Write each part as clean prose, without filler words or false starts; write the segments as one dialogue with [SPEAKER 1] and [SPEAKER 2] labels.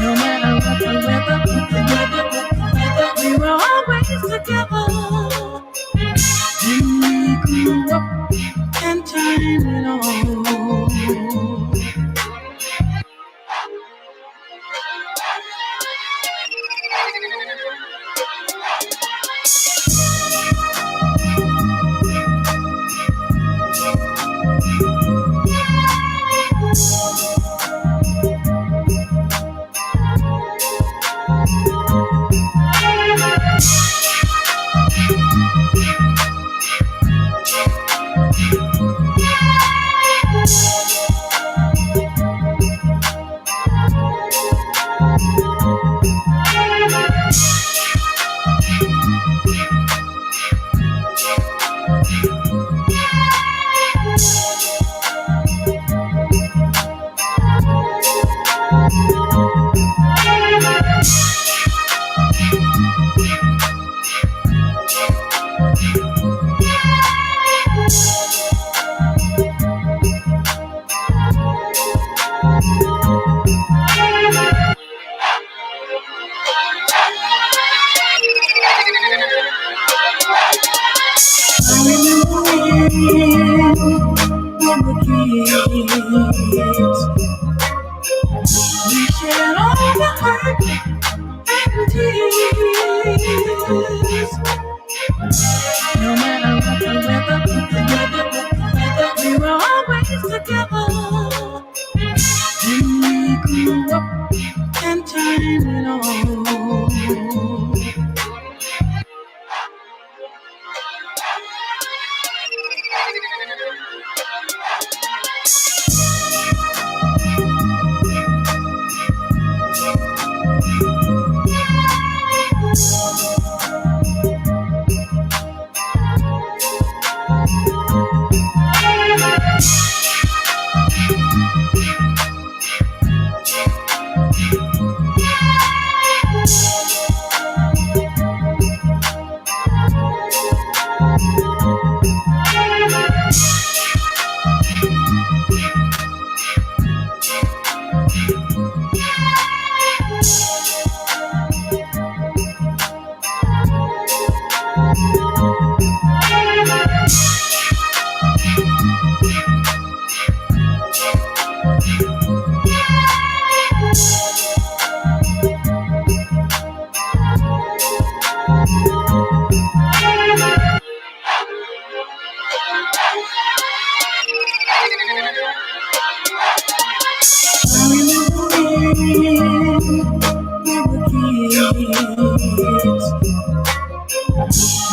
[SPEAKER 1] No matter what the weather, we were always together. Then we grew up and time went on. We shared all the hurt and tears. No matter what the weather, we were always together. Then we grew up and time went on.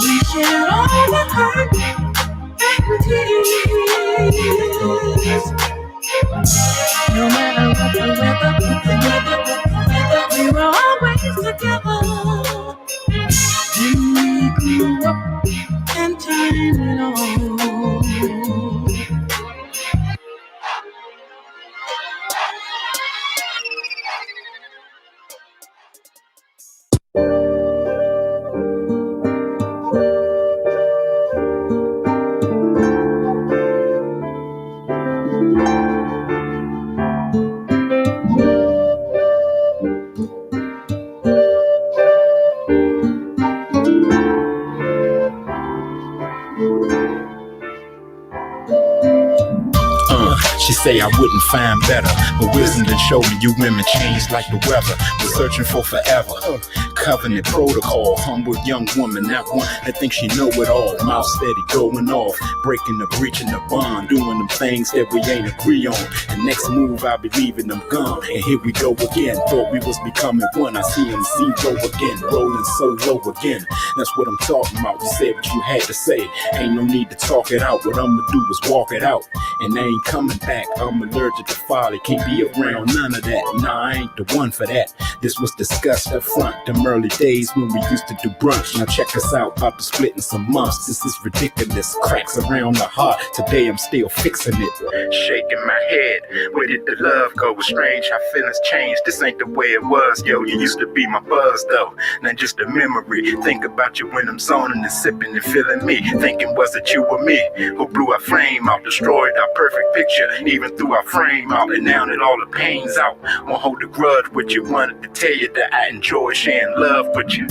[SPEAKER 1] We shared all the hurt and tears. No matter what the weather, we were always together. Then we grew up and time went on.
[SPEAKER 2] She say I wouldn't find better, but wisdom that showed me you women change like the weather. We're searching for forever. Covenant protocol, humble young woman, not one that thinks she know it all. Mouth steady going off, breaking the breach in the bond, doing them things that we ain't agree on. The next move I be leaving them gone, and here we go again. Thought we was becoming one. I see them zero again, rolling so low again. That's what I'm talking about. You said what you had to say. Ain't no need to talk it out. What I'ma do is walk it out, and I ain't coming back. I'm allergic to folly, can't be around none of that. Nah, I ain't the one for that. This was discussed up front. The early days when we used to do brunch. Now check us out, about to split in some months. This is ridiculous, cracks around the heart. Today I'm still fixing it. Shaking my head, where did the love go? It's strange how feelings change. This ain't the way it was, yo. You used to be my buzz, though. Not just a memory. Think about you when I'm zoning and sipping and feeling me. Thinking, was it you or me who blew our flame out, destroyed our perfect picture, even threw our frame out. And now that all the pain's out, won't hold a grudge with you. Wanted to tell you that I enjoy sharing love with you.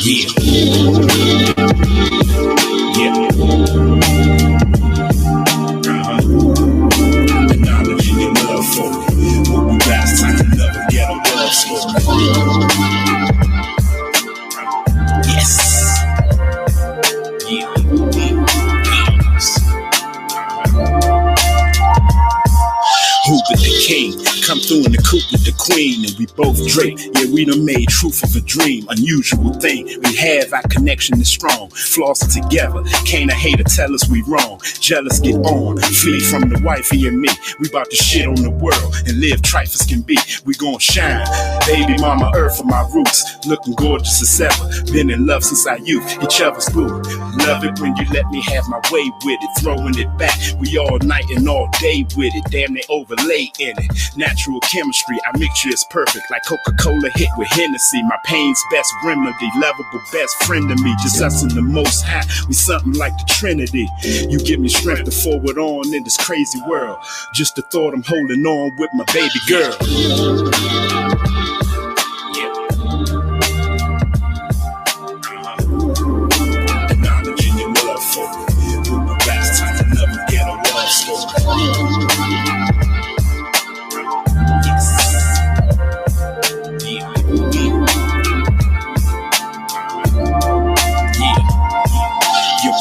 [SPEAKER 1] Yeah. Yeah. Acknowledging your love for me. What we got is like another ghetto love story. Yes. Yeah. Who but the king
[SPEAKER 2] come through in the coupe with the queen, and we both draped. Yeah, we done made truth of a dream, unusual thing. We have our connection is strong, floss together. Can't a hater tell us we wrong. Jealous get on, flee from the wifey and me. We about to shit on the world and live trife as can be. We gon' shine, baby mama earth for my roots. Looking gorgeous as ever, been in love since our youth. Each other's boo. Love it when you let me have my way with it, throwing it back. We all night and all day with it, damn they overlay in it. Natural chemistry, our mixture is perfect, like Coca-Cola hit with Hennessy. My pain's best remedy, lovable best friend to me. Just us and the Most High, we something like the Trinity. You give me strength to forward on in this crazy world. Just the thought I'm holding on with my baby girl. Acknowledging your love for me. With my last time I never get a love story.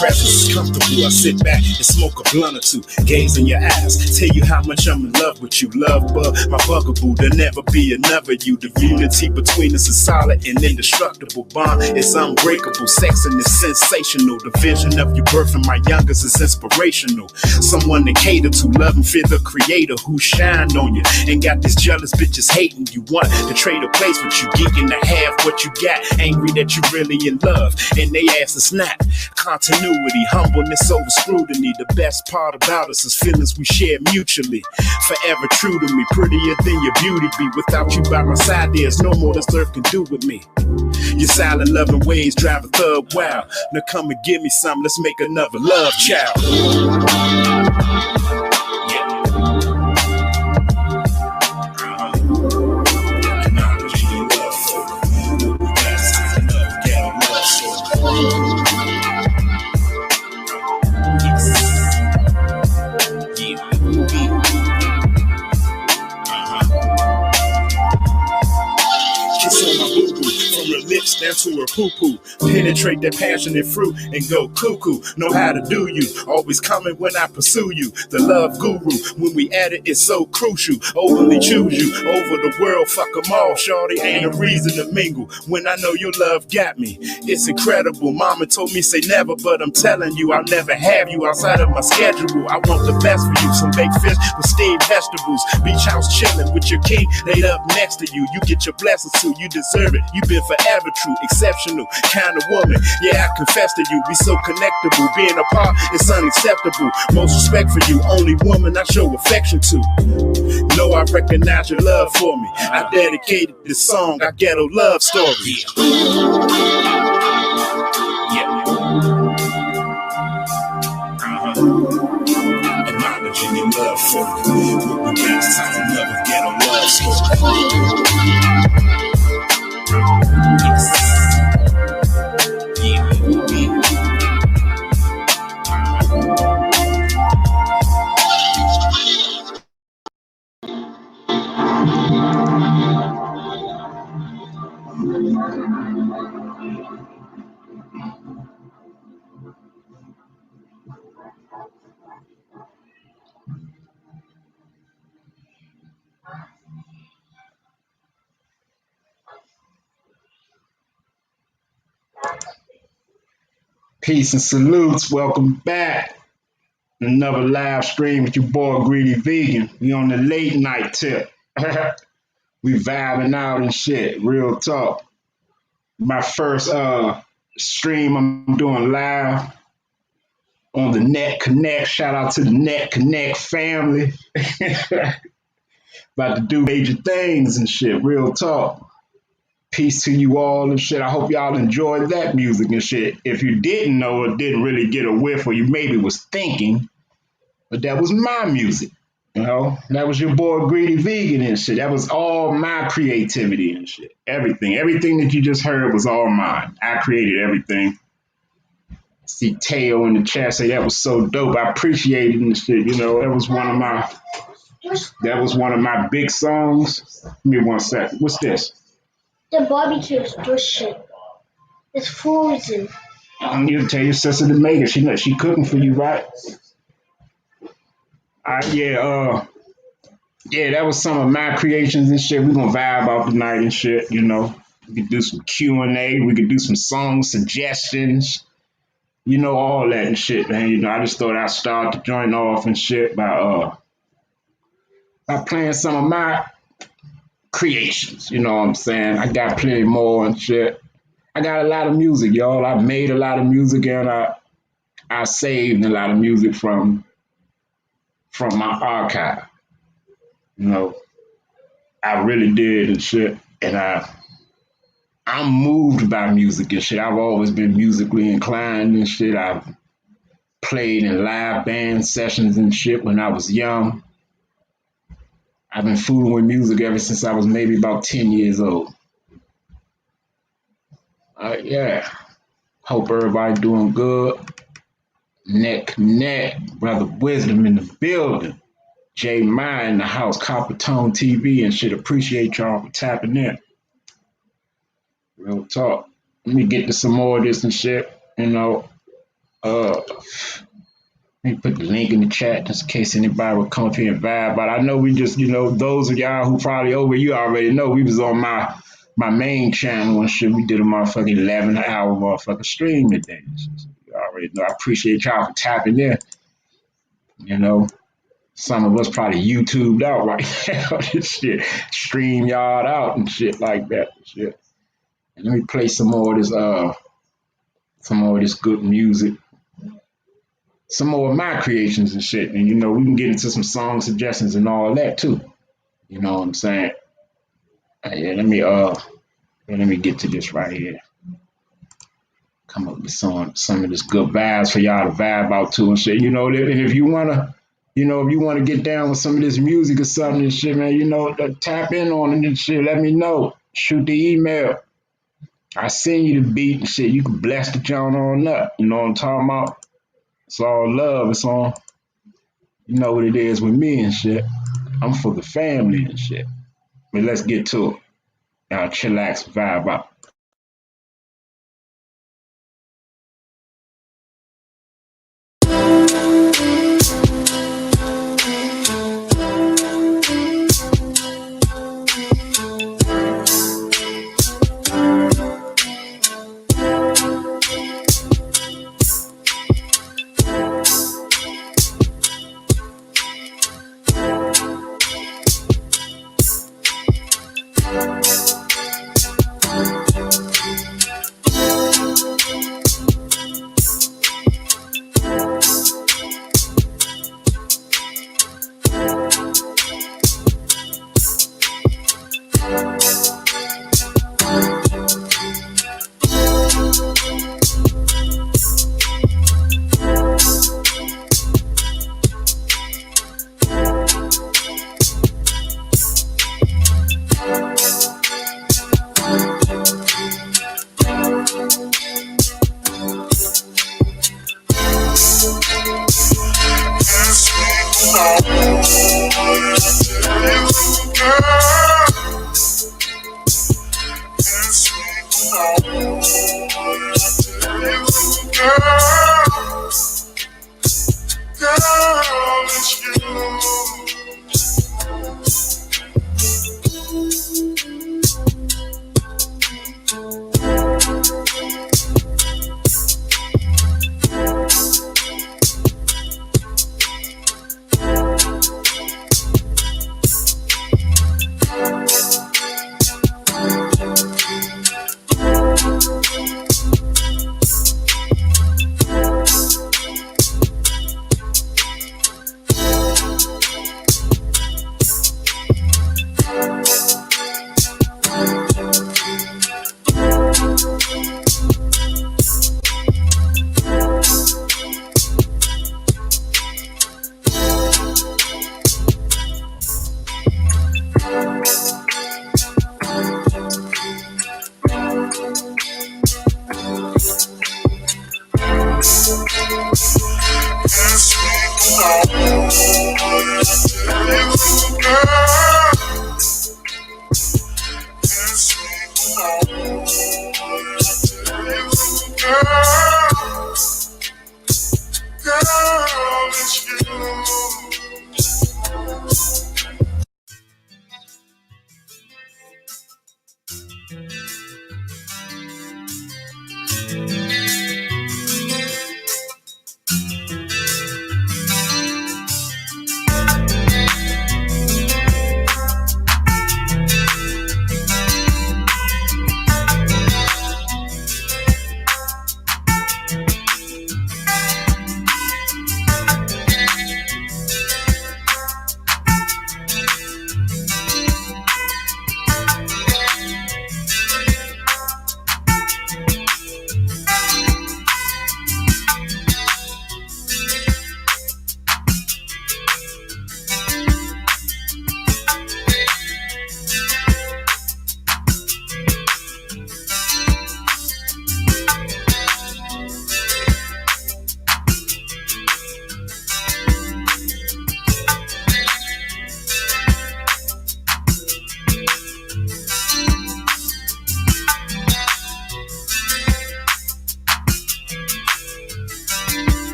[SPEAKER 2] Presence is comfortable. I sit back and smoke a blunt or two, gaze in your eyes, tell you how much I'm in love with you. Love, but my bugaboo, there'll never be another you. The unity between us is solid and indestructible. Bond is unbreakable. Sexing is sensational. The vision of your birth and my youngest is inspirational. Someone to cater to, love and fear the creator who shined on you. Ain't got these jealous bitches hating you. Want to trade a place with you, geeking to have what you got. Angry that you really in love, and they ass is not. Continuity, humbleness over scrutiny. The best part about us is feelings we share mutually. Forever true to me, prettier than your beauty be. Without you by my side, there's no more this earth can do with me. Your silent loving ways drive a thug wild. Now come and give me some, let's make another love child. Lips down to her poo-poo, penetrate that passionate fruit and go cuckoo. Know how to do you, always coming when I pursue you. The love guru, when we at it, it's so crucial. Overly choose you, over the world, fuck them all. Shorty ain't a reason to mingle, when I know your love got me. It's incredible, mama told me say never, but I'm telling you, I'll never have you outside of my schedule. I want the best for you, some baked fish with steamed vegetables. Beach house chilling with your king laid up next to you. You get your blessings too, you deserve it. You've been forever true, exceptional, kind of woman. Yeah, I confess to you, we so connectable. Being apart is unacceptable. Most respect for you, only woman I show affection to. Know I recognize your love for me. I dedicated this song, our ghetto love story. Acknowledging your love for me. With the last time another ghetto love story. Peace and salutes. Welcome back. Another live stream with your boy Greedy Vegan. We on the late night tip. We vibing out and shit. Real talk. My first stream I'm doing live on the Net Connect. Shout out to the Net Connect family. About to do major things and shit. Real talk. Peace to you all and shit. I hope y'all enjoyed that music and shit. If you didn't know or didn't really get a whiff, or you maybe was thinking, but that was my music. You know, that was your boy Greedy Vegan and shit. That was all my creativity and shit. Everything that you just heard was all mine. I created everything. See Teo in the chat say that was so dope. I appreciate it and shit. You know, that was one of my big songs. Give me 1 second. What's this?
[SPEAKER 1] The barbecue is delicious. It's frozen.
[SPEAKER 2] You tell your sister to make it. She cooking for you, right? Yeah.
[SPEAKER 3] Yeah, that was some of my creations and shit. We gonna vibe out tonight and shit. We could do some Q&A. We could do some song suggestions. All that and shit, man. I just thought I'd start the joint off and shit by playing some of my creations. You know what I'm saying? I got plenty more and shit. I got a lot of music, y'all. I made a lot of music and I saved a lot of music from my archive. You know, I really did and shit. And I'm moved by music and shit. I've always been musically inclined and shit. I've played in live band sessions and shit when I was young. I've been fooling with music ever since I was maybe about 10 years old. Yeah. Hope everybody doing good. Neck, brother Wisdom in the building. J Mine in the house, Copper Tone TV and shit. Appreciate y'all for tapping in. Real talk. Let me get to some more of this and shit. Let me put the link in the chat just in case anybody would come up here and vibe. But I know we just, those of y'all who probably over you already know we was on my main channel and shit. We did a motherfucking 11-hour motherfucking stream today. You already know. I appreciate y'all for tapping in. Some of us probably YouTubed out right now. This shit, stream y'all out and shit like that. Shit. And let me play some more of this good music. Some more of my creations and shit. And we can get into some song suggestions and all that too. You know what I'm saying? Yeah, let me get to this right here. Come up with some of this good vibes for y'all to vibe out to and shit. And if you wanna get down with some of this music or something and shit, man, tap in on it and shit. Let me know. Shoot the email. I send you the beat and shit. You can bless the joint on up. You know what I'm talking about? It's all love. It's all, you know what it is with me and shit. I'm for the family and shit. But let's get to it. Y'all chillax, vibe out.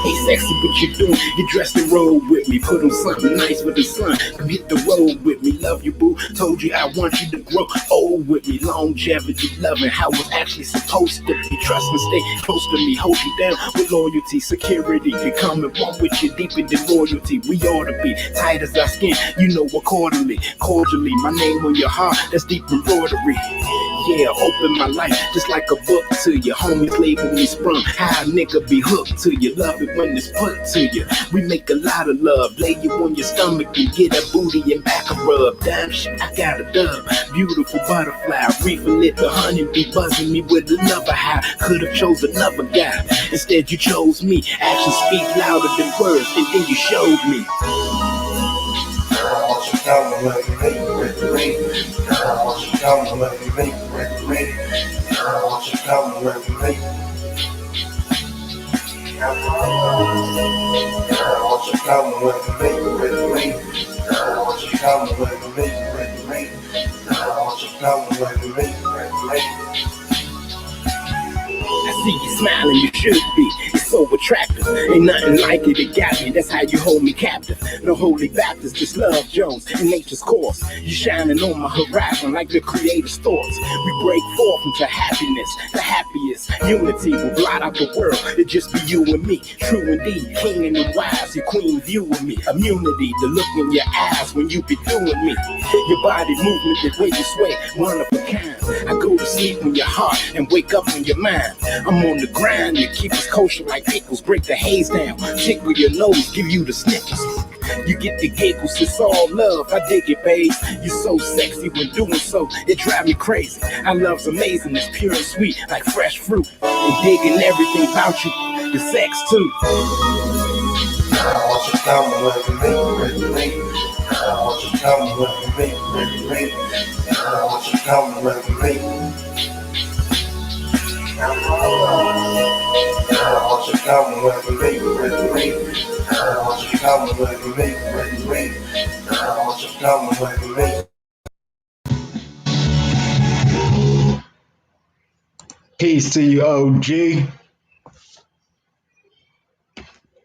[SPEAKER 2] Hey, sexy, what you doing? Get dressed and roll with me. Put on something nice for the sun. Come hit the road with me. Love you, boo. Told you I want you to grow old with me. Longevity, loving how it's actually supposed to be. Trust and stay close to me. Hold you down with loyalty, security. You come and walk with you deeper than loyalty. We ought to be tight as our skin, you know, accordingly. Cordially, my name on your heart, that's deep embroidery. Yeah, open my life just like a book to you. Homies label me sprung. How a nigga be hooked to you. Love it when it's put to you. We make a lot of love. Lay you on your stomach and get a booty and back a rub. Damn shit, I got a dub. Beautiful butterfly. Reefer lit the honey be buzzing me with another high. Could've chose another guy. Instead you chose me. Actions speak louder than words. And then you showed me. I see you smiling, you should be. It's so attractive. Ain't nothing like it, it got me. That's how you hold me captive. The Holy Baptist just love Jones in nature's course. You shining on my horizon like the Creator's thoughts. We break forth into happiness, the happiest. Unity will blot out the world. It just be you and me. True indeed, clean and wise. Your queen view of me. Immunity, the look in your eyes when you be doing me. Your body movement, the way you sway, one of a kind. I go to sleep in your heart and wake up in your mind. I'm on the grind to keep us kosher like pickles. Break the haze down, tickle your nose, give you the snickers. You get the giggles, it's all love, I dig it, babe. You're so sexy when doing so, it drive me crazy. Our love's amazing, it's pure and sweet, like fresh fruit. And digging everything about you, the sex too. I want you coming with me. I want you coming with me. I want you coming with me. I want you coming with me. I want you coming with me. I want you coming with me.
[SPEAKER 3] Peace to you, OG.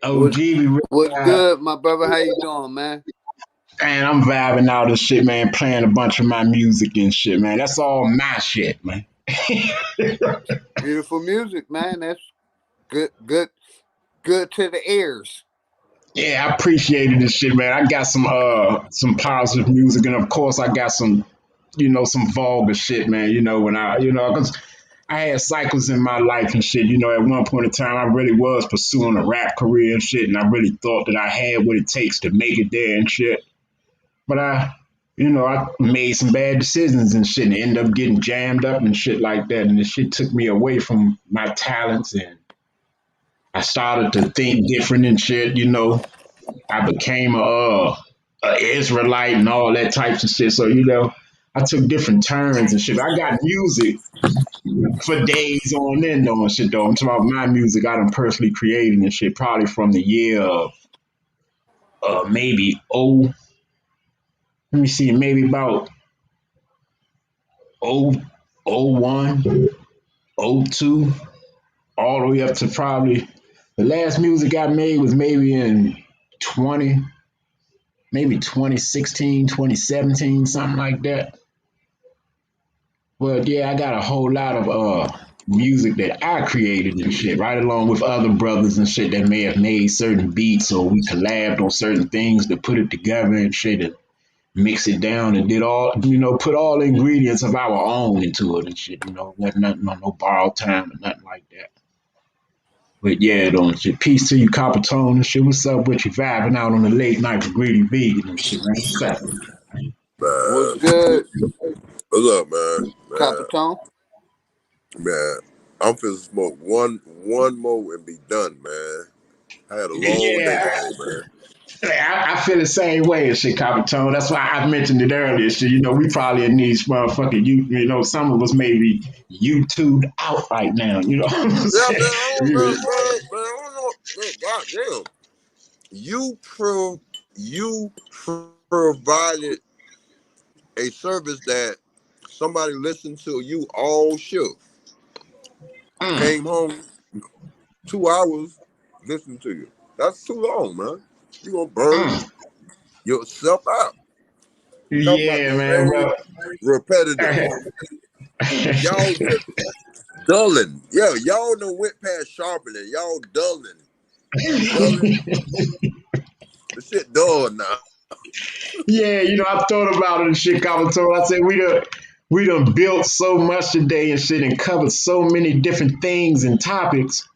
[SPEAKER 3] OG, we
[SPEAKER 4] What's good, my brother? How you doing, man?
[SPEAKER 3] man, I'm vibing out this shit, man, playing a bunch of my music and shit, man. That's all my shit, man.
[SPEAKER 4] Beautiful music, man. That's good to the ears.
[SPEAKER 3] Yeah, I appreciated this shit, man. I got some positive music, and of course, I got some, some vulgar shit, man. Cause I had cycles in my life and shit. At one point in time, I really was pursuing a rap career and shit, and I really thought that I had what it takes to make it there and shit. But I made some bad decisions and shit, and ended up getting jammed up and shit like that, and the shit took me away from my talents, and I started to think different and shit. I became a Israelite and all that types of shit. So I took different turns and shit. I got music for days on end though and shit though. I'm talking about my music I done personally created and shit, probably from the year of maybe let me see, maybe about oh oh one, oh two, all the way up to probably the last music I made was maybe in 20, maybe 2016, 2017, something like that. But yeah, I got a whole lot of music that I created and shit, right along with other brothers and shit that may have made certain beats or we collabed on certain things to put it together and shit and mix it down and did all put all the ingredients of our own into it and shit, wasn't nothing on no borrowed time or nothing like that. But yeah, though, and shit. Peace to you, Copper Tone and shit. What's up with you vibing out on the late night with Greedy Vegan and shit, man? What's up?
[SPEAKER 4] What's good,
[SPEAKER 5] What's up, man?
[SPEAKER 4] Copper Tone?
[SPEAKER 5] Man, I'm finna smoke one more and be done, man. I had a long day
[SPEAKER 3] Yeah,
[SPEAKER 5] today, man.
[SPEAKER 3] I feel the same way in Chicago Tone. That's why I mentioned it earlier. So, we probably in these motherfucking some of us maybe YouTubed out right now. You know what I'm
[SPEAKER 5] Yeah, man.
[SPEAKER 3] saying?
[SPEAKER 5] I don't, man. I don't know. Man, goddamn. You provided a service that somebody listened to you all shift.
[SPEAKER 3] Mm,
[SPEAKER 5] Came home 2 hours listening to you. That's too long, man. You gonna burn
[SPEAKER 3] mm.
[SPEAKER 5] yourself out. You talking about the
[SPEAKER 3] Yeah, man.
[SPEAKER 5] same repetitive. Y'all just dulling. Yeah, y'all done went past sharpening. Y'all dulling. Dulling. The shit dull now.
[SPEAKER 3] Yeah, I thought about it in Chicago Tone. I said we done built so much today and shit and covered so many different things and topics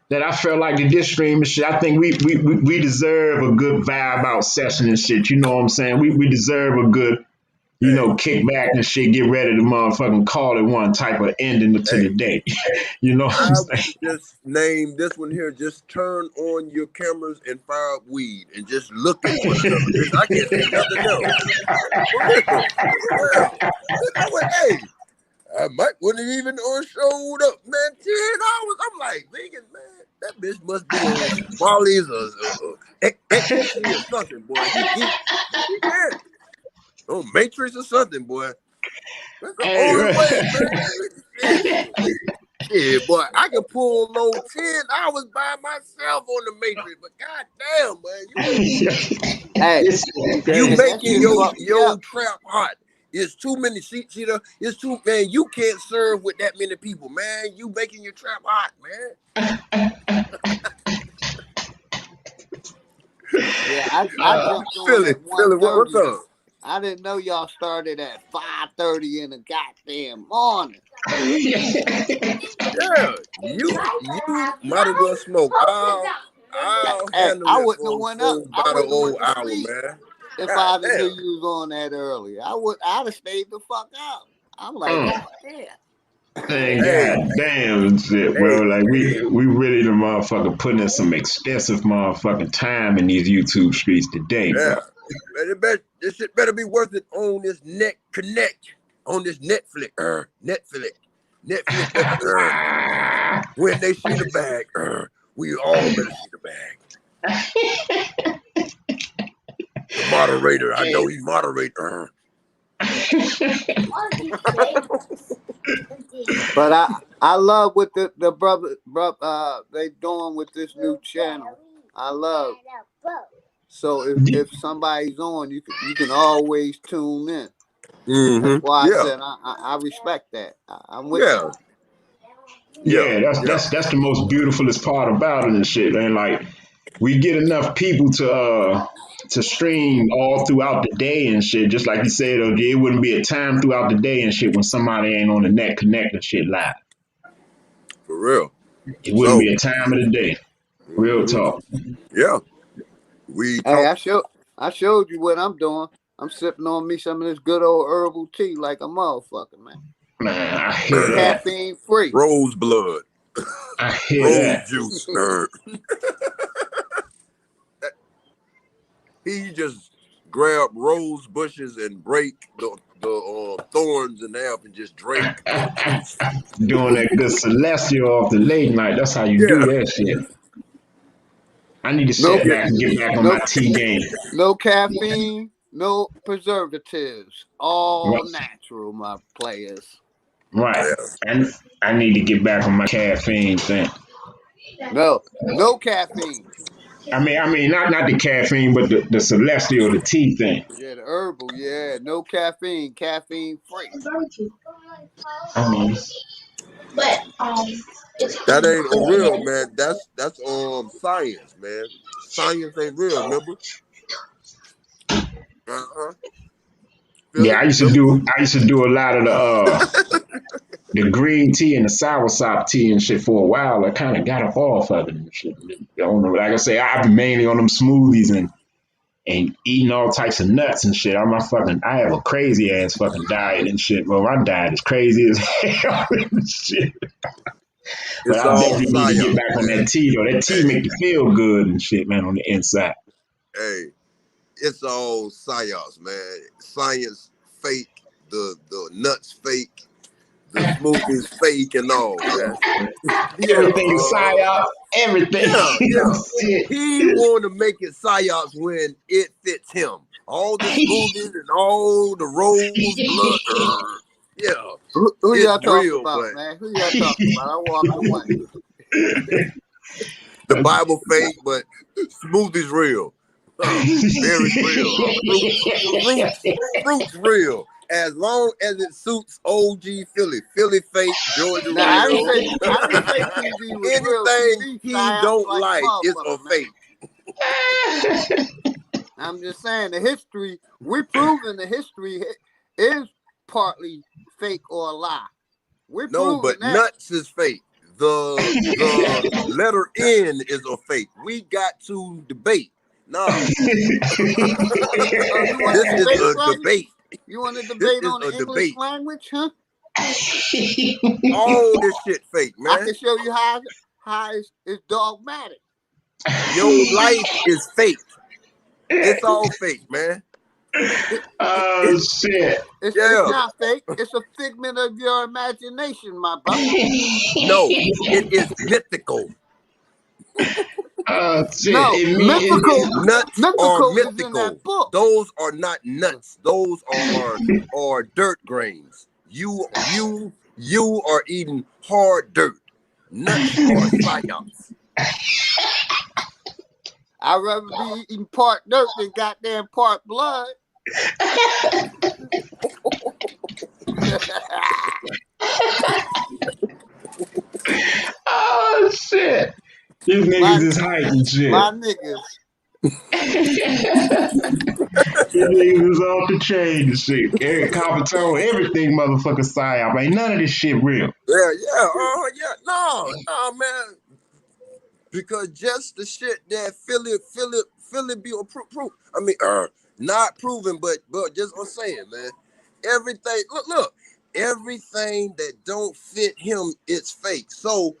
[SPEAKER 3] that I felt like the diss stream and shit. I think we deserve a good vibe out session and shit. You know what I'm saying? We deserve a good,
[SPEAKER 5] Hey,
[SPEAKER 3] kick back and shit, get ready to motherfucking call it one type of ending to
[SPEAKER 5] hey.
[SPEAKER 3] the day. You know what I'm
[SPEAKER 5] I
[SPEAKER 3] saying?
[SPEAKER 5] would just name this one here. Just turn on your cameras and fire up weed and just look at one another. Bitch, I can't see nothing else. For real. For real. Bitch, I went, hey, I might wouldn't have even showed up, man. 10 hours. I'm like, thinking, man, that bitch must be on some Molly's or ecstasy or something, boy. He can't. On Matrix or something, boy. That's the
[SPEAKER 3] Hey,
[SPEAKER 5] only way, man. Shit, boy, I can pull low 10 hours by myself on the Matrix, but goddamn, man,
[SPEAKER 4] Hey,
[SPEAKER 3] it's
[SPEAKER 5] you
[SPEAKER 4] and
[SPEAKER 3] crazy.
[SPEAKER 4] that
[SPEAKER 5] making
[SPEAKER 4] shit fucked me
[SPEAKER 5] your
[SPEAKER 4] up.
[SPEAKER 5] trap hot. It's too many seats, it's too, man, you can't serve with that many people, man. You making your trap hot, man.
[SPEAKER 4] Yeah, I jumped on
[SPEAKER 5] Philly,
[SPEAKER 4] at
[SPEAKER 5] Philly, what's
[SPEAKER 4] 1:30.
[SPEAKER 5] up?
[SPEAKER 4] I didn't know y'all started at 5:30 in the goddamn morning.
[SPEAKER 5] Yeah, you might as well smoke. I'll
[SPEAKER 4] Hey,
[SPEAKER 5] handle
[SPEAKER 4] I
[SPEAKER 5] it
[SPEAKER 4] wouldn't have
[SPEAKER 5] for
[SPEAKER 4] went up. I
[SPEAKER 5] about an
[SPEAKER 4] wouldn't have
[SPEAKER 5] old
[SPEAKER 4] went to
[SPEAKER 5] hour,
[SPEAKER 4] sleep
[SPEAKER 5] man.
[SPEAKER 4] if
[SPEAKER 5] God
[SPEAKER 4] I'd have knew
[SPEAKER 5] damn.
[SPEAKER 4] you was on that early. I'd have stayed the fuck up. I'm like,
[SPEAKER 3] Mm.
[SPEAKER 4] God damn.
[SPEAKER 3] Man,
[SPEAKER 5] Hey,
[SPEAKER 3] god damn and shit, bro.
[SPEAKER 5] hey,
[SPEAKER 3] Like we really the motherfucker putting in some extensive motherfucking time in these YouTube streets today, bro.
[SPEAKER 5] yeah. Man, this shit better be worth it on this net connect, on this Netflix, Netflix better, when they see the bag, we all better see the bag. The moderator, I know he moderate,
[SPEAKER 4] But I love what the brother they doing with this new channel. I love. So if somebody's on, you can always tune in. That's
[SPEAKER 5] Mm-hmm.
[SPEAKER 4] why I
[SPEAKER 5] Yeah,
[SPEAKER 4] said I respect that. I'm with you.
[SPEAKER 5] yeah, yeah,
[SPEAKER 3] Yeah, that's
[SPEAKER 5] yeah.
[SPEAKER 3] that's that's the most beautifulest part about it and shit. And like we get enough people to stream all throughout the day and shit. Just like you said, OG, it wouldn't be a time throughout the day and shit when somebody ain't on the net connecting shit live.
[SPEAKER 5] For real.
[SPEAKER 3] It wouldn't
[SPEAKER 5] So,
[SPEAKER 3] be a time of the day. Real
[SPEAKER 5] mm-hmm.
[SPEAKER 3] talk.
[SPEAKER 5] Yeah, we
[SPEAKER 4] Hey,
[SPEAKER 5] talk.
[SPEAKER 4] I showed you what I'm doing. I'm sipping on me some of this good old herbal tea like a motherfucker, man.
[SPEAKER 3] Man, I hear that.
[SPEAKER 4] Caffeine free.
[SPEAKER 5] Rose blood,
[SPEAKER 3] I hear
[SPEAKER 5] rose
[SPEAKER 3] that.
[SPEAKER 5] juice. He just grab rose bushes and break the thorns in half and just drink the juice.
[SPEAKER 3] Doing that good celestial off the late night. That's how you do
[SPEAKER 5] Yeah,
[SPEAKER 3] that shit. I need to
[SPEAKER 4] No,
[SPEAKER 3] sit back and get back on
[SPEAKER 4] no,
[SPEAKER 3] my tea game.
[SPEAKER 4] no caffeine, no preservatives.
[SPEAKER 3] Right.
[SPEAKER 4] All natural, my players.
[SPEAKER 3] Right.
[SPEAKER 5] yeah.
[SPEAKER 3] And I need to get back on my caffeine thing.
[SPEAKER 4] No caffeine.
[SPEAKER 3] I mean, not the caffeine, but the celestial, the tea thing.
[SPEAKER 4] Yeah, the herbal. Yeah, no caffeine. Caffeine free.
[SPEAKER 3] I mean,
[SPEAKER 5] That ain't real, man. That's science, man. Science ain't real. Remember? Uh-huh. Feel
[SPEAKER 3] yeah,
[SPEAKER 5] it?
[SPEAKER 3] I used to
[SPEAKER 5] Remember?
[SPEAKER 3] do a lot of the green tea and the soursop tea and shit for a while. I kind of got up off of it and shit. I don't know. Like I say, I've been mainly on them smoothies and eating all types of nuts and shit. I have a crazy ass fucking diet and shit, bro. My diet is crazy as hell and shit. But
[SPEAKER 5] It's
[SPEAKER 3] I
[SPEAKER 5] all
[SPEAKER 3] definitely need to get
[SPEAKER 5] psyops,
[SPEAKER 3] back on
[SPEAKER 5] man.
[SPEAKER 3] that tea though. That tea
[SPEAKER 5] Hey,
[SPEAKER 3] make you feel good and shit, man, on the inside.
[SPEAKER 5] hey, it's all psyops, man. Science fake, the nuts fake, the smoothies fake, and all, man. Yeah,
[SPEAKER 3] Everything is psyop. Everything.
[SPEAKER 5] yeah, yeah.
[SPEAKER 3] Shit.
[SPEAKER 5] He want to make it psyops when it fits him. All the smoothies and all the rose blood. Yeah,
[SPEAKER 4] Who
[SPEAKER 5] it's
[SPEAKER 4] y'all talking
[SPEAKER 5] real,
[SPEAKER 4] about,
[SPEAKER 5] but
[SPEAKER 4] man? Who y'all talking about? I walked away.
[SPEAKER 5] the Bible fake, but smoothies real. Berries real. Fruits real. As long as it suits OG Philly. Philly fake, Georgia
[SPEAKER 4] Now I
[SPEAKER 5] real.
[SPEAKER 4] didn't say TV was real.
[SPEAKER 5] Anything
[SPEAKER 4] TV
[SPEAKER 5] he
[SPEAKER 4] psyops
[SPEAKER 5] don't
[SPEAKER 4] like a
[SPEAKER 5] like is a
[SPEAKER 4] motherfucker, man.
[SPEAKER 5] fake.
[SPEAKER 4] I'm just saying the history. We're proving the history is partly fake or a lie. We're
[SPEAKER 5] No,
[SPEAKER 4] proving
[SPEAKER 5] but
[SPEAKER 4] that.
[SPEAKER 5] nuts is fake. The letter N is a fake. We got to debate. No,
[SPEAKER 4] Oh, you want
[SPEAKER 5] this
[SPEAKER 4] to
[SPEAKER 5] is
[SPEAKER 4] debate
[SPEAKER 5] a
[SPEAKER 4] something?
[SPEAKER 5] debate.
[SPEAKER 4] You want to
[SPEAKER 5] This
[SPEAKER 4] debate
[SPEAKER 5] is
[SPEAKER 4] on
[SPEAKER 5] a
[SPEAKER 4] the English
[SPEAKER 5] debate.
[SPEAKER 4] language, huh?
[SPEAKER 5] All this shit fake,
[SPEAKER 4] I
[SPEAKER 5] man.
[SPEAKER 4] can show you how it's dogmatic.
[SPEAKER 5] Your life is fake. It's all fake, man.
[SPEAKER 3] Oh
[SPEAKER 5] It,
[SPEAKER 3] shit.
[SPEAKER 4] It's
[SPEAKER 5] yeah.
[SPEAKER 4] not fake. It's a figment of your imagination, my brother.
[SPEAKER 5] No, it is mythical.
[SPEAKER 3] Oh shit.
[SPEAKER 4] No,
[SPEAKER 3] It mean
[SPEAKER 4] mythical.
[SPEAKER 5] Nuts are
[SPEAKER 4] Mythical is in
[SPEAKER 5] mythical.
[SPEAKER 4] that book.
[SPEAKER 5] Those are not nuts. Those are dirt grains. You are eating hard dirt. Nuts are psyops.
[SPEAKER 4] I'd rather be eating part dirt than goddamn part blood.
[SPEAKER 3] oh shit. These niggas is hype and shit.
[SPEAKER 4] My niggas.
[SPEAKER 3] These niggas is off the chain and shit. Eric Carpentone, everything motherfucker psyop. Ain't none of this shit real.
[SPEAKER 5] Yeah. No, man. Because just the shit that Philly be proof. I mean, not proven, but just I'm saying, man. Everything. Look. Everything that don't fit him, it's fake. So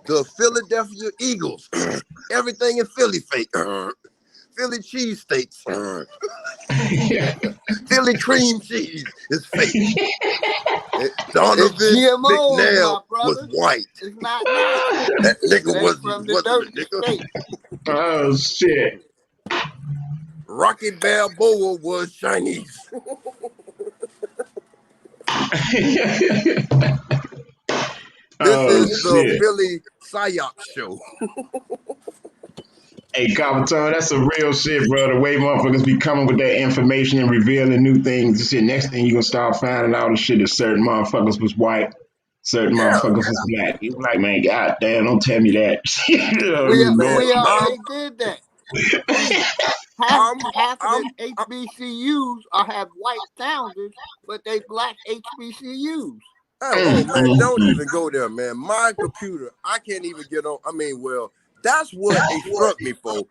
[SPEAKER 5] the Philadelphia Eagles, everything in Philly fake. Philly cheesesteaks, Philly cream cheese is fake. Donovan
[SPEAKER 4] It's GMOs, my
[SPEAKER 5] McNair was
[SPEAKER 4] brother.
[SPEAKER 5] white.
[SPEAKER 4] It's not natural.
[SPEAKER 5] That nigga
[SPEAKER 4] They from the
[SPEAKER 5] wasn't a
[SPEAKER 4] dirt
[SPEAKER 5] nigga.
[SPEAKER 4] state.
[SPEAKER 3] Oh shit.
[SPEAKER 5] Rocky Balboa was Chinese. This
[SPEAKER 3] oh
[SPEAKER 5] is the
[SPEAKER 3] shit.
[SPEAKER 5] Philly psyop show.
[SPEAKER 3] Hey, Carpentone, that's some real shit, bro. The way motherfuckers be coming with that information and revealing new things and shit. Next thing you gonna start finding out the shit that certain motherfuckers was white, certain
[SPEAKER 5] Yeah,
[SPEAKER 3] motherfuckers was black. You like, man, god damn, don't tell me that.
[SPEAKER 5] man.
[SPEAKER 4] We already did that. Half of the
[SPEAKER 5] I'm
[SPEAKER 4] HBCUs have white founders, but they black HBCUs.
[SPEAKER 5] oh man, don't even go there, man. My computer, I can't even get on. I mean, well, that's what they struck me for.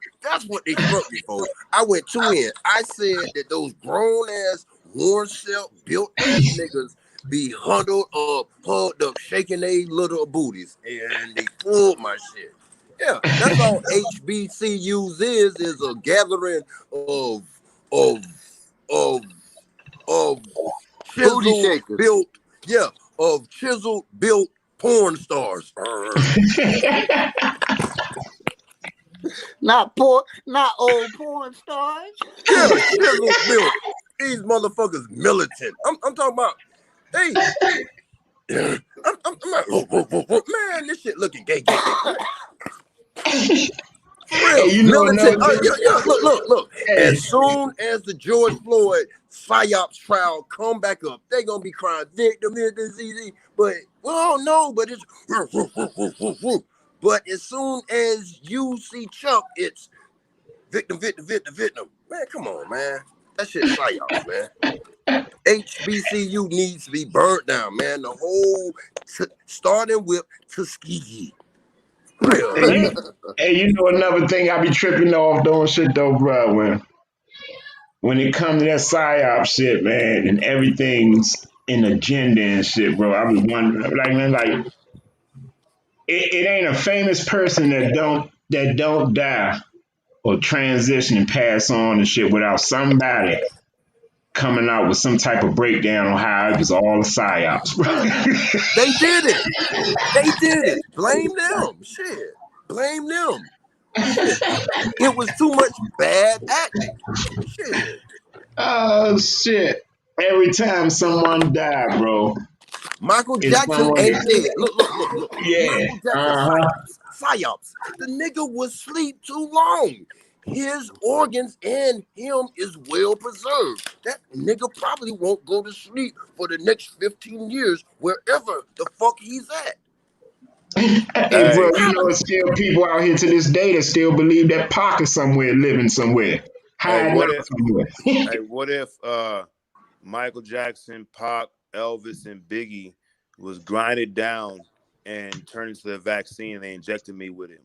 [SPEAKER 5] I went 2 in. I said that those grown ass, worn self built ass niggas be huddled up, hugged up, shaking their little booties, and they pulled my shit. Yeah, that's all HBCUs is a gathering of of of of
[SPEAKER 4] Booty
[SPEAKER 5] chiseled
[SPEAKER 4] shakers.
[SPEAKER 5] built, yeah, of chiseled built porn stars.
[SPEAKER 4] Not old porn stars.
[SPEAKER 5] Yeah, chiseled built. These motherfuckers militant. I'm talking about they. I'm like, man, this shit looking gay. For real,
[SPEAKER 3] Hey, you know
[SPEAKER 5] militant.
[SPEAKER 3] another thing?
[SPEAKER 5] Look.
[SPEAKER 3] Hey,
[SPEAKER 5] As soon as the George Floyd psyops trial come back up, they gonna be crying victim. This easy, but well, no, but it's. But as soon as you see Chuck, it's victim. Man, come on, man. That shit psyops, man. HBCU needs to be burnt down, man. The whole starting with Tuskegee. Real.
[SPEAKER 3] you know another thing I be tripping off doing shit though, bro. When it comes to that psyop shit, man, and everything's an agenda and shit, bro. I was wondering, like, man, like it ain't a famous person that don't die or transition and pass on and shit without somebody coming out with some type of breakdown on how it was all a psyops, bro.
[SPEAKER 5] They did it. They did it. Blame them. Shit. Blame them. Shit. It was too much bad acting. Shit.
[SPEAKER 3] Oh shit! Every time someone died, bro,
[SPEAKER 5] Michael
[SPEAKER 3] it's
[SPEAKER 5] Jackson
[SPEAKER 3] someone.
[SPEAKER 5] ain't dead. Look.
[SPEAKER 3] Yeah.
[SPEAKER 5] Michael Jackson,
[SPEAKER 3] Uh huh.
[SPEAKER 5] psyops. The nigga was asleep too long. His organs and him is well preserved. That nigga probably won't go to sleep for the next 15 years, wherever the fuck he's at.
[SPEAKER 3] Hey, bro,
[SPEAKER 1] Hey,
[SPEAKER 3] you know, it's still people out here to this day that still believe that Pac is somewhere living somewhere,
[SPEAKER 1] hey,
[SPEAKER 3] hiding out somewhere.
[SPEAKER 1] what if Michael Jackson, Pac, Elvis, and Biggie was grinded down and turned into the vaccine and they injected me with him?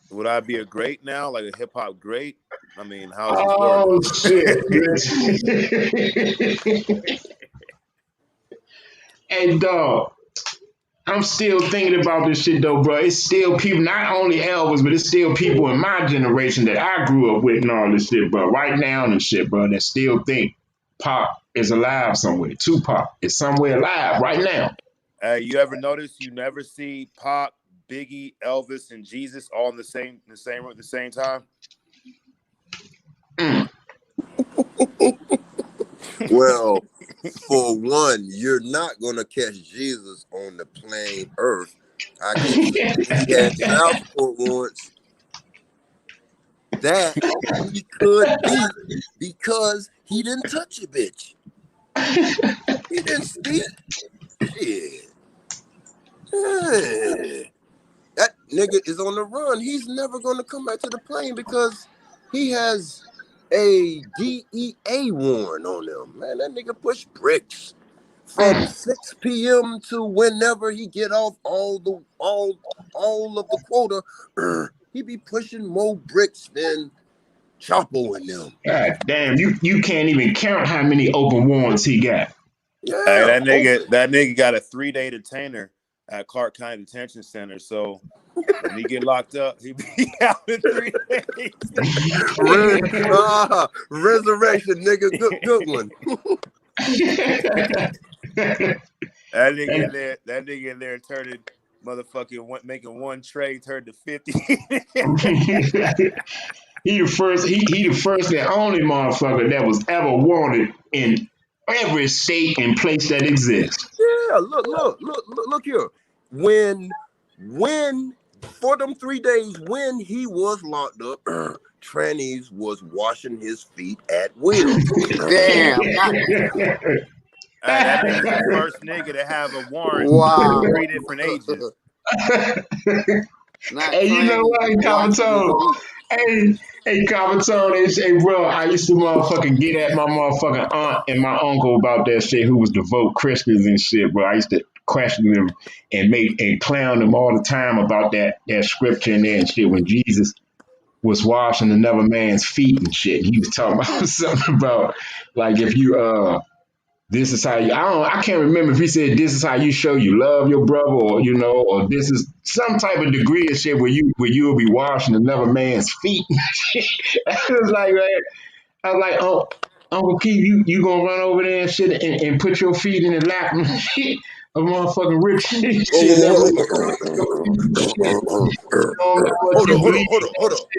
[SPEAKER 1] Would I be a great now, like a hip hop great? I mean, how's this work?
[SPEAKER 3] Oh shit! Hey, dog. I'm still thinking about this shit though, bro. It's still people, not only Elvis, but it's still people in my generation that I grew up with and all this shit, bro. Right now and shit, bro, that still think Pop is alive somewhere. Tupac is somewhere alive right now.
[SPEAKER 1] You ever notice you never see Pac, Biggie, Elvis, and Jesus all in the same room at the same time?
[SPEAKER 3] Mm.
[SPEAKER 5] Well, for one, you're not gonna catch Jesus on the plain earth. I can see he had child support once. That he could be because he didn't touch a bitch. He didn't speak. Shit. Hey. That nigga is on the run. He's never gonna come back to the plane because he has a DEA warrant on him. Man, that nigga push bricks from 6 p.m. to whenever he get off all of the quota. He be pushing more bricks than Chapo and them.
[SPEAKER 3] God damn, you can't even count how many open warrants he got.
[SPEAKER 1] Hey,
[SPEAKER 5] Yeah,
[SPEAKER 1] that nigga got a 3-day detainer at Clark County Detention Center. So when he get locked up, he be out in 3 days.
[SPEAKER 5] Resurrection, nigga, good one.
[SPEAKER 1] That nigga in there turning motherfucking making one trade turned to 50.
[SPEAKER 3] He the first and only motherfucker that was ever wanted in every state and place that exists.
[SPEAKER 5] Yeah, look here. When for them 3 days when he was locked up, trannies was washing his feet at will.
[SPEAKER 4] Damn.
[SPEAKER 1] That nigga's the first nigga to have a warrant
[SPEAKER 4] Wow.
[SPEAKER 1] for 3 different ages.
[SPEAKER 4] Not
[SPEAKER 3] Hey, you know what, Capitone? Hey, Capitone, hey, bro, I used to motherfucking get at my motherfucking aunt and my uncle about that shit who was devout Christians and shit, bro. I used to question them and clown them all the time about that scripture in there and shit when Jesus was washing another man's feet and shit. He was talking about something about like if you this is how you I can't remember if he said this is how you show you love your brother or or this is some type of degree of shit where you'll be washing another man's feet. I was like, man, oh, Uncle Keith, you gonna run over there and shit and put your feet in the lap and shit of motherfucking rich shit.
[SPEAKER 5] Hold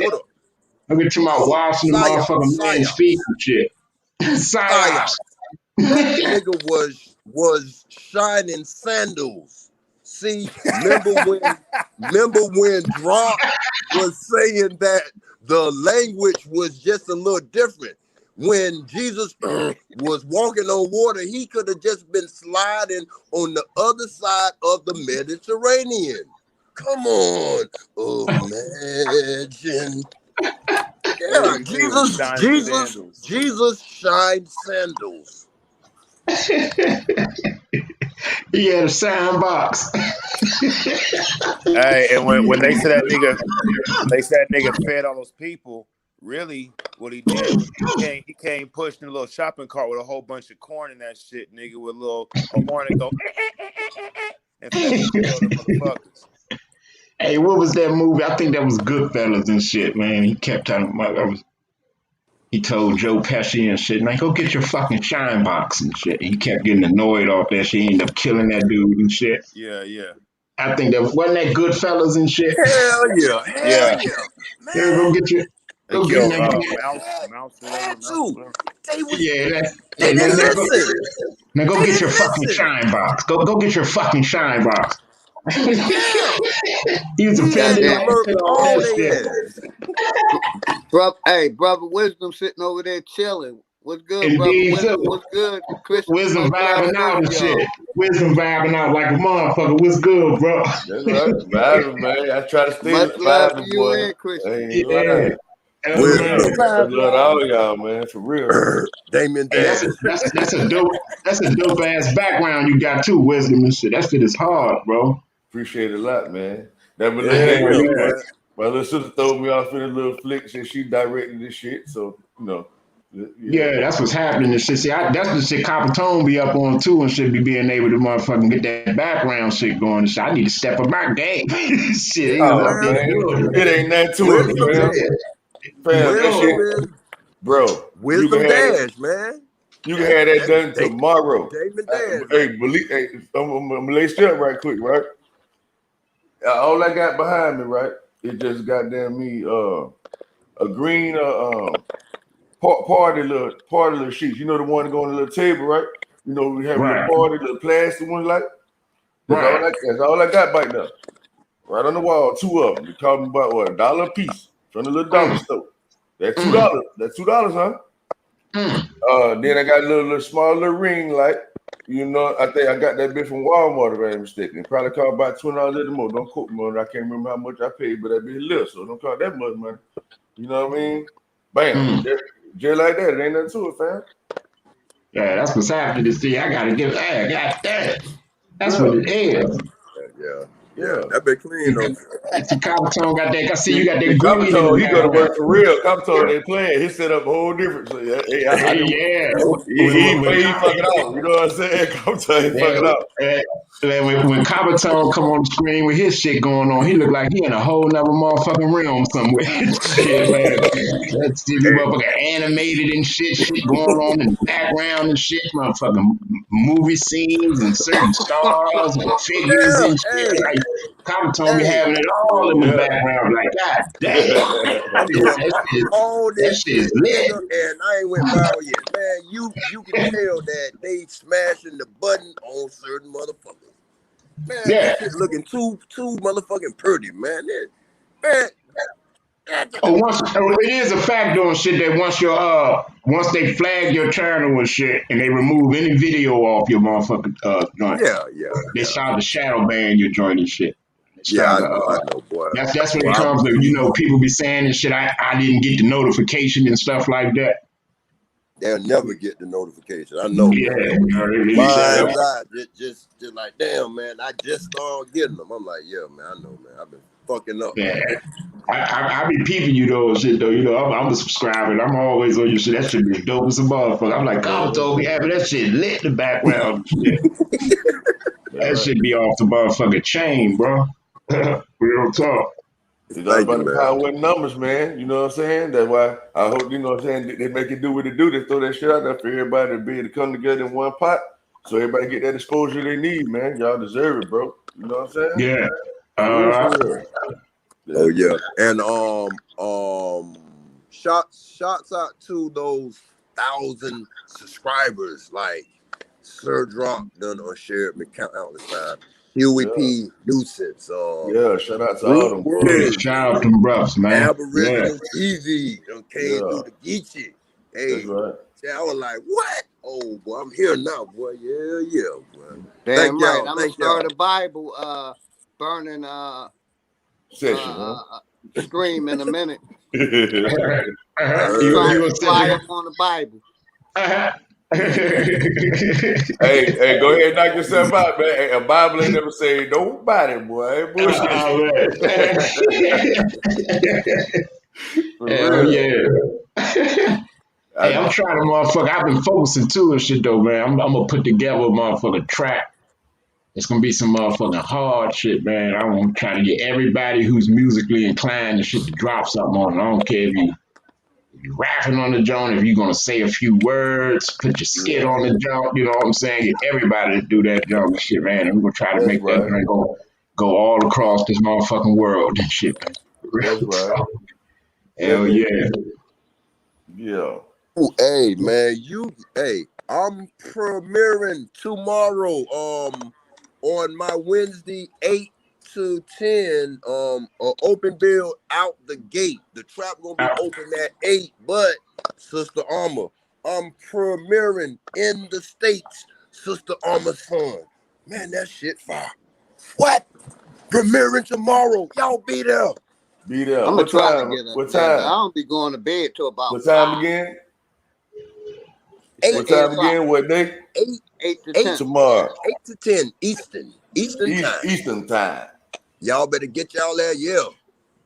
[SPEAKER 5] on.
[SPEAKER 3] Look at you my washing the motherfucking man's feet and shit. Psyops.
[SPEAKER 5] That nigga was shining sandals. See, remember when Drop was saying that the language was just a little different. When Jesus was walking on water, he could have just been sliding on the other side of the Mediterranean. Come on, imagine. Yeah, Jesus shined sandals.
[SPEAKER 3] He had a sign box.
[SPEAKER 1] Hey, and when they said that nigga fed all those people, really what he did was he came pushing a little shopping cart with a whole bunch of corn in that shit, nigga, with a little a horn and go and fucking kill the motherfuckers.
[SPEAKER 3] Hey, what was that movie? I think that was Goodfellas and shit, man. He kept telling he told Joe Pesci and shit, man, go get your fucking shine box and shit. He kept getting annoyed off that shit. He ended up killing that dude and shit.
[SPEAKER 1] Yeah, yeah.
[SPEAKER 3] I think that wasn't that Goodfellas and shit.
[SPEAKER 5] Hell yeah,
[SPEAKER 1] Yeah.
[SPEAKER 5] man.
[SPEAKER 3] Yeah, go get your
[SPEAKER 1] They
[SPEAKER 3] go get
[SPEAKER 1] killed
[SPEAKER 3] that.
[SPEAKER 1] Mouse,
[SPEAKER 5] Had to. They was.
[SPEAKER 3] Yeah,
[SPEAKER 5] They didn't listen.
[SPEAKER 3] now go
[SPEAKER 5] They
[SPEAKER 3] get your
[SPEAKER 5] didn't
[SPEAKER 3] fucking
[SPEAKER 5] listen.
[SPEAKER 3] shine box. Go get your fucking shine box.
[SPEAKER 5] Yeah.
[SPEAKER 3] He was
[SPEAKER 5] He had
[SPEAKER 3] offended
[SPEAKER 5] to
[SPEAKER 3] by
[SPEAKER 5] murk
[SPEAKER 3] all
[SPEAKER 5] all
[SPEAKER 3] that
[SPEAKER 5] they
[SPEAKER 3] shit.
[SPEAKER 5] ass.
[SPEAKER 4] Brother Wisdom sitting over there chilling. What's good, Brother
[SPEAKER 3] Indeed,
[SPEAKER 4] Wisdom?
[SPEAKER 3] so
[SPEAKER 4] What's good, Christian?
[SPEAKER 3] wisdom
[SPEAKER 4] Much love to
[SPEAKER 3] vibing out
[SPEAKER 4] both
[SPEAKER 3] and
[SPEAKER 4] of y'all.
[SPEAKER 3] shit. Wisdom vibing out like a motherfucker. What's good, bro?
[SPEAKER 6] That's right. Vibing, man. I try to stay
[SPEAKER 4] Much love to
[SPEAKER 6] vibing,
[SPEAKER 4] you
[SPEAKER 6] boy.
[SPEAKER 4] and Christian.
[SPEAKER 6] I ain't
[SPEAKER 3] Yeah.
[SPEAKER 6] lying.
[SPEAKER 3] Man.
[SPEAKER 5] Wisdom.
[SPEAKER 6] I love all y'all, man. For real.
[SPEAKER 5] Damien
[SPEAKER 3] Hey,
[SPEAKER 5] Dash.
[SPEAKER 3] that's a dope ass background you got too, wisdom and shit. That shit is hard, bro.
[SPEAKER 6] Appreciate it a lot, man. That my
[SPEAKER 5] Yeah,
[SPEAKER 6] little,
[SPEAKER 5] boy.
[SPEAKER 6] my little sister throw me off in a little flick, and she directed this shit. So,
[SPEAKER 3] Yeah, that's what's happening and shit. See, that's the shit Copper Tone be up on too and should be being able to motherfucking get that background shit going and shit. I need to step up my game. Shit, he was up
[SPEAKER 6] Oh,
[SPEAKER 3] there
[SPEAKER 6] man.
[SPEAKER 3] doing
[SPEAKER 6] It ain't nothing to it,
[SPEAKER 5] Wisdom
[SPEAKER 6] fam.
[SPEAKER 5] Dash.
[SPEAKER 6] Fam, that
[SPEAKER 5] Wisdom
[SPEAKER 6] shit,
[SPEAKER 5] is
[SPEAKER 6] bro. You
[SPEAKER 5] Wisdom
[SPEAKER 6] can have it.
[SPEAKER 5] Dash, man.
[SPEAKER 6] You can have that done
[SPEAKER 5] They-
[SPEAKER 6] tomorrow.
[SPEAKER 5] Damien Dash.
[SPEAKER 6] Hey, believe. Hey, I'm gonna lay straight up right quick, right? All I got behind me, right? It just goddamn me a green party little sheets. You know the one that go on the little table, right? You know we have a little
[SPEAKER 3] Right.
[SPEAKER 6] party, the plastic ones like. That's all I got back there. Right on the wall, two of them. They call them about what $1 a piece from the little dollar store. That's $2. That's $2, huh? Then I got a little small little ring light. You know, I think I got that bit from Walmart if I ain't mistaken. It probably cost about $20 a little more. Don't quote me on it. I can't remember how much I paid, but that bit little, so don't cost that much money. You know what I mean? Bam. Just like that. It ain't nothing to it, fam.
[SPEAKER 3] Yeah, that's what's happening to see. I gotta give God damn. That's what it is.
[SPEAKER 5] Yeah. That been clean though.
[SPEAKER 3] See, Copper Tone got that. I see you got that
[SPEAKER 6] And
[SPEAKER 3] green in
[SPEAKER 6] Capitol,
[SPEAKER 3] the
[SPEAKER 6] he go to
[SPEAKER 3] background.
[SPEAKER 6] work for real. Capitol ain't playing. He set up a whole different. So yeah,
[SPEAKER 3] Yeah.
[SPEAKER 6] he fucking out. You know what I'm saying? Capitol ain't fucking out.
[SPEAKER 3] When Cabatone come on the screen with his shit going on, he look like he in a whole nother motherfucking realm somewhere. Shit, man. That shit be motherfucking animated and shit going on in the background and shit, motherfucking movie scenes and certain stars and figures and shit. Like Cabatone be having it all in the background. Like, God damn.
[SPEAKER 5] All
[SPEAKER 3] That
[SPEAKER 5] this
[SPEAKER 3] shit is
[SPEAKER 5] shit,
[SPEAKER 3] lit.
[SPEAKER 5] nigga, and I ain't went viral yet. Man, you can tell that they smashing the button on certain motherfuckers. Man, this shit looking too motherfucking pretty, man.
[SPEAKER 3] It is a fact though, shit, that once they flag your channel and shit, and they remove any video off your motherfucking joint, they start to shadow ban your joint and shit.
[SPEAKER 5] I know, boy.
[SPEAKER 3] That's when it comes to people be saying and shit. I didn't get the notification and stuff like that.
[SPEAKER 5] They'll never get the notification. I know.
[SPEAKER 3] Yeah,
[SPEAKER 5] Mine's out just like, damn, man. I just started getting them. I'm like, yeah, man. I know, man. I've been fucking up.
[SPEAKER 3] Yeah. I be peeping you though and shit though. You know, I'm a subscriber. I'm always on your shit. That shit be dope as a motherfucker. I'm like, God told me having that shit lit in the background and shit. That shit be off the motherfucking chain, bro. Real talk.
[SPEAKER 6] It's all about the power with numbers, man. You know what I'm saying? That's why I hope, you know what I'm saying, they make it do what it do. They throw that shit out there for everybody to be able to come together in one pot so everybody get that exposure they need, man. Y'all deserve it, bro. You know what I'm saying?
[SPEAKER 3] Yeah.
[SPEAKER 5] Oh yeah. And shouts out to those 1,000 subscribers like Sir Drop done or shared me countless times. Huey P. Nuisance.
[SPEAKER 6] Shout out to all them
[SPEAKER 3] boys. Shout out them bros, man.
[SPEAKER 5] Aboriginal TV. Came through the Geechee. Hey,
[SPEAKER 6] that's right.
[SPEAKER 5] I was like, what? Oh boy, I'm here now, boy. Yeah, boy.
[SPEAKER 4] Damn right. I'm gonna start a Bible burning
[SPEAKER 6] session,
[SPEAKER 4] stream in a minute.
[SPEAKER 3] You
[SPEAKER 4] fly up on the Bible.
[SPEAKER 6] Hey, go ahead and knock yourself out, man. A Bible ain't never say nobody, boy. Bullshit.
[SPEAKER 3] Hell yeah. Hey, I'm trying to motherfucker. I've been focusing too and shit though, man. I'm gonna put together a motherfucking track. It's gonna be some motherfucking hard shit, man. I'm trying to get everybody who's musically inclined and shit to drop something on it. I don't care if you rapping on the joint, if you're gonna say a few words, put your skit on the joint, you know what I'm saying? Get everybody to do that joint and shit, man. And we're gonna try to
[SPEAKER 6] That's
[SPEAKER 3] make that
[SPEAKER 6] right.
[SPEAKER 3] joint go all across this motherfucking world and shit, man.
[SPEAKER 6] That's
[SPEAKER 3] Real
[SPEAKER 6] right.
[SPEAKER 3] talk.
[SPEAKER 6] That
[SPEAKER 3] Hell
[SPEAKER 6] is,
[SPEAKER 3] yeah.
[SPEAKER 6] yeah.
[SPEAKER 5] Ooh, hey man, I'm premiering tomorrow on my Wednesday 8 to 10 open bill out the gate. The trap gonna be open at 8, but Sister Armor, I'm premiering in the States, Sister Armor's Fun. Man, that shit fire. What? Premiering tomorrow. Y'all be there.
[SPEAKER 6] Be there.
[SPEAKER 4] I'm gonna
[SPEAKER 6] What
[SPEAKER 4] try to
[SPEAKER 6] time?
[SPEAKER 4] get up
[SPEAKER 6] What
[SPEAKER 4] there, but I
[SPEAKER 6] time?
[SPEAKER 4] don't be going to bed till about
[SPEAKER 6] What time
[SPEAKER 4] 5.
[SPEAKER 6] again?
[SPEAKER 4] Say
[SPEAKER 6] What
[SPEAKER 4] 8
[SPEAKER 6] time
[SPEAKER 4] o'clock.
[SPEAKER 6] again? What day?
[SPEAKER 4] 8 to
[SPEAKER 5] 8
[SPEAKER 4] 10.
[SPEAKER 6] Tomorrow.
[SPEAKER 5] 8 to 10 Eastern time.
[SPEAKER 6] Eastern time.
[SPEAKER 5] Y'all better get y'all there, yeah.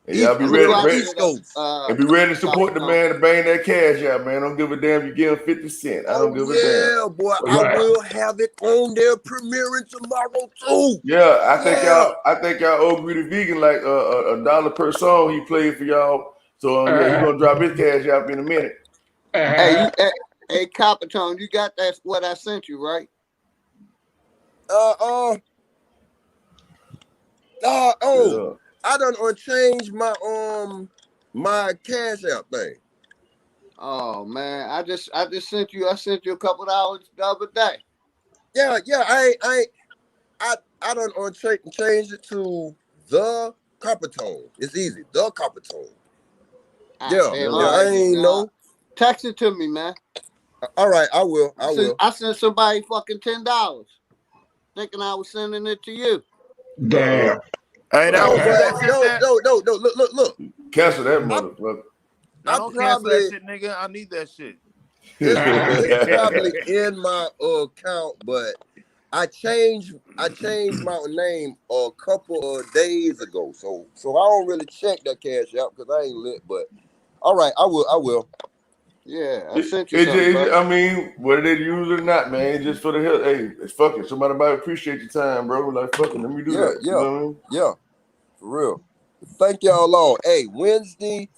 [SPEAKER 6] And y'all be
[SPEAKER 4] I'm gonna
[SPEAKER 6] ready,
[SPEAKER 4] try to
[SPEAKER 6] ready
[SPEAKER 4] get
[SPEAKER 5] East
[SPEAKER 4] up.
[SPEAKER 5] Coast.
[SPEAKER 6] and be ready to support the
[SPEAKER 4] Coppertone.
[SPEAKER 6] man to bang that cash out, man. Don't give a damn. You give him 50 cents. I don't
[SPEAKER 5] Oh
[SPEAKER 6] give a damn.
[SPEAKER 5] yeah, boy. I
[SPEAKER 3] Right.
[SPEAKER 5] will have it on there premiering tomorrow too.
[SPEAKER 6] Yeah, I
[SPEAKER 5] Yeah.
[SPEAKER 6] think y'all owe Greedy Vegan like a dollar per song he played for y'all. So yeah, he gonna drop his cash out in a minute.
[SPEAKER 4] Hey, hey, Coppertone, you got that? What I sent you, right?
[SPEAKER 5] Oh, I done changed my cash app thing.
[SPEAKER 4] Oh man, I just sent you. I sent you a couple of hours the other day.
[SPEAKER 5] Yeah. I done changed it to the Coppertone. It's easy. The Coppertone. Yeah.
[SPEAKER 4] Damn,
[SPEAKER 5] Yeah. I ain't know.
[SPEAKER 4] Text it to me, man.
[SPEAKER 5] All right, I will.
[SPEAKER 4] I sent somebody fucking $10, thinking I was sending it to you.
[SPEAKER 3] Damn.
[SPEAKER 1] Hey, that was you that sent that?
[SPEAKER 5] No, look.
[SPEAKER 6] Cancel that motherfucker.
[SPEAKER 1] I don't cancel that shit, nigga. I need that shit.
[SPEAKER 5] It's probably in my account, but I changed my name a couple of days ago, so I don't really check that cash out because I ain't lit. But all right, I will.
[SPEAKER 4] Yeah, I sent you something.
[SPEAKER 6] I mean, whether they use it or not, man, it's just for the hell. Hey, it's fucking. Somebody might appreciate your time, bro. Like fucking, let me do that. You know what I mean?
[SPEAKER 5] Yeah, for real. Thank y'all all. Hey, Wednesday,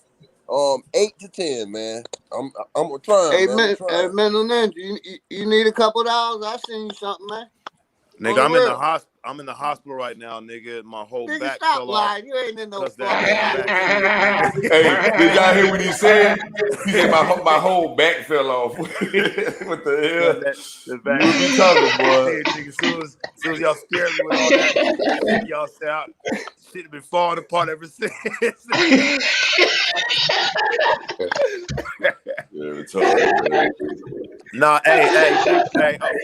[SPEAKER 5] 8 to 10, man. I'm trying,
[SPEAKER 4] Hey,
[SPEAKER 5] man.
[SPEAKER 4] Hey, Mental Ninja, you need a couple of hours? I send you something, man.
[SPEAKER 1] Nigga, I'm in the hospital right now, nigga. My whole
[SPEAKER 4] Nigga,
[SPEAKER 1] back
[SPEAKER 4] stop
[SPEAKER 1] fell
[SPEAKER 4] lying.
[SPEAKER 1] off.
[SPEAKER 4] You ain't in no
[SPEAKER 1] Because
[SPEAKER 4] fucking
[SPEAKER 1] that
[SPEAKER 4] hospital.
[SPEAKER 1] vaccine.
[SPEAKER 6] Hey, did y'all hear what he said? He said my whole back fell off. What the hell?
[SPEAKER 1] The
[SPEAKER 6] You will be talking, boy.
[SPEAKER 1] Nigga, as soon as y'all scared me with all that shit y'all said out, shit have been falling apart ever since. Nah, hey,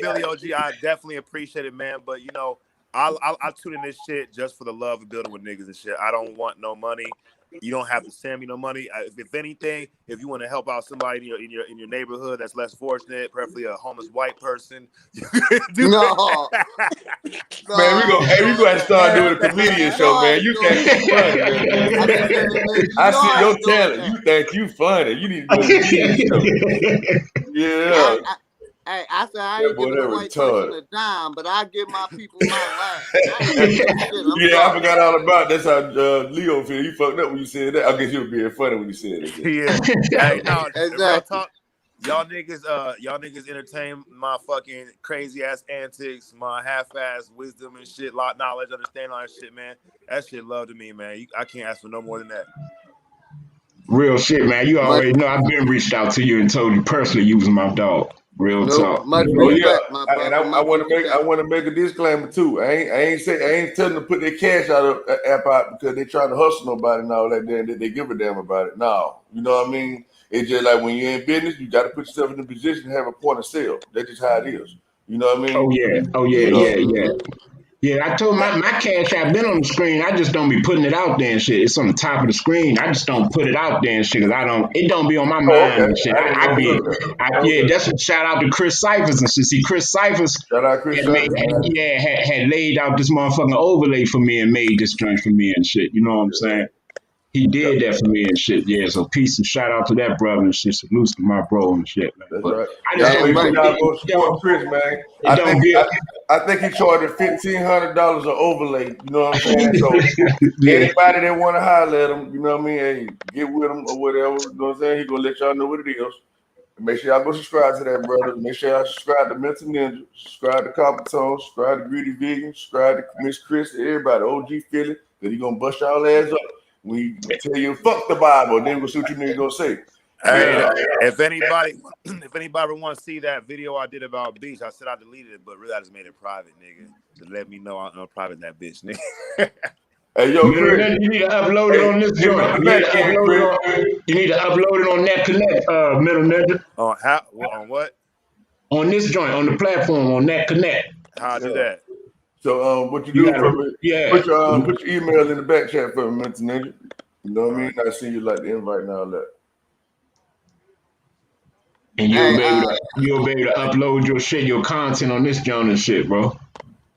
[SPEAKER 1] Philly OG, I definitely appreciate it, man. But you know, I tune in this shit just for the love of building with niggas and shit. I don't want no money. You don't have to send me no money. If anything, if you want to help out somebody in your neighborhood that's less fortunate, preferably a homeless white person,
[SPEAKER 4] No.
[SPEAKER 6] Man, we gonna start doing a comedian show, man. You think you funny, man. I see your talent. You think you funny. You need to do a comedian show. Yeah.
[SPEAKER 4] I said I ain't giving a white person a dime, but I give my people my laugh. I ain't giving no shit.
[SPEAKER 6] I forgot all about that. That's how Leo feel. You fucked up when you said that. I guess you were being funny when you said it.
[SPEAKER 1] Yeah. Hey, no,
[SPEAKER 4] exactly.
[SPEAKER 1] real talk. Y'all niggas entertain my fucking crazy ass antics, my half-ass wisdom and shit, lot knowledge, understanding all that shit, man. That shit love to me, man. I can't ask for no more than that.
[SPEAKER 3] Real shit, man. You already know I've been reached out to you and told you personally you was my dog. Real talk.
[SPEAKER 4] Much respect, my brother.
[SPEAKER 6] And I want to make a disclaimer too. I ain't telling them to put their cash out of app out because they trying to hustle nobody and all that. Then they give a damn about it. No, you know what I mean. It's just like when you're in business, you got to put yourself in a position to have a point of sale. That's just how it is. You know what I mean?
[SPEAKER 3] Oh yeah. Yeah, I told my cash app been on the screen. I just don't be putting it out there and shit. It's on the top of the screen. I just don't put it out there and shit because it don't be on my mind and shit. That's a shout out to Chris Cyphers and shit. See, Chris Cyphers had laid out this motherfucking overlay for me and made this joint for me and shit. You know what I'm saying? He did that for me and shit. Yeah, so peace and shout out to that brother and shit. Salutes to my bro and shit, man.
[SPEAKER 6] That's
[SPEAKER 3] But
[SPEAKER 6] right.
[SPEAKER 3] I just
[SPEAKER 6] Y'all
[SPEAKER 3] don't
[SPEAKER 6] make
[SPEAKER 3] know.
[SPEAKER 6] sure y'all go
[SPEAKER 3] It don't,
[SPEAKER 6] support Chris, man.
[SPEAKER 3] it don't get.
[SPEAKER 6] I think he charged $1,500 an overlay. You know what I'm saying? So
[SPEAKER 3] Yeah.
[SPEAKER 6] anybody that want to holler at him, you know what I mean? Hey, get with him or whatever. You know what I'm saying? He gonna let y'all know what it is. Make sure y'all go subscribe to that, brother. Make sure y'all subscribe to Mental Ninja, subscribe to Copper Tone, subscribe to Greedy Vegan, subscribe to Miss Chris, everybody, OG Philly, that he gonna bust y'all ass up. When he tell you fuck the Bible, then we'll see what you niggas gonna say.
[SPEAKER 1] Hey,
[SPEAKER 6] Yeah.
[SPEAKER 1] if anybody want to see that video I did about Beach, I said I deleted it, but really I just made it private, nigga, to let me know I unprivate that bitch, nigga.
[SPEAKER 6] Hey, yo, Chris.
[SPEAKER 3] You need to upload it
[SPEAKER 6] Hey,
[SPEAKER 3] on this
[SPEAKER 6] hit me on
[SPEAKER 3] joint.
[SPEAKER 6] the back end, Chris.
[SPEAKER 3] You need to upload it on that connect, middle ninja.
[SPEAKER 1] On how? On what?
[SPEAKER 3] On this joint, on the platform, on that connect.
[SPEAKER 1] How I do
[SPEAKER 6] Yeah.
[SPEAKER 1] that?
[SPEAKER 6] So what you
[SPEAKER 3] You
[SPEAKER 6] do
[SPEAKER 3] gotta,
[SPEAKER 6] for me?
[SPEAKER 3] yeah.
[SPEAKER 6] Put your email in the back chat for me, Mental Ninja. You know what I mean? I see you like the invite and all that.
[SPEAKER 3] And
[SPEAKER 4] Hey,
[SPEAKER 3] you'll be able to upload your shit, your content on this joint and shit, bro.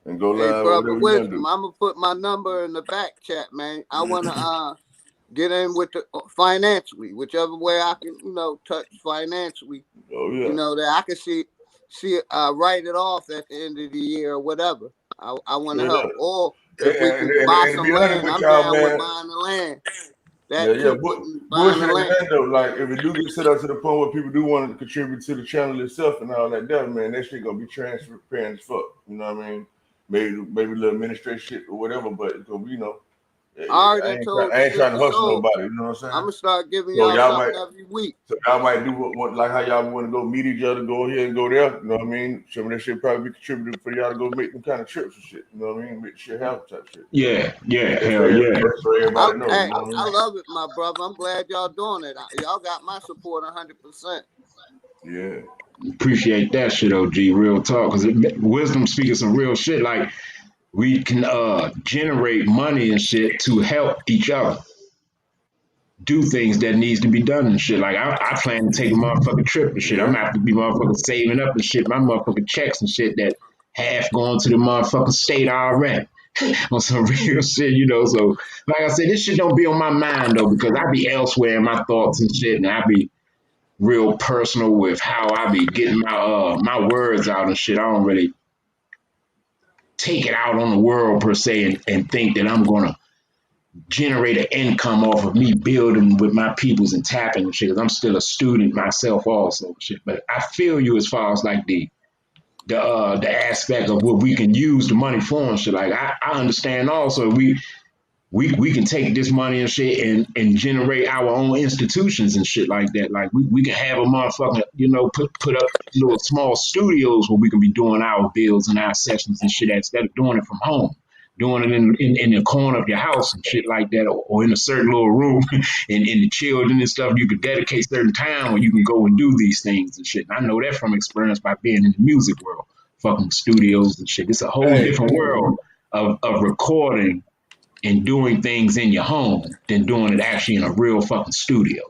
[SPEAKER 6] And go
[SPEAKER 4] hey,
[SPEAKER 6] live or
[SPEAKER 4] brother
[SPEAKER 6] whatever you want to
[SPEAKER 4] Wisdom,
[SPEAKER 6] do.
[SPEAKER 4] I'm gonna put my number in the back chat, man. I wanna get in with the financially, whichever way I can, touch financially.
[SPEAKER 6] Oh yeah.
[SPEAKER 4] That I can see write it off at the end of the year or whatever. I want to
[SPEAKER 6] Straight
[SPEAKER 4] help.
[SPEAKER 6] up.
[SPEAKER 4] Or if we can
[SPEAKER 6] And
[SPEAKER 4] buy
[SPEAKER 6] to
[SPEAKER 4] some
[SPEAKER 6] be honest
[SPEAKER 4] land,
[SPEAKER 6] with
[SPEAKER 4] I'm
[SPEAKER 6] y'all,
[SPEAKER 4] down with
[SPEAKER 6] man.
[SPEAKER 4] buying the land.
[SPEAKER 6] Yeah,
[SPEAKER 4] That
[SPEAKER 6] yeah.
[SPEAKER 4] too, putting buying
[SPEAKER 6] Bullshit
[SPEAKER 4] the
[SPEAKER 6] in
[SPEAKER 4] land.
[SPEAKER 6] that though, like if it do get set up to the point where people do want to contribute to the channel itself and all that, man, that shit gonna be transparent as fuck. You know what I mean? Maybe a little administration shit or whatever, but it's gonna be,
[SPEAKER 4] I already told the
[SPEAKER 6] I ain't trying to
[SPEAKER 4] sister
[SPEAKER 6] hustle
[SPEAKER 4] so
[SPEAKER 6] nobody. You know what I'm
[SPEAKER 4] I'm
[SPEAKER 6] saying?
[SPEAKER 4] gonna start giving
[SPEAKER 6] So
[SPEAKER 4] y'all
[SPEAKER 6] y'all might.
[SPEAKER 4] something every week.
[SPEAKER 6] So y'all might do what like how y'all want to go meet each other, go here and go there. You know what I mean? Some of that shit probably be contributed for y'all to go make them kind of trips and shit. You know what I mean? Make shit happen type shit.
[SPEAKER 3] Yeah,
[SPEAKER 6] Just
[SPEAKER 3] hell yeah.
[SPEAKER 6] so everybody know.
[SPEAKER 4] Hey,
[SPEAKER 6] You know what I
[SPEAKER 4] I
[SPEAKER 6] mean?
[SPEAKER 4] love it, my brother. I'm glad y'all doing it. Y'all got my support 100%.
[SPEAKER 6] Yeah.
[SPEAKER 3] Appreciate that shit, OG. Real talk, because wisdom speaking some real shit. Like we can generate money and shit to help each other do things that needs to be done and shit. Like I plan to take a motherfucking trip and shit. I'm
[SPEAKER 6] Yeah.
[SPEAKER 3] gonna have to be motherfucking saving up and shit. My motherfucking checks and shit that half going to the motherfucking state already. On some real shit. So like I said, this shit don't be on my mind though, because I be elsewhere in my thoughts and shit, and I be real personal with how I be getting my words out and shit. I don't really take it out on the world per se and think that I'm gonna generate an income off of me building with my peoples and tapping and shit. Cause I'm still a student myself also shit. But I feel you as far as like the aspect of what we can use the money for and shit. Like I understand also we can take this money and shit and generate our own institutions and shit like that. Like we can have a motherfucking, put up little small studios where we can be doing our builds and our sessions and shit instead of doing it from home. Doing it in the corner of your house and shit like that, or in a certain little room, and the children and stuff, you could dedicate certain time where you can go and do these things and shit. And I know that from experience by being in the music world, fucking studios and shit. It's a whole
[SPEAKER 6] Hey.
[SPEAKER 3] different world of recording and doing things in your home than doing it actually in a real fucking studio.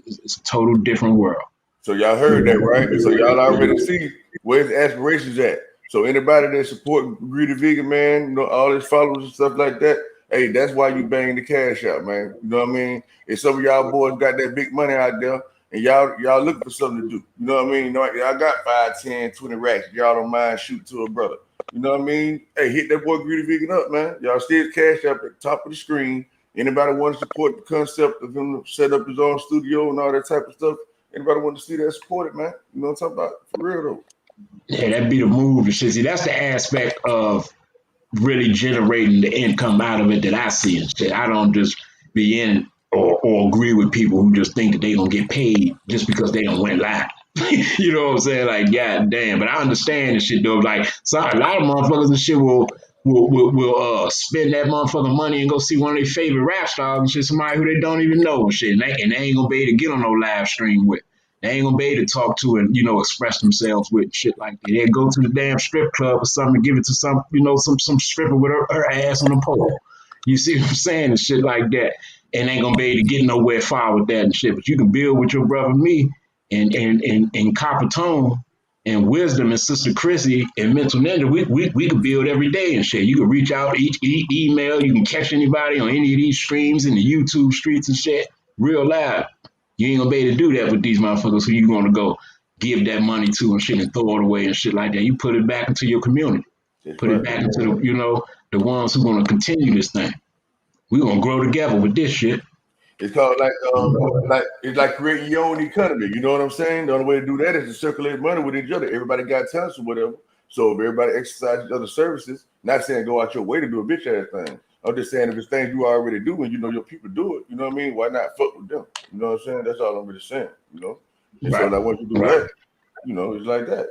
[SPEAKER 3] It's a total different world.
[SPEAKER 6] So y'all heard that, right? So y'all already see where his aspirations at. So anybody that support Greedy Vegan, man, all his followers and stuff like that, hey, that's why you bang the cash out, man. You know what I mean? If some of y'all boys got that big money out there and y'all looking for something to do, you know what I mean? Y'all got 5, 10, 20 racks. Y'all don't mind shooting to a brother. You know what I mean? Hey, hit that boy Greedy Vegan up, man. Y'all see his cash up at the top of the screen. Anybody want to support the concept of him to set up his own studio and all that type of stuff? Anybody want to see that, support it, man. You know what I'm talking about? For real though.
[SPEAKER 3] Yeah, that'd be the move and shit. See, that's the aspect of really generating the income out of it that I see and shit. I don't just be in or agree with people who just think that they gonna get paid just because they don't went live. You know what I'm saying? Like, god damn. But I understand and shit though. Like, so a lot of motherfuckers and shit will spend that motherfucking money and go see one of their favorite rap stars and shit, somebody who they don't even know and shit. And they ain't gonna be able to get on no live stream with. They ain't gonna be able to talk to and express themselves with shit like that. They go to the damn strip club or something and give it to some stripper with her ass on the pole. You see what I'm saying and shit like that, and ain't gonna be able to get nowhere far with that and shit. But you can build with your brother me and Copper Tone And Wisdom and Sister Chrissy and Mental Ninja, we could build every day and shit. You can reach out, each email, you can catch anybody on any of these streams in the YouTube streets and shit, real live. You ain't gonna be able to do that with these motherfuckers who you gonna go give that money to and shit and throw it away and shit like that. You put it back into your community.
[SPEAKER 6] That's
[SPEAKER 3] Put
[SPEAKER 6] right.
[SPEAKER 3] it back into the ones who gonna continue this thing. We gonna grow together with this shit.
[SPEAKER 6] It's called it's like creating your own economy. You know what I'm saying? The only way to do that is to circulate money with each other. Everybody got talents or whatever. So if everybody exercises other services, not saying go out your way to do a bitch ass thing. I'm just saying if it's things you already do and you know your people do it, you know what I mean? Why not fuck with them? You know what I'm saying? That's all I'm really saying. You know. And so like once you do that, you know, it's like that.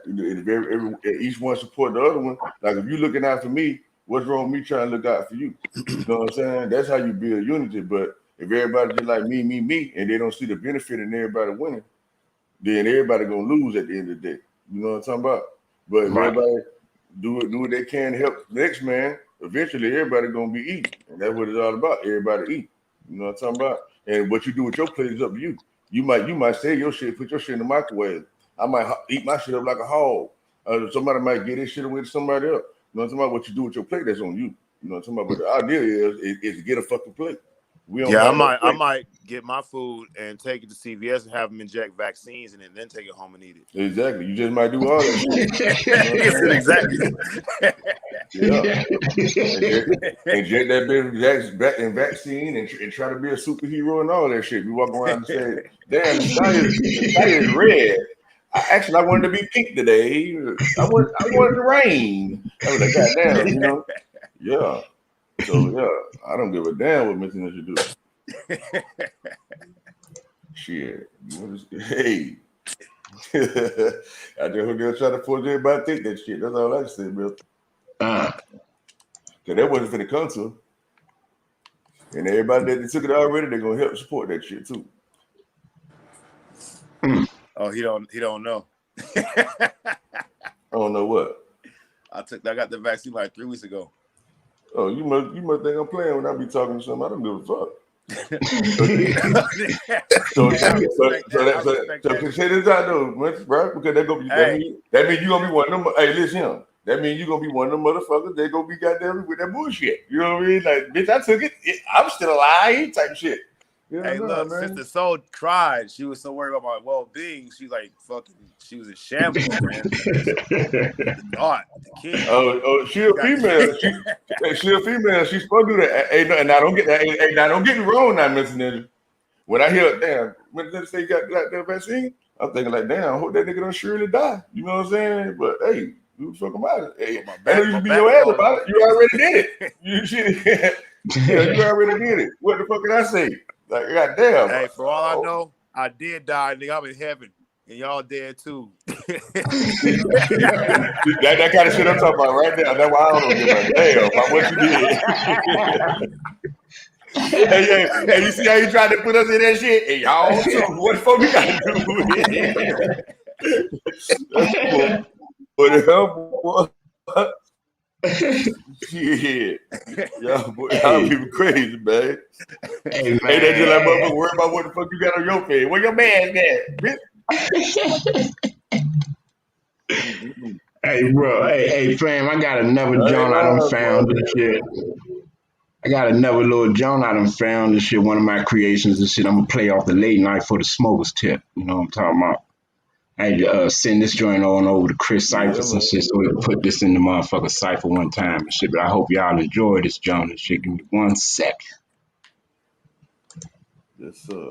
[SPEAKER 6] Each one support the other one. Like if you're looking out for me, what's wrong with me trying to look out for you? You know what I'm saying? That's how you build unity. But if everybody just like me, and they don't see the benefit in everybody winning, then everybody gonna lose at the end of the day. You know what I'm talking about? But if everybody do what they can to help the next man, eventually everybody gonna be eating. And that's what it's all about. Everybody eat. You know what I'm talking about? And what you do with your plate is up to you. You might save your shit, put your shit in the microwave. I might eat my shit up like a hog. Somebody might get this shit away to somebody else. You know what I'm talking about? What you do with your plate, that's on you. You know what I'm talking about? But the idea is to get a fucking plate.
[SPEAKER 1] I might get my food and take it to CVS and have them inject vaccines in it and then take it home and eat it.
[SPEAKER 6] Exactly. You just might do all that shit.
[SPEAKER 1] Exactly.
[SPEAKER 6] Yeah. Inject that bitch in vaccine and try to be a superhero and all that shit. We walk around and say, damn, the sky is red. I wanted to be pink today. I wanted to rain. I was like, goddamn, you know? Yeah. So yeah, I don't give a damn what Mr. Ninja do. Shit. Hey. I just heard they try to force everybody to think that shit. That's all I can say, bro. Cause that wasn't for the council. And everybody that took it already, they're gonna help support that shit too.
[SPEAKER 1] Oh, he don't know.
[SPEAKER 6] I don't know what.
[SPEAKER 1] I got the vaccine like 3 weeks ago.
[SPEAKER 6] Oh, you must think I'm playing when I be talking to somebody. I don't give a fuck. So consider this out though, bro, because that mean you gonna be one of them. Hey, listen, that mean you gonna be one of them motherfuckers. They gonna be goddamn with that bullshit. You know what I mean? Like, bitch, I took it. I'm still alive, type shit. You know,
[SPEAKER 1] hey, look,
[SPEAKER 6] man.
[SPEAKER 1] Sister Soul cried. She was so worried about my well-being. She like fucking. She was in shambles, man. The king.
[SPEAKER 6] Oh, she a female. She a female. She's supposed to do that. Hey, and I don't get that. Hey, now don't get me wrong, now, Mr. Ninja. When I hear, damn, when they say you got that vaccine, I'm thinking like, damn, I hope that nigga don't surely die. You know what I'm saying? But hey, who the fuck about it? Hey, that used to be your ass about it. You already did it. You already did it. What the fuck did I say? Like, goddamn.
[SPEAKER 1] Hey, for all I know, I did die, nigga. I'm in heaven. And y'all dead too.
[SPEAKER 6] that kind of shit I'm talking about right now. That's why I don't give a damn about what you did. hey, you see how you tried to put us in that shit? Hey, y'all too. What the fuck we gotta do with it? What shit. Y'all people crazy, man. Hey, that's just like motherfucker worry about what the fuck you got on your face. Where your man at, bitch?
[SPEAKER 3] Hey, bro. Hey, fam, I got another John I done found and shit. I got another little John I done found and shit, one of my creations and shit. I'm gonna play off the late night for the smokers tip. You know what I'm talking about? I had to send this joint on over to Chris Cyphers and shit so we can put this in the motherfucker cipher one time and shit. But I hope y'all enjoy this John and shit. Give me 1 sec.
[SPEAKER 6] Yes, sir.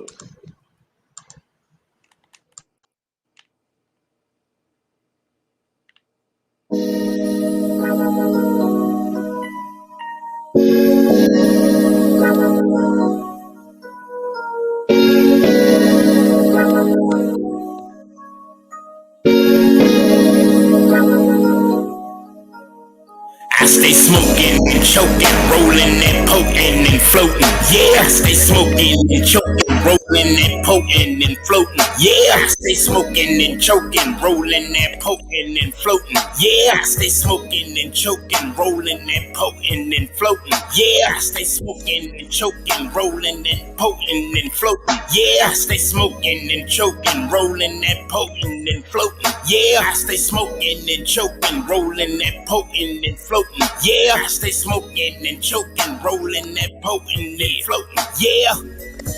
[SPEAKER 2] I stay smoking and choking, rolling and poking and floating. Yeah, I stay smoking and choking, rolling and potent and floating. Yeah, I stay smoking and choking, rolling and potent and floating. Yeah, I stay smoking and choking, rolling and potent and floating. Yeah, I stay smoking and choking, rolling and potent and floating. Yeah, I stay smoking and choking, rolling and potent and floating. Yeah, I stay smoking and choking, rolling and potent and floating. Yeah, I stay smoking and choking, rolling and potent and floating. Yeah.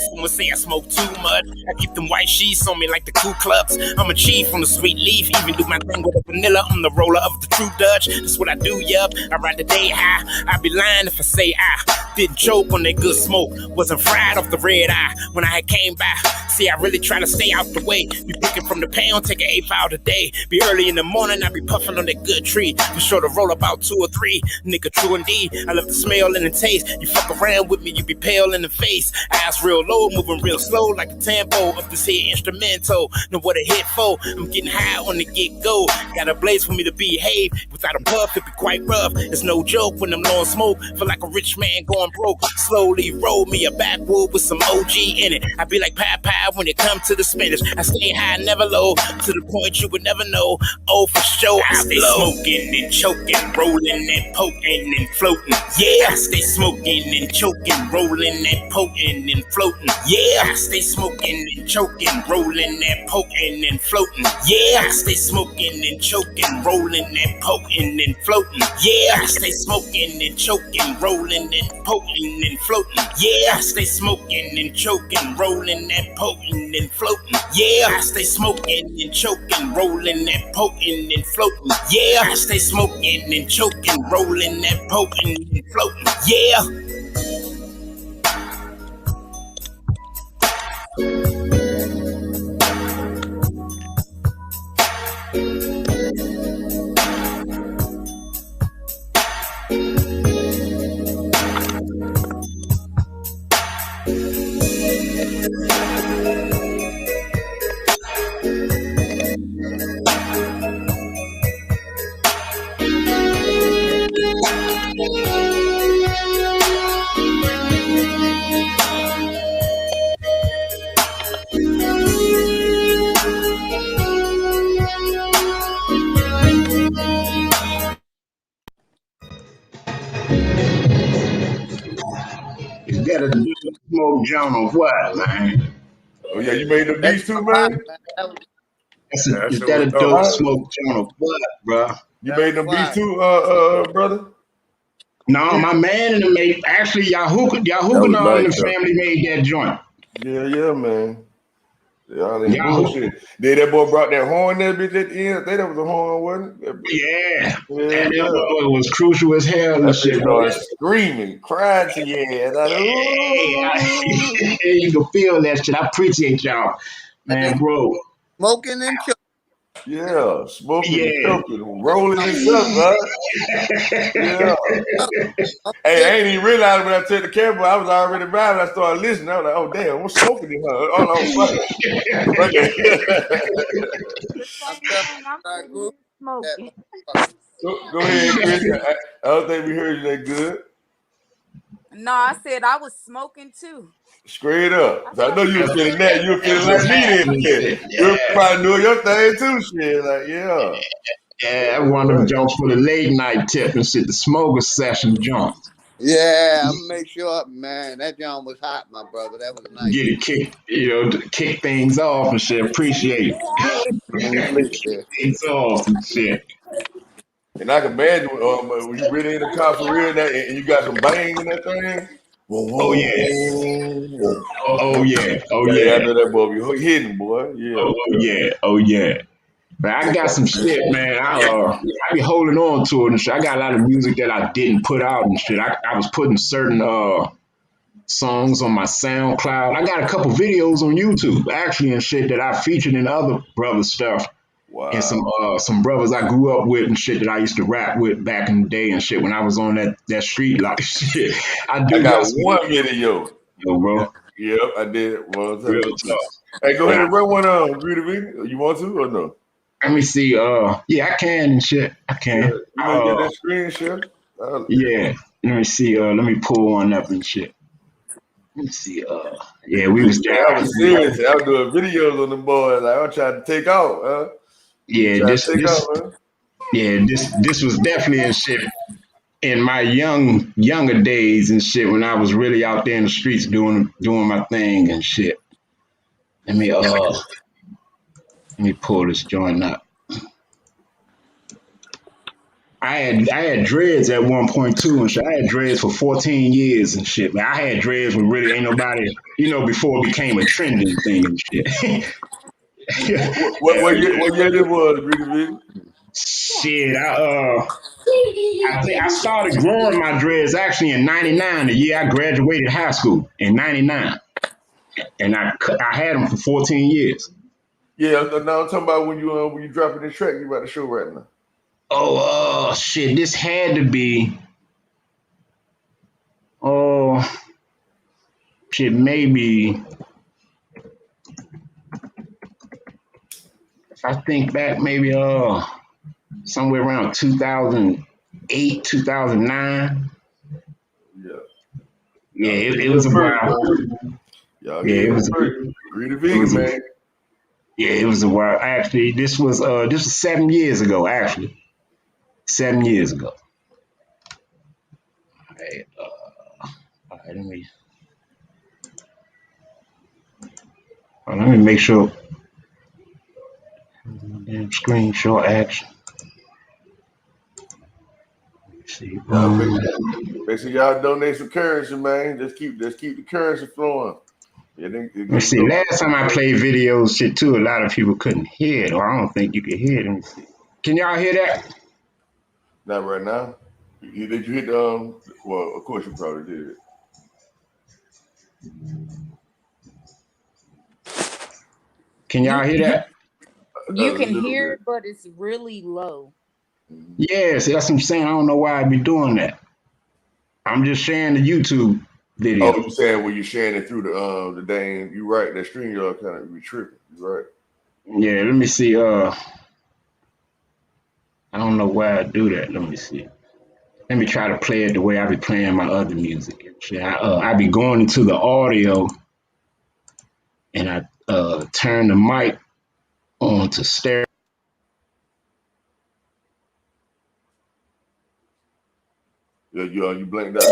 [SPEAKER 2] Someone say I smoke too much. I keep them white sheets on me like the Ku Klux. I'm a chief on the sweet leaf, even do my thing with the vanilla. I'm the roller of the true Dutch. That's what I do, yup. I ride the day high. I'd be lying if I say I didn't choke on that good smoke. Wasn't fried off the red eye when I had came by. See, I really try to stay out the way. Be picking from the pound, take an 8 out a day. Be early in the morning, I be puffing on that good tree. For sure to roll about 2 or 3. Nigga, true indeed. I love the smell and the taste. You fuck around with me, you be pale in the face. Eyes real low, moving real slow like a tempo of this here instrumental. Know what a hit for? I'm getting high on the get-go. Got a blaze for me to behave. Without a puff, it be quite rough. It's no joke when I'm blowing smoke. Feel like a rich man going broke. Slowly roll me a backwood with some OG in it. I be like Popeye when it comes to the spinach. I stay high, never low, to the point you would never know. Oh, for sure, I stay smoking and choking, rolling and potent and floating. Yeah, I stay smoking and choking, rolling and potent and floating. Yeah, I stay smoking and choking, rolling and potent and floating. Yeah, I stay smoking and choking, rolling and potent and floating. Yeah, I stay smoking and choking, rolling and potent and floating. Yeah, I stay smoking and choking, rolling and potent and floating. Yeah, I stay smoking and choking, rolling and potent and floating. Yeah, I stay smoking and choking, rolling and potent and floating. Yeah.
[SPEAKER 3] Is that a Dope Smoke John or what, man?
[SPEAKER 6] Oh yeah, you made the
[SPEAKER 4] That
[SPEAKER 6] beats too,
[SPEAKER 4] jump hot,
[SPEAKER 6] man.
[SPEAKER 4] man.
[SPEAKER 1] Yeah, that
[SPEAKER 3] Is
[SPEAKER 1] shit
[SPEAKER 3] that
[SPEAKER 1] was
[SPEAKER 3] a
[SPEAKER 1] dope.
[SPEAKER 3] Dope
[SPEAKER 6] Huh?
[SPEAKER 3] Smoke John or what, bro?
[SPEAKER 6] You
[SPEAKER 4] That
[SPEAKER 6] made
[SPEAKER 4] was
[SPEAKER 6] them beats
[SPEAKER 4] fire.
[SPEAKER 6] too, brother.
[SPEAKER 3] No,
[SPEAKER 6] Yeah,
[SPEAKER 3] my man and them made actually
[SPEAKER 5] That was
[SPEAKER 3] Yahukanah and
[SPEAKER 5] nice,
[SPEAKER 3] the
[SPEAKER 5] though.
[SPEAKER 3] family made that joint.
[SPEAKER 6] yeah, man. Y'all ain't
[SPEAKER 3] Yahoo,
[SPEAKER 6] bullshit. Then that boy brought that horn that bitch at the end. I think that was a horn, wasn't it?
[SPEAKER 3] yeah,
[SPEAKER 6] Yeah,
[SPEAKER 3] that
[SPEAKER 6] yeah.
[SPEAKER 3] was crucial as hell and
[SPEAKER 6] That bitch
[SPEAKER 3] shit, bro.
[SPEAKER 6] started screaming, crying to your ass. Like, ooh.
[SPEAKER 3] You can feel that shit. I appreciate y'all,
[SPEAKER 4] And they
[SPEAKER 3] man, bro.
[SPEAKER 4] smoking and choking.
[SPEAKER 6] Yeah, smoking and
[SPEAKER 3] Yeah.
[SPEAKER 6] choking, rolling himself, right? Yeah.
[SPEAKER 4] I'm
[SPEAKER 6] Hey, I
[SPEAKER 4] still,
[SPEAKER 6] ain't even realize when I turned the camera, I was already driving. I started listening. I was like, oh, damn, I'm smoking in her. Oh, no, fuck it. Fuck it.
[SPEAKER 4] I'm telling you, I grew that motherfucker.
[SPEAKER 6] Go ahead, Chris. I don't think we heard you that good.
[SPEAKER 7] No, I said I was smoking too.
[SPEAKER 6] Straight up. So I know you were
[SPEAKER 3] That's,
[SPEAKER 6] feeling that. You were feeling
[SPEAKER 3] that's
[SPEAKER 6] like
[SPEAKER 3] what's
[SPEAKER 6] me then.
[SPEAKER 3] happening.
[SPEAKER 6] Shit.
[SPEAKER 3] Shit.
[SPEAKER 6] You were
[SPEAKER 3] Yeah.
[SPEAKER 6] probably doing your thing too, shit. Like, yeah.
[SPEAKER 3] Yeah, that's one of them jumps for the late night tip and shit, the smoker session jumps.
[SPEAKER 4] Yeah, I'm gonna make sure, man. That joint was hot, my brother. That was nice.
[SPEAKER 3] Get it kicked, to kick things off and shit. Appreciate it.
[SPEAKER 4] Yeah.
[SPEAKER 3] Kick things off and shit.
[SPEAKER 6] And I can imagine when you really in the car for real and you got some bang in that thing. Whoa,
[SPEAKER 3] Oh
[SPEAKER 6] whoa,
[SPEAKER 3] yeah.
[SPEAKER 6] whoa.
[SPEAKER 3] Oh yeah. Oh
[SPEAKER 6] Yeah, I
[SPEAKER 3] yeah.
[SPEAKER 6] know that boy be hitting, boy. Yeah.
[SPEAKER 3] Oh yeah. Oh yeah. Man, I got some shit, man. I be holding on to it and shit. I got a lot of music that I didn't put out and shit. I was putting certain songs on my SoundCloud. I got a couple videos on YouTube actually and shit that I featured in other brother stuff and
[SPEAKER 6] Wow.
[SPEAKER 3] some brothers I grew up with and shit that I used to rap with back in the day and shit when I was on that street like shit. I
[SPEAKER 6] I
[SPEAKER 3] do
[SPEAKER 6] got
[SPEAKER 3] got some
[SPEAKER 6] one video.
[SPEAKER 3] video, bro.
[SPEAKER 6] Yep, I did one
[SPEAKER 3] Real
[SPEAKER 6] time.
[SPEAKER 3] talk.
[SPEAKER 6] Hey, go ahead
[SPEAKER 3] Yeah.
[SPEAKER 6] and run one on, Beauty. You want to or no?
[SPEAKER 3] Let me see. Yeah, I can and shit. I
[SPEAKER 6] Yeah,
[SPEAKER 3] can.
[SPEAKER 6] you know you get that screen share.
[SPEAKER 3] Yeah. Let me see. Let me pull one up and shit. Let me see. Yeah, we was down.
[SPEAKER 6] I was serious. I was doing videos on the boys. Like I'm trying to take out, huh?
[SPEAKER 3] Yeah,
[SPEAKER 6] Trying to take out, man.
[SPEAKER 3] Yeah, this was definitely in shit in my younger days and shit when I was really out there in the streets doing my thing and shit. Let me pull this joint up. I had dreads at one point too and shit. I had dreads for 14 years and shit. Man, I had dreads when really ain't nobody, before it became a trending thing and shit.
[SPEAKER 6] What year it was, Greedy?
[SPEAKER 3] Shit, I think I started growing my dreads actually in '99, the year I graduated high school in '99, and I had them for 14 years.
[SPEAKER 6] Yeah, now I'm talking about when you dropping this track you about to show right now.
[SPEAKER 3] Oh, shit, this had to be, shit, maybe, if I think back, maybe, somewhere around 2008, 2009.
[SPEAKER 6] Yeah.
[SPEAKER 3] Yeah, it was a while.
[SPEAKER 6] Yeah, it was Greedy Vegan, man.
[SPEAKER 3] Yeah, it was a while. Actually, this was 7 years ago, actually. 7 years ago. All right, let me make sure. Damn screenshot action. See,
[SPEAKER 6] make sure y'all donate some currency, man. Just keep the currency flowing. Yeah,
[SPEAKER 3] let me see. Last time I played videos, shit too, a lot of people couldn't hear it, or I don't think you could hear it. Let me see. Can y'all hear that?
[SPEAKER 6] Not right now. Did you hit well, of course you probably did.
[SPEAKER 3] Can y'all hear that?
[SPEAKER 7] You can hear it, but it's really low.
[SPEAKER 3] Yes, that's what I'm saying. I don't know why I'd be doing that. I'm just sharing the YouTube video.
[SPEAKER 6] Oh, you saying when you're sharing it through the dang, you right, that string y'all kind of be tripping. You right.
[SPEAKER 3] Yeah, let me see. I don't know why I do that. Let me see. Let me try to play it the way I be playing my other music. I be going into the audio and I turn the mic on to stereo.
[SPEAKER 6] Yeah, you blanked out.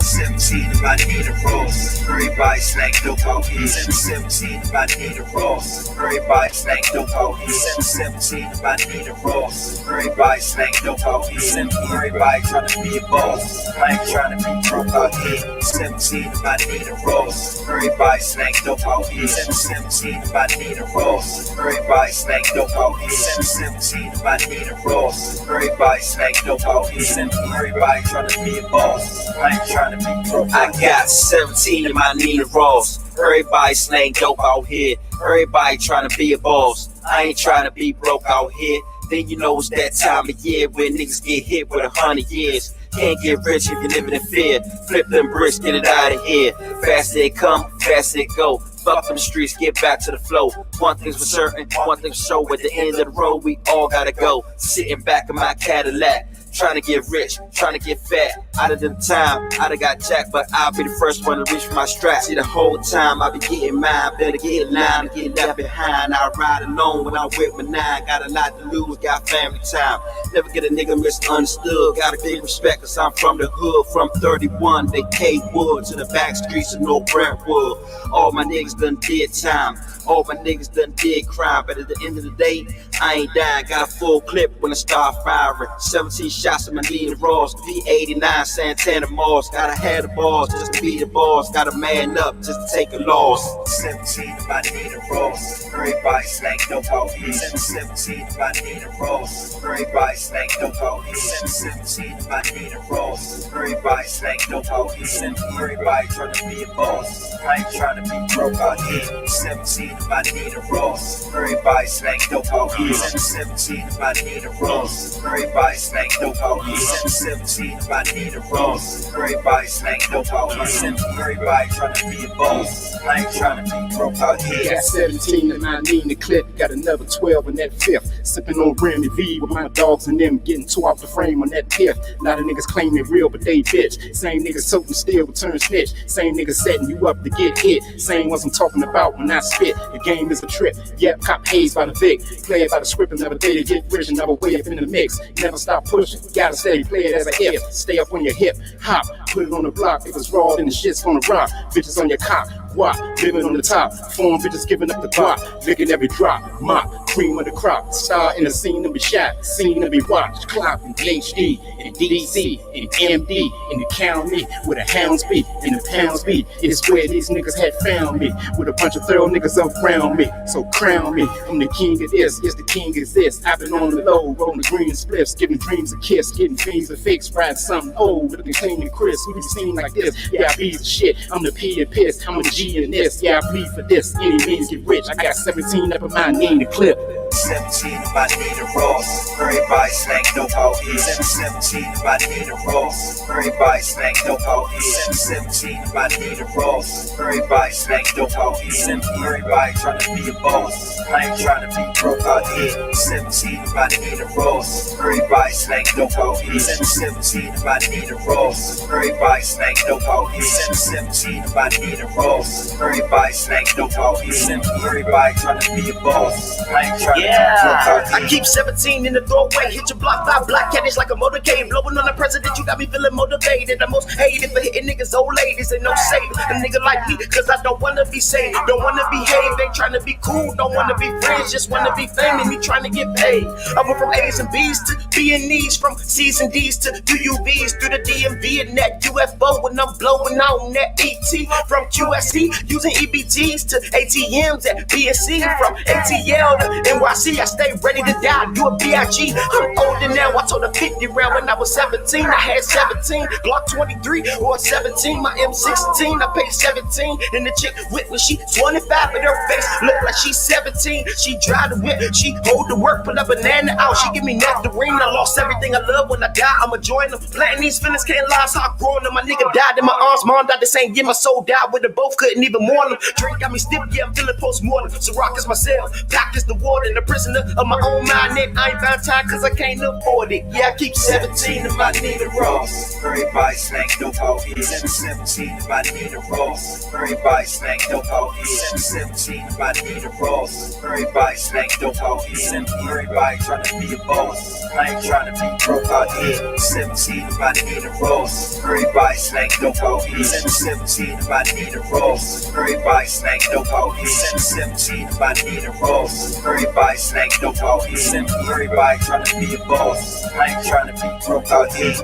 [SPEAKER 8] 17, about to need a rose. Everybody snack dope out here. 17, about to need a rose. Everybody snack dope out here. 17, about to need a rose. Everybody snack dope out here. Everybody trying to be a boss. I ain't trying to be broke out here. 17, about to need a rose. Everybody snack dope out here. 17, about to need a rose. Everybody snack dope out here. 17, about to need a rose. Everybody snack dope out here. Everybody trying to be a boss. I ain't trying to be broke. I got 17 in my Nina Ross. Everybody slang dope out here. Everybody trying to be a boss. I ain't trying to be broke out here. Then you know it's that time of year when niggas get hit with 100 years. Can't get rich if you're living in fear. Flip them bricks, get it out of here. Fast they come, fast they go. Fuck from the streets, get back to the flow. One thing's for certain, one thing's for sure. At the end of the road, we all gotta go. Sitting back in my Cadillac. Trying to get rich, trying to get fat. Out of them time, I done got jacked, but I'll be the first one to reach for my strap. See, the whole time I be getting mine, better get in line, get left behind. I ride alone when I'm with my nine. Got a lot to lose, got family time. Never get a nigga misunderstood. Got a big respect, cause I'm from the hood. From 31, they K-Wood to the back streets of North Brentwood. All my niggas done did time. All my niggas done did crime. But at the end of the day, I ain't dying. Got a full clip when I start firing. 17 shots in my Nina Ross. P89 Santana Moss. Gotta have the balls just to be the boss. Gotta man up just to take a loss. 17 about Nina Ross. Everybody slang dope out here. 17 about Nina Ross. Everybody slang dope out here. 17 about Nina Ross. Everybody slang dope out here. Everybody trying to be a boss. I ain't trying to be broke out here. 17 about Nina Ross. Everybody slang dope out here. 17 about Nina Ross. Everybody slang dope out here. 17 about Nina Ross. Everybody slang dope out here. Everybody trying to be a boss. I ain't trying to be broke out here.
[SPEAKER 2] Got 17 in my Nina clip, got another 12 in that fifth. sipping on Grammy V with my dogs and them getting two off the frame on that piff. A lot of niggas claim they real, but they bitch. Same niggas soaking steel will turn snitch. Same niggas setting you up to get hit. Same ones I'm talking about when I spit. The game is a trip. Yep, cop haze by the Vic. Play it by the script and never did get rich and never way up in the mix. Never stop pushing. Gotta steady play it as a if. Stay up on your hip. Hop. Put it on the block. If it's raw, then the shit's gonna rock. Bitches on your cock. Wop, living on the top. Foreign bitches giving up the guap. Licking every drop. Mop, cream of the crop. Star in the scene to be shot. Scene to be watched. Clock in HD, in DC, in MD, in the county. Where the hounds be, in the pounds be. It's where these niggas had found me. With a bunch of thorough niggas around me. So crown me. I'm the king of this. Yes, the king is this. I've been on the low, rolling green spliffs. Giving dreams a kiss. Getting fiends of fakes. Riding something old. Looking clean and crisp. We be seen like this. Yeah, I be the shit. I'm the P and piss. I'm a G in this, yeah, I bleed for this. Any means get rich. I got 17 up in my name to clip.
[SPEAKER 8] 17, nobody need a Ross. Everybody slang dope out here. 17, nobody need a Ross. Everybody slang dope out here. 17, nobody need a Ross. Everybody slang dope out here. Everybody trying to be a boss. I ain't trying to be broke out here. 17, nobody need a Ross. Everybody slang dope out here. 17, nobody need a Ross. Everybody slang dope out here. 17, nobody need a Ross. Everybody slang dope out here. Everybody trying to be a boss. I ain't trying
[SPEAKER 9] I keep 17 in the doorway, hit your block by black caddies like a motorcade. Blowing on the president, you got me feeling motivated. The most hated for hitting niggas, old ladies, ain't no saving. A nigga like me, cause I don't wanna be saved, don't wanna behave. They trying to be cool, don't wanna be friends, just wanna be famous. Me trying to get paid. I went from A's and B's to B and E's, from C's and D's to UUVs, through the DMV and that UFO when I'm blowing out that ET. From QSC, using EBTs to ATMs at BSC, from ATL to NYC, I stay ready to die, do a B.I.G. I'm older now, I told a 50 round when I was 17. I had 17, Glock 23 or 17, my M16, I paid 17. And the chick with me, she 25, but her face look like she's 17. She drive the whip, she hold the work, put a banana out, she give me nectarine. I lost everything I love when I die, I'ma join them. Planting these feelings can't lie, so I growing them. My nigga died in my arms, mom died the same year, my soul died with them both, couldn't even mourn them. Drink got me stiff, yeah, I'm feeling post-mortem. So rock is myself, pack is the warden, the prisoner of my own mind. And I ain't bound time cause I can't afford it. Yeah, I keep 17 if I need a Ross.
[SPEAKER 8] Everybody slang dope out here. 17, nobody need a Ross. Everybody slang dope out here. 17, nobody need a Ross. Everybody slang dope out here. Everybody trying to be a boss. I ain't trying to be broke out here. 17, nobody need a Ross. Everybody slang dope out here. 17, nobody need a Ross. Everybody slang dope out here. 17, nobody need a Ross. Everybody slang dope out here. Everybody trying to be a boss. I ain't trying to be broke out here.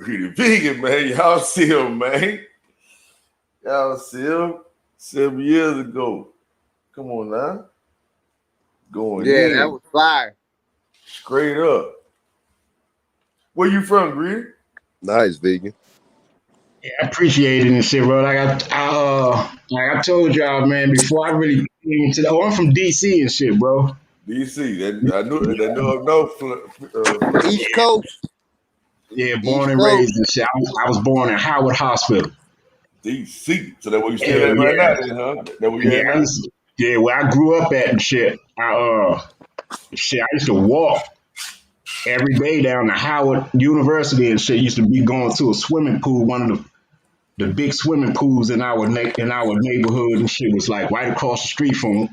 [SPEAKER 6] He the vegan, man. Y'all see him, man. Y'all see him 7 years ago. Come on now. Going in.
[SPEAKER 4] that was fire.
[SPEAKER 6] Straight up. Where you from, Green?
[SPEAKER 5] Nice, vegan.
[SPEAKER 3] Yeah, I appreciate it and shit, bro. Like I told y'all, man, before I really came to I'm from DC and shit, bro.
[SPEAKER 6] DC. I knew no.
[SPEAKER 4] East Coast.
[SPEAKER 3] Yeah, born
[SPEAKER 4] East
[SPEAKER 3] and
[SPEAKER 4] Coast.
[SPEAKER 3] raised and shit. I was born in Howard Hospital.
[SPEAKER 6] DC. So that's where you stay at right now, then, huh? That where you at now?
[SPEAKER 3] Where I grew up at and shit. I used to walk every day down to Howard University and shit. Used to be going to a swimming pool, one of the big swimming pools in our neighborhood and shit was like right across the street from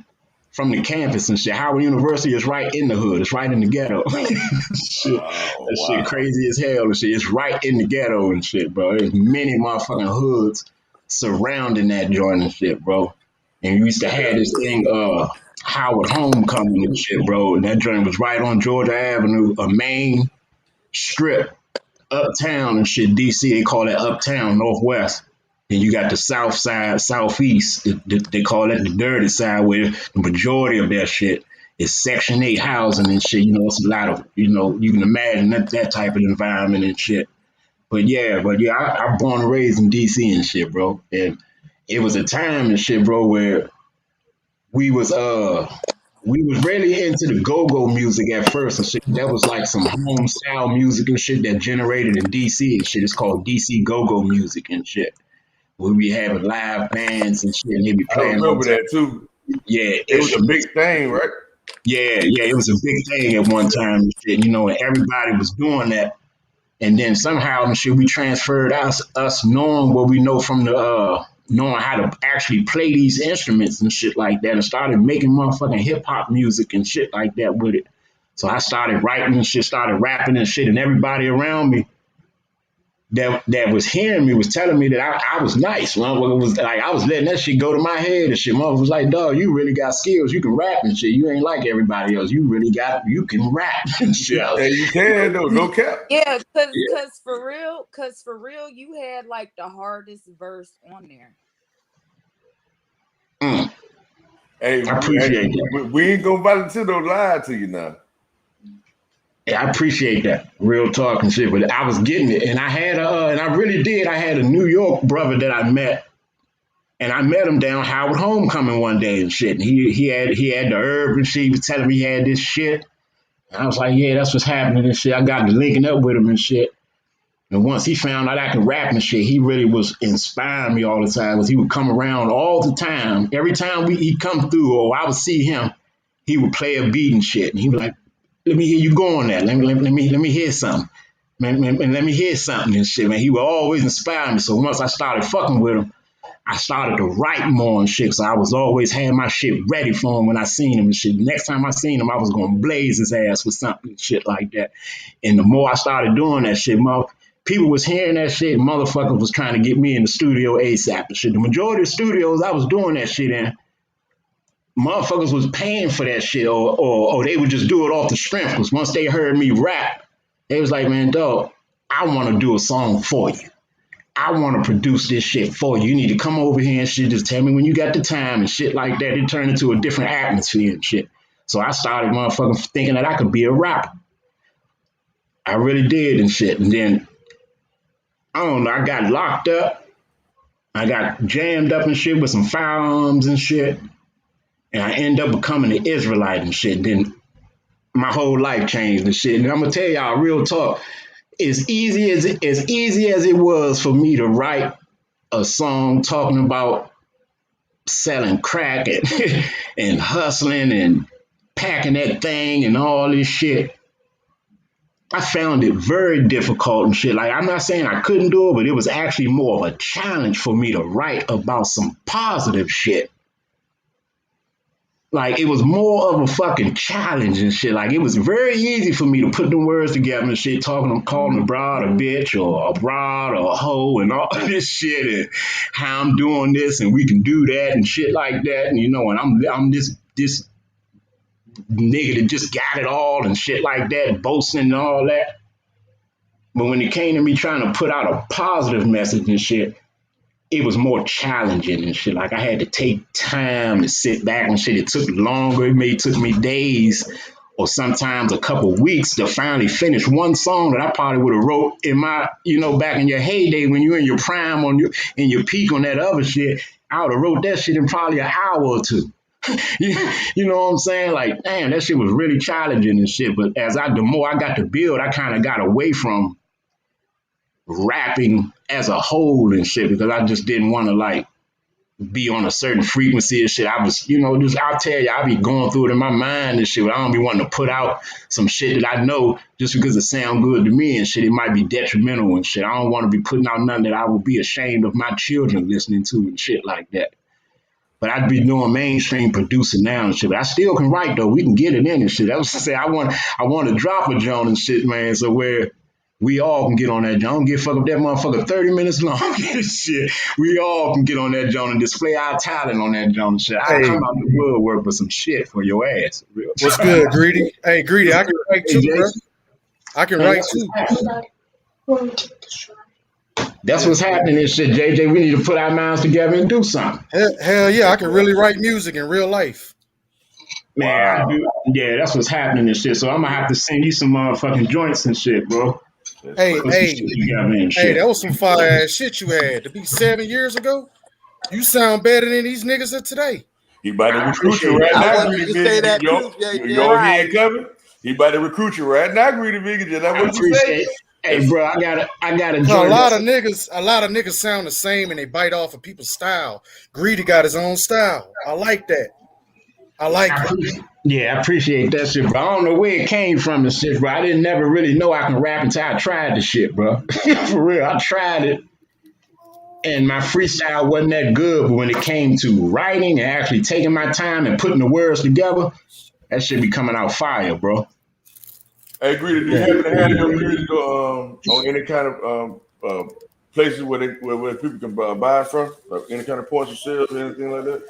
[SPEAKER 3] the campus and shit. Howard University is right in the hood. It's right in the ghetto. Shit. That shit crazy as hell and shit. It's right in the ghetto and shit, bro. There's many motherfucking hoods surrounding that joint and shit, bro. And we used to have this thing, Howard Homecoming and shit, bro. And that joint was right on Georgia Avenue, a main strip, uptown and shit. DC, they call that uptown, northwest. Then you got the south side, southeast. They call that the dirty side, where the majority of that shit is Section 8 housing and shit. You know, it's a lot of, you know, you can imagine that type of environment and shit. But yeah, I born and raised in DC and shit, bro. And it was a time and shit, bro, where we was really into the go-go music at first and shit. That was like some home style music and shit that generated in DC and shit. It's called DC go-go music and shit. We be having live bands and shit, and they be
[SPEAKER 6] I
[SPEAKER 3] playing all
[SPEAKER 6] remember
[SPEAKER 3] the time.
[SPEAKER 6] that too.
[SPEAKER 3] Yeah,
[SPEAKER 6] It was a
[SPEAKER 3] instruments.
[SPEAKER 6] big thing, right?
[SPEAKER 3] Yeah, it was a big thing at one time and shit, you know, and everybody was doing that. And then somehow and shit, we transferred us knowing what we know from the knowing how to actually play these instruments and shit like that, and started making motherfucking hip hop music and shit like that with it. So I started writing and shit, started rapping and shit, and everybody around me that was hearing me was telling me that I was nice. Motherfucker was like, I was letting that shit go to my head and shit. Motherfucker was like, dog, you really got skills. You can rap and shit. You ain't like everybody else. You can rap and shit.
[SPEAKER 6] And you can though, no cap.
[SPEAKER 7] Yeah, cause for real, you had like the hardest verse on there.
[SPEAKER 6] Hey,
[SPEAKER 3] I appreciate that.
[SPEAKER 6] we ain't gonna volunteer no lie to you now.
[SPEAKER 3] Yeah, I appreciate that. Real talk and shit. But I was getting it. And I had and I really did. I had a New York brother that I met. And I met him down Howard Homecoming one day and shit. And he had the herb and shit. He was telling me he had this shit. And I was like, yeah, that's what's happening and shit. I got to linking up with him and shit. And once he found out I could rap and shit, he really was inspiring me all the time. Because he would come around all the time. Every time he'd come through or I would see him, he would play a beat and shit. And he'd be like, let me hear you go on that. Let me hear something. Man, let me hear something and shit, man. He would always inspire me. So once I started fucking with him, I started to write more and shit. So I was always had my shit ready for him when I seen him and shit. Next time I seen him, I was gonna blaze his ass with something and shit like that. And the more I started doing that shit, people was hearing that shit. Motherfucker was trying to get me in the studio ASAP and shit. The majority of studios I was doing that shit in, motherfuckers was paying for that shit or they would just do it off the strength. Because once they heard me rap, they was like, man, dog, I want to do a song for you. I want to produce this shit for you. You need to come over here and shit. Just tell me when you got the time and shit like that. It turned into a different atmosphere and shit. So I started motherfucking thinking that I could be a rapper. I really did and shit. And then, I don't know, I got locked up. I got jammed up and shit with some firearms and shit. And I end up becoming an Israelite and shit. Then my whole life changed and shit. And I'm gonna tell y'all real talk. As easy as it was for me to write a song talking about selling crack and hustling and packing that thing and all this shit, I found it very difficult and shit. Like, I'm not saying I couldn't do it, but it was actually more of a challenge for me to write about some positive shit. Like, it was more of a fucking challenge and shit. Like, it was very easy for me to put the words together and shit, calling a broad a bitch or a broad or a hoe and all this shit and how I'm doing this and we can do that and shit like that. And, you know, and I'm this nigga that just got it all and shit like that, boasting and all that. But when it came to me trying to put out a positive message and shit, it was more challenging and shit. Like, I had to take time to sit back and shit. It took longer. It took me days or sometimes a couple weeks to finally finish one song that I probably would have wrote in my, you know, back in your heyday when you're in your prime in your peak on that other shit. I would have wrote that shit in probably an hour or two. You know what I'm saying? Like, damn, that shit was really challenging and shit. But the more I got to build, I kind of got away from rapping as a whole and shit because I just didn't want to like be on a certain frequency and shit. I was, you know, I'll tell you, I be going through it in my mind and shit, but I don't be wanting to put out some shit that I know just because it sound good to me and shit, it might be detrimental and shit. I don't want to be putting out nothing that I would be ashamed of my children listening to and shit like that. But I'd be doing mainstream producing now and shit. But I still can write though. We can get it in and shit. I was to say I want to drop a joint and shit, man. So where we all can get on that joint. Don't get fuck up that motherfucker 30 minutes long. Shit. We all can get on that joint and display our talent on that joint and shit. I'll come out the woodwork with some shit for your ass. Real.
[SPEAKER 10] What's good, Greedy? Hey, Greedy, I can write too, bro. I can write too.
[SPEAKER 3] That's what's happening and shit, JJ. We need to put our minds together and do something.
[SPEAKER 10] Hell yeah, I can really write music in real life.
[SPEAKER 3] Man, wow. Yeah, that's what's happening and shit. So I'm gonna have to send you some motherfucking joints and shit, bro.
[SPEAKER 10] Hey, that was some fire ass shit you had to be 7 years ago. You sound better than these niggas of today.
[SPEAKER 6] He about to recruit you right now. Your head covered. He about to recruit you right now, Greedy Biggie. That's what you say.
[SPEAKER 3] Hey, bro, I got a
[SPEAKER 10] A
[SPEAKER 3] joint.
[SPEAKER 10] lot of niggas sound the same and they bite off of people's style. Greedy got his own style. I like that. I like it.
[SPEAKER 3] Yeah, I appreciate that shit, bro. I don't know where it came from and shit, bro. I didn't never really know I can rap until I tried the shit, bro. For real, I tried it, and my freestyle wasn't that good. But when it came to writing and actually taking my time and putting the words together, that shit be coming out fire, bro.
[SPEAKER 6] Hey, Greedy, do you happen to have your music on any kind of places where people can buy it from? Like any kind of points of sales or anything like that?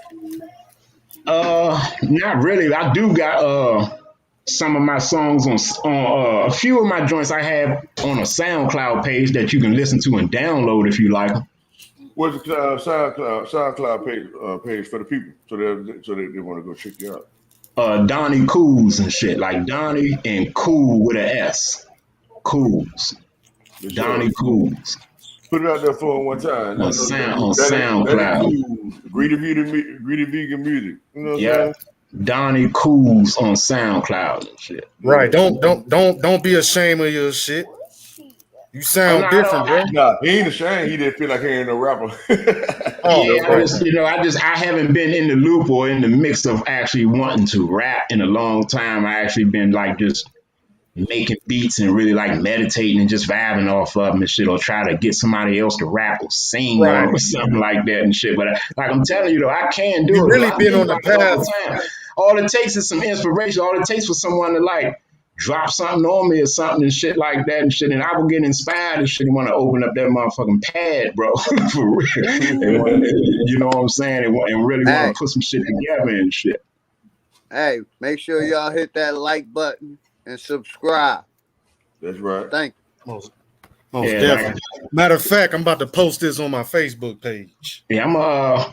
[SPEAKER 3] Not really. I do got some of my songs on a few of my joints I have on a SoundCloud page that you can listen to and download if you like them.
[SPEAKER 6] What's the SoundCloud page for the people so they want to go check you out?
[SPEAKER 3] Donnie Cools and shit, like Donnie and Cool with an S. Cools.
[SPEAKER 6] Yes,
[SPEAKER 3] Donnie Cools.
[SPEAKER 6] Put it out there for one time.
[SPEAKER 3] On SoundCloud.
[SPEAKER 6] Greedy vegan music. You know what I'm saying?
[SPEAKER 3] Donnie Cools on SoundCloud and shit.
[SPEAKER 10] Right. Don't be ashamed of your shit. You sound different, bro.
[SPEAKER 6] Nah, he ain't ashamed. He didn't feel like he ain't no rapper.
[SPEAKER 3] I haven't been in the loop or in the mix of actually wanting to rap in a long time. I actually been like just making beats and really like meditating and just vibing off of them and shit, or try to get somebody else to rap or sing on or something like that and shit. But like I'm telling you though, I can do it.
[SPEAKER 10] Really been on the path.
[SPEAKER 3] All it takes is some inspiration. All it takes for someone to like drop something on me or something and shit like that and shit, and I will get inspired and shit and want to open up that motherfucking pad, bro. For real. You know what I'm saying? And really want to put some shit together and shit.
[SPEAKER 4] Hey, make sure y'all hit that like button and subscribe.
[SPEAKER 6] That's right.
[SPEAKER 4] Thank you.
[SPEAKER 10] Most definitely. Matter of fact, I'm about to post this on my Facebook page.
[SPEAKER 3] Yeah,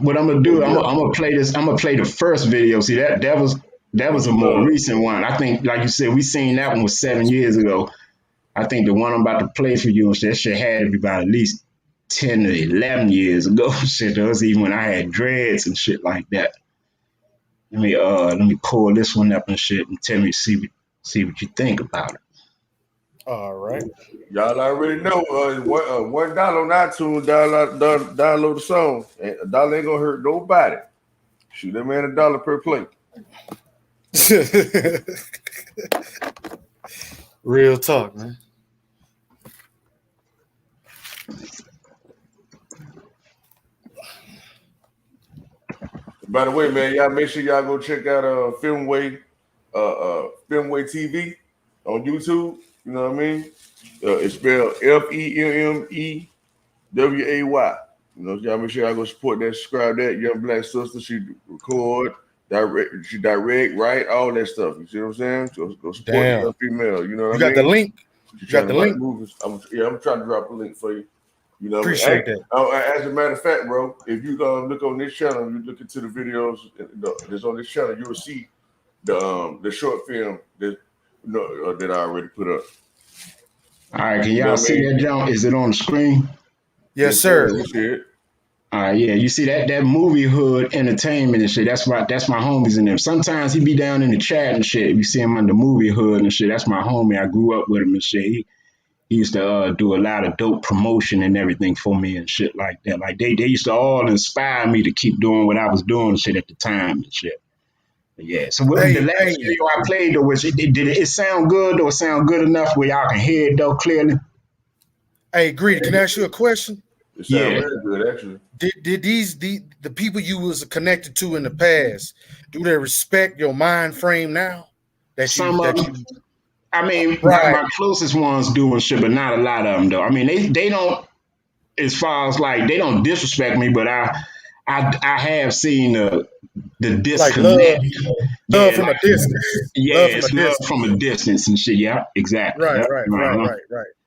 [SPEAKER 3] what I'm gonna do, I'm gonna play this. I'm gonna play the first video. See that was a more recent one. I think, like you said, we seen that one was 7 years ago. I think the one I'm about to play for you and shit, that shit had to be about at least 10 to 11 years ago. Shit, that was even when I had dreads and shit like that. Let me pull this one up and shit and see what you think about it.
[SPEAKER 10] All right.
[SPEAKER 6] Y'all already know $1 on iTunes, download the song. $1 ain't gonna hurt nobody. Shoot that man $1 per play.
[SPEAKER 10] Real talk, man.
[SPEAKER 6] By the way, man, y'all make sure y'all go check out Filmway TV on YouTube. You know what I mean? It's spelled FEMMEWAY. You know, y'all make sure y'all go support that, subscribe that young black sister. She record, direct, write, all that stuff. You see what I'm saying? So go support the female. You know what I mean?
[SPEAKER 10] You got the link?
[SPEAKER 6] You got the link? I'm trying to drop a link for you. You know,
[SPEAKER 10] appreciate that.
[SPEAKER 6] As a matter of fact, bro, if you look on this channel, you look into the videos that's on this channel, you will see the short film that I already put up.
[SPEAKER 3] All right, can y'all see that, John? Is it on the screen?
[SPEAKER 10] Yes, sir.
[SPEAKER 6] You see it?
[SPEAKER 3] All right, yeah, you see that movie hood entertainment and shit. That's my homies in there. Sometimes he be down in the chat and shit. You see him on the movie hood and shit. That's my homie. I grew up with him and shit. He used to do a lot of dope promotion and everything for me and shit like that. Like they used to all inspire me to keep doing what I was doing and shit at the time and shit. But yeah. So what the last video I played though, did it sound good or sound good enough where y'all can hear it though clearly?
[SPEAKER 10] Hey, Greedy, can I ask you a question?
[SPEAKER 6] It sounds very good, actually.
[SPEAKER 10] Did the people you was connected to in the past, do they respect your mind frame now?
[SPEAKER 3] My closest ones do and shit, but not a lot of them though. I mean, they don't, as far as like, they don't disrespect me, but I have seen the disconnect.
[SPEAKER 10] Like love from a distance.
[SPEAKER 3] Yeah, it's love from a distance and shit. Yeah, exactly.
[SPEAKER 10] Right.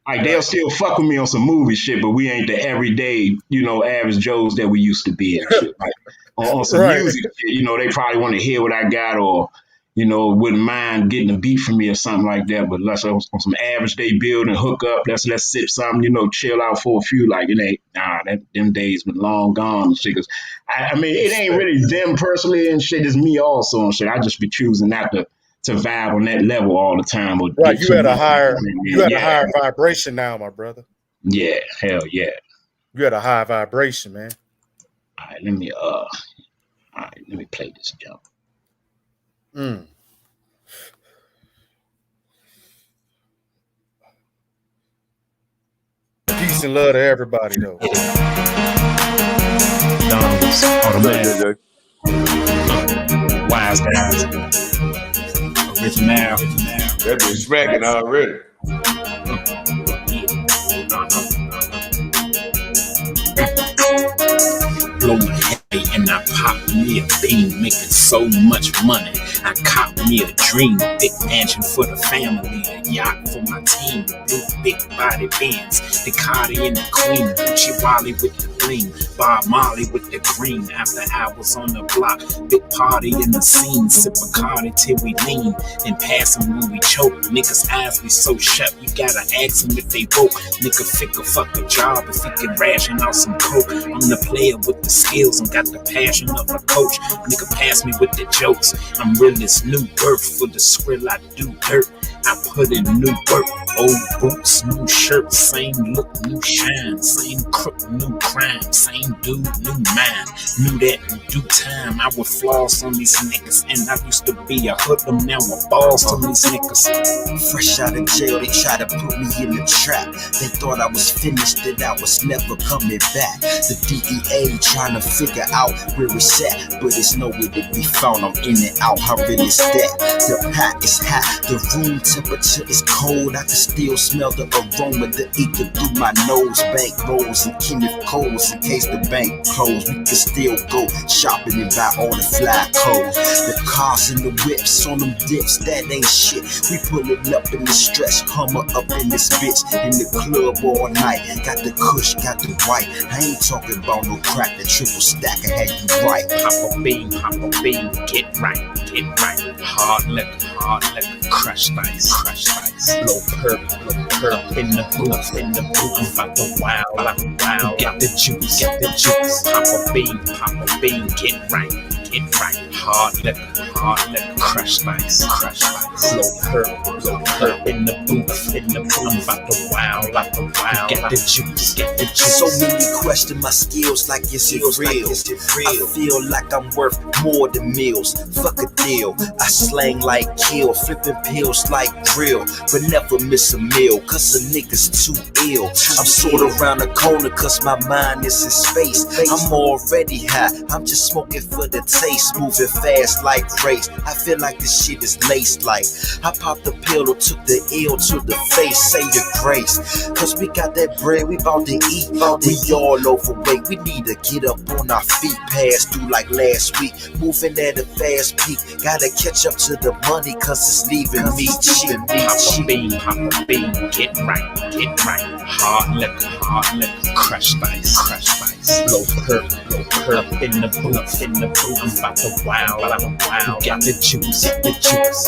[SPEAKER 3] Like they'll still fuck with me on some movie shit, but we ain't the everyday, average Joes that we used to be and shit. Like on some music shit, they probably want to hear what I got or, wouldn't mind getting a beat from me or something like that. But let's on some average day build and hook up. Let's sip something, chill out for a few. Like it ain't them days been long gone and shit. Cause I mean, it ain't really them personally and shit. It's me also and shit. I just be choosing not to vibe on that level all the time. Or
[SPEAKER 10] Right,
[SPEAKER 3] get too much.
[SPEAKER 10] you had a higher vibration now, my brother.
[SPEAKER 3] Yeah, hell yeah.
[SPEAKER 10] You had a high vibration, man.
[SPEAKER 3] All right, let me play this jump.
[SPEAKER 10] Peace and love to everybody, though.
[SPEAKER 2] Donald's automatic. Wise guys. Original.
[SPEAKER 6] That been smacking already.
[SPEAKER 2] Blow my head and I pop me a bean, making so much money. I cop me a dream, big mansion for the family, a yacht for my team, blue big body Benz, the Cardi and the Queen, Gucci Wally with the bling, Bob Marley with the green. After hours on the block, big party in the scene, sip a Cardi till we lean, and pass them when we choke. Niggas' eyes be so shut, you gotta ask them if they woke. Nigga figure fuck a job if he can ration out some coke. I'm the player with the skills and got the passion of a coach. Nigga pass me with the jokes. I'm realist, new birth for the skrill. I do dirt. I put in new work. Old boots, new shirt, same look, new shine, same crook, new crime, same dude, new mind. Knew that in due time I would floss on these niggas, and I used to be a hoodlum, now a boss on these niggas.
[SPEAKER 9] Fresh out of jail, they tried to put me in the trap. They thought I was finished, that I was never coming back. The DEA trying to figure out where it's at, but it's nowhere to be found. I'm in and out, how real is that? The pack is hot, the room temperature is cold. I can still smell the aroma, the ether through my nose. Bank rolls and Kenneth Coles, in case the bank closed. We can still go shopping and buy all the fly codes. The cars and the whips on them dips, that ain't shit. We pullin' up in the stretch, Hummer up in this bitch. In the club all night, got the kush, got the white. I ain't talking about no crack, the triple stack, I had you right.
[SPEAKER 2] Pop a bean, get right, get right. Hard liquor, crushed ice, blow perp in the booth, I'm about to wow, got the juice, pop a bean, get right, hard liquor, crushed ice, blow perp in the booth, I'm about to wow, got the juice,
[SPEAKER 9] So many question my skills like is it real? I feel like I'm worth more than meals. Fuck a deal. I slang like kill, flipping pills like drill, but never miss a meal, cause a nigga's too ill. I'm sort of around the corner cause my mind is in space. I'm already high, I'm just smoking for the taste, moving fast like race. I feel like this shit is laced like I popped the pill or took the ill to the face. Say your grace, cause we got that bread, we bout to eat. We all overweight, we need to get up on our feet. Pass through like last week, moving at a fast peak. Gotta catch up to the money cause it's leaving me cheap.
[SPEAKER 2] Pop a bean, get right, hard liquor, crushed ice, blow perp in the booth, I'm about to wow, got the juice,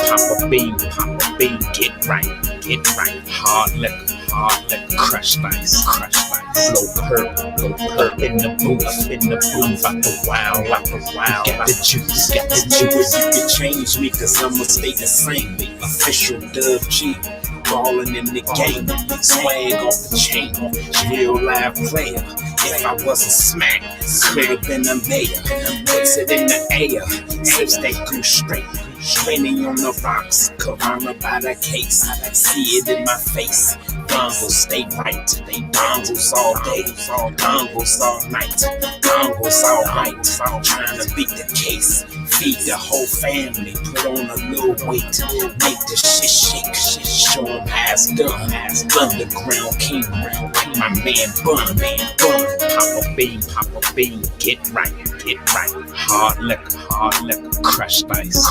[SPEAKER 2] pop a bean, get right, hard liquor, crushed ice, blow perp in the booth, I'm about to wow, got the juice,
[SPEAKER 9] You can change me cause I'ma stay the same. Official Dub G, ballin' in the game, swag off the chain, real live player. If I wasn't smacked, could've been a mayor. Puts it in the air, sips they go straight. Training on the rocks, Corona by the case. See it in my face. Dongles stay right, they dongles all day, dongles all night, dongles all right. Trying to beat the case, feed the whole family, put on a little weight, make the shit shake, show 'em how it's done. Underground king, my man Bun, pop a bean, get right, hard liquor, crushed ice,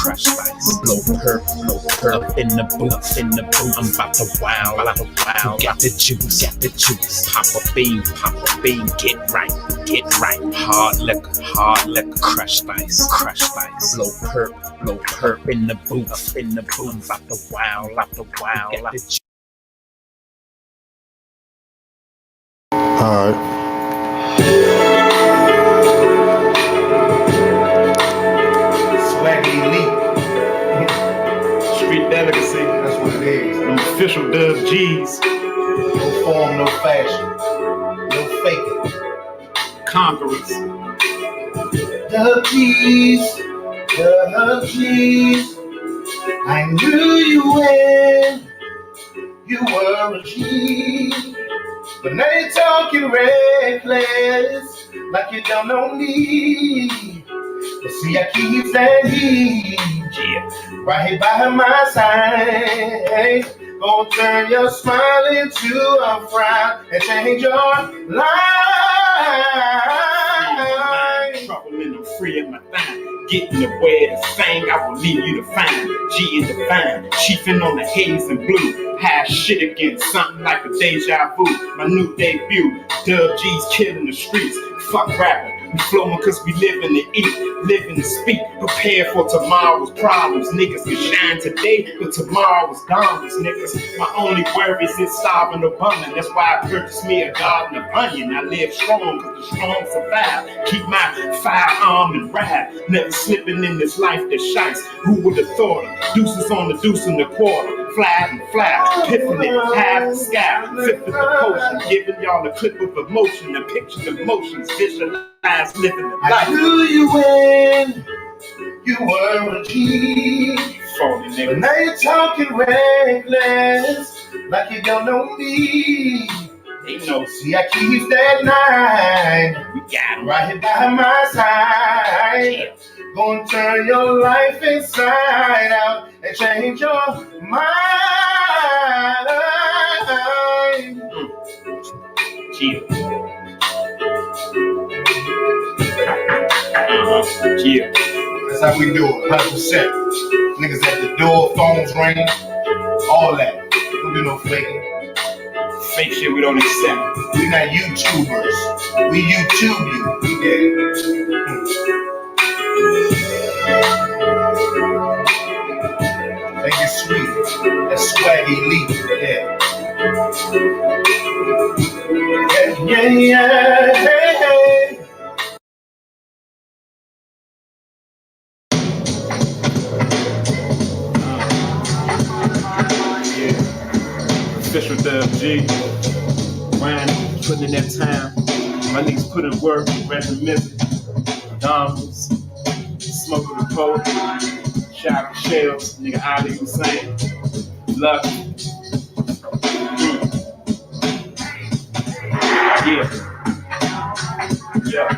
[SPEAKER 9] blow perp in the booth, I'm about to wow, got the juice, pop a bean, get right, hard liquor, crushed ice, blow perp in the booth, I'm about to wow, got the juice.
[SPEAKER 10] Alright.
[SPEAKER 6] Swag elite.
[SPEAKER 10] it is.
[SPEAKER 2] Them official Dub G's.
[SPEAKER 10] No form, no fashion, no faking.
[SPEAKER 2] Conquerors.
[SPEAKER 10] Dub G's, Dub G's. I knew you when you were a G. But now you're talking reckless, like you don't know me. But see, I keep that heat, yeah, right here by my side. Gonna turn your smile into a frown and change your life.
[SPEAKER 2] Trouble in the free of my thigh. Getting the way to thing, I will leave you to find. G and divine, chiefing on the haze and blue. High shit against something like a deja vu. My new debut, Dub G's killing the streets. Fuck rapping, we flowing cause we living to eat, living to speak. Prepare for tomorrow's problems. Niggas can shine today, but tomorrow is gone. Niggas, my only worries is starving abundant. That's why I purchased me a garden of onion. I live strong cause the strong survive. Keep my firearm and ride. Never slipping in this life that shites. Who would have thought it? Deuces on the deuce in the quarter. Fly and fly, piffing it, half the sky, fifth of the potion, giving y'all a clip of emotion, a picture of emotions, visualize living the life.
[SPEAKER 10] I knew you when you were a G. But now you're talking reckless, like you don't know me.
[SPEAKER 2] They know.
[SPEAKER 10] See, I keep that nine,
[SPEAKER 2] We got 'em.
[SPEAKER 10] right here by my side. Gonna turn your life inside out and change your mind.
[SPEAKER 2] Chill. Chill.
[SPEAKER 10] That's how we do it, 100%. Niggas at the door, phones ringing, all that. Don't do no faking.
[SPEAKER 2] Fake shit we don't accept.
[SPEAKER 10] We not YouTubers. We YouTube you. We did. Make it sweet. That's swaggy elite. Yeah. Yeah, yeah, yeah. Hey, hey.
[SPEAKER 2] Official Dub G. Ryan, putting in that time. My niggas put in work, reminiscing. Donalds, smoking the pole, shot shells, nigga Ali Hussein. Luck. Yeah. Yeah,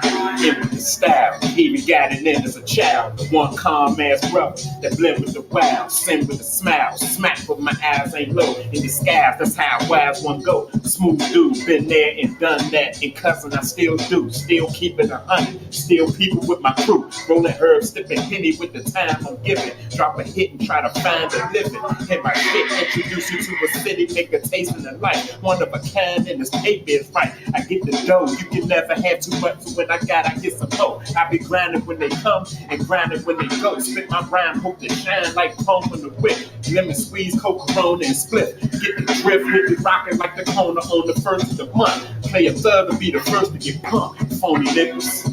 [SPEAKER 2] in with the style, even got it in as a child. The one calm ass brother that blend with the wild, sing with a smile, smack but my eyes ain't low. In disguise, that's how wise one go. Smooth dude, been there and done that. And cousin, I still do, still keeping 100, still people with my crew. Rolling herbs, sipping Henny with the time I'm giving. Drop a hit and try to find a living. Hit my shit, introduce you to a city, make a taste in the life. One of a kind, and this paper is right. I get the dough, you can never have too much. So when I got, I get some more. I be grinding when they come and grinding when they go. Spit my rhyme, hope to shine like chrome from the whip. Lemon squeeze, coke, corona, and split. Get the drift, hit it rocking like the corner on the first of the month. Play a thug to be the first to get pumped. Phony niggas.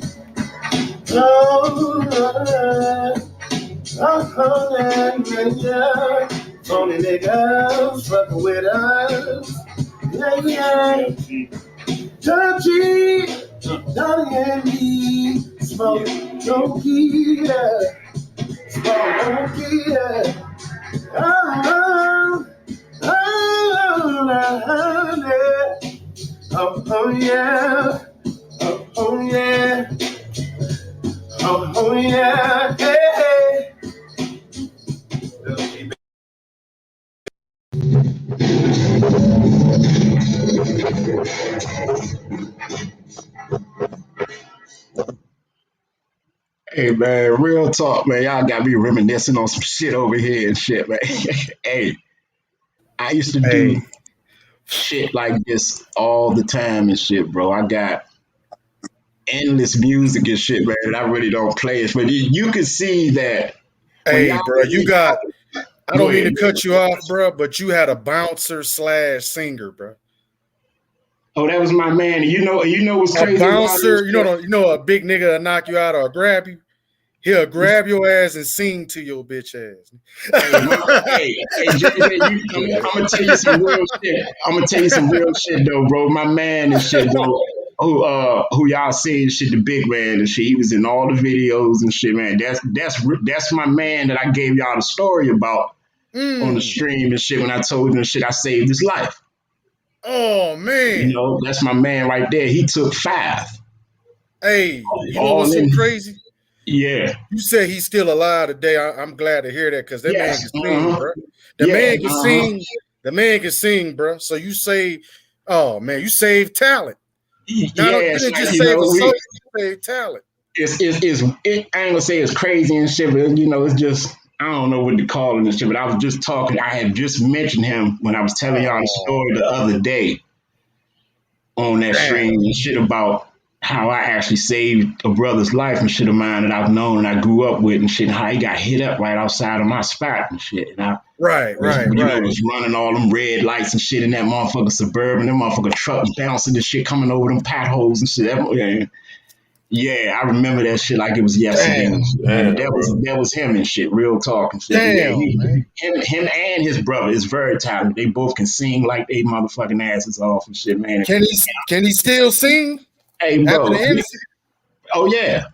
[SPEAKER 10] Phony niggas fucking with us. Yeah, yeah. Touchy, Donnie and me, smoke, don't get smoke, don't get oh, oh, yeah, oh, yeah, oh, yeah, hey.
[SPEAKER 3] Hey man, real talk, man. Y'all got me reminiscing on some shit over here and shit, man. Hey, I used to
[SPEAKER 10] Hey,
[SPEAKER 3] do shit like this all the time and shit, bro. I got endless music and shit, man. And I really don't play it, but you can see that when
[SPEAKER 10] hey,
[SPEAKER 3] y'all
[SPEAKER 10] bro, you got. I
[SPEAKER 3] go
[SPEAKER 10] don't mean
[SPEAKER 3] ahead.
[SPEAKER 10] to cut you off, bro, but you had a bouncer / singer, bro.
[SPEAKER 3] Oh, that was my man. You know what's
[SPEAKER 10] A
[SPEAKER 3] crazy about
[SPEAKER 10] bouncer,
[SPEAKER 3] this?
[SPEAKER 10] you know, a big nigga will knock you out or grab you.
[SPEAKER 11] He'll grab your ass and sing to your bitch ass.
[SPEAKER 3] JJ, I'm gonna tell you some real shit. I'm gonna tell you some real shit though, bro. My man and shit, bro. Who y'all seen shit, the big man and shit. He was in all the videos and shit, man. That's my man that I gave y'all the story about on the stream and shit. When I told him shit, I saved his life.
[SPEAKER 11] Oh man,
[SPEAKER 3] that's my man right there. He took 5.
[SPEAKER 11] Hey, you know what's so crazy?
[SPEAKER 3] Yeah.
[SPEAKER 11] You say he's still alive today. I'm glad to hear that because that man can sing, bro. The man can sing. The man can sing, bro. So you say, oh man, you saved talent. Not didn't just save a soul, you saved talent.
[SPEAKER 3] I ain't gonna say it's crazy and shit, but it's just I don't know what to call it and shit. But I was just talking. I had just mentioned him when I was telling y'all the story the other day on that stream and shit about how I actually saved a brother's life and shit of mine that I've known and I grew up with and shit, and how he got hit up right outside of my spot and shit. And I was running all them red lights and shit in that motherfucking Suburban, them motherfucking trucks bouncing and shit coming over them potholes and shit. Yeah, I remember that shit like it was yesterday. That was him and shit, real talk and shit. Him and his brother is very talented. They both can sing like they motherfucking asses off and shit, man.
[SPEAKER 11] Can he still sing?
[SPEAKER 3] Hey, bro. Oh yeah,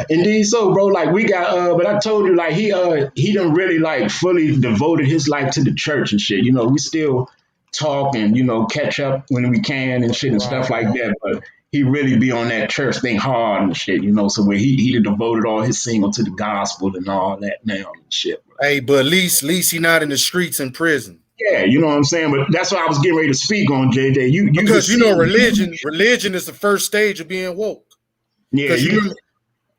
[SPEAKER 3] indeed. So, bro, like we got, but I told you, like he done really like fully devoted his life to the church and shit. We still talk and catch up when we can and shit and stuff like that. But he really be on that church thing hard and shit. So where he devoted all his singing to the gospel and all that now and shit. Bro.
[SPEAKER 11] Hey, but at least he not in the streets in prison.
[SPEAKER 3] Yeah, you know what I'm saying? But that's what I was getting ready to speak on, JJ.
[SPEAKER 11] Because religion is the first stage of being woke.
[SPEAKER 3] Yeah,
[SPEAKER 11] you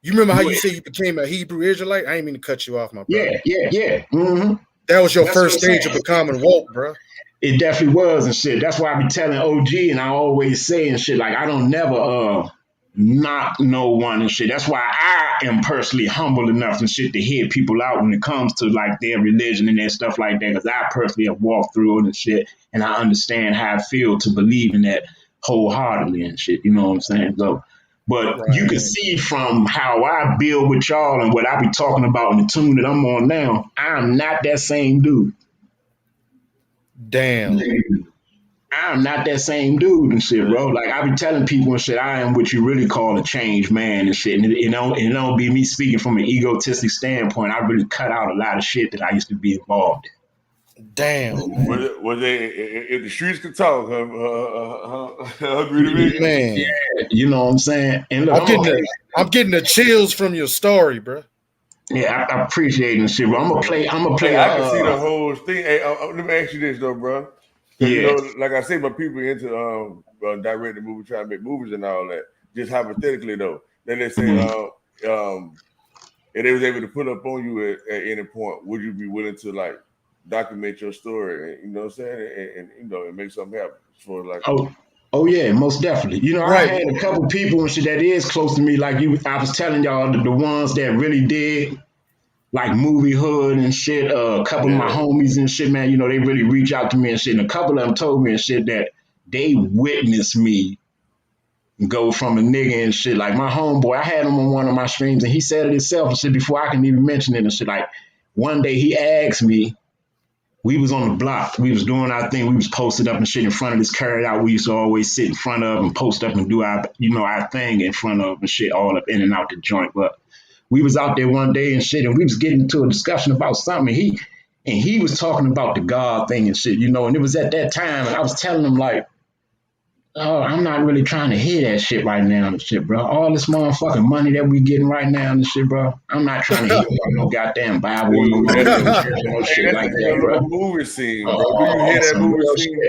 [SPEAKER 11] remember how you said you became a Hebrew Israelite? I ain't mean to cut you off, my brother.
[SPEAKER 3] Yeah. Mm-hmm.
[SPEAKER 11] That was your first stage of becoming woke, bro.
[SPEAKER 3] It definitely was and shit. That's why I be telling OG and I always say and shit, like I don't never knock no one and shit. That's why I am personally humble enough and shit to hear people out when it comes to like their religion and their stuff like that. Because I personally have walked through it and shit, and I understand how I feel to believe in that wholeheartedly and shit. You know what I'm saying? So, but you can see from how I build with y'all and what I be talking about in the tune that I'm on now, I'm not that same dude.
[SPEAKER 11] Damn.
[SPEAKER 3] I'm not that same dude and shit, bro. Like I be telling people and shit, I am what you really call a changed man and shit. And it don't be me speaking from an egotistic standpoint. I really cut out a lot of shit that I used to be involved in.
[SPEAKER 11] Damn.
[SPEAKER 6] Was they if the streets could talk, agree to me?
[SPEAKER 11] Man.
[SPEAKER 3] Yeah, you know what I'm saying? And look,
[SPEAKER 11] I'm getting the chills from your story, bro.
[SPEAKER 3] Yeah, I appreciate it and shit, bro. I'm gonna play.
[SPEAKER 6] Hey, I can see the whole thing. Hey, let me ask you this though, bro. Yeah. Like I say, my people into direct the movie, trying to make movies and all that. Just hypothetically though, then they say, if they was able to put up on you at any point, would you be willing to like document your story? And, you know what I'm saying, and make something happen for like.
[SPEAKER 3] Oh yeah, most definitely. I had a couple people and shit that is close to me, like I was telling y'all, the ones that really did. Like Movie Hood and shit, a couple of my homies and shit, man, they really reach out to me and shit. And a couple of them told me and shit that they witnessed me go from a nigga and shit. Like my homeboy, I had him on one of my streams and he said it himself and shit before I can even mention it and shit. Like one day he asked me, we was on the block, we was doing our thing, we was posted up and shit in front of this carry out. We used to always sit in front of and post up and do our thing in front of and shit, all up in and out the joint. But we was out there one day and shit, and we was getting into a discussion about something. And he was talking about the God thing and shit, and it was at that time, and I was telling him like, oh, I'm not really trying to hear that shit right now and shit, bro. All this motherfucking money that we getting right now and shit, bro. I'm not trying to hear about no goddamn Bible or no shit like that, bro.
[SPEAKER 6] Movie scene, bro. Do you hear that movie scene?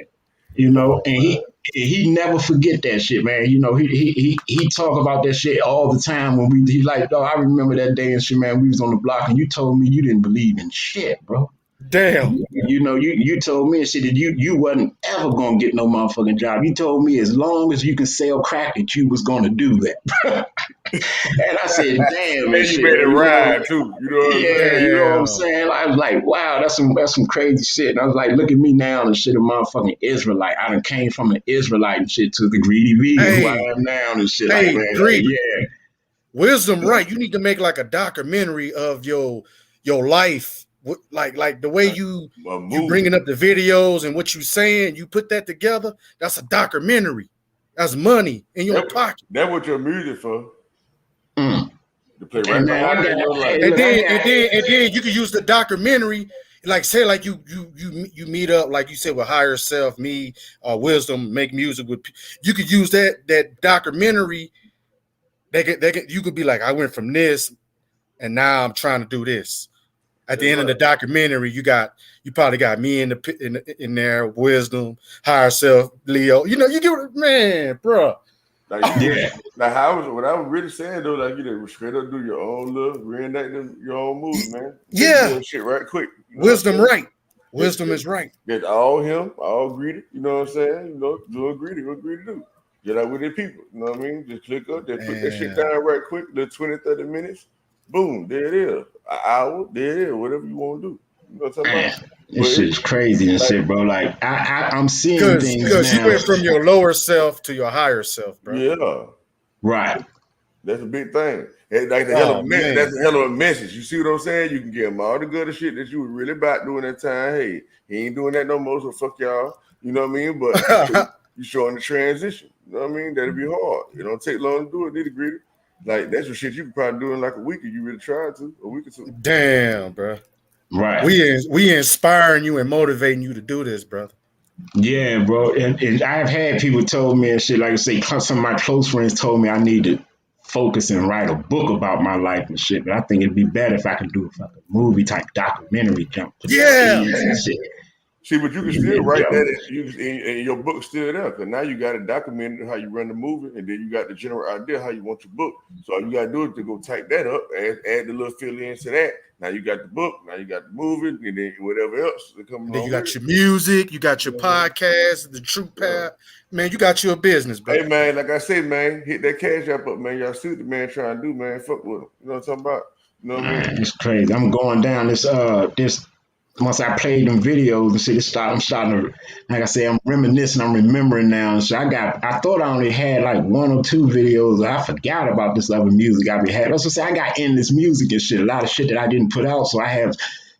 [SPEAKER 3] And he never forget that shit, man. He talk about that shit all the time when he like, oh, I remember that day and shit, man. We was on the block and you told me you didn't believe in shit, bro.
[SPEAKER 11] Damn.
[SPEAKER 3] You told me and shit that you wasn't ever gonna get no motherfucking job. You told me as long as you can sell crack that you was gonna do that. And I said, damn,
[SPEAKER 6] and you made it ride too. You know what I'm saying?
[SPEAKER 3] You know what I'm saying? I was like, wow, that's some crazy shit. And I was like, look at me now and shit, a motherfucking Israelite. I done came from an Israelite and shit to the greedy vegan who I am now and shit. Like, man,
[SPEAKER 11] greedy.
[SPEAKER 3] Yeah.
[SPEAKER 11] Wisdom, right? You need to make like a documentary of your life, like the way you bringing up the videos and what you saying. You put that together. That's a documentary. That's money in your pocket.
[SPEAKER 6] That's what your music for. To play
[SPEAKER 3] Hey,
[SPEAKER 6] right
[SPEAKER 3] man, I
[SPEAKER 6] behind
[SPEAKER 3] got-
[SPEAKER 6] your life.
[SPEAKER 3] hey, look,
[SPEAKER 11] And then you can use the documentary, like say like you meet up, like you said, with higher self, me or wisdom, make music with. You could use that documentary. You could be like, I went from this, and now I'm trying to do this. At the end of the documentary, you probably got me in there, wisdom, higher self, Leo. You know, you get man, bro.
[SPEAKER 6] Like like what I was really saying though, like you know, straight up do your own little reenact your own movie, man.
[SPEAKER 11] Yeah,
[SPEAKER 6] shit right quick. You know
[SPEAKER 11] wisdom, right? Wisdom is right.
[SPEAKER 6] Get all him, all greedy. You know what I'm saying? You know, do a greedy, what greedy do? Get out with their people. You know what I mean? Just click up, just put that shit down right quick. The 20, 30 minutes. Boom, there it is. An hour, there it is. Whatever you want to do. You know what I'm talking about?
[SPEAKER 3] This shit's crazy and shit, bro. Like I'm seeing things
[SPEAKER 11] because
[SPEAKER 3] now.
[SPEAKER 11] you went from your lower self to your higher self, bro.
[SPEAKER 6] Yeah,
[SPEAKER 3] right.
[SPEAKER 6] That's a big thing. That's a hell of a message. That's a hell of a message. You see what I'm saying? You can give him all the good shit that you were really about doing that time. Hey, he ain't doing that no more, so fuck y'all. You know what I mean? But you showing the transition. You know what I mean? That'll be hard. It don't take long to do it, nitty gritty. Like that's the shit you can probably do in like a week if you really tried to. A week or two.
[SPEAKER 11] Damn, bro.
[SPEAKER 3] Right.
[SPEAKER 11] We inspiring you and motivating you to do this, brother.
[SPEAKER 3] Yeah, bro. And I've had people told me and shit, like I say, some of my close friends told me I need to focus and write a book about my life and shit. But I think it'd be better if I could do a fucking movie type documentary jump.
[SPEAKER 11] Yeah.
[SPEAKER 6] See, but you can still write that and your book's still there. Because now you got it documented how you run the movie, and then you got the general idea how you want your book. So all you got to do is to go type that up, add the little fill ins to that. Now you got the book, now you got the movie, and then whatever else that comes along.
[SPEAKER 11] Then you got your music, you got your podcast, the True Path. Man, you got your business, bro.
[SPEAKER 6] Hey, man, like I said, man, hit that cash app up, man. Y'all see what the man trying to do, man. Fuck with him. You know what I'm talking about? You know what I mean?
[SPEAKER 3] It's crazy. I'm going down this once I played them videos and shit, I'm starting to, like I say, I'm reminiscing, I'm remembering now. And so I thought I only had like 1 or 2 videos. I forgot about this other music I had. Let's just say I got endless music and shit, a lot of shit that I didn't put out. So I have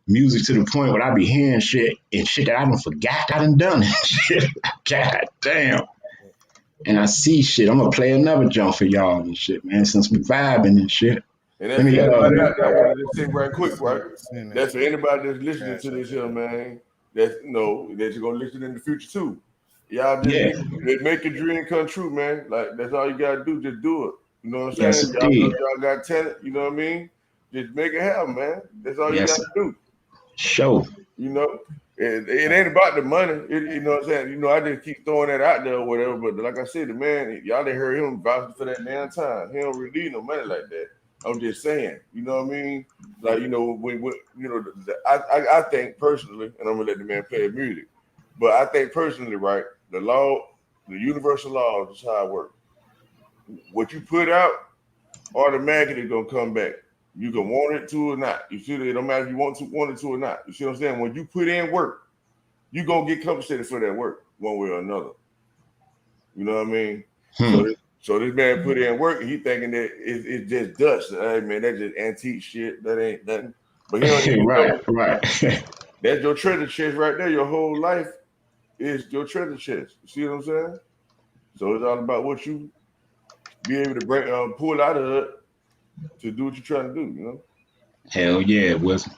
[SPEAKER 3] music to the point where I be hearing shit and shit that I done forgot I done shit. God damn. And I see shit. I'm gonna play another jump for y'all and shit, man, since we vibing and shit.
[SPEAKER 6] And that's for anybody out there. I want to just say right quick, right? That's for anybody that's listening to this here, man. That's that you're gonna listen in the future too. Y'all just make your dream come true, man. Like that's all you gotta do. Just do it. You know what I'm saying? Y'all got talent. You know what I mean? Just make it happen, man. That's all you gotta do.
[SPEAKER 3] Show.
[SPEAKER 6] You know, it ain't about the money. You know what I'm saying? You know, I just keep throwing that out there or whatever. But like I said, the man, y'all didn't hear him vouching for that damn time. He don't really need no money like that. I'm just saying, you know what I mean? Like, you know, I think personally, and I'm gonna let the man play his music, but I think personally, right, the universal laws is how it works. What you put out, automatically gonna come back. You can want it to or not. You see, it don't matter if you want it to or not. You see what I'm saying? When you put in work, you gonna get compensated for that work one way or another. You know what I mean? So this man put in work, and he thinking that it's just dust. Hey man, that's just antique shit. That ain't nothing. But he don't even know.
[SPEAKER 3] Right.
[SPEAKER 6] That's your treasure chest right there. Your whole life is your treasure chest. You see what I'm saying? So it's all about what you be able to pull out of it to do what you're trying to do. You know?
[SPEAKER 3] Hell yeah, Wilson.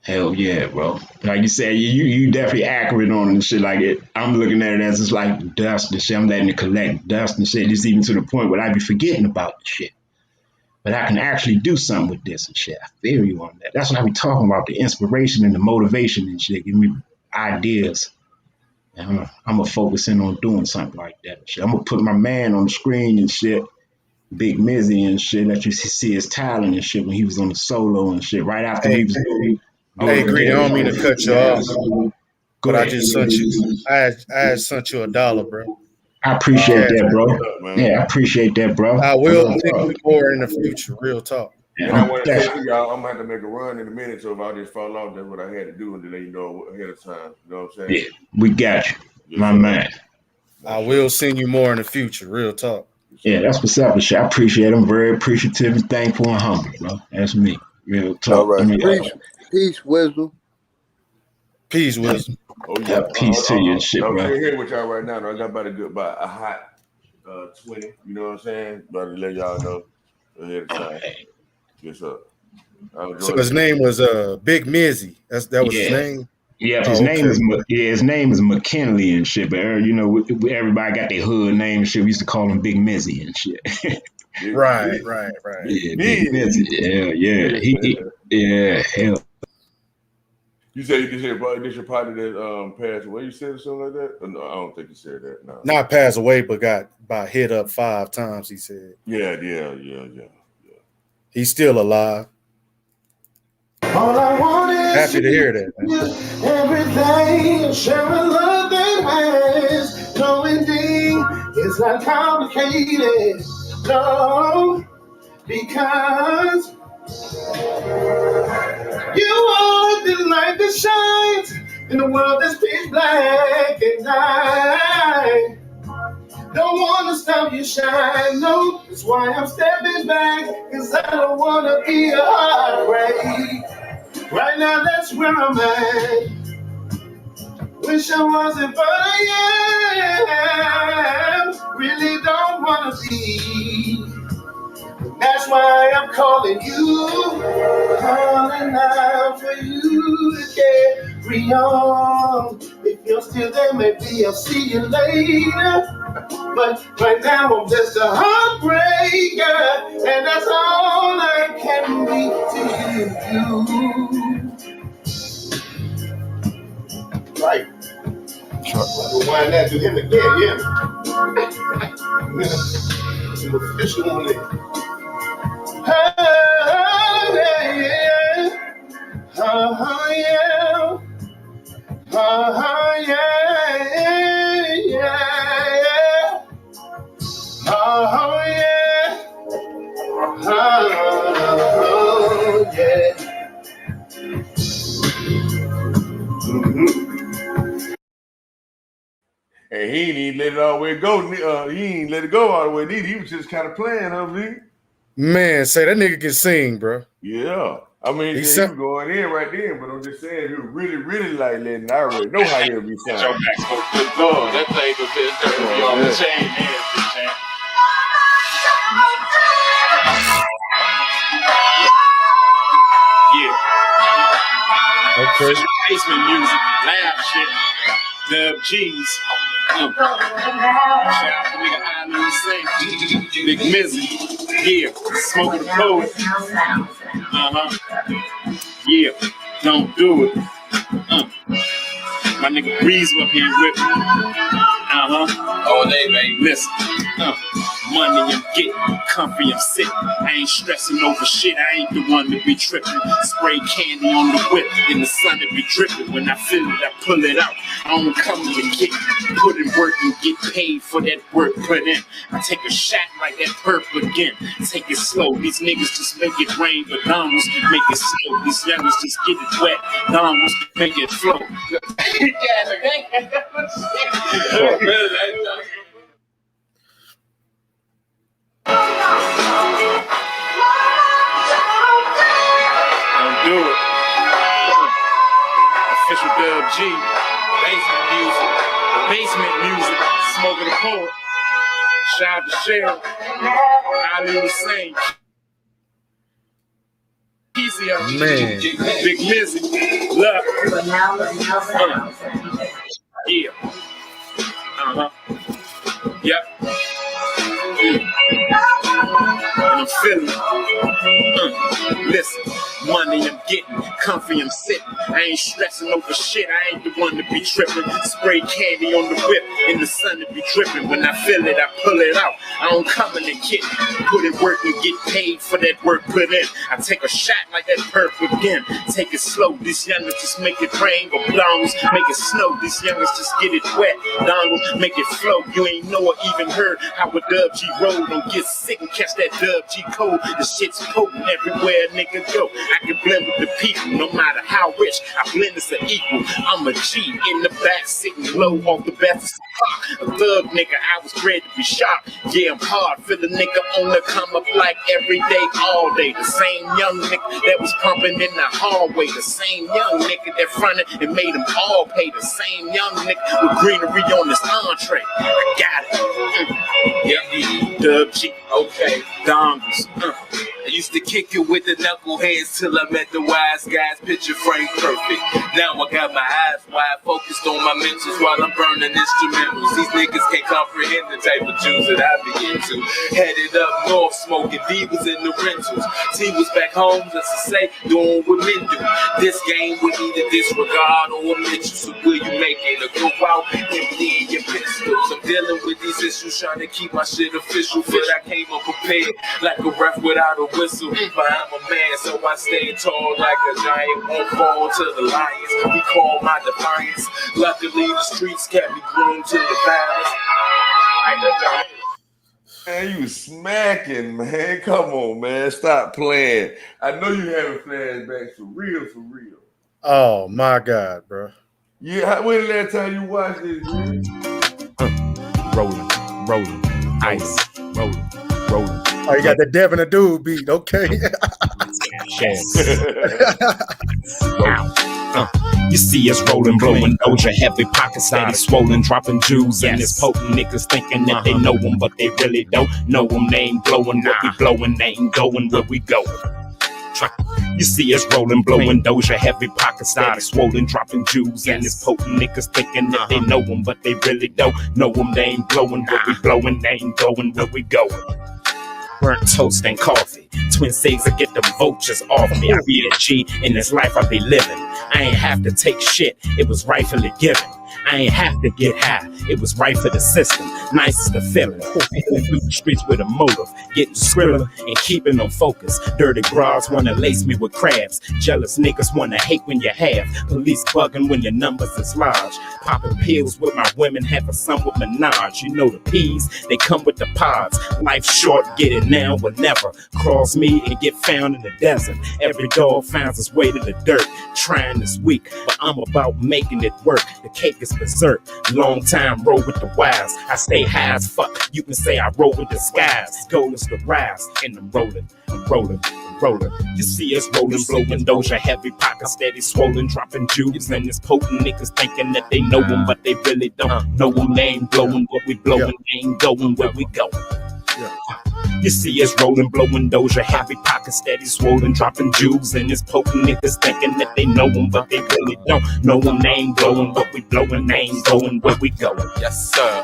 [SPEAKER 3] Hell yeah, bro. Like you said, you definitely accurate on it and shit like it. I'm looking at it as it's like dust and shit. I'm letting it collect dust and shit. It's even to the point where I be forgetting about the shit. But I can actually do something with this and shit. I feel you on that. That's what I be talking about, the inspiration and the motivation and shit. Give me ideas. And I'm gonna focus in on doing something like that and shit. I'm gonna put my man on the screen and shit. Big Mizzy and shit. Let you see his talent and shit when he was on the solo and shit. Right after he was doing.
[SPEAKER 11] Hey, Greedy, I don't mean to cut you off, but I just sent you. I sent you $1, bro.
[SPEAKER 3] I appreciate that, bro. Yeah, I appreciate that, bro.
[SPEAKER 11] I will think more in the future. Real talk.
[SPEAKER 6] And I want to tell you, y'all, I'm gonna have to make a run in a minute. So if I just fall off, that's what I had to do, and to let you know ahead of time. You know what I'm saying?
[SPEAKER 3] Yeah, we got you, my man.
[SPEAKER 11] I will send you more in the future. Real talk.
[SPEAKER 3] Yeah, that's what's up, shit. I appreciate it. I'm very appreciative and thankful and humble, bro. That's me. Real
[SPEAKER 5] All
[SPEAKER 3] talk. I
[SPEAKER 5] right.
[SPEAKER 3] mean,
[SPEAKER 4] Peace, wisdom.
[SPEAKER 11] Peace, wisdom.
[SPEAKER 6] Oh yeah.
[SPEAKER 3] have peace to you and shit,
[SPEAKER 6] I'm
[SPEAKER 3] bro.
[SPEAKER 6] sitting here with y'all right now. I got about a hot 20. You know what I'm saying? About to let y'all know ahead of time. Yes, sir.
[SPEAKER 11] So his name was Big Mizzy. That was his
[SPEAKER 3] Yeah.
[SPEAKER 11] name.
[SPEAKER 3] Yeah,
[SPEAKER 11] Oh, okay.
[SPEAKER 3] his name is McKinley and shit. But you know, everybody got their hood name and shit. We used to call him Big Mizzy and shit.
[SPEAKER 11] Right.
[SPEAKER 3] Yeah, Big Mizzy. Yeah. Yeah, hell.
[SPEAKER 6] You said you just hear this your partner that passed away. You said something like that? Or no, I don't think you said that. No.
[SPEAKER 11] Not passed away, but got hit up 5 times. He said.
[SPEAKER 6] Yeah.
[SPEAKER 11] He's still alive.
[SPEAKER 10] All I want is
[SPEAKER 11] Happy to hear that, man.
[SPEAKER 10] everything, sharing love that has no ending. It's not complicated, no, because you are the light that shines in the world that's pitch black, and I don't want to stop you shine, no. That's why I'm stepping back, cause I don't want to be a heartbreak. Right now, that's where I'm at. Wish I wasn't, but I am. Really don't want to be. That's why I'm calling you. Calling out for you to carry on. If you're still there, maybe I'll see you later. But right now, I'm just a heartbreaker. And that's all I can be to you. Right. We'll wind that to him again, yeah. Some official on it. Oh, yeah. Oh, yeah. Oh, yeah. Yeah. Oh, yeah. Oh, yeah.
[SPEAKER 6] And he ain't even let it all the way go. He ain't let it go all the way. He was just kind of playing, huh, V?
[SPEAKER 11] Man, say that nigga can sing, bro.
[SPEAKER 6] Yeah. I mean, he was going in right then, but I'm just saying he was really, really like letting. I already know how he'll be sounding.
[SPEAKER 2] Good God, that thing was be on the chain, man. Yeah.
[SPEAKER 11] Okay.
[SPEAKER 2] Basement music, loud shit, dub G's. Shout out to nigga I know sing. Big Mizzy. Yeah. Smoking the poet. Yeah. Don't do it. My nigga Breeze up here with me. All day, baby. Listen. Money I'm getting, comfy I'm sitting. I ain't stressing over shit, I ain't the one to be tripping. Spray candy on the whip, in the sun to be dripping. When I feel it, I pull it out. I don't come to get put in work and get paid for that work put in. I take a shot like that perp again. Take it slow, these niggas just make it rain, but Donalds make it slow. These youngers just get it wet, Donalds make it flow. Don't do it. Official Dub G. Basement music. Smoking the poet. Shout out to Shell. Ali Hussein. Easy up.
[SPEAKER 11] Man.
[SPEAKER 2] Big Mizzy. Love. Yeah. Yep. And I'm feeling it. Listen, money I'm getting, comfy I'm sitting. I ain't stressing over shit, I ain't the one to be tripping. Spray candy on the whip, in the sun to be dripping. When I feel it, I pull it out. I don't come in the kit. Put in work and get paid for that work put in. I take a shot like that perp again. Take it slow, these youngers just make it rain. But Donalds make it snow, these youngers just get it wet. Donald make it flow, you ain't know or even heard how a Dub G roll. Don't get sick and catch that Dub G cold. The shit's potent everywhere nigga go. I can blend with the people, no matter how rich. I blend as an equal. I'm a G in the back, sitting low off the best. A thug nigga, I was bred to be shot. Yeah, I'm hard, feel a nigga on the come up like every day, all day. The same young nigga that was pumping in the hallway. The same young nigga that fronted and made them all pay. The same young nigga with greenery on his entree. I got it. Yeah, Dub G, okay, Dongles. I used to kick it with the knuckleheads till I met the wise guys, picture frame perfect. Now I got my eyes wide focused on my mentions while I'm burning instrumentals. These niggas can't comprehend the type of Jews that I be into. Headed up north, smoking D was in the rentals. T was back home, just to say, doing what men do. This game would either disregard or omit you. So will you make it or go out empty in your pistols? I'm dealing with these issues, trying to keep my shit official, but I came up prepared like a ref without a whistle. But I'm a man, so I stay tall like a giant. Won't fall to the lions. We call my defiance. Luckily, the streets kept me groomed to the violence.
[SPEAKER 6] Man, you smacking, man. Come on, man. Stop playing. I know you having flashbacks for real, for real.
[SPEAKER 11] Oh my God, bro.
[SPEAKER 6] Yeah, when the last time you watched this, man?
[SPEAKER 2] Rolling, ice, rolling.
[SPEAKER 11] Oh, you got the Devin a Dude beat, okay.
[SPEAKER 2] You see us rolling, blowing Doja, heavy pockets steady swollen, dropping Jews, and this potent niggas thinking that they know them, but they really don't know them. They ain't blowing what we blowing, they ain't going where we going. You see us rolling, blowing Doja, heavy pockets steady swollen, dropping Jews, and this potent niggas thinking that they know them, but they really don't know them. They ain't blowing what we blowing, they ain't going where we going. Burnt toast and coffee. Twin saves to get the vultures off me. I be a G in this life I be living. I ain't have to take shit, it was rightfully given. I ain't have to get high, it was right for the system. Nice is the feeling. Going through the streets with a motive, getting skriller and keeping them focused. Dirty bras wanna lace me with crabs. Jealous niggas wanna hate when you have. Police bugging when your numbers is large. Popping pills with my women, have a son with Minaj. You know the peas, they come with the pods. Life short, get it now or never. Cross me and get found in the desert. Every dog finds its way to the dirt. Trying this week, but I'm about making it work. The cake is berserk. Long time roll with the wise. I stay high as fuck. You can say I roll with the skies. Goal is to rise, and I'm rolling. You see us rolling, blowing Doja, heavy pockets steady swollen, dropping Jews, and this potent niggas thinking that they know them, but they really don't know them. They ain't blowing what we blowing, they ain't going where we going. You see us rolling, blowing Doja, heavy pockets steady swollen, dropping Jews, and this potent niggas thinking that they know them, but they really don't know them. They ain't blowing what we blowing, they ain't going where we going.
[SPEAKER 12] Yes, sir.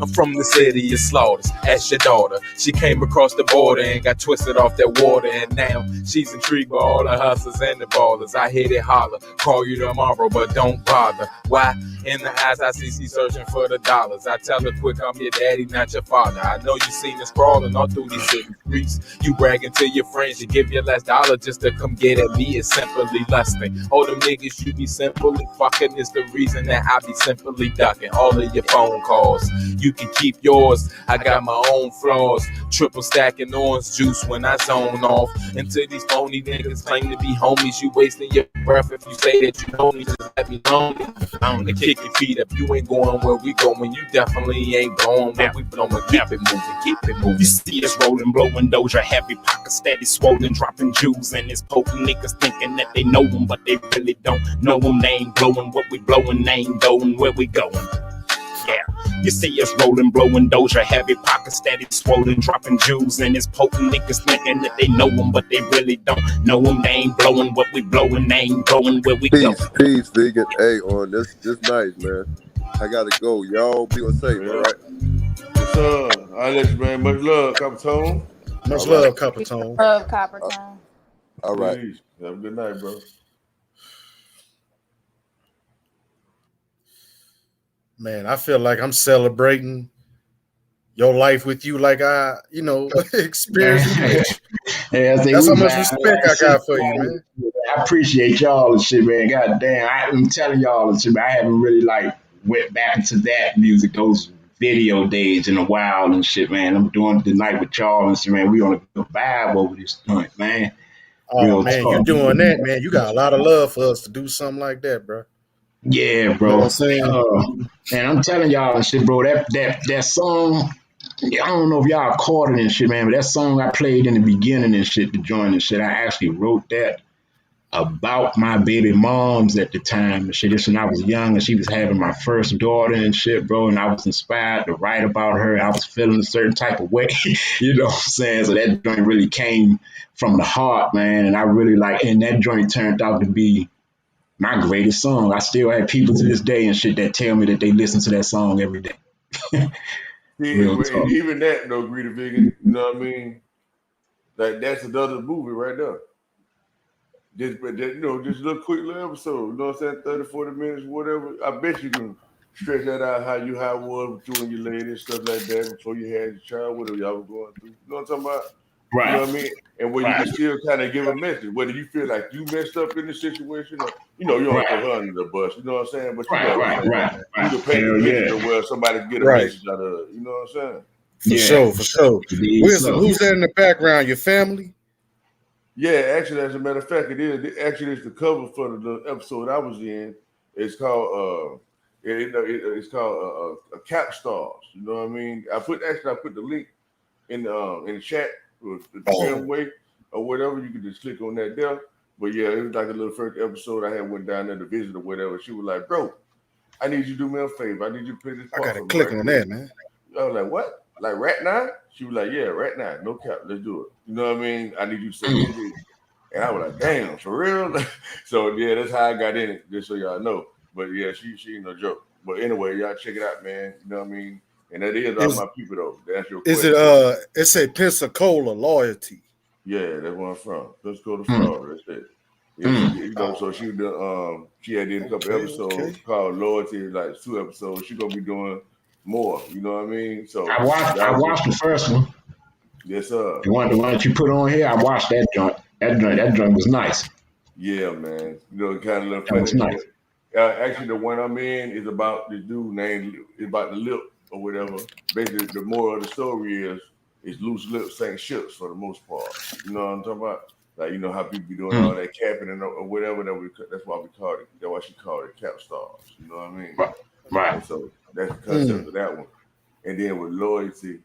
[SPEAKER 12] I'm from the city of slaughters. Ask your daughter. She came across the border and got twisted off that water, and now she's intrigued by all the hustlers and the ballers. I hit it holler, call you tomorrow, but don't bother. Why? In the eyes I see searching for the dollars. I tell her quick, I'm your daddy, not your father. I know you seen us crawling all through these city streets. You bragging to your friends, you give your last dollar just to come get at me. It's simply lusting. All them niggas you be simply fucking is the reason that I be simply ducking all of your phone calls. You can keep yours, I got my own flaws. Triple stacking orange juice when I zone off. Until these phony niggas claim to be homies, you wasting your breath if you say that you know me, just let me lonely. I'm gonna kick your feet up, you ain't going where we going, you definitely ain't going where we blowing. Keep it moving.
[SPEAKER 2] You see us rolling, blowing Doja, heavy pockets steady swollen, dropping Jews, and this potent niggas thinking that they know them, but they really don't know them. They ain't blowing what we blowing, they ain't going where we going. Yeah, you see us rolling, blowing Doja, heavy pockets steady swollen, dropping Jews, and this potent niggas thinking that they know them, but they really don't know them. They ain't blowing what we blowing, they ain't going where we go.
[SPEAKER 5] Peace, vegan. Hey, on this nice, man. I gotta go. Y'all be on safe, all right?
[SPEAKER 6] Yes, sir. I let you, man. Much love, Capitone.
[SPEAKER 11] Much love, Capitone.
[SPEAKER 7] Love Coppertone.
[SPEAKER 5] All right.
[SPEAKER 6] Please. Have a good night, bro.
[SPEAKER 11] Man, I feel like I'm celebrating your life with you, like I, experienced. That's how much respect I got for you, man.
[SPEAKER 3] I appreciate y'all and shit, man. God damn, I'm telling y'all and shit, man, I haven't really went back into that music, those video days in a while and shit, man. I'm doing it tonight with y'all and shit, man. We on a good vibe over this joint, man.
[SPEAKER 11] Oh
[SPEAKER 3] Real
[SPEAKER 11] man, you
[SPEAKER 3] talk.
[SPEAKER 11] doing that, man? You got a lot of love for us to do something like that, bro.
[SPEAKER 3] Yeah,
[SPEAKER 11] You know what
[SPEAKER 3] bro.
[SPEAKER 11] I'm saying?
[SPEAKER 3] And I'm telling y'all and shit, bro. That song. I don't know if y'all caught it and shit, man. But that song I played in the beginning and shit to join and shit. I actually wrote that about my baby moms at the time and shit. This when I was young and she was having my first daughter and shit, bro. And I was inspired to write about her. I was feeling a certain type of way, you know what I'm saying? So that joint really came from the heart, man. And I really like, and that joint turned out to be my greatest song. I still have people to this day and shit that tell me that they listen to that song every day.
[SPEAKER 6] See,
[SPEAKER 3] Real
[SPEAKER 6] and
[SPEAKER 3] talk.
[SPEAKER 6] even that, though, Greeter Vegan, you know what I mean? Like, that's another movie right there. Just a little quick little episode, you know what I'm saying? 30, 40 minutes, whatever. I bet you can stretch that out how it was with you and your lady and stuff like that before you had your child, whatever y'all were going through. You know what I'm talking about? You know
[SPEAKER 3] Right.
[SPEAKER 6] what I mean? And where you can
[SPEAKER 3] Right.
[SPEAKER 6] still kind of give a message, whether you feel like you messed up in the situation or, you don't throw
[SPEAKER 3] Right.
[SPEAKER 6] her under the bus, you know what I'm saying? But you know
[SPEAKER 3] Right.
[SPEAKER 6] what I'm
[SPEAKER 3] Right.
[SPEAKER 6] saying.
[SPEAKER 3] Right.
[SPEAKER 6] You
[SPEAKER 3] Right.
[SPEAKER 6] can paint the
[SPEAKER 3] Hell
[SPEAKER 6] picture
[SPEAKER 3] yeah.
[SPEAKER 6] to where somebody can get a
[SPEAKER 11] Right.
[SPEAKER 6] message out of it, you know what I'm saying?
[SPEAKER 11] For
[SPEAKER 3] Yeah.
[SPEAKER 11] sure, for sure.
[SPEAKER 3] Indeed so.
[SPEAKER 11] Who's that in the background? Your family?
[SPEAKER 6] Yeah, actually, as a matter of fact, it is. Actually, it's the cover for the episode I was in. It's called it's called a Cap Stars. You know what I mean? I put the link in the chat with the film way or whatever. You can just click on that there. But yeah, it was like a little first episode. I had went down there to visit or whatever. She was like, "Bro, I need you to do me a favor. I need you to play this
[SPEAKER 11] I
[SPEAKER 6] part
[SPEAKER 11] gotta
[SPEAKER 6] for me
[SPEAKER 11] click
[SPEAKER 6] right
[SPEAKER 11] on
[SPEAKER 6] quick."
[SPEAKER 11] that, man.
[SPEAKER 6] I was like, "What? Like right now?" She was like, "Yeah, right now. No cap. Let's do it." You know what I mean? I need you to say this. And I was like, damn, for real? So yeah, that's how I got in it, just so y'all know. But yeah, she ain't no joke. But anyway, y'all check it out, man. You know what I mean? And that is all
[SPEAKER 11] Is
[SPEAKER 6] my people though. That's your
[SPEAKER 11] is it
[SPEAKER 6] question.
[SPEAKER 11] it's a Pensacola loyalty.
[SPEAKER 6] Yeah, that's where I'm from. Let's go to
[SPEAKER 3] Mm.
[SPEAKER 6] Florida. That's it. Yeah, she
[SPEAKER 3] Mm.
[SPEAKER 6] so she had did a couple
[SPEAKER 11] Okay.
[SPEAKER 6] episodes called Loyalty, like 2 episodes. She gonna be doing more, you know what I mean? So
[SPEAKER 3] I
[SPEAKER 6] y'all just
[SPEAKER 3] watched the first one.
[SPEAKER 6] yes, sir.
[SPEAKER 3] The one that you put on here, I watched that joint. That joint was nice.
[SPEAKER 6] Yeah, man. Kind of little
[SPEAKER 3] That was
[SPEAKER 6] funny.
[SPEAKER 3] nice.
[SPEAKER 6] Actually, the one I'm in is about this dude named is about the lip or whatever. Basically, the moral of the story is loose lips ain't ships for the most part. You know what I'm talking about? Like how people be doing all
[SPEAKER 3] Mm.
[SPEAKER 6] that capping and or whatever. That's why we call it. That's why she called it cap stars. You know what I mean?
[SPEAKER 3] Right. Right.
[SPEAKER 6] And so that's the
[SPEAKER 11] Mm.
[SPEAKER 6] concept of that one. And then with loyalty,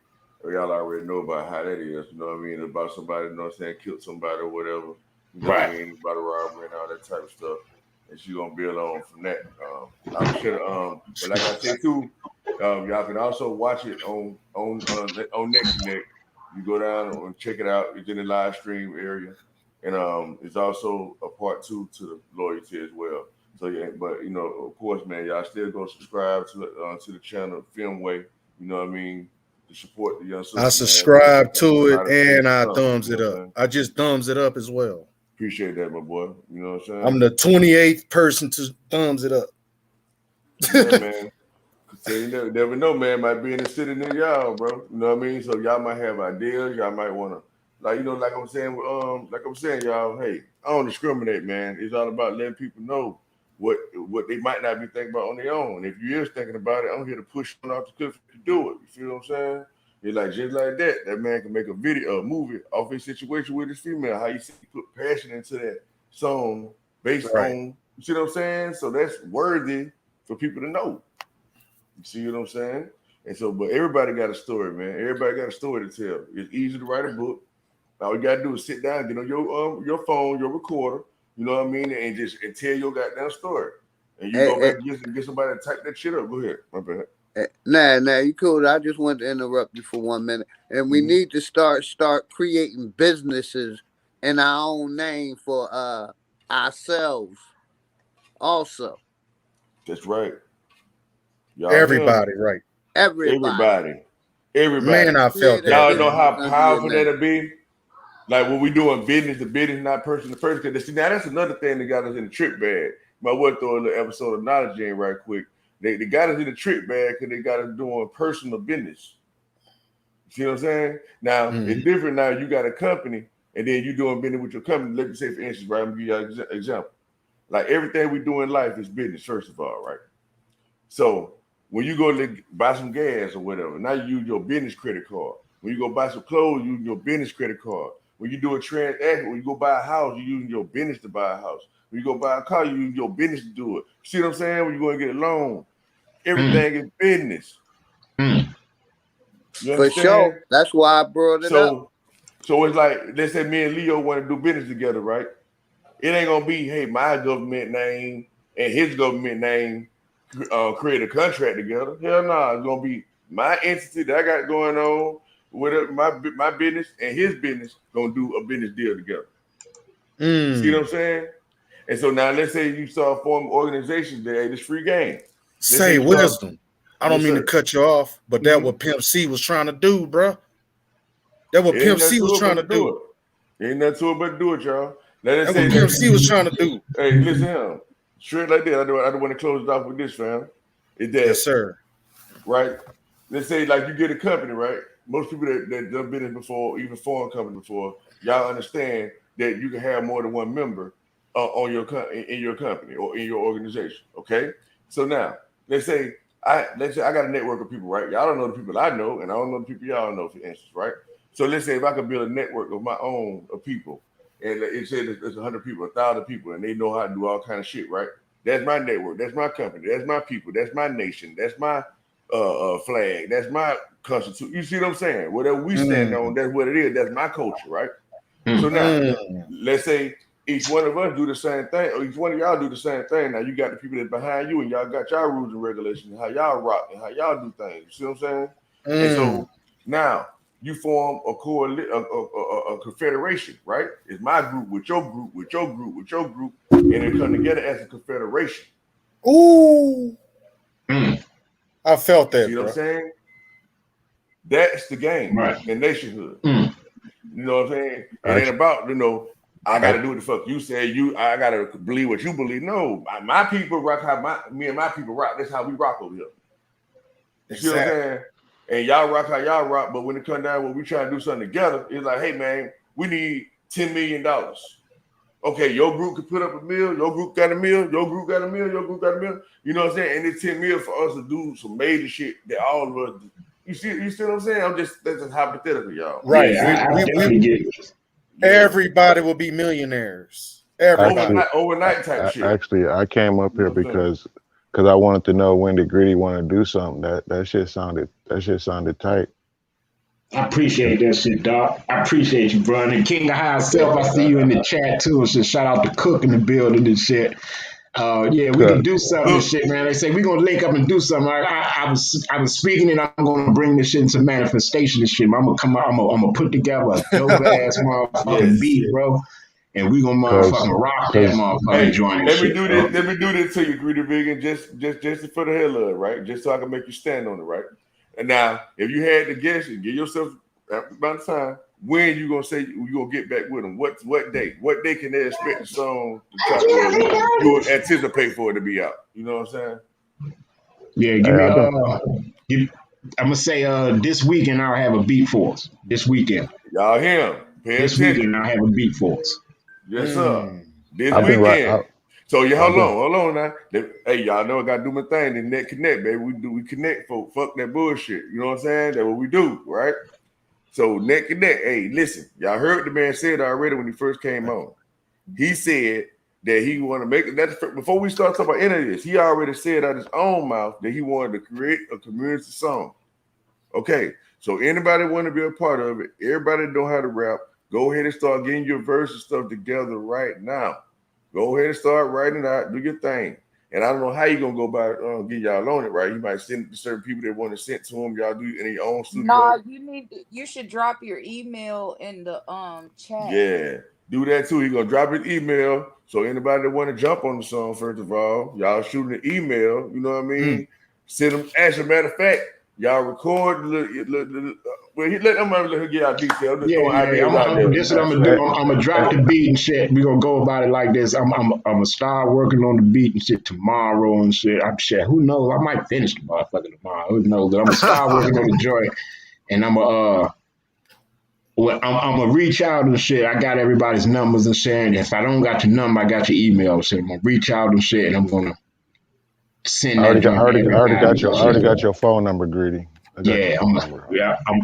[SPEAKER 6] y'all already know about how that is. You know what I mean? About somebody, you know what I'm saying, killed somebody or whatever. You know what I
[SPEAKER 3] Right.
[SPEAKER 6] mean? About a robbery and all that type of stuff. And she gonna build on from that. I'm sure. But like I say too, y'all can also watch it on Next Neck. You go down and check it out. It's in the live stream area, and it's also a part 2 to the loyalty as well. So yeah, but of course, man, y'all still go subscribe to the channel Filmway. You know what I mean? To support the young
[SPEAKER 11] I
[SPEAKER 6] sister, man.
[SPEAKER 11] subscribe to
[SPEAKER 6] A
[SPEAKER 11] it
[SPEAKER 6] lot of
[SPEAKER 11] and
[SPEAKER 6] things to
[SPEAKER 11] I
[SPEAKER 6] come.
[SPEAKER 11] thumbs
[SPEAKER 6] You know
[SPEAKER 11] it
[SPEAKER 6] what I'm
[SPEAKER 11] up.
[SPEAKER 6] saying?
[SPEAKER 11] I just thumbs it up as well.
[SPEAKER 6] Appreciate that, my boy. You know what I'm
[SPEAKER 11] I'm
[SPEAKER 6] saying?
[SPEAKER 11] the 28th person to thumbs it up.
[SPEAKER 6] Yeah, man. So you never know, man. Might be in the city near y'all, bro. You know what I mean? So y'all might have ideas. Y'all might want to, like I'm saying, y'all. Hey, I don't discriminate, man. It's all about letting people know what they might not be thinking about on their own. If you is thinking about it, I'm here to push on off the cliff to do it. You feel what I'm saying? It's like just like that. That man can make a movie off his situation with his female. How you see he put passion into that song based
[SPEAKER 11] Right.
[SPEAKER 6] on, you see what I'm saying? So that's worthy for people to know. You see what I'm saying? And so, but everybody got a story, man. Everybody got a story to tell. It's easy to write a book. All you gotta do is sit down, get on your phone, your recorder, you know what I mean, and tell your goddamn story. And you go
[SPEAKER 4] Hey,
[SPEAKER 6] back and get somebody to type that shit up. Go ahead. My bad.
[SPEAKER 4] nah, you cool. I just wanted to interrupt you for 1 minute. And we need to start creating businesses in our own name for ourselves also.
[SPEAKER 6] That's right. Y'all hear?
[SPEAKER 11] Everybody, right.
[SPEAKER 4] Everybody.
[SPEAKER 11] Man,
[SPEAKER 6] Everybody.
[SPEAKER 11] I felt
[SPEAKER 4] Create a
[SPEAKER 11] that,
[SPEAKER 6] Y'all know
[SPEAKER 11] man.
[SPEAKER 4] business
[SPEAKER 6] how
[SPEAKER 4] under your
[SPEAKER 6] powerful
[SPEAKER 4] name.
[SPEAKER 6] that'll be? Like when we doing business to business, not person to person. Because now that's another thing that got us in the trick bag. I want to throw a little episode of knowledge in right quick. They got us in the trick bag because they got us doing personal business. See what I'm saying? Now it's different. Now you got a company, and then you doing business with your company. Let me say, for instance, right? I'm gonna give you an example. Like everything we do in life is business, first of all, right? So when you go to buy some gas or whatever, now you use your business credit card. When you go buy some clothes, you use your business credit card. When you do a transaction, when you go buy a house, you using your business to buy a house. When you go buy a car, you use your business to do it. See what I'm saying? When you go and get a loan, everything is business. You
[SPEAKER 4] For
[SPEAKER 6] understand?
[SPEAKER 4] sure. That's why I brought it up.
[SPEAKER 6] So it's like, let's say me and Leo want to do business together, right? It ain't gonna be, hey, my government name and his government name create a contract together. Hell no, nah. It's gonna be my entity that I got going on with my business and his business gonna do a business deal together. See what I'm saying? And so now let's say you start forming organizations that hey, this free game.
[SPEAKER 11] Say wisdom. I don't mean to cut you off, but that what Pimp C was trying to do, bro. That what Pimp C was trying to do.
[SPEAKER 6] Ain't nothing to it but do it, y'all.
[SPEAKER 11] That's what Pimp C was trying to do.
[SPEAKER 6] Hey, listen here. Straight like that. I don't want to close it off with this, fam. Is that,
[SPEAKER 11] yes, sir.
[SPEAKER 6] Right? Let's say like you get a company, right? Most people that done business before, even foreign company before, y'all understand that you can have more than one member on your in your company or in your organization. Okay. So now let's say I got a network of people, right? Y'all don't know the people I know, and I don't know the people y'all know, for instance, right? So let's say if I could build a network of my own of people, and it said there's 100 people, 1,000 people, and they know how to do all kind of shit, right? That's my network. That's my company. That's my people. That's my nation. That's my flag. That's my constitution. You see what I'm saying? Whatever we stand on, that's what it is. That's my culture, right? So now, let's say each one of us do the same thing, or each one of y'all do the same thing. Now you got the people that behind you, and y'all got y'all rules and regulations, and how y'all rock and how y'all do things. You see what I'm saying? And so now you form a confederation, right? It's my group with your group, with your group, with your group, and they come together as a confederation.
[SPEAKER 11] Ooh. I felt that.
[SPEAKER 6] See what I'm saying? That's the game, right? And nationhood. You know what I'm saying? It ain't about, I gotta do what the fuck you say. I gotta believe what you believe. No, my people rock how me and my people rock. That's how we rock over here. You see what I'm saying? And y'all rock how y'all rock, but when it comes down when we try to do something together, it's like, hey man, we need $10 million. Okay, your group can put up $1 million, your group got $1 million, your group got $1 million, your group got $1 million. You know what I'm saying? And it's $10 million for us to do some major shit that all of us do. You see what I'm saying? That's just hypothetical, y'all.
[SPEAKER 11] Right. Everybody will be millionaires. Everybody.
[SPEAKER 6] Overnight type shit.
[SPEAKER 13] Actually, I came up here because I wanted to know when did Gritty want to do something. That shit sounded tight.
[SPEAKER 3] I appreciate that shit, Doc. I appreciate you, bro. And King of High Self, I see you in the chat too. So shout out to Cook in the building and shit. Yeah, we can do something and shit, man. They say we're gonna link up and do something. I was speaking and I'm gonna bring this shit into manifestation and shit. I'm gonna put together a dope ass motherfucking beat, bro. And we gonna motherfucking rock that motherfucking joint.
[SPEAKER 6] Let me do this to you, Greedy Vegan, just for the hell of it, right? Just so I can make you stand on it, right? And now, if you had to guess and give yourself about the time, when you gonna say you gonna get back with them? What day? What day can they expect the song to try to you would anticipate for it to be out? You know what I'm saying?
[SPEAKER 3] Yeah, give me I'm gonna say this weekend I'll have a beat for us. This weekend.
[SPEAKER 6] Y'all hear him.
[SPEAKER 3] This weekend I'll have a beat for us.
[SPEAKER 6] Yes, sir. This weekend. So hold on now. Hey, y'all know I gotta do my thing. The net connect, baby. We connect, folks. Fuck that bullshit. You know what I'm saying? That's what we do, right? So net connect. Hey, listen, y'all heard the man said already when he first came on. He said that he want to make that before we start talking about any of this. He already said out his own mouth that he wanted to create a community song. Okay, so anybody want to be a part of it? Everybody know how to rap. Go ahead and start getting your verse and stuff together right now. Go ahead and start writing it out. Do your thing. And I don't know how you're going to go about get y'all on it, right? You might send it to certain people that want to send to them. Y'all do it in your own studio.
[SPEAKER 7] No, you should drop your email in the chat.
[SPEAKER 6] Yeah, do that too. He's going to drop his email. So anybody that want to jump on the song, first of all, y'all shoot an email. You know what I mean? Send them. As a matter of fact, y'all record well, let her get out details. This is what
[SPEAKER 3] I'm gonna do. I'm gonna drop the beat and shit. We gonna go about it like this. I'm gonna start working on the beat and shit tomorrow and shit. Who knows? I might finish the motherfucker tomorrow. Who knows? But I'm gonna start working on the joint, and I'm gonna reach out and shit. I got everybody's numbers and shit. And if I don't got your number, I got your email. So I'm gonna reach out and shit, and I'm gonna send that.
[SPEAKER 13] I already got your phone number, Greedy. I got your phone
[SPEAKER 3] I'm
[SPEAKER 13] number.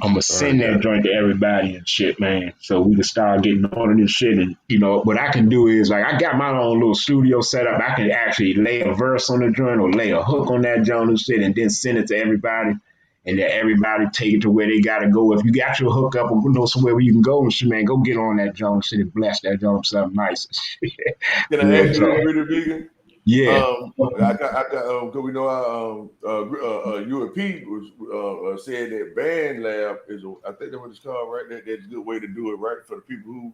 [SPEAKER 3] gonna
[SPEAKER 13] I already
[SPEAKER 3] send
[SPEAKER 13] got
[SPEAKER 3] that
[SPEAKER 13] it.
[SPEAKER 3] joint to everybody and shit, man. So we can start getting on this shit. And what I can do is like I got my own little studio set up. I can actually lay a verse on the joint or lay a hook on that joint and shit, and then send it to everybody. And then everybody take it to where they gotta go. If you got your hook up or somewhere where you can go and shit, man, go get on that joint and shit and bless that joint with something nice.
[SPEAKER 6] Can I
[SPEAKER 3] Real
[SPEAKER 6] ask you
[SPEAKER 3] talk.
[SPEAKER 6] this, Greedy Vegan?
[SPEAKER 3] Yeah.
[SPEAKER 6] Cause we know U and P was said that Band Lab is, I think that's what it's called, right? That's a good way to do it, right? For the people who,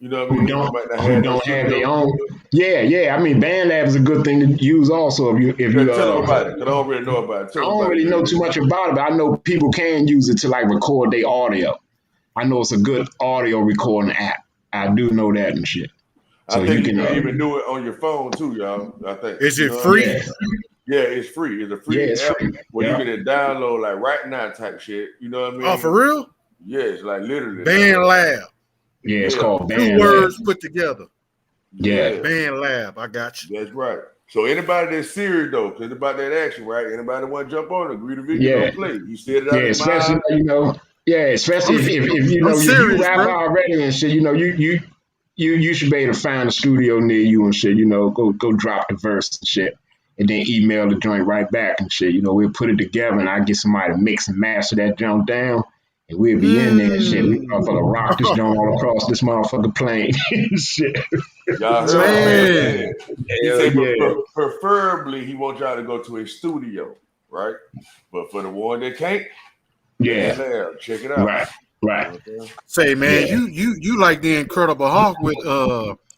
[SPEAKER 6] you know what I
[SPEAKER 3] who
[SPEAKER 6] mean, who
[SPEAKER 3] don't
[SPEAKER 6] might not
[SPEAKER 3] who
[SPEAKER 6] have no
[SPEAKER 3] don't have their
[SPEAKER 6] studio.
[SPEAKER 3] own. Yeah. I mean, BandLab is a good thing to use also if you
[SPEAKER 6] Yeah, tell them about it, cause I don't really know about it.
[SPEAKER 3] I
[SPEAKER 6] Tell them
[SPEAKER 3] don't
[SPEAKER 6] about it,
[SPEAKER 3] really know
[SPEAKER 6] Greedy
[SPEAKER 3] too
[SPEAKER 6] Vegan.
[SPEAKER 3] much about it, but I know people can use it to like record their audio. I know it's a good audio recording app. I do know that and shit.
[SPEAKER 6] I
[SPEAKER 3] So
[SPEAKER 6] think
[SPEAKER 3] you
[SPEAKER 6] you
[SPEAKER 3] can
[SPEAKER 6] can even do it on your phone too, y'all. I think.
[SPEAKER 11] Is
[SPEAKER 6] You
[SPEAKER 11] it
[SPEAKER 6] know what I mean?
[SPEAKER 11] free?
[SPEAKER 6] Yeah, it's free. It's a
[SPEAKER 3] yeah,
[SPEAKER 6] free
[SPEAKER 3] it's
[SPEAKER 6] app
[SPEAKER 3] free.
[SPEAKER 6] where you
[SPEAKER 3] Yeah.
[SPEAKER 6] can just download like right now type shit. You know what I
[SPEAKER 11] Oh, for
[SPEAKER 6] mean?
[SPEAKER 11] real?
[SPEAKER 6] Yes, like literally, like
[SPEAKER 11] Band Lab.
[SPEAKER 3] Yeah, it's
[SPEAKER 6] yeah,
[SPEAKER 3] called
[SPEAKER 11] Two
[SPEAKER 3] BandLab.
[SPEAKER 11] words put together.
[SPEAKER 3] Yeah.
[SPEAKER 6] yeah.
[SPEAKER 11] Band Lab. I got you.
[SPEAKER 6] That's right. So anybody that's serious though, cause it's about that action, right? Anybody want to jump on it, Greedy Vegan
[SPEAKER 3] Yeah.
[SPEAKER 6] don't play. He said it
[SPEAKER 3] Yeah,
[SPEAKER 6] out his
[SPEAKER 3] especially
[SPEAKER 6] mind.
[SPEAKER 3] especially
[SPEAKER 11] I'm
[SPEAKER 3] if
[SPEAKER 11] I'm
[SPEAKER 3] if you
[SPEAKER 11] serious,
[SPEAKER 3] rap
[SPEAKER 11] bro.
[SPEAKER 3] already and shit, you should be able to find a studio near you and shit, go drop the verse and shit. And then email the joint right back and shit. We'll put it together and I get somebody to mix and master that joint down. And we'll be in there and shit. We motherfucker rock this joint all across this motherfucking plane. Shit.
[SPEAKER 6] Y'all heard my man
[SPEAKER 11] Man.
[SPEAKER 6] said. He
[SPEAKER 3] Hell
[SPEAKER 6] said
[SPEAKER 3] yeah.
[SPEAKER 6] preferably he wants y'all to go to a studio, right? But for the one that can't,
[SPEAKER 3] Yeah.
[SPEAKER 6] Band Lab, check it out.
[SPEAKER 3] Right. Right.
[SPEAKER 6] You know
[SPEAKER 11] Say, man,
[SPEAKER 3] Yeah.
[SPEAKER 11] you like the Incredible Hulk with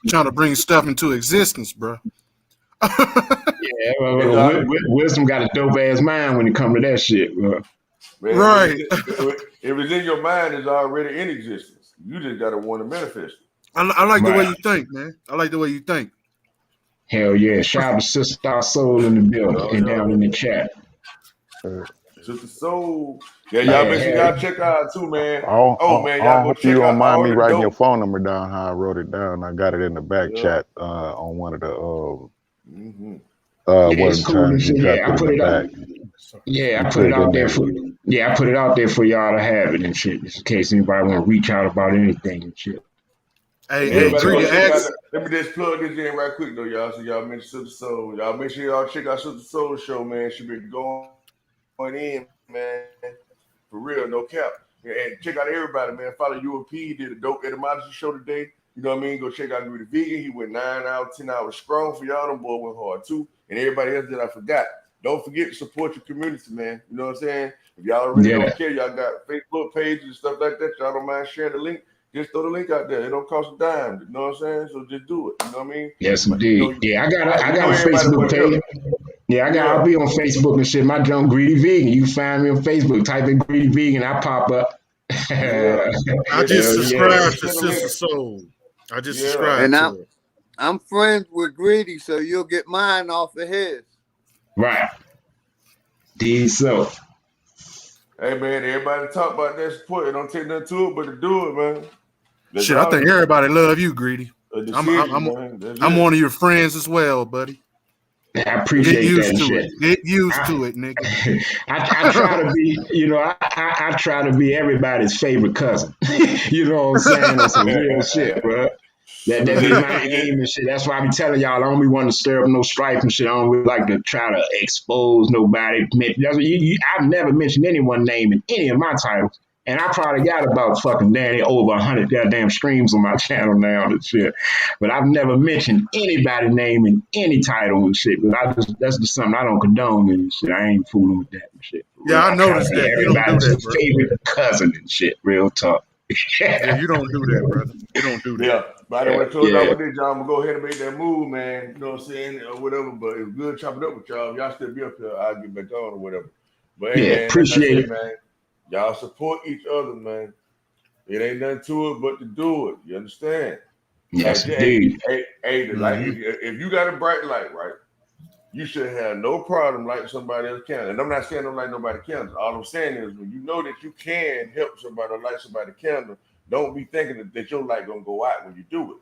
[SPEAKER 11] trying to bring stuff into existence, bro.
[SPEAKER 3] Yeah.
[SPEAKER 6] It's all,
[SPEAKER 3] Wisdom got a dope ass mind when it come to that shit, bro.
[SPEAKER 6] man,
[SPEAKER 11] Right.
[SPEAKER 6] if it's in your mind, it's already in existence. You just gotta want to manifest it.
[SPEAKER 11] I like the way
[SPEAKER 3] Right.
[SPEAKER 11] you think, man. I like the way you think.
[SPEAKER 3] Hell yeah. Shout out to Sister Our Soul in the building
[SPEAKER 6] Oh
[SPEAKER 3] and down in the chat.
[SPEAKER 6] Sister Soul. Yeah, y'all
[SPEAKER 3] Yeah,
[SPEAKER 6] make sure
[SPEAKER 3] hell,
[SPEAKER 6] y'all check her out too, man.
[SPEAKER 13] I don't,
[SPEAKER 6] Oh man,
[SPEAKER 13] I
[SPEAKER 6] y'all
[SPEAKER 13] don't
[SPEAKER 6] go
[SPEAKER 13] hope you
[SPEAKER 6] check
[SPEAKER 13] don't
[SPEAKER 6] out
[SPEAKER 13] mind
[SPEAKER 6] all
[SPEAKER 13] me
[SPEAKER 6] the
[SPEAKER 13] writing your
[SPEAKER 6] dope.
[SPEAKER 13] phone number down how I wrote it down. I got it in the back
[SPEAKER 6] Yeah.
[SPEAKER 13] chat on one of the
[SPEAKER 6] Mm-hmm.
[SPEAKER 3] yeah,
[SPEAKER 13] one of
[SPEAKER 3] it's
[SPEAKER 13] the
[SPEAKER 3] cool and
[SPEAKER 13] times you
[SPEAKER 3] shit.
[SPEAKER 13] dropped it in the back.
[SPEAKER 3] Yeah,
[SPEAKER 13] You
[SPEAKER 3] I put
[SPEAKER 13] put
[SPEAKER 3] it
[SPEAKER 13] it in
[SPEAKER 3] out there
[SPEAKER 13] there.
[SPEAKER 3] for I put it out there for y'all to have it and shit, just in case anybody want to reach out about anything and shit.
[SPEAKER 11] Hey,
[SPEAKER 3] Real
[SPEAKER 11] hey,
[SPEAKER 6] Everybody go
[SPEAKER 11] Greedy,
[SPEAKER 3] talk.
[SPEAKER 6] check out.
[SPEAKER 11] ask.
[SPEAKER 6] Let me just plug this in right quick though, y'all. So y'all mention Sister Soul. Y'all make sure y'all check out Sister Soul show, man. She been going in, man. For real, no cap. And check out everybody, man. Follow UP. Did a dope etymology show today. You know what I mean? Go check out Greedy Vegan. He went 9 hours, 10 hours strong for y'all. Them boy went hard too. And everybody else that I forgot. Don't forget to support your community, man. You know what I'm saying? If y'all really
[SPEAKER 3] Yeah,
[SPEAKER 6] don't care, y'all got Facebook pages and stuff like that. Y'all don't mind sharing the link. Just throw the link out there. It don't cost a dime. You know what I'm saying? So just do it. You know what I mean?
[SPEAKER 3] yes
[SPEAKER 6] But, you
[SPEAKER 3] indeed.
[SPEAKER 6] know,
[SPEAKER 3] Yeah, I
[SPEAKER 6] we
[SPEAKER 3] got
[SPEAKER 6] know
[SPEAKER 3] a
[SPEAKER 6] everybody
[SPEAKER 3] Facebook
[SPEAKER 6] want to help.
[SPEAKER 3] page. Yeah,
[SPEAKER 6] Yeah.
[SPEAKER 3] I'll be on Facebook and shit. My junk Greedy Vegan. You can find me on Facebook. Type in Greedy Vegan, I pop up.
[SPEAKER 6] Yeah.
[SPEAKER 11] I
[SPEAKER 6] Yeah,
[SPEAKER 11] just
[SPEAKER 3] Hell
[SPEAKER 6] just
[SPEAKER 3] yeah.
[SPEAKER 11] subscribed to
[SPEAKER 6] send a link.
[SPEAKER 11] Sister Soul. I just
[SPEAKER 6] Yeah.
[SPEAKER 11] subscribed
[SPEAKER 4] And
[SPEAKER 11] to her.
[SPEAKER 4] I'm friends with Greedy, so you'll get mine off of his.
[SPEAKER 3] Right. D so.
[SPEAKER 6] Hey man, everybody talk about that support. It don't take nothing to it but to do it, man. That's
[SPEAKER 11] Shit, I
[SPEAKER 6] all
[SPEAKER 11] think everybody love you, Greedy.
[SPEAKER 6] a
[SPEAKER 11] I'm
[SPEAKER 6] decision, man. That's
[SPEAKER 11] I'm
[SPEAKER 6] it.
[SPEAKER 11] one of your friends as well, buddy.
[SPEAKER 3] I
[SPEAKER 11] Get
[SPEAKER 3] appreciate that
[SPEAKER 11] used
[SPEAKER 3] and
[SPEAKER 11] to
[SPEAKER 3] shit.
[SPEAKER 11] it. Get used
[SPEAKER 3] I,
[SPEAKER 11] to it, nigga.
[SPEAKER 3] I try to be, I try to be everybody's favorite cousin. You know what I'm saying? On some real shit, bro. That
[SPEAKER 6] Is
[SPEAKER 3] be
[SPEAKER 6] it,
[SPEAKER 3] my
[SPEAKER 6] is,
[SPEAKER 3] aim and shit. That's why I be telling y'all I don't be wanting to stir up no strife and shit. I don't really like to try to expose nobody. That's what I've never mentioned anyone's name in any of my titles. And I probably got about fucking Danny over 100 goddamn streams on my channel now and shit. But I've never mentioned anybody's name in any title and shit. But that's just something I don't condone and shit. I ain't fooling with that and shit. For
[SPEAKER 11] Yeah,
[SPEAKER 3] real.
[SPEAKER 11] I
[SPEAKER 3] I try to
[SPEAKER 11] noticed
[SPEAKER 3] be
[SPEAKER 11] that. You don't do that,
[SPEAKER 3] everybody's
[SPEAKER 11] bro.
[SPEAKER 3] favorite cousin and shit. Real talk.
[SPEAKER 11] Yeah, you don't do that, brother. You don't do that.
[SPEAKER 6] yeah. But I
[SPEAKER 3] Yeah,
[SPEAKER 6] want to close out
[SPEAKER 3] yeah.
[SPEAKER 6] with this, y'all. I'm gonna go ahead and make that move, man. You know what I'm saying? Or whatever. But it was good chopping up with y'all. If y'all still be up here, I'll get back on or whatever. But hey
[SPEAKER 3] Yeah,
[SPEAKER 6] man, like I
[SPEAKER 3] appreciate
[SPEAKER 6] said,
[SPEAKER 3] it.
[SPEAKER 6] man, y'all support each other, man. It ain't nothing to it but to do it. You understand?
[SPEAKER 3] Yes,
[SPEAKER 6] Like,
[SPEAKER 3] indeed.
[SPEAKER 6] like if you got a bright light, right? You should have no problem lighting somebody else's candle. And I'm not saying don't light nobody candles. All I'm saying is when you know that you can help somebody or light somebody candle, don't be thinking that your light gonna go out when you do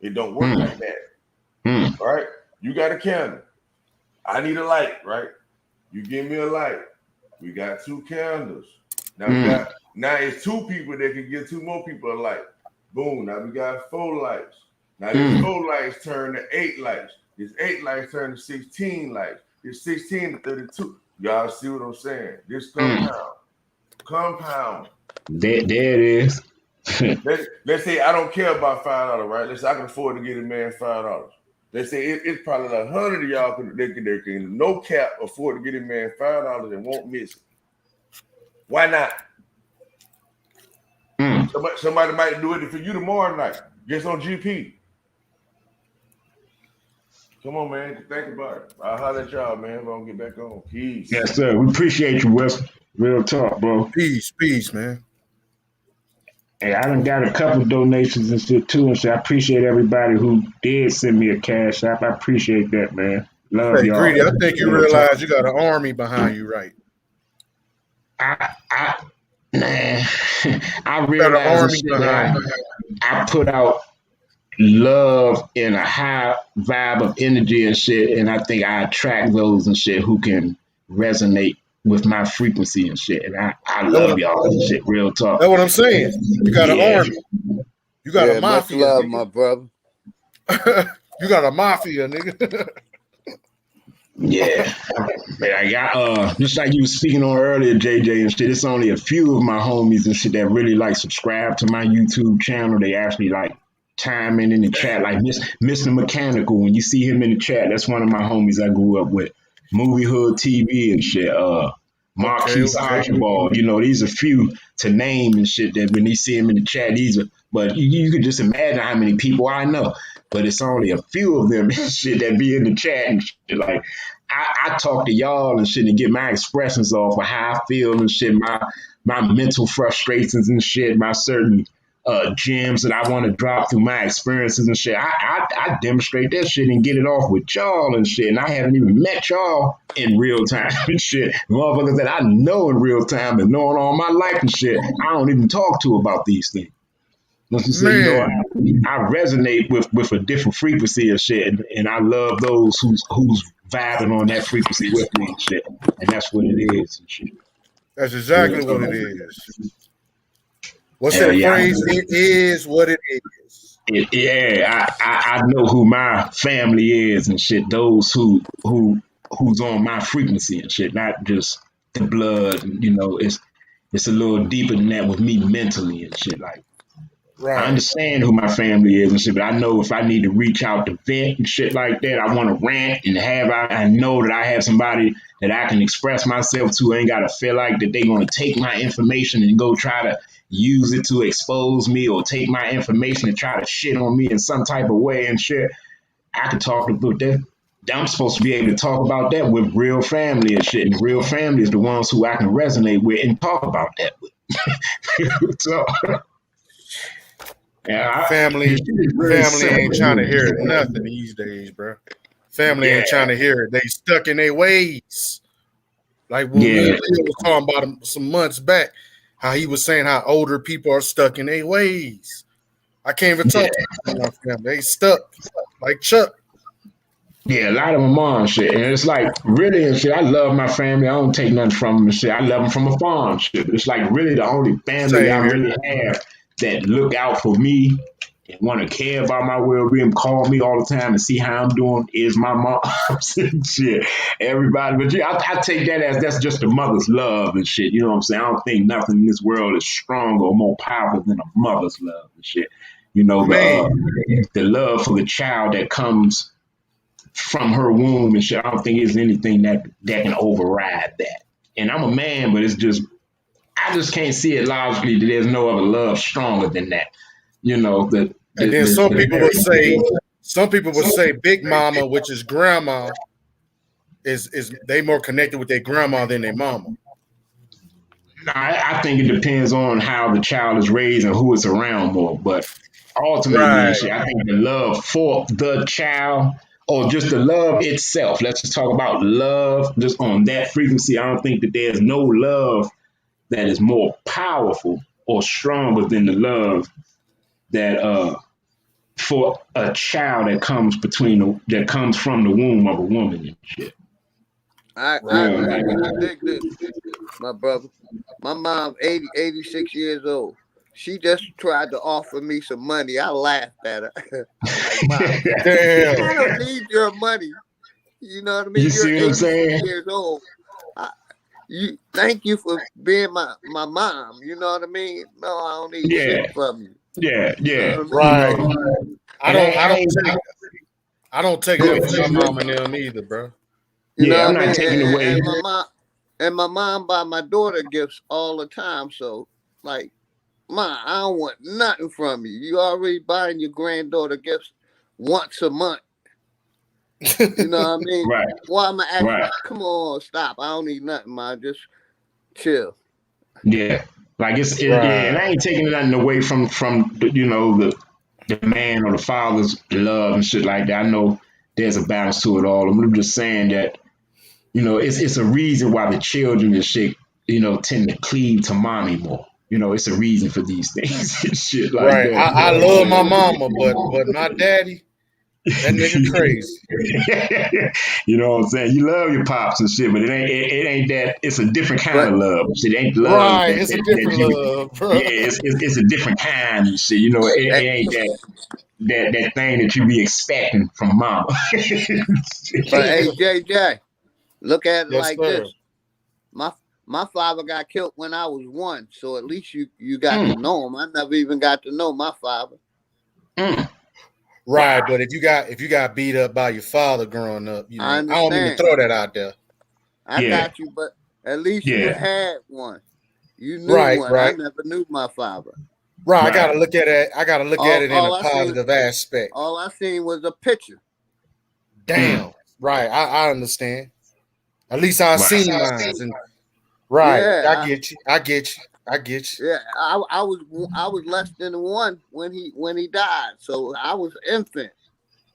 [SPEAKER 6] it. It don't work like that. All right? You got a candle. I need a light, right? You give me a light. We got 2 candles.
[SPEAKER 3] Mm.
[SPEAKER 6] Now it's 2 people that can get 2 more people a light. Boom. Now we got 4 lights. Now
[SPEAKER 3] Mm.
[SPEAKER 6] this 4 lights turn to 8 lights. This 8 lights turn to 16 lights. This 16 to 32. Y'all see what I'm saying? This compound.
[SPEAKER 3] There it is.
[SPEAKER 6] Let's say I don't care about $5, right? Let's say I can afford to get a man $5. Let's say it's probably like 100 of y'all they can no cap afford to get a man $5 and won't miss it. Why not?
[SPEAKER 3] Mm.
[SPEAKER 6] Somebody might do it for you tomorrow night. Just on GP. Come on, man. Think about it. I'll holler at y'all, man. If I don't get back on. Peace.
[SPEAKER 3] Yes, sir. We appreciate you, Wes. Real talk, bro.
[SPEAKER 11] Peace, man.
[SPEAKER 3] Hey, I done got a couple donations and shit too, and shit. I appreciate everybody who did send me a cash app. I appreciate that, man. Love
[SPEAKER 11] Hey,
[SPEAKER 3] y'all.
[SPEAKER 11] Greedy, I think you
[SPEAKER 3] Real talk.
[SPEAKER 11] realize you got an army behind you, right?
[SPEAKER 3] Man, I
[SPEAKER 11] You got an
[SPEAKER 3] realize
[SPEAKER 11] army behind you.
[SPEAKER 3] I put out love and a high vibe of energy and shit, and I think I attract those and shit who can resonate with my frequency and shit. And I love y'all and shit. Real talk.
[SPEAKER 11] That's what I'm saying. You got an army. You got a
[SPEAKER 4] much
[SPEAKER 11] mafia.
[SPEAKER 4] love,
[SPEAKER 11] Nigga.
[SPEAKER 4] my brother.
[SPEAKER 11] You got a mafia, nigga.
[SPEAKER 3] Yeah, I got just like you was speaking on earlier, JJ and shit. It's only a few of my homies and shit that really like subscribe to my YouTube channel. They actually like chiming in the chat, like Mr. Mechanical. When you see him in the chat, that's one of my homies I grew up with. Movie Hood TV and shit. Marquise Archibald. You know, these are few to name and shit that when they see him in the chat, these are. But you could just imagine how many people I know. But it's only a few of them and shit that be in the chat and shit. Like I talk to y'all and shit and get my expressions off of how I feel and shit, my mental frustrations and shit, my certain gems that I want to drop through my experiences and shit. I demonstrate that shit and get it off with y'all and shit. And I haven't even met y'all in real time and shit. Motherfuckers that I know in real time and knowing all my life and shit, I don't even talk to about these things. Let's just say, you know, I resonate with a different frequency of shit, and I love those who's vibing on that frequency with me and shit, and that's what it is and shit.
[SPEAKER 11] That's exactly what it is. What's that phrase? It is what it is.
[SPEAKER 3] I know who my family is and shit. Those who's on my frequency and shit, not just the blood. You know, it's a little deeper than that with me mentally and shit. Like.
[SPEAKER 11] Right.
[SPEAKER 3] I understand who my family is and shit, but I know if I need to reach out to vent and shit like that, I want to rant and I know that I have somebody that I can express myself to. I ain't got to feel like that they going to take my information and go try to use it to expose me or take my information and try to shit on me in some type of way and shit. I can talk about that. I'm supposed to be able to talk about that with real family and shit. And real family is the ones who I can resonate with and talk about that with. So,
[SPEAKER 11] yeah, family ain't trying to hear nothing these days, bro. Family ain't trying to hear it. They stuck in their ways. Like when Leo was talking about him some months back, how he was saying how older people are stuck in their ways. I can't even talk to my family. They stuck like Chuck.
[SPEAKER 3] Yeah, a lot of them on shit. And it's like, really and shit, I love my family. I don't take nothing from them and shit. I love them from afar and shit. But it's like really the only family I really have that look out for me and want to care about my well-being, call me all the time and see how I'm doing is my mom. Shit. Everybody. But yeah, I take that as that's just a mother's love and shit. You know what I'm saying? I don't think nothing in this world is stronger or more powerful than a mother's love and shit. You know, the love for the child that comes from her womb and shit. I don't think there's anything that can override that. And I'm a man, but it's just, I just can't see it logically that there's no other love stronger than that. You know, and
[SPEAKER 11] then some people would say Big Mama, which is grandma, is they more connected with their grandma than their mama.
[SPEAKER 3] I think it depends on how the child is raised and who it's around more. But ultimately, I think the love for the child or just the love itself. Let's just talk about love just on that frequency. I don't think that there's no love that is more powerful or stronger than the love that for a child that comes from the womb of a woman and shit.
[SPEAKER 4] I agree with you. my brother. My mom, 86 years old. She just tried to offer me some money. I laughed at her. I'm like, Mom,
[SPEAKER 11] Damn.
[SPEAKER 4] I don't need your money. You know what I mean?
[SPEAKER 3] You
[SPEAKER 4] You're
[SPEAKER 3] see what I'm
[SPEAKER 4] 86
[SPEAKER 3] saying?
[SPEAKER 4] years old. You thank you for being my mom. You know what I mean? No, I don't need shit
[SPEAKER 3] Yeah,
[SPEAKER 4] from you.
[SPEAKER 3] yeah,
[SPEAKER 4] You know
[SPEAKER 3] yeah.
[SPEAKER 4] what I mean?
[SPEAKER 3] You
[SPEAKER 11] Right.
[SPEAKER 3] know,
[SPEAKER 11] I
[SPEAKER 3] and
[SPEAKER 11] don't
[SPEAKER 3] I ain't
[SPEAKER 11] take
[SPEAKER 3] go
[SPEAKER 11] that
[SPEAKER 3] ahead.
[SPEAKER 11] from my mom and them either, bro.
[SPEAKER 4] You know
[SPEAKER 3] Yeah, I'm
[SPEAKER 4] what I
[SPEAKER 3] not
[SPEAKER 4] mean?
[SPEAKER 3] taking away.
[SPEAKER 4] And my mom buy my daughter gifts all the time. So like, Mom, I don't want nothing from you. You already buying your granddaughter gifts once a month. You know what I mean?
[SPEAKER 3] Right,
[SPEAKER 4] Why am I asking?
[SPEAKER 3] right.
[SPEAKER 4] Come on, stop. I don't need nothing, Mom. Just chill.
[SPEAKER 3] Yeah, like yeah, and
[SPEAKER 11] Right.
[SPEAKER 3] I ain't taking nothing away from you know the man or the father's love and shit like that. I know there's a balance to it all. I'm just saying that you know it's a reason why the children and shit you know tend to cleave to mommy more. You know, it's a reason for these things and shit like
[SPEAKER 11] Right.
[SPEAKER 3] that.
[SPEAKER 11] I love my mama, but my daddy, that nigga crazy.
[SPEAKER 3] You know what I'm saying? You love your pops and shit, but it ain't that. It's a different kind
[SPEAKER 4] But
[SPEAKER 3] of love. It ain't love
[SPEAKER 11] Right. It's a
[SPEAKER 3] that
[SPEAKER 11] different
[SPEAKER 3] you.
[SPEAKER 11] love, bro.
[SPEAKER 3] Yeah, it's a different kind and shit. You know, it
[SPEAKER 4] eh,
[SPEAKER 3] ain't that thing that you be expecting from mama.
[SPEAKER 4] but hey, JJ, look at it
[SPEAKER 11] Yes,
[SPEAKER 4] like
[SPEAKER 11] sir.
[SPEAKER 4] this. My my father got killed when I was 1, so at least you got to
[SPEAKER 3] Mm,
[SPEAKER 4] know him. I never even got to know my father.
[SPEAKER 3] mm.
[SPEAKER 11] Right,
[SPEAKER 3] Wow.
[SPEAKER 11] but if you got beat up by your father growing up, you
[SPEAKER 4] I
[SPEAKER 11] know, I don't mean to
[SPEAKER 4] understand.
[SPEAKER 11] throw that out there.
[SPEAKER 4] I
[SPEAKER 3] Yeah,
[SPEAKER 4] got you, but at least you
[SPEAKER 3] yeah,
[SPEAKER 4] had one. You knew
[SPEAKER 11] Right,
[SPEAKER 4] one. I
[SPEAKER 11] right,
[SPEAKER 4] never knew my father.
[SPEAKER 11] right. I
[SPEAKER 3] right.
[SPEAKER 11] gotta look at it. I gotta look at
[SPEAKER 4] All
[SPEAKER 11] it in a
[SPEAKER 4] all I seen
[SPEAKER 11] positive aspect.
[SPEAKER 4] all I seen was a picture.
[SPEAKER 3] Mm,
[SPEAKER 11] Damn. Right. I understand. At least I
[SPEAKER 3] right.
[SPEAKER 11] seen mines and right.
[SPEAKER 4] Yeah,
[SPEAKER 11] I get you. I get you. I get you.
[SPEAKER 4] yeah. I was less than 1 when he died, so I was infant.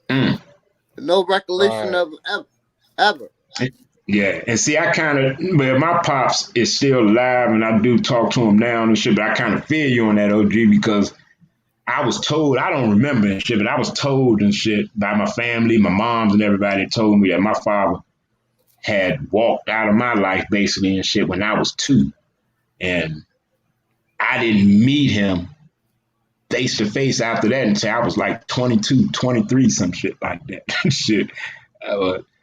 [SPEAKER 3] Mm.
[SPEAKER 4] No recollection
[SPEAKER 11] Right.
[SPEAKER 4] of ever.
[SPEAKER 3] Yeah, and see, I kind of, well, my pops is still alive, and I do talk to him now and shit. But I kind of feel you on that, OG, because I was told, I don't remember and shit, but I was told and shit by my family, my moms and everybody told me that my father had walked out of my life basically and shit when I was 2. And I didn't meet him face to face after that until I was like 22, 23, some shit like that. Shit.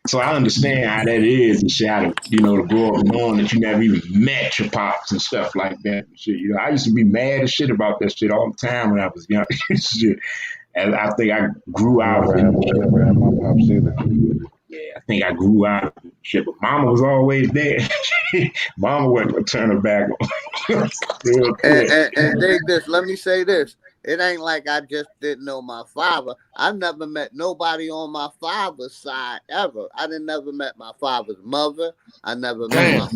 [SPEAKER 3] So I understand how that is and shit, how to, you know, to grow up knowing that you never even met your pops and stuff like that and shit. You know, I used to be mad as shit about that shit all the time when I was young. Shit. And I think I grew out of it.
[SPEAKER 13] I never had my pops either.
[SPEAKER 3] Yeah, I think I grew out of it. Shit, but mama was always there. Mama wasn't gonna turn her back on. Real quick.
[SPEAKER 4] And dig this. Let me say this. It ain't like I just didn't know my father. I never met nobody on my father's side ever. I didn't never met my father's mother. I never met
[SPEAKER 3] Mm,
[SPEAKER 4] my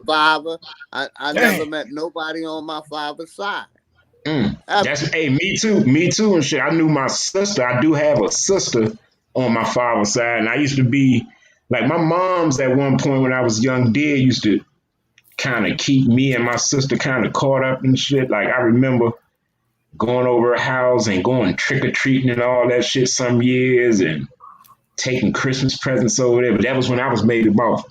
[SPEAKER 4] father. I never
[SPEAKER 11] Damn.
[SPEAKER 4] met nobody on my father's side
[SPEAKER 3] That's
[SPEAKER 4] ever.
[SPEAKER 3] hey, me too, and shit. I knew my sister. I do have a sister on my father's side, and I used to be like my mom's at one point when I was young. Did used to kind of keep me and my sister kind of caught up and shit. Like I remember going over her house and going trick or treating and all that shit some years, and taking Christmas presents over there. But that was when I was maybe about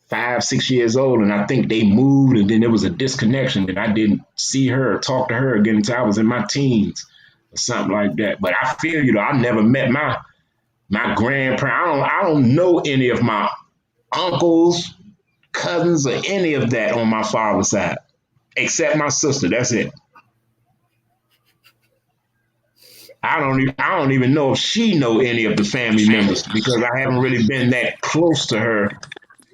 [SPEAKER 3] 5, 6 years old, and I think they moved, and then there was a disconnection, and I didn't see her or talk to her again until I was in my teens or something like that. But I feel you though, I never met my grandparents. I don't know any of my uncles, cousins, or any of that on my father's side, except my sister. That's it. I don't even know if she know any of the family members because I haven't really been that close to her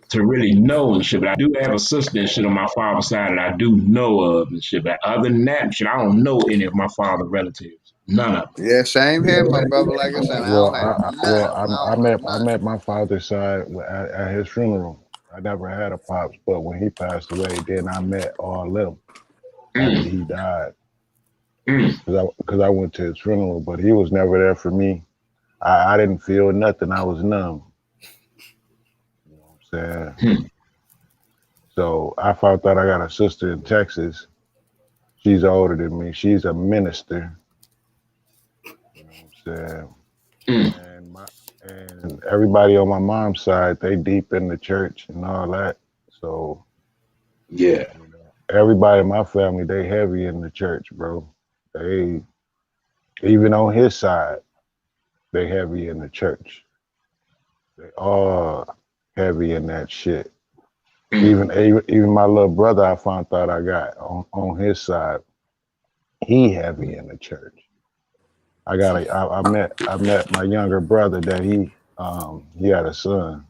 [SPEAKER 3] to really know and shit. But I do have a sister and shit on my father's side that I do know of and shit. But other than that, shit, I don't know any of my father's relatives. None of
[SPEAKER 4] Yeah, same here, my brother. Like I said, I
[SPEAKER 13] Well,
[SPEAKER 4] don't have none. I don't know
[SPEAKER 13] I
[SPEAKER 4] none.
[SPEAKER 13] met my father's side at his funeral. I never had a pops, but when he passed away, then I met all of them
[SPEAKER 3] them.
[SPEAKER 13] after he died.
[SPEAKER 3] Mm,
[SPEAKER 13] Cause I went to his funeral, but he was never there for me. I didn't feel nothing. I was numb. You know what I'm saying?
[SPEAKER 3] mm,
[SPEAKER 13] So I found out I got a sister in Texas. She's older than me. She's a minister. You know what I'm saying?
[SPEAKER 3] mm,
[SPEAKER 13] And everybody on my mom's side, they deep in the church and all that. So
[SPEAKER 3] Yeah.
[SPEAKER 13] You know, everybody in my family, they heavy in the church, bro. They even on his side, they heavy in the church. They all heavy in that shit. Even my little brother, I found out I got on his side, he heavy in the church. I met my younger brother that he had a son.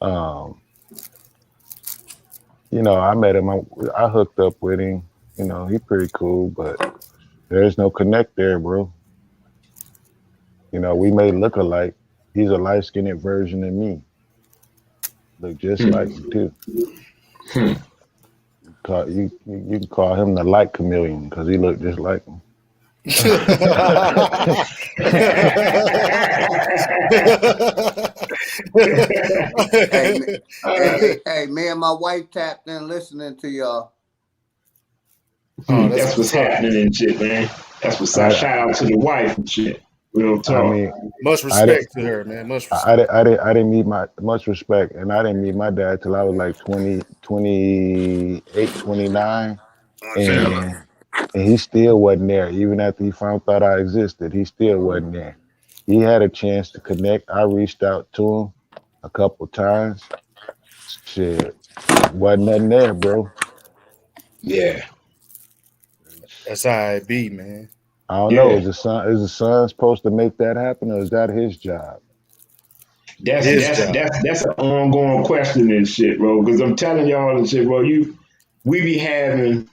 [SPEAKER 13] Um, I met him. I hooked up with him. He pretty cool, but there's no connect there, bro. We may look alike. He's a light skinned version of me. Look just like him too. You can call him the light chameleon because he looked just like him.
[SPEAKER 4] Hey, me and my wife tapped in listening to y'all.
[SPEAKER 11] Oh,
[SPEAKER 3] That's what's happening and shit, man. That's what's up. Shout out to the wife and shit. Real talk.
[SPEAKER 13] I mean,
[SPEAKER 11] much respect to her, man. Much respect.
[SPEAKER 13] I didn't meet my much respect, and I didn't meet my dad till I was like 20, 28, 29, and he still wasn't there. Even after he found out I existed, he still wasn't there. He had a chance to connect. I reached out to him a couple times. Shit, wasn't nothing there, bro.
[SPEAKER 3] Yeah.
[SPEAKER 11] That's how it be, man.
[SPEAKER 13] I don't know. Is the son supposed to make that happen, or is that his job?
[SPEAKER 3] That's an ongoing question and shit, bro. Because I'm telling y'all and shit, bro. We be having,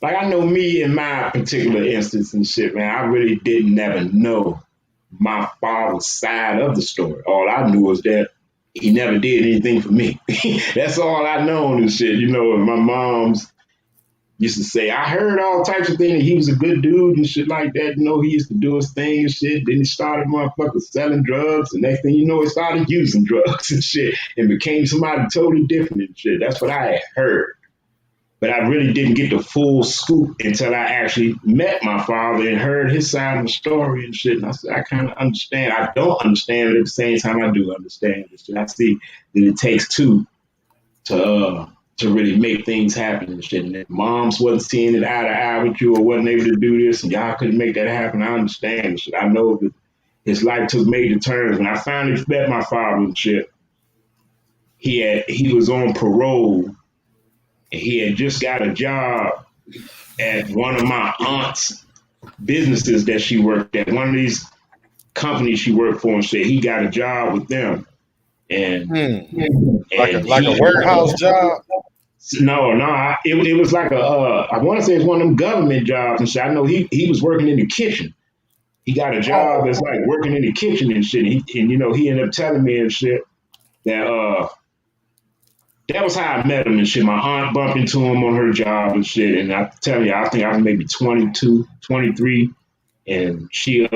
[SPEAKER 3] like, I know me in my particular instance and shit, man. I really didn't never know my father's side of the story. All I knew was that he never did anything for me. That's all I know and shit. And my mom's used to say, I heard all types of things. He was a good dude and shit like that. He used to do his thing and shit. Then he started motherfuckers selling drugs. And next thing you know, he started using drugs and shit and became somebody totally different and shit. That's what I had heard. But I really didn't get the full scoop until I actually met my father and heard his side of the story and shit. And I said, I kind of understand. I don't understand, but at the same time, I do understand this shit. I see that it takes two to really make things happen and shit. And if moms wasn't seeing it eye to eye with you or wasn't able to do this and y'all couldn't make that happen, I understand and shit. I know that his life took major turns. When I finally met my father and shit, he was on parole and he had just got a job at one of my aunt's businesses that she worked at. One of these companies she worked for and shit. He got a job with them. And,
[SPEAKER 11] like a warehouse job.
[SPEAKER 3] No, it was like I want to say it's one of them government jobs and shit. I know he was working in the kitchen. He got a job that's like working in the kitchen and shit. He ended up telling me and shit that that was how I met him and shit. My aunt bumped into him on her job and shit. And I tell you, I think I was maybe 22, 23. And she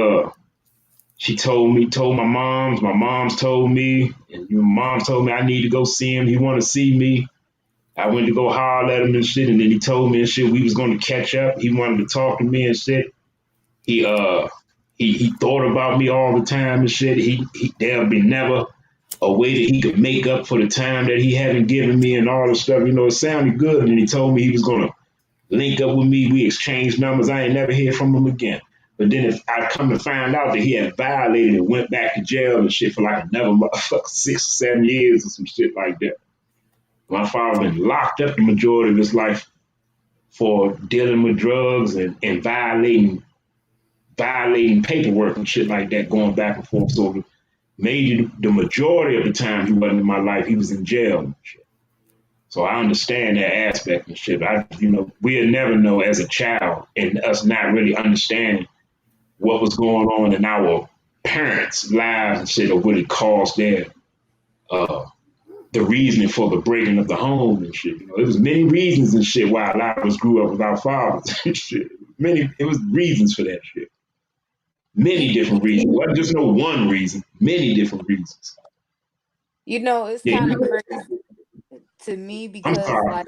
[SPEAKER 3] told my mom's told me, and your mom told me I need to go see him. He want to see me. I went to go holler at him and shit, and then he told me and shit we was going to catch up. He wanted to talk to me and shit. He thought about me all the time and shit. There'll be never a way that he could make up for the time that he hadn't given me and all the stuff. It sounded good. And then he told me he was going to link up with me. We exchanged numbers. I ain't never hear from him again. But then if I come to find out that he had violated and went back to jail and shit for like another motherfucker 6 or 7 years or some shit like that. My father been locked up the majority of his life for dealing with drugs and violating paperwork and shit like that, going back and forth. So the majority of the time he wasn't in my life, he was in jail and shit. So I understand that aspect and shit. We'll never know as a child and us not really understanding what was going on in our parents' lives and shit, or what it caused their the reasoning for the breaking of the home and shit. There was many reasons and shit why a lot of us grew up without fathers and shit. It was reasons for that shit. Many different reasons. It wasn't just no one reason. Many different reasons.
[SPEAKER 7] It's kind of crazy to me because like,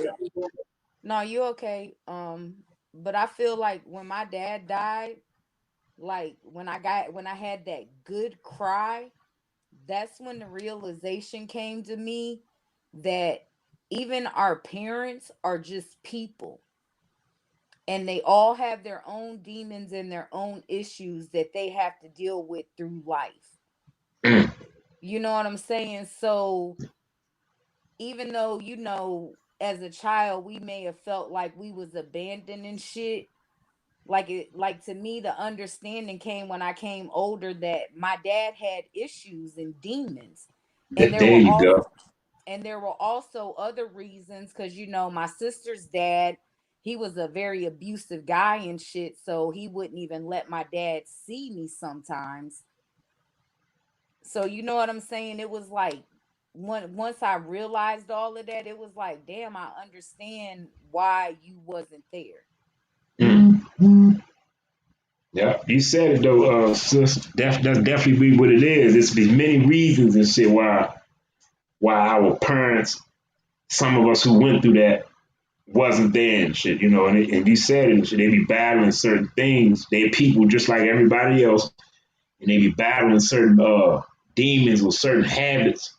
[SPEAKER 7] no, you okay. But I feel like when my dad died, like when I had that good cry, that's when the realization came to me that even our parents are just people, and they all have their own demons and their own issues that they have to deal with through life. You know what I'm saying? So even though, as a child we may have felt like we was abandoned and shit, like to me the understanding came when I came older that my dad had issues and demons. And there
[SPEAKER 3] There
[SPEAKER 7] were
[SPEAKER 3] you
[SPEAKER 7] also
[SPEAKER 3] go.
[SPEAKER 7] other reasons, because my sister's dad, he was a very abusive guy and shit, so he wouldn't even let my dad see me sometimes. So you know what I'm saying? It was like, once I realized all of that, it was like, damn, I understand why you wasn't there.
[SPEAKER 3] Mm. Yeah, you said it though, sis. That's definitely be what it is. It's been many reasons and shit why our parents, some of us who went through that, wasn't there and shit, and you said it and shit. They be battling certain things. They're people just like everybody else, and they be battling certain demons or certain habits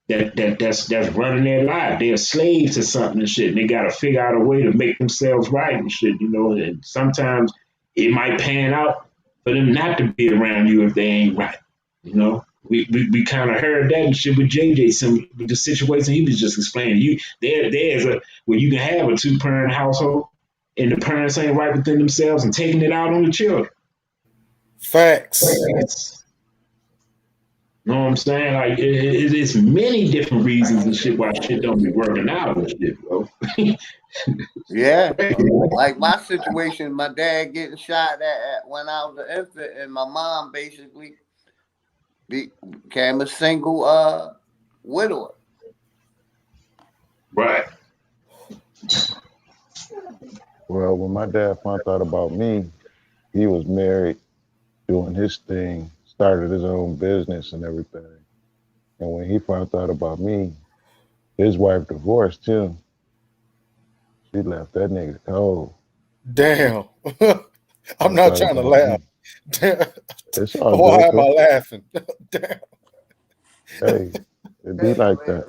[SPEAKER 3] that's running their life. They're slaves to something and shit, and they gotta figure out a way to make themselves right and shit. And sometimes it might pan out for them not to be around you if they ain't right. We kind of heard that and shit with JJ. Some with the situation he was just explaining. There's a where you can have a two-parent household and the parents ain't right within themselves and taking it out on the children.
[SPEAKER 11] Facts.
[SPEAKER 3] You know what I'm saying? Like it's many different reasons and shit why shit don't be working out and shit, bro.
[SPEAKER 4] Yeah. Like my situation, my dad getting shot at when I was an infant, and my mom basically became a single widower.
[SPEAKER 3] Right.
[SPEAKER 13] Well, when my dad found out about me, he was married, doing his thing, started his own business and everything. And when he found out about me, his wife divorced him. She left that nigga cold.
[SPEAKER 11] Damn. I'm
[SPEAKER 13] Found
[SPEAKER 11] not
[SPEAKER 13] out
[SPEAKER 11] trying to
[SPEAKER 13] about
[SPEAKER 11] laugh.
[SPEAKER 13] me.
[SPEAKER 11] Damn.
[SPEAKER 13] It's all
[SPEAKER 11] Why
[SPEAKER 13] good,
[SPEAKER 11] am I
[SPEAKER 13] cuz.
[SPEAKER 11] laughing? Damn.
[SPEAKER 13] Hey, it be like that.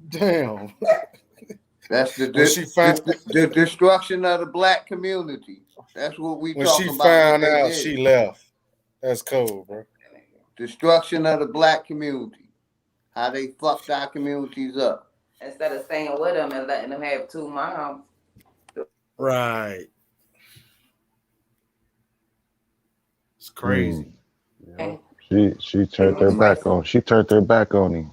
[SPEAKER 11] Damn.
[SPEAKER 4] That's
[SPEAKER 11] When she found
[SPEAKER 4] the destruction of the black community. That's what we
[SPEAKER 11] when she
[SPEAKER 4] talking about. What
[SPEAKER 11] found
[SPEAKER 4] they
[SPEAKER 11] out,
[SPEAKER 4] did.
[SPEAKER 11] she left. That's cold, bro.
[SPEAKER 4] Destruction of the black community. How they fucked our communities up.
[SPEAKER 14] Instead of staying with them and letting them have two moms.
[SPEAKER 11] Right. It's crazy.
[SPEAKER 13] Yeah. She turned her back on. She turned her back on him.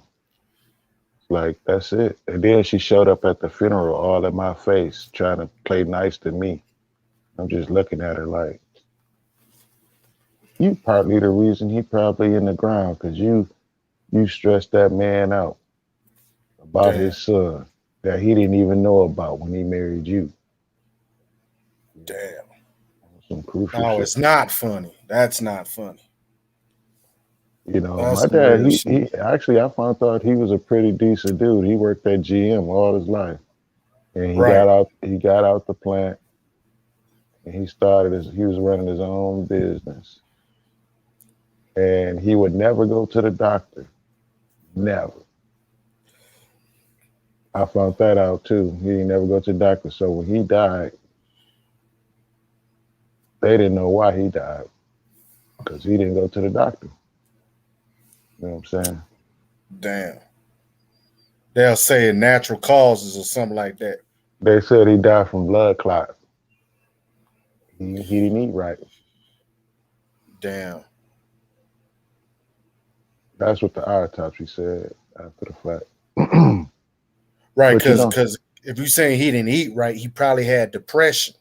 [SPEAKER 13] Like that's it. And then she showed up at the funeral all in my face, trying to play nice to me. I'm just looking at her like, you partly the reason he probably in the ground, because you stressed that man out about
[SPEAKER 11] Damn.
[SPEAKER 13] his son that he didn't even know about when he married you.
[SPEAKER 11] Damn.
[SPEAKER 13] Some crucial
[SPEAKER 11] No,
[SPEAKER 13] shit.
[SPEAKER 11] it's not funny. That's not funny.
[SPEAKER 13] My
[SPEAKER 11] That's some
[SPEAKER 13] dad,
[SPEAKER 11] real shit.
[SPEAKER 13] he actually, I found out he was a pretty decent dude. He worked at GM all his life, and he
[SPEAKER 11] Right.
[SPEAKER 13] got out the plant, and he was running his own business, and he would never go to the doctor, never. I found that out too. He didn't never go to the doctor. So when he died, they didn't know why he died, because he didn't go to the doctor. You know what I'm saying?
[SPEAKER 11] Damn. They'll say natural causes or something like that.
[SPEAKER 13] They said he died from blood clot. He didn't eat right.
[SPEAKER 11] Damn.
[SPEAKER 13] That's what the autopsy said after the fact.
[SPEAKER 11] Right,
[SPEAKER 13] But
[SPEAKER 11] because if you're saying he didn't eat right, he probably had depression.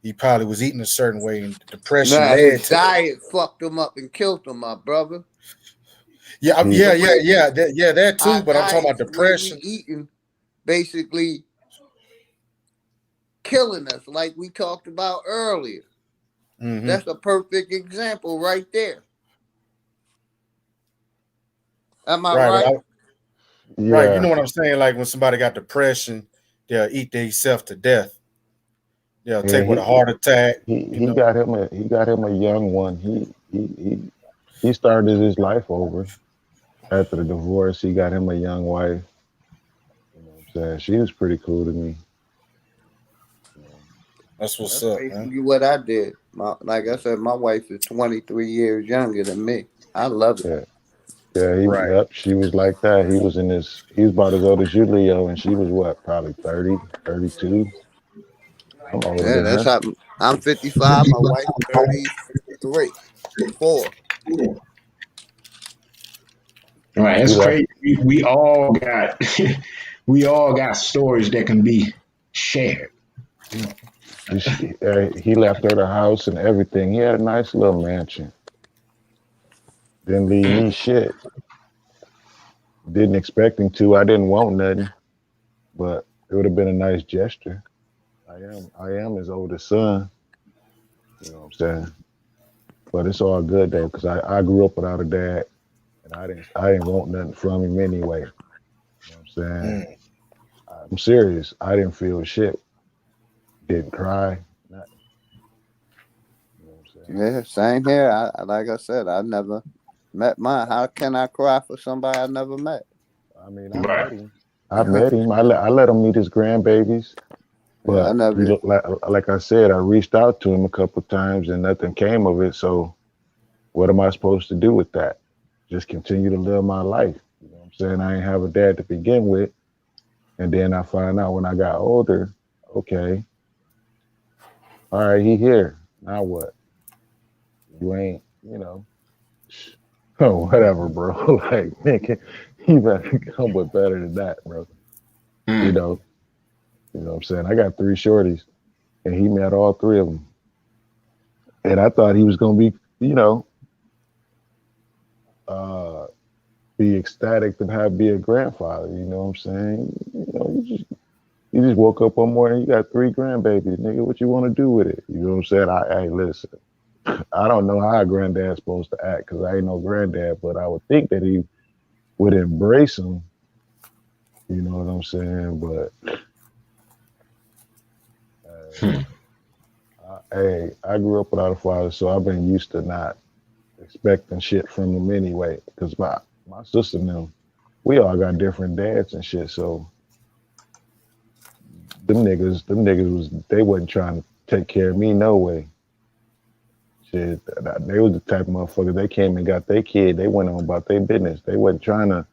[SPEAKER 11] He probably was eating a certain way, and depression
[SPEAKER 4] Nah,
[SPEAKER 11] led
[SPEAKER 4] his
[SPEAKER 11] to that.
[SPEAKER 4] diet fucked him up and killed him, my brother.
[SPEAKER 11] Yeah, that too.
[SPEAKER 4] Our
[SPEAKER 11] But I'm talking about
[SPEAKER 4] diets, the way we
[SPEAKER 11] depression.
[SPEAKER 4] eating, basically killing us, like we talked about earlier.
[SPEAKER 11] Mm-hmm.
[SPEAKER 4] That's a perfect example right there. Am I right?
[SPEAKER 11] Right. You know what I'm saying? Like when somebody got depression, they'll eat themselves to death. They'll take with a heart attack.
[SPEAKER 13] He got him a young one. He started his life over after the divorce. He got him a young wife. You know what I'm saying? She was pretty cool to me.
[SPEAKER 11] That's what's
[SPEAKER 4] That's
[SPEAKER 11] up, man.
[SPEAKER 4] basically what I did. Like I said, my wife is 23 years younger than me. I love it.
[SPEAKER 13] Yeah. Yeah,
[SPEAKER 11] Right.
[SPEAKER 13] yep, she was like that. He was about as old as you, Leo, and she was what, probably 30, 32. I'm older
[SPEAKER 4] Yeah,
[SPEAKER 13] than
[SPEAKER 4] that's
[SPEAKER 13] her.
[SPEAKER 4] how I'm 55. My wife 33, 4.
[SPEAKER 3] Right,
[SPEAKER 13] She
[SPEAKER 3] it's
[SPEAKER 13] left.
[SPEAKER 3] crazy. We all got we all got stories that can be shared. You know.
[SPEAKER 13] He left her the house and everything. He had a nice little mansion. Didn't leave me shit. Didn't expect him to. I didn't want nothing, but it would have been a nice gesture. I am his oldest son. You know what I'm saying? But it's all good though, because I grew up without a dad, and I didn't want nothing from him anyway. You know what I'm saying?
[SPEAKER 11] Mm.
[SPEAKER 13] I'm serious. I didn't feel shit. Didn't cry. Nothing. You know what I'm saying?
[SPEAKER 4] Yeah, same here. Like I said, I never met mine. How can I cry for somebody I never met?
[SPEAKER 13] I mean, I
[SPEAKER 3] Right.
[SPEAKER 13] met him. I met him. I let him meet his grandbabies.
[SPEAKER 4] Yeah, I
[SPEAKER 13] But he
[SPEAKER 4] never.
[SPEAKER 13] looked like I said, I reached out to him a couple times and nothing came of it. So what am I supposed to do with that? Just continue to live my life. You know what I'm saying? I ain't have a dad to begin with. And then I find out when I got older, okay, all right, he here. Now what? You ain't, oh, whatever, bro. Like, man, he better come with better than that, bro. You
[SPEAKER 3] Mm.
[SPEAKER 13] know, you know what I'm saying? I got three shorties and he met all three of them. And I thought he was gonna be, you know, uh, be ecstatic to be a grandfather. You know what I'm saying? You just woke up one morning, you got three grandbabies, nigga. What you want to do with it? You know what I'm saying? Hey, listen, I don't know how a granddad's supposed to act because I ain't no granddad, but I would think that he would embrace them. You know what I'm saying? But
[SPEAKER 3] Hmm.
[SPEAKER 13] I grew up without a father, so I've been used to not expecting shit from them anyway. Because my sister and them, we all got different dads and shit, so them niggas they wasn't trying to take care of me no way. Shit, they was the type of motherfuckers. They came and got their kid. They went on about their business. They wasn't trying to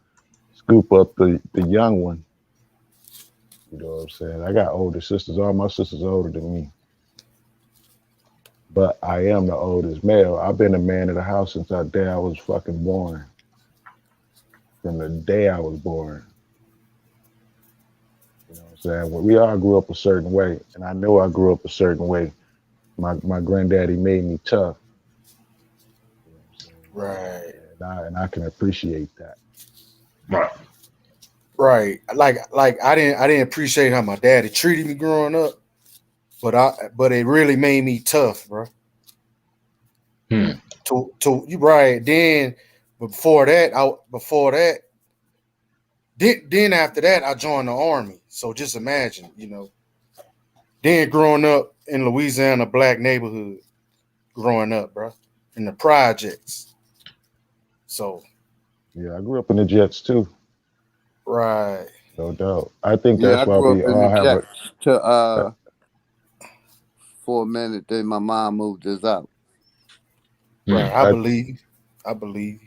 [SPEAKER 13] scoop up the young one. You know what I'm saying? I got older sisters. All my sisters are older than me, but I am the oldest male. I've been a man of the house since the day I was fucking born. From the day I was born. You know what I'm saying? Well, we all grew up a certain way, and I know I grew up a certain way. My granddaddy made me tough. You know what I'm saying?
[SPEAKER 11] Right.
[SPEAKER 13] And I can appreciate that.
[SPEAKER 3] Right.
[SPEAKER 11] Right. Like I didn't appreciate how my daddy treated me growing up, but it really made me tough, bro.
[SPEAKER 3] Hmm.
[SPEAKER 11] To you right. Then before that, then after that, I joined the army. So just imagine, then growing up in Louisiana, black neighborhood, growing up, bro, in the projects. So
[SPEAKER 13] Yeah, I grew up in the Jets too,
[SPEAKER 11] right.
[SPEAKER 13] no doubt. I think
[SPEAKER 4] Yeah,
[SPEAKER 13] that's
[SPEAKER 4] I
[SPEAKER 13] why
[SPEAKER 4] grew
[SPEAKER 13] we
[SPEAKER 4] up in the
[SPEAKER 13] all have
[SPEAKER 4] Jets to
[SPEAKER 13] a
[SPEAKER 4] for a minute. Then my mom moved us out.
[SPEAKER 11] Right.
[SPEAKER 3] Hmm.
[SPEAKER 11] I believe.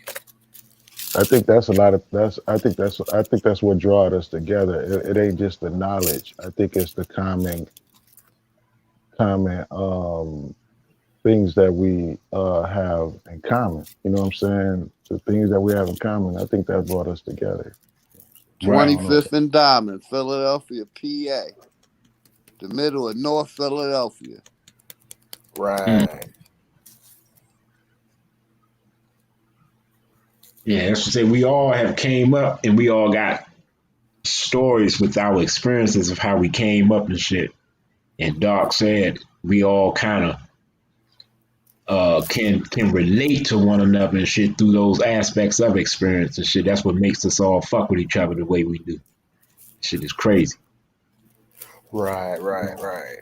[SPEAKER 13] I think that's a lot of that's I think that's what drawed us together. It ain't just the knowledge. I think it's the common things that we have in common. You know what I'm saying? The things that we have in common. I think that brought us together. I
[SPEAKER 3] Right.
[SPEAKER 13] don't know.
[SPEAKER 4] 25th and Diamond, Philadelphia, PA, the middle of North Philadelphia.
[SPEAKER 3] Hmm.
[SPEAKER 11] Right.
[SPEAKER 3] Yeah, that's to say we all have came up and we all got stories with our experiences of how we came up and shit. And Doc said we all kind of can relate to one another and shit through those aspects of experience and shit. That's what makes us all fuck with each other the way we do. Shit is crazy.
[SPEAKER 11] Right.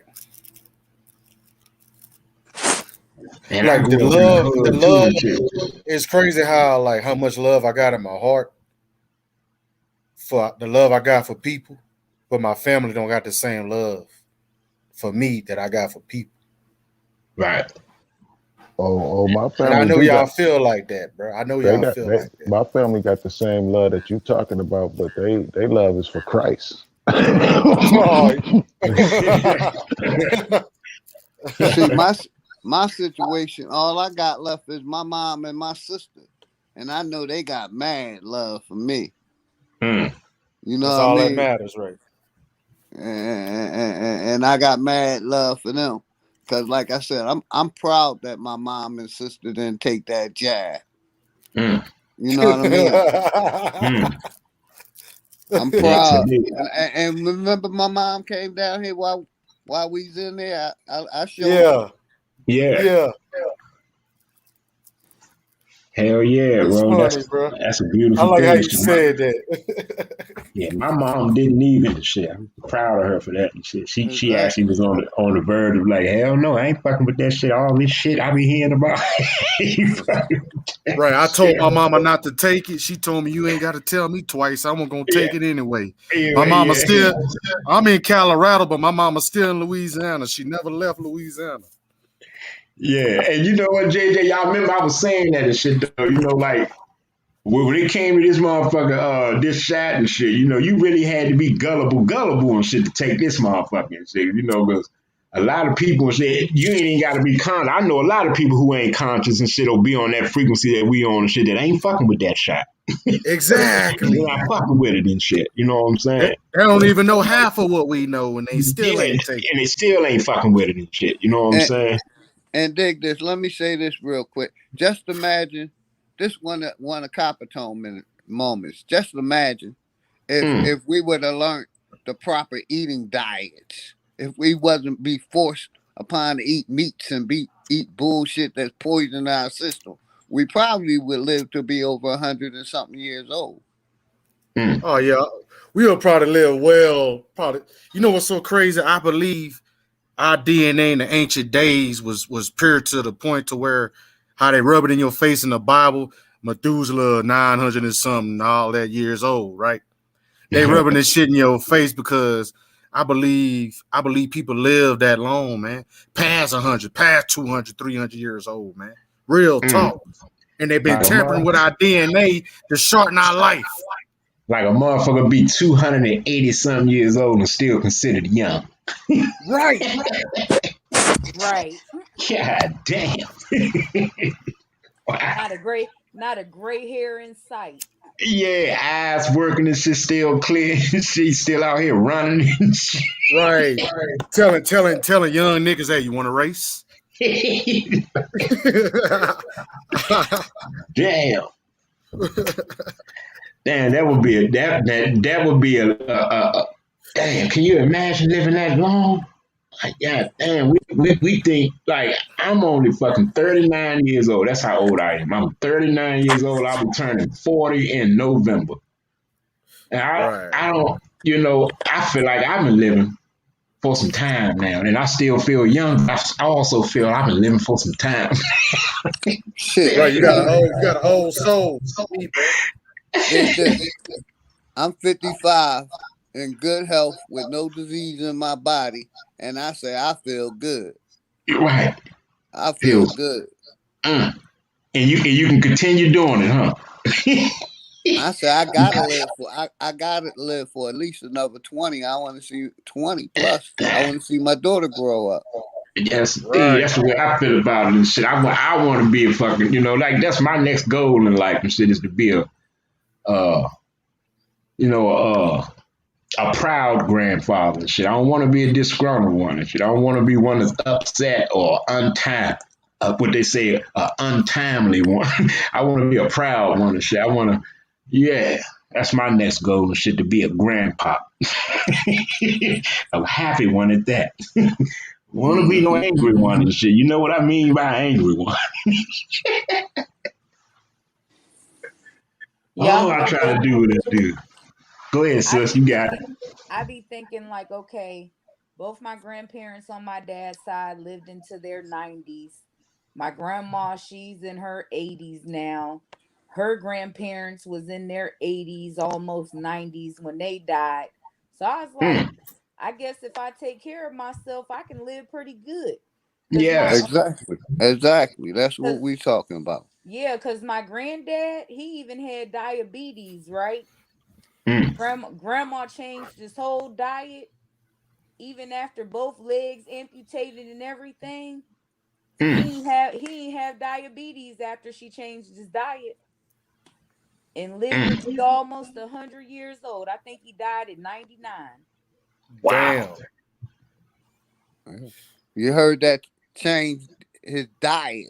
[SPEAKER 3] And I
[SPEAKER 11] Like
[SPEAKER 3] grew up in the
[SPEAKER 11] the
[SPEAKER 3] hood too
[SPEAKER 11] love
[SPEAKER 3] and shit.
[SPEAKER 11] it's crazy how much love I got in my heart for the love I got for people. but my family don't got the same love for me that I got for people.
[SPEAKER 3] Right.
[SPEAKER 13] My
[SPEAKER 11] And I
[SPEAKER 13] family
[SPEAKER 11] know
[SPEAKER 13] do
[SPEAKER 11] y'all
[SPEAKER 13] got.
[SPEAKER 11] feel like that, bro. I know
[SPEAKER 13] They
[SPEAKER 11] y'all
[SPEAKER 13] got
[SPEAKER 11] feel
[SPEAKER 13] they.
[SPEAKER 11] like that.
[SPEAKER 13] My family got the same love that you talking about, but they love is for Christ.
[SPEAKER 11] Oh.
[SPEAKER 4] See, my situation, all I got left is my mom and my sister, and I know they got mad love for me.
[SPEAKER 3] Mm.
[SPEAKER 4] You know
[SPEAKER 11] That's
[SPEAKER 4] what I
[SPEAKER 11] all that
[SPEAKER 4] mean?
[SPEAKER 11] matters, right?
[SPEAKER 4] And I got mad love for them, cause like I said, I'm proud that my mom and sister didn't take that jab.
[SPEAKER 3] Mm.
[SPEAKER 4] You know what I mean?
[SPEAKER 3] Mm.
[SPEAKER 4] I'm
[SPEAKER 3] Yes,
[SPEAKER 4] proud,
[SPEAKER 3] indeed.
[SPEAKER 4] and remember my mom came down here while we was in there. I showed her.
[SPEAKER 11] Yeah,
[SPEAKER 3] Yeah.
[SPEAKER 11] yeah.
[SPEAKER 3] Hell yeah,
[SPEAKER 11] It's
[SPEAKER 3] bro.
[SPEAKER 11] funny, bro.
[SPEAKER 3] That's a
[SPEAKER 11] I
[SPEAKER 3] beautiful
[SPEAKER 11] like how
[SPEAKER 3] thing.
[SPEAKER 11] you said that.
[SPEAKER 3] Yeah, my mom didn't even and shit. I'm proud of her for that and shit. She actually
[SPEAKER 4] Exactly.
[SPEAKER 3] was on the verge of like, hell no, I ain't fucking with that shit. All this shit I be hearing about. You fucking with that
[SPEAKER 11] Right. I told
[SPEAKER 3] shit.
[SPEAKER 11] my mama not to take it. She told me you ain't got to tell me twice. I'm gonna
[SPEAKER 3] Yeah,
[SPEAKER 11] take it anyway. My
[SPEAKER 3] anyway,
[SPEAKER 11] mama
[SPEAKER 3] yeah.
[SPEAKER 11] still. I'm in Colorado, but my mama's still in Louisiana. She never left Louisiana.
[SPEAKER 3] Yeah. And you know what, JJ, y'all remember I was saying that and shit though, like when it came to this motherfucker, this shot and shit, you really had to be gullible and shit to take this motherfucker and shit, because a lot of people and shit, you ain't even got to be conscious. I know a lot of people who ain't conscious and shit will be on that frequency that we on and shit that ain't fucking with that shot. They're
[SPEAKER 11] Exactly.
[SPEAKER 3] not fucking with it and shit. You know what I'm
[SPEAKER 11] They
[SPEAKER 3] saying?
[SPEAKER 11] don't even know half of what we know, and they still
[SPEAKER 3] Yeah,
[SPEAKER 11] ain't taking.
[SPEAKER 3] and they still ain't fucking with it and shit. You know what I'm
[SPEAKER 4] And
[SPEAKER 3] saying?
[SPEAKER 4] and dig this. Let me say this real quick. Just imagine this one of Coppertone moments. Just imagine
[SPEAKER 3] Mm,
[SPEAKER 4] if we would have learned the proper eating diets, if we wasn't be forced upon to eat meats and eat bullshit that's poisoning our system, we probably would live to be over 100 and something years old.
[SPEAKER 3] mm,
[SPEAKER 11] Oh yeah, we'll probably live well. Probably. You know what's so crazy? I believe our DNA in the ancient days was pure to the point to where how they rub it in your face in the Bible. Methuselah 900 and something, all that years old, right? They rubbing this shit in your face because I believe people live that long, man. Past 100, past 200, 300 years old, man. Real
[SPEAKER 3] mm.
[SPEAKER 11] talk. And they've been
[SPEAKER 3] Like a
[SPEAKER 11] tampering with our DNA to shorten our life.
[SPEAKER 3] like a motherfucker be 280 some years old and still considered young.
[SPEAKER 11] Right.
[SPEAKER 7] Right.
[SPEAKER 3] God damn.
[SPEAKER 7] Not a gray hair in sight.
[SPEAKER 3] Yeah, eyes working and shit still clear. She's still out here running and shit.
[SPEAKER 11] Right. Telling young niggas, hey, you want to race?
[SPEAKER 3] Damn. Damn, that would be that would be a damn. Can you imagine living that long? Like, God damn, we think like I'm only fucking 39 years old. That's how old I am. I'm 39 years old. I'll be turning 40 in November. And
[SPEAKER 11] Right.
[SPEAKER 3] I don't, I feel like I've been living for some time now, and I still feel young. I also feel I've been living for some time.
[SPEAKER 4] Shit,
[SPEAKER 11] Right. You got an old soul. Me, bro.
[SPEAKER 4] dig this. I'm 55 in good health with no disease in my body, and I say I feel good.
[SPEAKER 3] Right.
[SPEAKER 4] I feel
[SPEAKER 3] Feels.
[SPEAKER 4] good.
[SPEAKER 3] Mm. And you can continue doing it, huh?
[SPEAKER 4] I say I gotta live for at least another 20. I want to see 20 plus. I want to see my daughter grow up.
[SPEAKER 11] Right.
[SPEAKER 3] That's the way I feel about it and shit. I want to be a fucking, like that's my next goal in life and shit is to be uh, you know, a proud grandfather and shit. I don't want to be a disgruntled one and shit. I don't want to be one that's upset or untimed. What they say, untimely one. I want to be a proud one and shit. I want to, yeah, that's my next goal and shit to be a grandpa. A happy one at that. Want to be no angry one and shit. You know what I mean by angry one?
[SPEAKER 7] Yeah,
[SPEAKER 3] All
[SPEAKER 7] I'm
[SPEAKER 3] I try to
[SPEAKER 7] thinking.
[SPEAKER 3] do is do. Go ahead,
[SPEAKER 7] I
[SPEAKER 3] sis.
[SPEAKER 7] be
[SPEAKER 3] You got it.
[SPEAKER 7] thinking. I be thinking like, okay, both my grandparents on my dad's side lived into their 90s. My grandma, she's in her 80s now. Her grandparents was in their 80s, almost 90s when they died. So I was like, I guess if I take care of myself, I can live pretty good.
[SPEAKER 3] Yeah.
[SPEAKER 4] Exactly. That's what
[SPEAKER 7] Cause
[SPEAKER 4] we talking about.
[SPEAKER 7] yeah, cause my granddad, he even had diabetes, right?
[SPEAKER 3] Mm,
[SPEAKER 7] Grandma changed his whole diet, even after both legs amputated and everything.
[SPEAKER 3] mm,
[SPEAKER 7] He ain't have diabetes after she changed his diet, and lived to
[SPEAKER 3] mm.
[SPEAKER 7] be almost 100 years old. I think he died at 99.
[SPEAKER 3] Wow.
[SPEAKER 11] Damn.
[SPEAKER 4] You heard that changed his diet.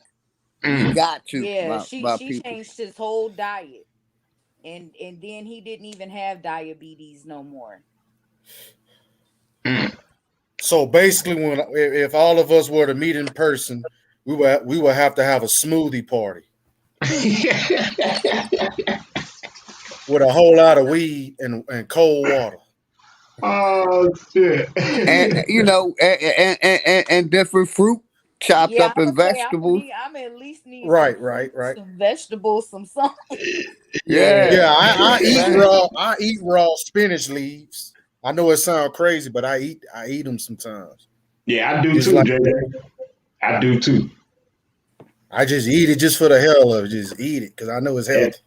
[SPEAKER 4] You
[SPEAKER 3] Mm,
[SPEAKER 4] got to,
[SPEAKER 7] Yeah,
[SPEAKER 4] my
[SPEAKER 7] she
[SPEAKER 4] people.
[SPEAKER 7] changed his whole diet, and then he didn't even have diabetes no more.
[SPEAKER 3] mm.
[SPEAKER 11] So basically, when if all of us were to meet in person, we would have to have a smoothie party with a whole lot of weed and cold water.
[SPEAKER 3] Oh shit.
[SPEAKER 4] And and different fruit chopped
[SPEAKER 7] Yeah,
[SPEAKER 4] up
[SPEAKER 7] I'm
[SPEAKER 4] in
[SPEAKER 7] gonna say
[SPEAKER 4] vegetables.
[SPEAKER 7] I'm at least need some
[SPEAKER 11] Right,
[SPEAKER 7] fruit,
[SPEAKER 11] right, right.
[SPEAKER 7] some vegetables, some something.
[SPEAKER 3] Yeah.
[SPEAKER 11] Yeah, I eat
[SPEAKER 4] Exactly.
[SPEAKER 11] raw. I eat raw spinach leaves. I know it sounds crazy, but I eat them sometimes.
[SPEAKER 3] Yeah, I do
[SPEAKER 11] Just
[SPEAKER 3] too,
[SPEAKER 11] like
[SPEAKER 3] Jay. I do too.
[SPEAKER 11] I just eat it just for the hell of it. Just eat it because I know it's
[SPEAKER 3] That
[SPEAKER 11] healthy.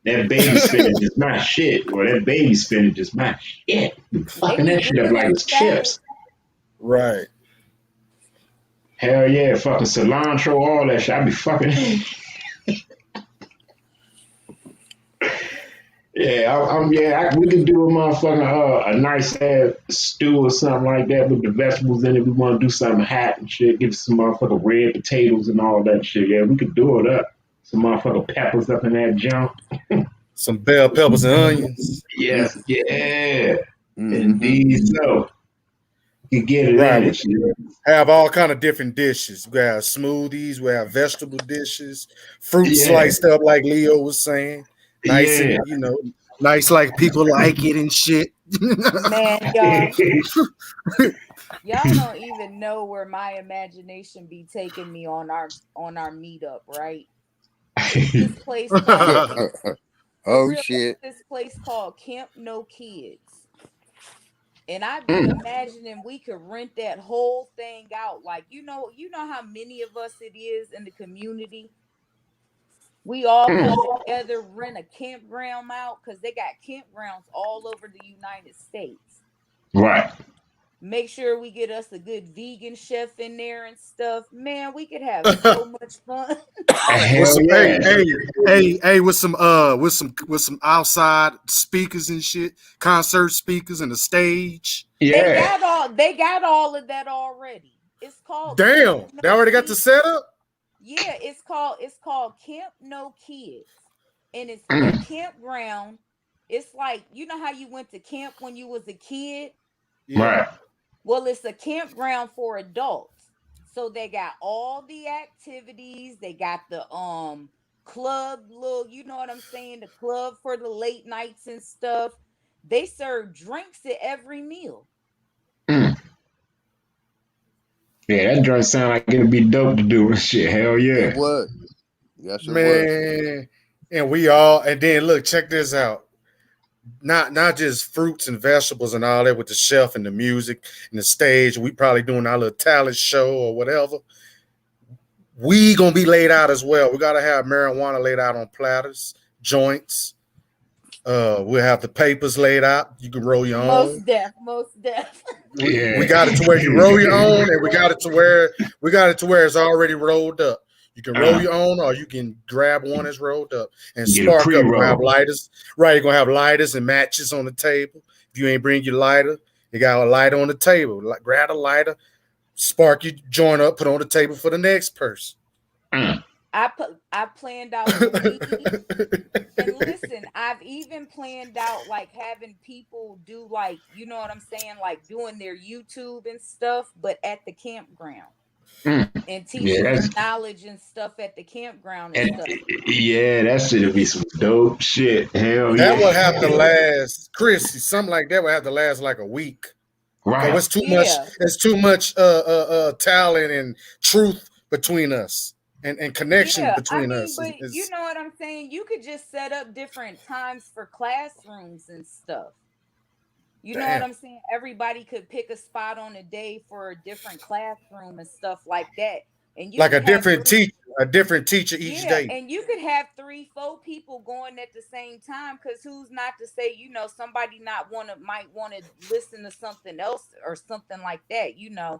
[SPEAKER 3] that baby spinach is my shit. Well, that baby spinach is my shit.
[SPEAKER 7] They
[SPEAKER 3] Fucking
[SPEAKER 7] be
[SPEAKER 3] that shit up
[SPEAKER 7] good
[SPEAKER 3] like
[SPEAKER 7] in
[SPEAKER 3] it's
[SPEAKER 7] salad.
[SPEAKER 3] chips.
[SPEAKER 11] Right.
[SPEAKER 3] Hell yeah, fucking cilantro, all that shit. I be fucking. Yeah, we could do a motherfucking a nice ass stew or something like that with the vegetables in it. We want to do something hot and shit. Give some motherfucking red potatoes and all that shit. Yeah, we could do it up. Some motherfucking peppers up in that junk.
[SPEAKER 11] Some bell peppers and onions.
[SPEAKER 3] Yes, yeah,
[SPEAKER 4] Mm-hmm.
[SPEAKER 3] indeed. So you could get it
[SPEAKER 11] Right.
[SPEAKER 3] in
[SPEAKER 11] We
[SPEAKER 3] and shit.
[SPEAKER 11] have all kind of different dishes. We have smoothies. We have vegetable dishes. Fruit
[SPEAKER 3] Yeah,
[SPEAKER 11] sliced up, like Leo was saying. Nice
[SPEAKER 3] yeah.
[SPEAKER 11] and nice like people like it and shit.
[SPEAKER 7] Man, y'all don't even know where my imagination be taking me on our meetup, right? It's this place called for
[SPEAKER 4] Oh
[SPEAKER 7] real.
[SPEAKER 4] shit.
[SPEAKER 7] It's this place called Camp No Kids, and I be
[SPEAKER 3] Mm,
[SPEAKER 7] imagining we could rent that whole thing out. Like you know how many of us it is in the community. We all come
[SPEAKER 3] mm.
[SPEAKER 7] together, rent a campground out because they got campgrounds all over the United States.
[SPEAKER 3] Right.
[SPEAKER 7] Make sure we get us a good vegan chef in there and stuff. Man, we could have so much fun.
[SPEAKER 11] with
[SPEAKER 3] Hell
[SPEAKER 11] some
[SPEAKER 3] yeah.
[SPEAKER 11] with some outside speakers and shit, concert speakers and a stage.
[SPEAKER 3] Yeah.
[SPEAKER 7] They got all of that already. It's called Camp
[SPEAKER 11] Damn, they
[SPEAKER 7] No
[SPEAKER 11] already got the
[SPEAKER 7] Kids.
[SPEAKER 11] setup.
[SPEAKER 7] Yeah, it's called Camp No Kids. And it's a
[SPEAKER 3] Mm,
[SPEAKER 7] campground. It's like, you know how you went to camp when you was a kid?
[SPEAKER 11] Yeah.
[SPEAKER 3] right.
[SPEAKER 7] Well, it's a campground for adults. So they got all the activities. They got the club little, you know what I'm saying? The club for the late nights and stuff. They serve drinks at every meal.
[SPEAKER 3] Mm. Yeah, that joint sound like it'd be dope to do and shit. Hell
[SPEAKER 4] It
[SPEAKER 3] yeah.
[SPEAKER 4] would. Yes, it would.
[SPEAKER 11] Man, and then look, check this out. Not just fruits and vegetables and all that with the chef and the music and the stage. We probably doing our little talent show or whatever. We gonna be laid out as well. We gotta have marijuana laid out on platters, joints. We'll have the papers laid out. You can roll your own.
[SPEAKER 7] Most deaf.
[SPEAKER 11] We
[SPEAKER 3] Yeah.
[SPEAKER 11] got it to where you roll your own, and we got it to where it's already rolled up. You can roll
[SPEAKER 3] Uh,
[SPEAKER 11] your own, or you can grab one that's rolled up and
[SPEAKER 3] get a
[SPEAKER 11] spark up. You're gonna have
[SPEAKER 3] pre-roll.
[SPEAKER 11] lighters, right? You're gonna have lighters and matches on the table. If you ain't bring your lighter, you got a lighter on the table. Like, grab a lighter, spark your joint up, put on the table for the next person.
[SPEAKER 3] Mm,
[SPEAKER 7] I planned out the weed. And listen, I've even planned out like having people do, like, you know what I'm saying, like doing their YouTube and stuff, but at the campground
[SPEAKER 3] mm.
[SPEAKER 7] and
[SPEAKER 3] Yeah,
[SPEAKER 7] teaching them
[SPEAKER 3] that's
[SPEAKER 7] knowledge and stuff at the campground and
[SPEAKER 3] and
[SPEAKER 7] stuff.
[SPEAKER 3] yeah, that shit'll be some dope shit. Hell
[SPEAKER 11] That
[SPEAKER 3] yeah.
[SPEAKER 11] would have to last, Chris. Something like that would have to last like a week. Cause
[SPEAKER 3] Right.
[SPEAKER 11] it's too much.
[SPEAKER 7] Yeah.
[SPEAKER 11] It's too much talent and truth between us, and connection
[SPEAKER 7] Yeah. I
[SPEAKER 11] between
[SPEAKER 7] mean,
[SPEAKER 11] us.
[SPEAKER 7] but you know what I'm saying? You could just set up different times for classrooms and stuff. You know what I'm saying? Everybody could pick a spot on a day for a different classroom and stuff like that. And you
[SPEAKER 11] Like
[SPEAKER 7] could have
[SPEAKER 11] a different teacher each
[SPEAKER 7] yeah,
[SPEAKER 11] day.
[SPEAKER 7] and you could have 3-4 people going at the same time, because who's not to say, somebody might want to listen to something else or something like that. The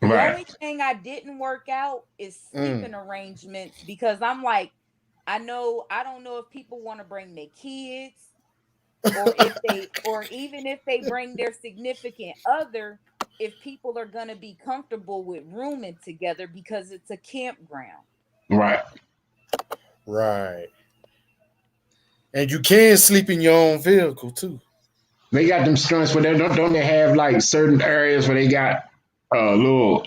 [SPEAKER 7] only thing I didn't work out is sleeping arrangements, because I'm like, I don't know if people want to bring their kids, or even if they bring their significant other, if people are going to be comfortable with rooming together, because it's a campground.
[SPEAKER 11] Right. And you can sleep in your own vehicle too.
[SPEAKER 3] They got them joints where don't they have like certain areas where they got little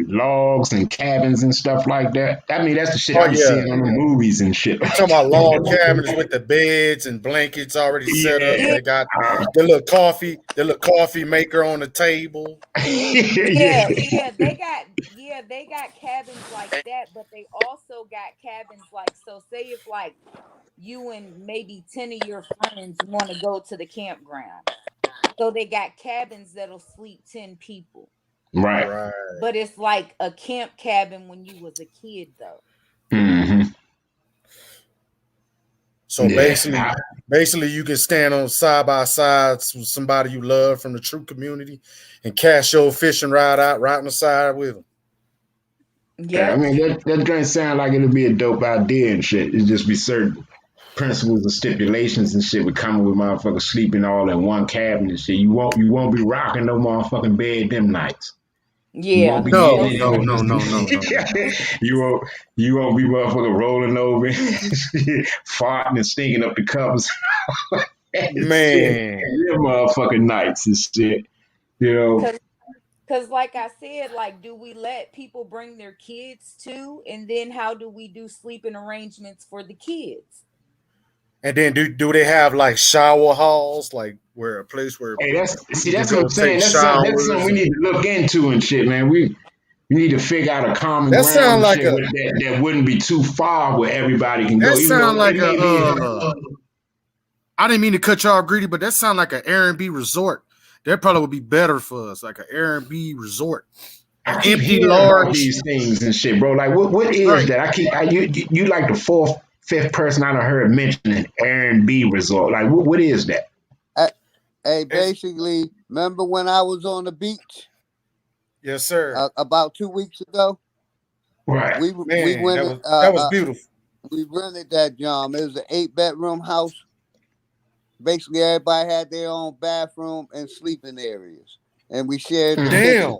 [SPEAKER 3] logs and cabins and stuff like that. I mean, that's the shit
[SPEAKER 11] Oh
[SPEAKER 3] I be
[SPEAKER 11] yeah.
[SPEAKER 3] seeing on the movies and shit.
[SPEAKER 11] You talking about log cabins with the beds and blankets already set up.
[SPEAKER 3] Yeah.
[SPEAKER 11] They got the little coffee maker on the table.
[SPEAKER 7] Yeah, they got cabins like that, but they also got cabins like, so say if like you and maybe 10 of your friends want to go to the campground. So they got cabins that'll sleep 10 people.
[SPEAKER 3] Right.
[SPEAKER 7] But it's like a camp cabin when you was a kid though.
[SPEAKER 3] Mm-hmm.
[SPEAKER 11] So basically you can stand on side by side with somebody you love from the true community and cash your fishing rod out right on the side with them.
[SPEAKER 3] Yeah, I mean that doesn't sound like it'll be a dope idea and shit. It'd just be certain principles and stipulations and shit with coming with motherfuckers sleeping all in one cabin and shit. You won't be rocking no motherfucking bed them nights. You
[SPEAKER 7] Yeah,
[SPEAKER 3] won't be
[SPEAKER 11] no.
[SPEAKER 3] You won't be motherfucking rolling over, farting and stinking up the covers.
[SPEAKER 11] Man,
[SPEAKER 3] them motherfucking nights and shit.
[SPEAKER 7] Because like I said, like, do we let people bring their kids too? And then how do we do sleeping arrangements for the kids?
[SPEAKER 11] And then do they have like shower halls, like where a place where
[SPEAKER 3] that's
[SPEAKER 11] you can
[SPEAKER 3] what
[SPEAKER 11] go
[SPEAKER 3] I'm saying.
[SPEAKER 11] take
[SPEAKER 3] That's something we need to look into and shit, man. We need to figure out a common
[SPEAKER 11] that
[SPEAKER 3] ground
[SPEAKER 11] sound like
[SPEAKER 3] shit that wouldn't be too far where everybody can go.
[SPEAKER 11] That
[SPEAKER 3] Even
[SPEAKER 11] sound
[SPEAKER 3] though
[SPEAKER 11] like
[SPEAKER 3] it may
[SPEAKER 11] I didn't mean to cut y'all greedy, but that sound like an Airbnb resort. That probably would be better for us, like an Airbnb resort.
[SPEAKER 3] I keep hearing about these things and shit, bro. Like, what is that? You like the fourth, fifth person I done heard mention an Airbnb resort. Like, what is that?
[SPEAKER 4] Hey, basically, remember when I was on the beach?
[SPEAKER 11] Yes, sir.
[SPEAKER 4] About 2 weeks ago.
[SPEAKER 3] Right.
[SPEAKER 4] We went.
[SPEAKER 11] That was beautiful.
[SPEAKER 4] We rented that job. It was an 8-bedroom house. Basically, everybody had their own bathroom and sleeping areas, and we shared the kitchen.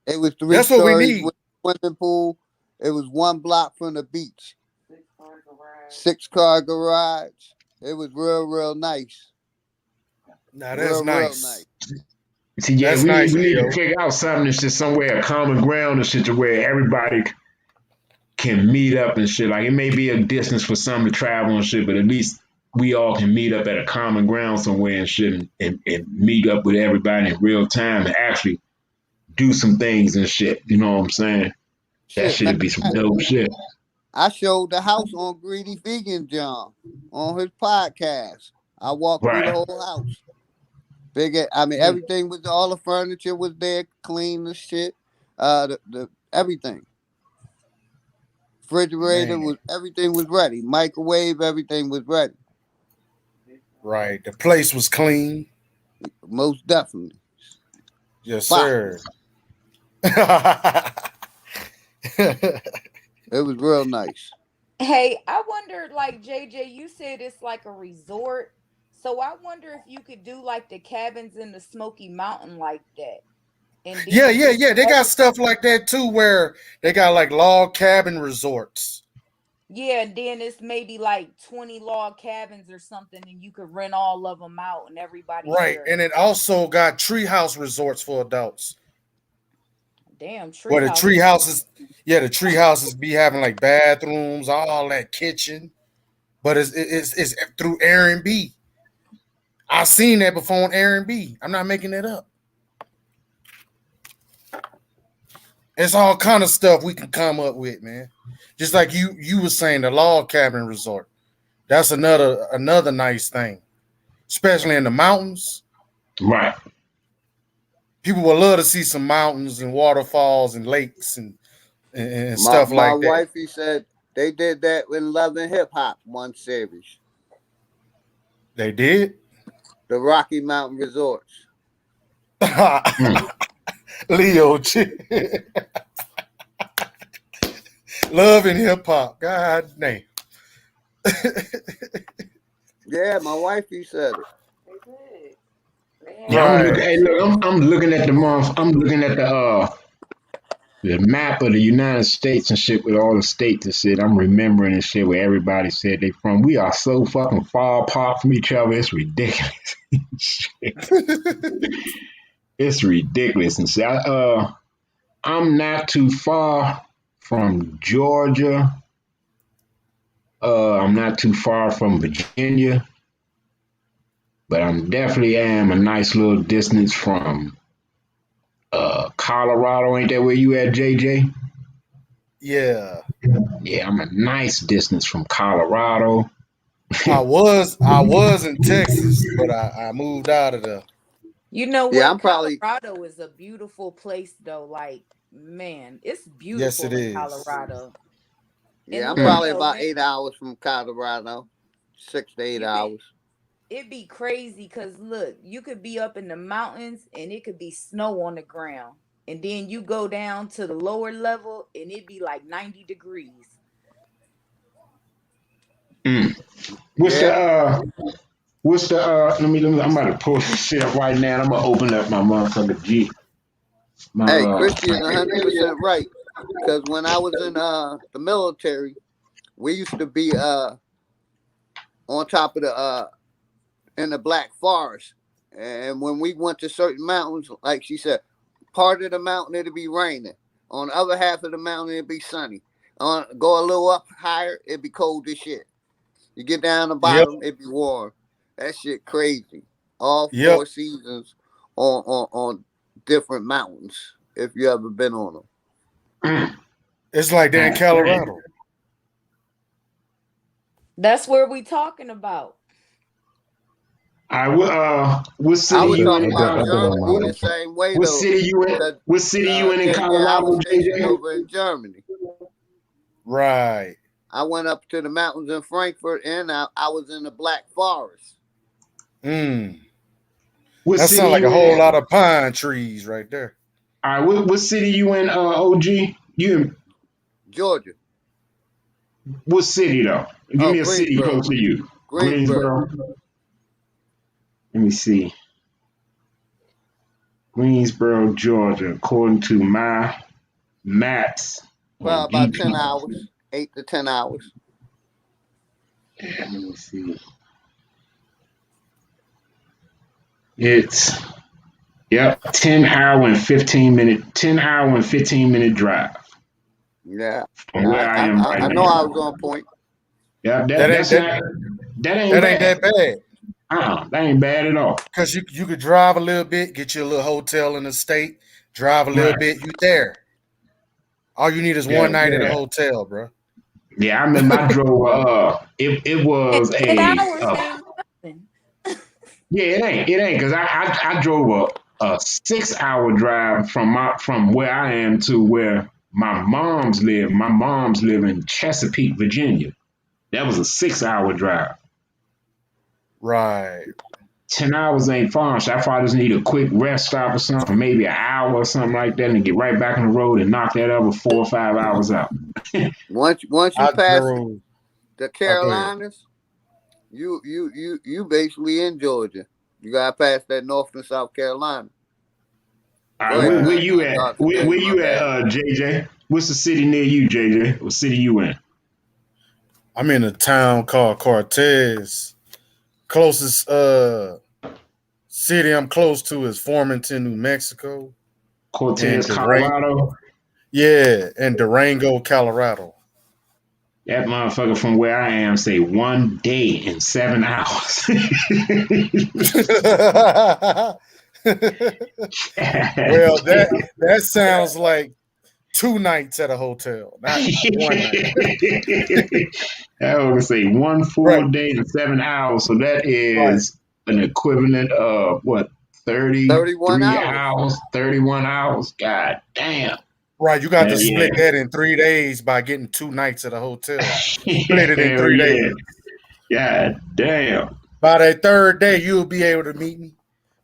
[SPEAKER 4] It was 3 stories with a swimming pool. It was 1 block from the beach. 6-car garage. It was real nice.
[SPEAKER 11] Now that's nice.
[SPEAKER 3] See, yeah, we need to figure out something that's just somewhere, a common ground and shit, to where everybody can meet up and shit. Like, it may be a distance for some to travel and shit, but at least we all can meet up at a common ground somewhere and shit, and meet up with everybody in real time and actually do some things and shit. You know what I'm saying? That shit would be some dope shit.
[SPEAKER 4] I showed the house on Greedy Vegan John on his podcast. I walked through the whole house. Everything was, all the furniture was there, clean as shit. The everything. Refrigerator everything was ready. Microwave, everything was ready.
[SPEAKER 11] Right. The place was clean.
[SPEAKER 4] Most definitely.
[SPEAKER 11] Yes, sir.
[SPEAKER 4] It was real nice.
[SPEAKER 7] Hey, I wonder, like JJ, you said it's like a resort. So I wonder if you could do like the cabins in the Smoky Mountain like that. And
[SPEAKER 11] yeah. They got stuff like that too, where they got like log cabin resorts.
[SPEAKER 7] Yeah, and then it's maybe like 20 log cabins or something, and you could rent all of them out, and everybody.
[SPEAKER 11] Right, and it also got treehouse resorts for adults.
[SPEAKER 7] Damn,
[SPEAKER 11] treehouse. Where the tree houses be having like bathrooms, all that kitchen, but it's through Airbnb. I've seen that before on Airbnb. I'm not making that up. It's all kind of stuff we can come up with, man. Just like you were saying, the log cabin resort. That's another nice thing, especially in the mountains.
[SPEAKER 3] Right.
[SPEAKER 11] People would love to see some mountains and waterfalls and lakes and
[SPEAKER 4] My
[SPEAKER 11] stuff
[SPEAKER 4] my
[SPEAKER 11] like that.
[SPEAKER 4] wifey said they did that in Love and Hip Hop one series,
[SPEAKER 11] They did.
[SPEAKER 4] the Rocky Mountain Resorts.
[SPEAKER 11] Leo, love and hip hop. God damn.
[SPEAKER 4] Yeah, my wifey said it.
[SPEAKER 14] They did. They had
[SPEAKER 3] Yeah,
[SPEAKER 11] Right.
[SPEAKER 3] hey, look, I'm looking at I'm looking at the map of the United States and shit with all the states and shit. I'm remembering and shit where everybody said they from. We are so fucking far apart from each other. It's ridiculous. It's ridiculous. And see, I'm not too far from Georgia. I'm not too far from Virginia, but I'm definitely am a nice little distance from Colorado. Ain't that where you at, JJ?
[SPEAKER 11] Yeah.
[SPEAKER 3] Yeah, I'm a nice distance from Colorado.
[SPEAKER 11] I was in Texas, but I moved out of there.
[SPEAKER 7] You know
[SPEAKER 4] Yeah,
[SPEAKER 7] what?
[SPEAKER 4] I'm probably
[SPEAKER 7] Colorado is a beautiful place, though. Like, man, it's
[SPEAKER 11] Yes, it
[SPEAKER 7] beautiful in
[SPEAKER 11] is.
[SPEAKER 7] Colorado.
[SPEAKER 4] yeah,
[SPEAKER 7] And
[SPEAKER 4] I'm
[SPEAKER 7] look
[SPEAKER 4] probably
[SPEAKER 7] though,
[SPEAKER 4] about
[SPEAKER 7] man,
[SPEAKER 4] 8 hours from Colorado, 6 to 8
[SPEAKER 7] you be
[SPEAKER 4] hours.
[SPEAKER 7] it be crazy because look, you could be up in the mountains and it could be snow on the ground, and then you go down to the lower level and it be like 90 degrees.
[SPEAKER 3] Mm. What's the
[SPEAKER 4] Yeah.
[SPEAKER 3] let me I'm about to pull this shit up right now. I'm gonna open up my motherfucker G. My
[SPEAKER 4] Hey, Christy is 100% right. Because when I was in the military, we used to be on top of the in the Black Forest, and when we went to certain mountains, like she said, part of the mountain it'd be raining. On the other half of the mountain it'd be sunny. On go a little up higher, it'd be cold as shit. You get down the
[SPEAKER 11] Yep.
[SPEAKER 4] bottom, it'd be warm. That shit crazy. All
[SPEAKER 11] Yep.
[SPEAKER 4] 4 seasons on different mountains. If you ever been on them.
[SPEAKER 11] It's like they're in Colorado.
[SPEAKER 7] That's where we talking about.
[SPEAKER 3] What
[SPEAKER 4] I
[SPEAKER 3] city
[SPEAKER 4] was
[SPEAKER 3] you in
[SPEAKER 4] talking
[SPEAKER 3] in
[SPEAKER 4] about
[SPEAKER 13] I've been on
[SPEAKER 3] Colorado?
[SPEAKER 4] Germany the
[SPEAKER 13] mountains.
[SPEAKER 4] same way
[SPEAKER 3] What
[SPEAKER 4] though.
[SPEAKER 3] city you in?
[SPEAKER 4] Cause
[SPEAKER 3] What city you in
[SPEAKER 4] I
[SPEAKER 3] Colorado,
[SPEAKER 4] was stationed
[SPEAKER 3] JJ?
[SPEAKER 4] over in Germany.
[SPEAKER 11] Right.
[SPEAKER 4] I went up to the mountains in Frankfurt, and I was in the Black Forest,
[SPEAKER 11] Mm.
[SPEAKER 3] What
[SPEAKER 11] That
[SPEAKER 3] city
[SPEAKER 11] sounds like a
[SPEAKER 3] you
[SPEAKER 11] whole
[SPEAKER 3] in?
[SPEAKER 11] lot of pine trees right there.
[SPEAKER 3] All right, what city you in? OG, you in
[SPEAKER 4] Georgia.
[SPEAKER 3] what city though? Give
[SPEAKER 4] Oh,
[SPEAKER 3] me a city
[SPEAKER 4] Greensboro.
[SPEAKER 3] close to you.
[SPEAKER 4] Greensboro.
[SPEAKER 3] Greensboro. Let me see. Greensboro, Georgia, according to my maps on
[SPEAKER 4] Probably about
[SPEAKER 3] GPS.
[SPEAKER 4] 10 hours, 8 to 10 hours.
[SPEAKER 3] Let me see. It's 10 hour and 15 minute drive
[SPEAKER 4] Yeah,
[SPEAKER 3] from where I am right
[SPEAKER 4] I know I
[SPEAKER 3] now.
[SPEAKER 4] was on point.
[SPEAKER 3] Yeah,
[SPEAKER 11] That ain't
[SPEAKER 3] that's
[SPEAKER 11] that
[SPEAKER 3] not that ain't
[SPEAKER 11] that ain't
[SPEAKER 3] bad.
[SPEAKER 11] that bad.
[SPEAKER 3] That ain't bad at all.
[SPEAKER 11] Because you could drive a little bit, get you a little hotel in the state, drive a little
[SPEAKER 3] Right.
[SPEAKER 11] bit, you there. All you need is
[SPEAKER 3] Yeah,
[SPEAKER 11] one night at a
[SPEAKER 3] yeah.
[SPEAKER 11] hotel, bro.
[SPEAKER 3] Yeah, I remember I drove it
[SPEAKER 7] And
[SPEAKER 3] was
[SPEAKER 7] 10
[SPEAKER 3] a
[SPEAKER 7] hours ain't nothing.
[SPEAKER 3] yeah, it ain't because I drove a 6 hour drive from where I am to where my mom's live. My mom's live in Chesapeake, Virginia. That was a 6 hour drive.
[SPEAKER 11] Right.
[SPEAKER 3] 10 hours ain't far, so I probably just need a quick rest stop or something, maybe an hour or something like that, and get right back on the road and knock that other 4 or 5 hours out.
[SPEAKER 4] Once you
[SPEAKER 11] I
[SPEAKER 4] pass
[SPEAKER 11] drove.
[SPEAKER 4] the
[SPEAKER 11] Oh, go ahead.
[SPEAKER 4] Carolinas, you basically in Georgia. You gotta pass that North and South Carolina.
[SPEAKER 3] All
[SPEAKER 4] Go
[SPEAKER 3] right,
[SPEAKER 4] ahead,
[SPEAKER 3] where
[SPEAKER 11] Right.
[SPEAKER 3] you at?
[SPEAKER 4] Dr.
[SPEAKER 3] Where
[SPEAKER 4] J. My
[SPEAKER 3] you at,
[SPEAKER 4] bad.
[SPEAKER 3] JJ? What's the city near you, JJ? What city you in?
[SPEAKER 11] I'm in a town called Cortez. Closest city I'm close to is Farmington, New Mexico, and
[SPEAKER 3] Cortez,
[SPEAKER 11] Durango.
[SPEAKER 3] Colorado.
[SPEAKER 11] Yeah, and Durango, Colorado.
[SPEAKER 3] That motherfucker from where I am say 1 day and 7 hours.
[SPEAKER 11] Well, that sounds like 2 nights at a hotel, not one night.
[SPEAKER 3] I would say one
[SPEAKER 11] Right,
[SPEAKER 3] full day and 7 hours. So that
[SPEAKER 11] right.
[SPEAKER 3] is an equivalent of what?
[SPEAKER 4] 31
[SPEAKER 3] 33
[SPEAKER 4] hours.
[SPEAKER 3] hours, 31 hours. God damn.
[SPEAKER 11] Right, you got to
[SPEAKER 3] Yeah.
[SPEAKER 11] split that in 3 days by getting 2 nights at a hotel. Split it in
[SPEAKER 3] Hell
[SPEAKER 11] 3
[SPEAKER 3] yeah.
[SPEAKER 11] days.
[SPEAKER 3] God damn.
[SPEAKER 11] By that third day, you'll be able to meet me.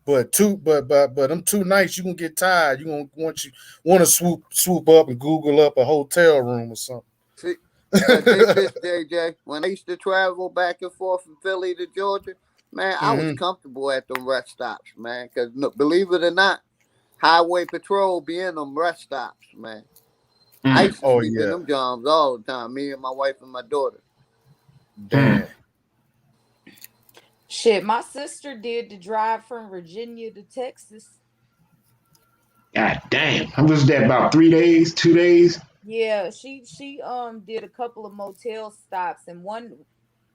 [SPEAKER 11] But them 2 nights, you gonna get tired. You gonna want to swoop up and Google up a hotel room or something.
[SPEAKER 4] See, dig this, JJ. When I used to travel back and forth from Philly to Georgia, man, I was comfortable at them rest stops, man. Because believe it or not, highway patrol be in them rest stops, man. I used to sleep in them jobs all the time. Me and my wife and my daughter.
[SPEAKER 11] Damn.
[SPEAKER 7] Shit, my sister did the drive from Virginia to Texas.
[SPEAKER 3] God damn. How was that? About 3 days, 2 days?
[SPEAKER 7] Yeah, she did a couple of motel stops, and one,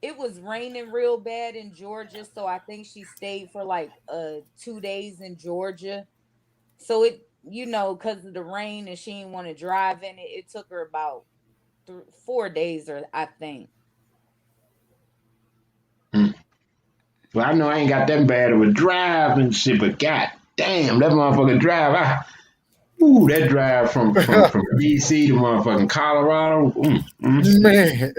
[SPEAKER 7] it was raining real bad in Georgia, so I think she stayed for like 2 days in Georgia. So it, because of the rain and she didn't want to drive in it, it took her about 4 days, or I think.
[SPEAKER 3] Well, I know I ain't got that bad of a drive and shit, but god damn, that motherfucking drive. That drive from DC to motherfucking Colorado.
[SPEAKER 11] Man.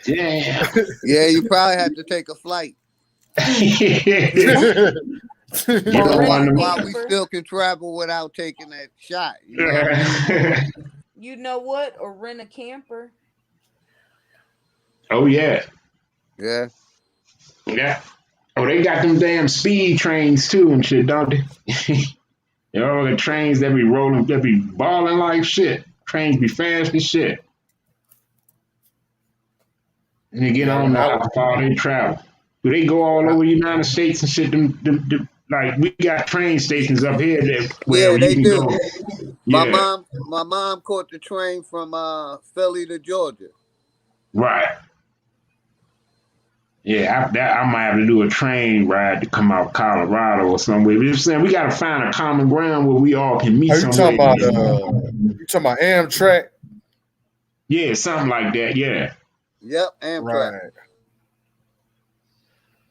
[SPEAKER 3] Damn.
[SPEAKER 4] Yeah, you probably had to take a flight. While we still can travel without taking that shot. You know what I mean?
[SPEAKER 7] You know what? Or rent a camper.
[SPEAKER 3] Oh, yeah.
[SPEAKER 4] Yeah.
[SPEAKER 3] Yeah. Oh, they got them damn speed trains too and shit, don't they? You know, the trains that be rolling, that be balling like shit. Trains be fast as shit. And they get on how far they travel. Do they go all over the United States and shit? Like we got train stations up here that where you
[SPEAKER 4] they
[SPEAKER 3] can
[SPEAKER 4] do.
[SPEAKER 3] go.
[SPEAKER 4] My mom caught the train from Philly to Georgia.
[SPEAKER 3] Right. Yeah, I might have to do a train ride to come out Colorado or somewhere. But I'm saying we got to find a common ground where we all can meet somewhere.
[SPEAKER 11] You talking about Amtrak?
[SPEAKER 3] Yeah, something like that. Yeah.
[SPEAKER 4] Yep, Amtrak.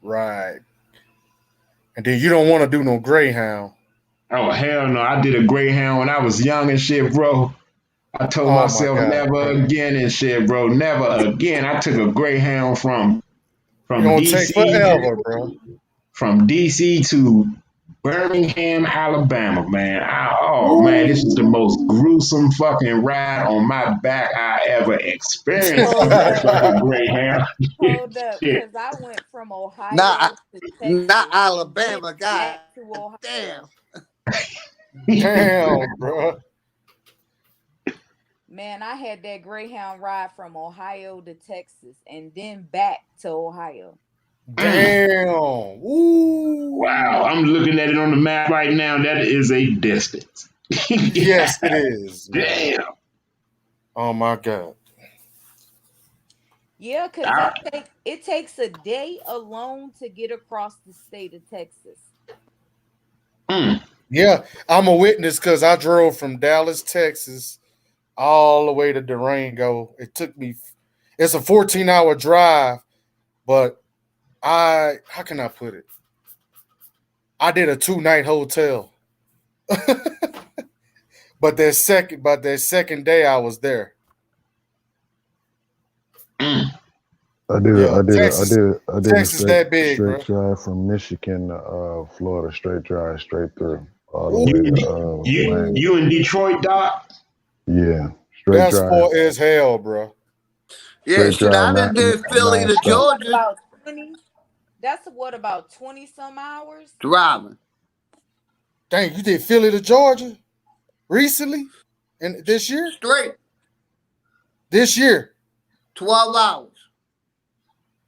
[SPEAKER 11] Right. And then you don't want to do no Greyhound.
[SPEAKER 3] Oh hell no! I did a Greyhound when I was young and shit, bro. I told myself never again and shit, bro. Never again. I took a Greyhound from DC,
[SPEAKER 11] take forever, bro.
[SPEAKER 3] From DC to Birmingham, Alabama, man. Man, this is the most gruesome fucking ride on my back I ever experienced.
[SPEAKER 7] Hold up,
[SPEAKER 3] Greyhound.
[SPEAKER 7] because I went from Ohio to Texas,
[SPEAKER 4] not Alabama, God
[SPEAKER 7] to Ohio.
[SPEAKER 4] Damn.
[SPEAKER 11] Damn, bro.
[SPEAKER 7] Man, I had that Greyhound ride from Ohio to Texas and then back to Ohio.
[SPEAKER 11] Damn. Ooh.
[SPEAKER 3] Wow. I'm looking at it on the map right now. That is a distance.
[SPEAKER 11] Yes, it is.
[SPEAKER 3] Damn.
[SPEAKER 11] Oh my God.
[SPEAKER 7] Yeah, because it takes a day alone to get across the state of Texas.
[SPEAKER 11] Yeah, I'm a witness because I drove from Dallas, Texas, all the way to Durango. It took me, it's a 14-hour drive, but how can I put it? I did a 2-night hotel. but that second day I was there.
[SPEAKER 13] I did a straight
[SPEAKER 3] bro.
[SPEAKER 13] drive from Michigan to Florida, straight through all the way to Miami.
[SPEAKER 3] You in Detroit, Doc?
[SPEAKER 13] Yeah, straight
[SPEAKER 11] That's
[SPEAKER 13] drive.
[SPEAKER 11] far as hell, bro.
[SPEAKER 4] Yeah, shit, I done did Philly to Georgia.
[SPEAKER 7] That's about 20 some hours?
[SPEAKER 4] Driving.
[SPEAKER 11] Dang, you did Philly to Georgia recently? And this year?
[SPEAKER 4] Straight.
[SPEAKER 11] This year?
[SPEAKER 4] 12 hours.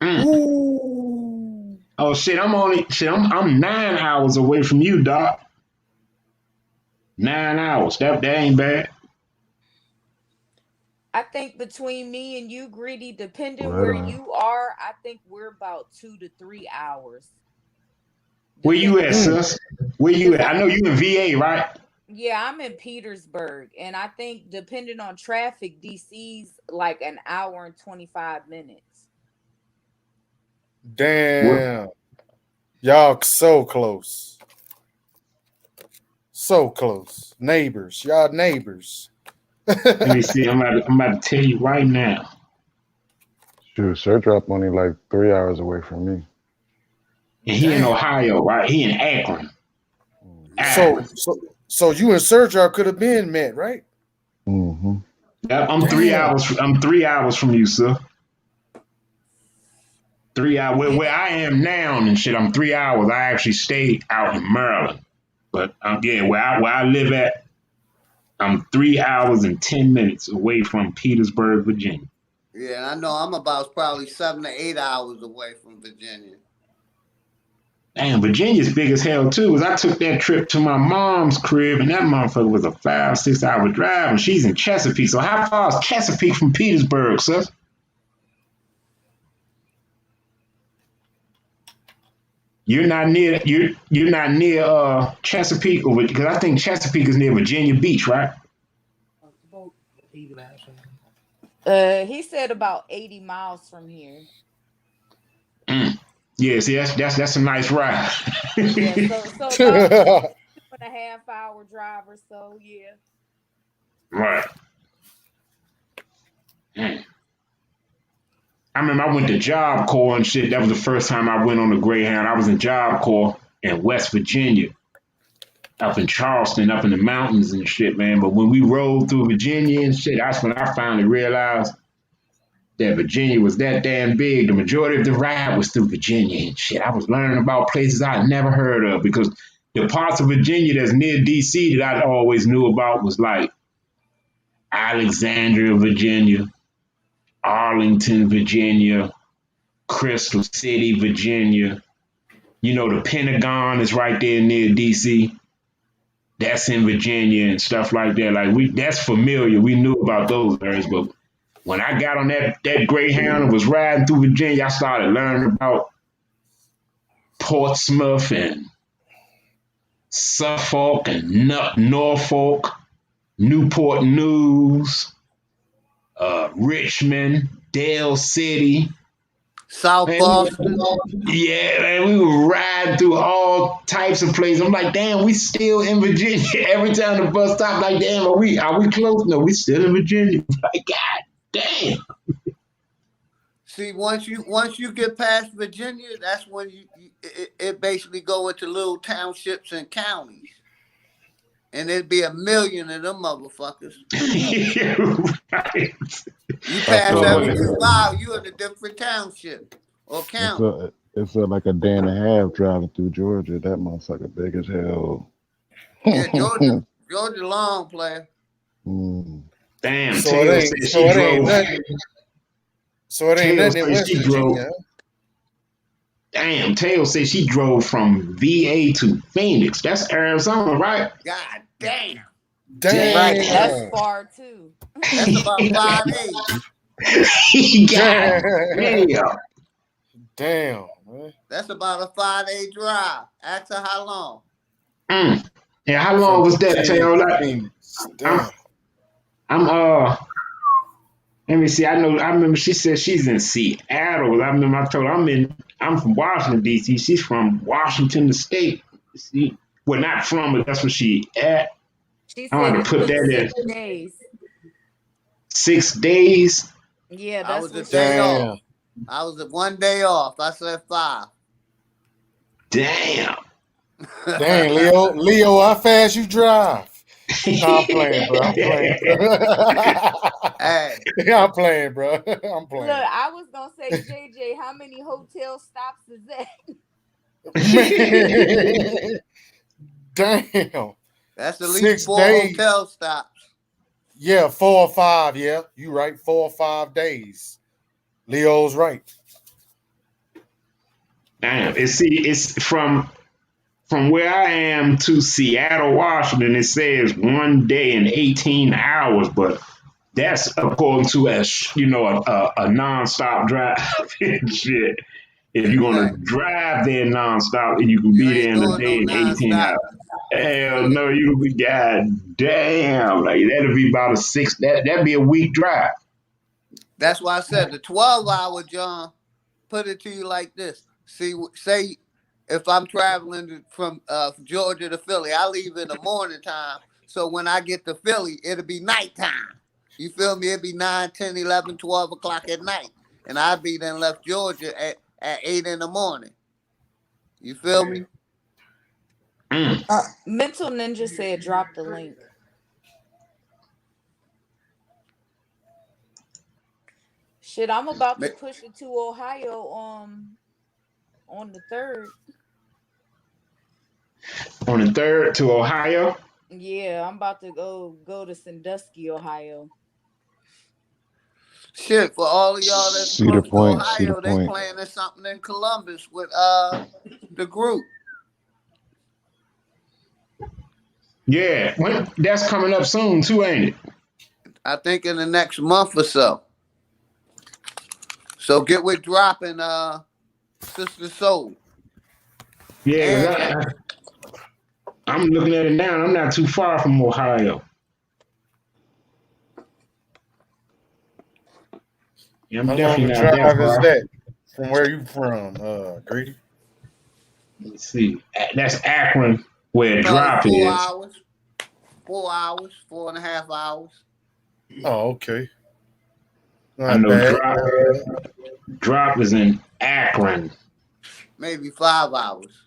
[SPEAKER 11] Ooh.
[SPEAKER 3] Oh shit, I'm 9 hours away from you, Doc. 9 hours. That ain't bad.
[SPEAKER 7] I think between me and you, Greedy, depending where you are, I think we're about 2 to 3 hours.
[SPEAKER 3] Where you at, sis? Where you at? I know you in VA, right?
[SPEAKER 7] Yeah, I'm in Petersburg, and I think depending on traffic, DC's like an hour and 25 minutes.
[SPEAKER 11] Damn. Y'all so close. So close. Neighbors. Y'all neighbors.
[SPEAKER 3] Let me see. I'm about to tell you right now.
[SPEAKER 13] Shoot, Sir Drop only like 3 hours away from me.
[SPEAKER 3] And he in Ohio, right? He in Akron.
[SPEAKER 11] So you and Sergio could have been met, right?
[SPEAKER 13] Mm-hmm.
[SPEAKER 3] Yep, I'm 3 hours. I'm 3 hours from you, sir. 3 hours. Where I am now and shit. I'm 3 hours. I actually stayed out in Maryland, but where I live at, I'm 3 hours and 10 minutes away from Petersburg, Virginia.
[SPEAKER 4] Yeah, I know. I'm about probably 7 to 8 hours away from Virginia.
[SPEAKER 3] Damn, Virginia's big as hell too. Cause I took that trip to my mom's crib, and that motherfucker was a 5-6 hour drive, and she's in Chesapeake. So how far is Chesapeake from Petersburg, sis? You're not near Chesapeake, because I think Chesapeake is near Virginia Beach, right?
[SPEAKER 7] He said about 80 miles from here.
[SPEAKER 3] Yeah, see, that's a nice ride.
[SPEAKER 7] Yeah, so about 2.5 hour drive or so, yeah.
[SPEAKER 3] Right. I remember I went to Job Corps and shit. That was the first time I went on the Greyhound. I was in Job Corps in West Virginia, up in Charleston, up in the mountains and shit, man. But when we rode through Virginia and shit, that's when I finally realized that Virginia was that damn big. The majority of the ride was through Virginia and shit. I was learning about places I had never heard of, because the parts of Virginia that's near DC that I always knew about was like Alexandria, Virginia, Arlington, Virginia, Crystal City, Virginia. You know, the Pentagon is right there near DC. That's in Virginia and stuff like that. Like that's familiar. We knew about those areas, but when I got on that Greyhound and was riding through Virginia, I started learning about Portsmouth and Suffolk and Norfolk, Newport News, Richmond, Dale City,
[SPEAKER 4] South Boston.
[SPEAKER 3] Yeah, man, we were riding through all types of places. I'm like, damn, we still in Virginia. Every time the bus stop, like, damn, are we close? No, we still in Virginia. Like, God damn.
[SPEAKER 4] See, once you get past Virginia, that's when it basically go into little townships and counties, and it'd be a million of them motherfuckers.
[SPEAKER 3] Right.
[SPEAKER 4] You pass every 2 miles, you in a different township or county.
[SPEAKER 13] It's like a day and a half driving through Georgia. That motherfucker big as hell.
[SPEAKER 4] Yeah, Georgia long, player.
[SPEAKER 3] Damn,
[SPEAKER 11] so it ain't nothing. So it ain't nothing in West Virginia.
[SPEAKER 3] Damn, Tail said she drove from VA to Phoenix. That's Arizona, right?
[SPEAKER 4] God damn.
[SPEAKER 7] Right, that's far too.
[SPEAKER 4] That's about 5-8.
[SPEAKER 3] God damn.
[SPEAKER 11] Damn, man.
[SPEAKER 4] That's about a 5-8 drive. Ask her how long.
[SPEAKER 3] Yeah, how long was that, Tail? Let me see. I remember she said she's in Seattle. I remember I told her I'm from Washington, D.C. She's from Washington, the state. See, well, not from, but that's where she at.
[SPEAKER 7] She
[SPEAKER 3] I want to put that in.
[SPEAKER 7] 6 days.
[SPEAKER 3] 6 days?
[SPEAKER 7] Yeah,
[SPEAKER 4] I was a day off. I was 1 day off. I said 5.
[SPEAKER 3] Damn.
[SPEAKER 11] Dang, Leo, how fast you drive? No, I'm playing, bro.
[SPEAKER 4] Hey.
[SPEAKER 11] I'm playing, bro. I'm playing.
[SPEAKER 7] Look, I was gonna say, JJ, how many hotel stops is
[SPEAKER 11] that? Damn.
[SPEAKER 4] That's at least 4 hotel stops.
[SPEAKER 11] Yeah, 4 or 5. Yeah, you right. 4 or 5 days. Leo's right.
[SPEAKER 3] Damn. It's from where I am to Seattle, Washington. It says 1 day and 18 hours, but that's according to a nonstop drive and shit. If you're gonna drive there nonstop, and you can be there in a day and 18 hours. Hell no, you be goddamn. Like that'll be about a 6. That'd be a week drive.
[SPEAKER 4] That's why I said the 12-hour, John. Put it to you like this. See, say if I'm traveling from Georgia to Philly, I leave in the morning time. So when I get to Philly, it'll be nighttime. You feel me? It'll be 9, 10, 11, 12 o'clock at night. And I'll be then left Georgia at 8 in the morning. You feel me?
[SPEAKER 7] Mental Ninja said drop the link. Shit, I'm about to push it to Ohio on the 3rd.
[SPEAKER 3] On the 3rd to Ohio?
[SPEAKER 7] Yeah, I'm about to go to Sandusky, Ohio.
[SPEAKER 4] Shit, for all of y'all that's
[SPEAKER 13] Cedar
[SPEAKER 4] close to
[SPEAKER 13] Point, Cedar
[SPEAKER 4] Ohio, they
[SPEAKER 13] Point.
[SPEAKER 4] planning something in Columbus with the group.
[SPEAKER 3] Yeah, that's coming up soon too, ain't it?
[SPEAKER 4] I think in the next month or so. So get with dropping Sister Soul.
[SPEAKER 3] Yeah, because I'm looking at it now. I'm not too far from Ohio. Yeah, I'm
[SPEAKER 11] How long
[SPEAKER 3] definitely
[SPEAKER 11] a
[SPEAKER 3] not that
[SPEAKER 11] drive is
[SPEAKER 3] far.
[SPEAKER 11] that from where you from, Greedy?
[SPEAKER 3] Let me see. That's Akron, where
[SPEAKER 4] Probably
[SPEAKER 3] Drop
[SPEAKER 4] 4
[SPEAKER 3] is.
[SPEAKER 4] hours. 4 hours, 4.5 hours.
[SPEAKER 11] Oh, okay.
[SPEAKER 3] I
[SPEAKER 11] Not
[SPEAKER 3] know
[SPEAKER 11] bad.
[SPEAKER 3] Drop is in Akron.
[SPEAKER 4] Maybe 5 hours.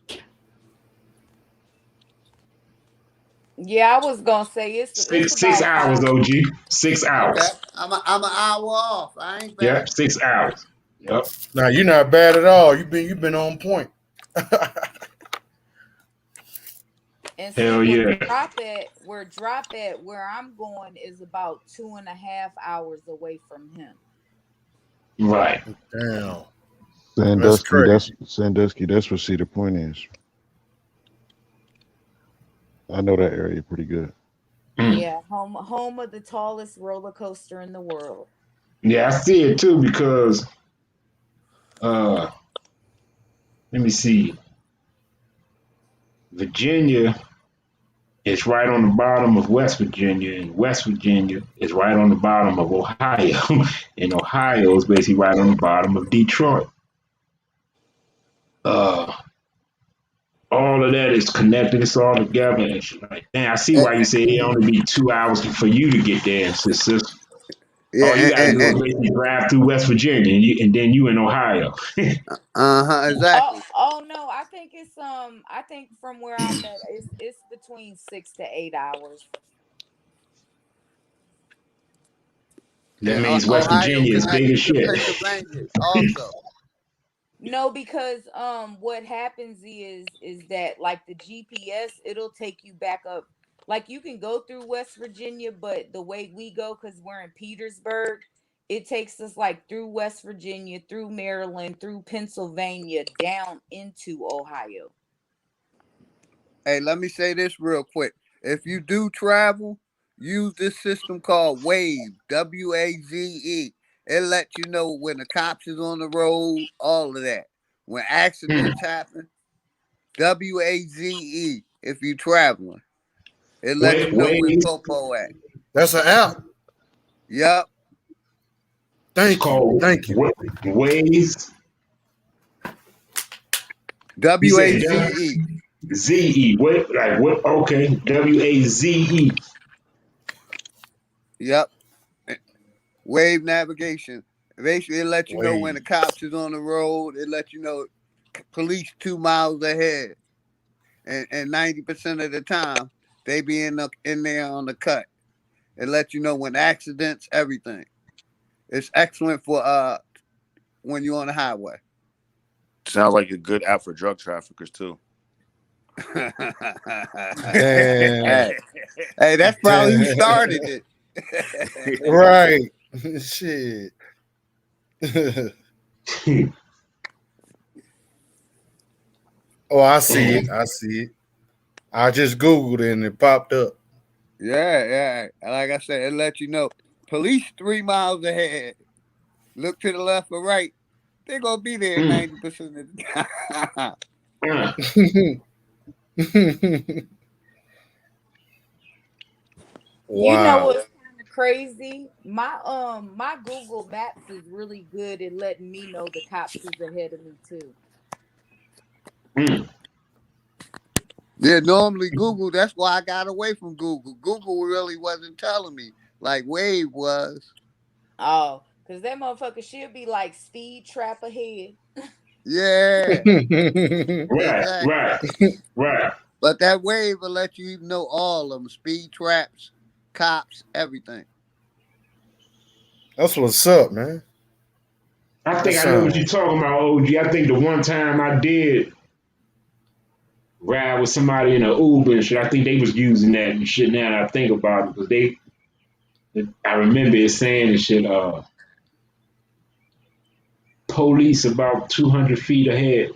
[SPEAKER 7] Yeah, I was gonna say it's
[SPEAKER 3] Six
[SPEAKER 7] about
[SPEAKER 3] hours,
[SPEAKER 7] 5.
[SPEAKER 3] OG. 6 hours.
[SPEAKER 4] Okay. I'm an hour off. I ain't bad.
[SPEAKER 3] Yep, 6 hours. Yep.
[SPEAKER 11] Now you're not bad at all. You've been on point.
[SPEAKER 7] And see
[SPEAKER 3] Hell yeah.
[SPEAKER 7] where I'm going is about 2.5 hours away from him.
[SPEAKER 3] Right.
[SPEAKER 11] Damn. That's
[SPEAKER 13] Sandusky,
[SPEAKER 11] crazy.
[SPEAKER 13] that's where Cedar Point is. I know that area pretty good.
[SPEAKER 7] Yeah, home of the tallest roller coaster in the world.
[SPEAKER 3] Yeah, I see it too because let me see. Virginia is right on the bottom of West Virginia, and West Virginia is right on the bottom of Ohio. And Ohio is basically right on the bottom of Detroit. Uh all of that is connected, it's all together and shit like damn, I see
[SPEAKER 4] And,
[SPEAKER 3] why you say it only be 2 hours for you to get there, sis.
[SPEAKER 4] yeah,
[SPEAKER 3] All you gotta do
[SPEAKER 4] and
[SPEAKER 3] is basically drive through West Virginia and then you in Ohio.
[SPEAKER 4] exactly.
[SPEAKER 7] Oh no, I think from where I'm at it's between 6 to 8 hours.
[SPEAKER 3] That
[SPEAKER 4] And
[SPEAKER 3] means West
[SPEAKER 4] Ohio
[SPEAKER 3] Virginia is big as
[SPEAKER 4] connected to
[SPEAKER 3] shit.
[SPEAKER 4] Pennsylvania also.
[SPEAKER 7] No, because what happens is that like the GPS, it'll take you back up. Like you can go through West Virginia, but the way we go, because we're in Petersburg, it takes us like through West Virginia, through Maryland, through Pennsylvania, down into Ohio.
[SPEAKER 4] Hey, let me say this real quick. If you do travel, use this system called WAZE, WAZE. It lets you know when the cops is on the road, all of that. When accidents happen, WAZE. If you traveling, it lets you know where
[SPEAKER 3] Waze.
[SPEAKER 4] Popo at.
[SPEAKER 11] That's an app.
[SPEAKER 4] Yep,
[SPEAKER 3] It's
[SPEAKER 11] Thank you.
[SPEAKER 3] called
[SPEAKER 11] Thank you.
[SPEAKER 3] Waze. You said
[SPEAKER 4] WAZE.
[SPEAKER 3] ZE. What? Like what? Okay. WAZE.
[SPEAKER 4] Yep, wave navigation. Basically, it lets you know when the
[SPEAKER 11] Wait.
[SPEAKER 4] cops is on the road. It lets you know police 2 miles ahead. And 90% of the time they be in there on the cut. It lets you know when accidents, everything. It's excellent for when you're on the highway.
[SPEAKER 1] Sounds like a good app for drug traffickers too.
[SPEAKER 11] Damn.
[SPEAKER 4] hey, that's probably who started it.
[SPEAKER 11] Right. Shit. Oh, I see it. I see it. I just Googled it and it popped up.
[SPEAKER 4] Yeah. Like I said, it lets you know police 3 miles ahead. Look to the left or right. They're gonna be there 90% of the time.
[SPEAKER 7] You know
[SPEAKER 11] Wow.
[SPEAKER 7] what's kind of crazy? My Google Maps is really good at letting me know the cops is ahead of me too.
[SPEAKER 4] Yeah, normally Google, that's why I got away from Google. Google really wasn't telling me like Wave was.
[SPEAKER 7] Oh, because that motherfucker should be like speed trap ahead.
[SPEAKER 4] Yeah, exactly.
[SPEAKER 3] Right.
[SPEAKER 4] But that Wave will let you even know all of them. Speed traps, cops, everything.
[SPEAKER 11] That's what's up, man.
[SPEAKER 3] I
[SPEAKER 11] That
[SPEAKER 3] think I know what
[SPEAKER 11] sound
[SPEAKER 3] you're talking about, OG. I think the one time I did ride with somebody in an Uber and shit, I think they was using that and shit now that I think about it. Because I remember it saying and shit, police about 200 feet ahead.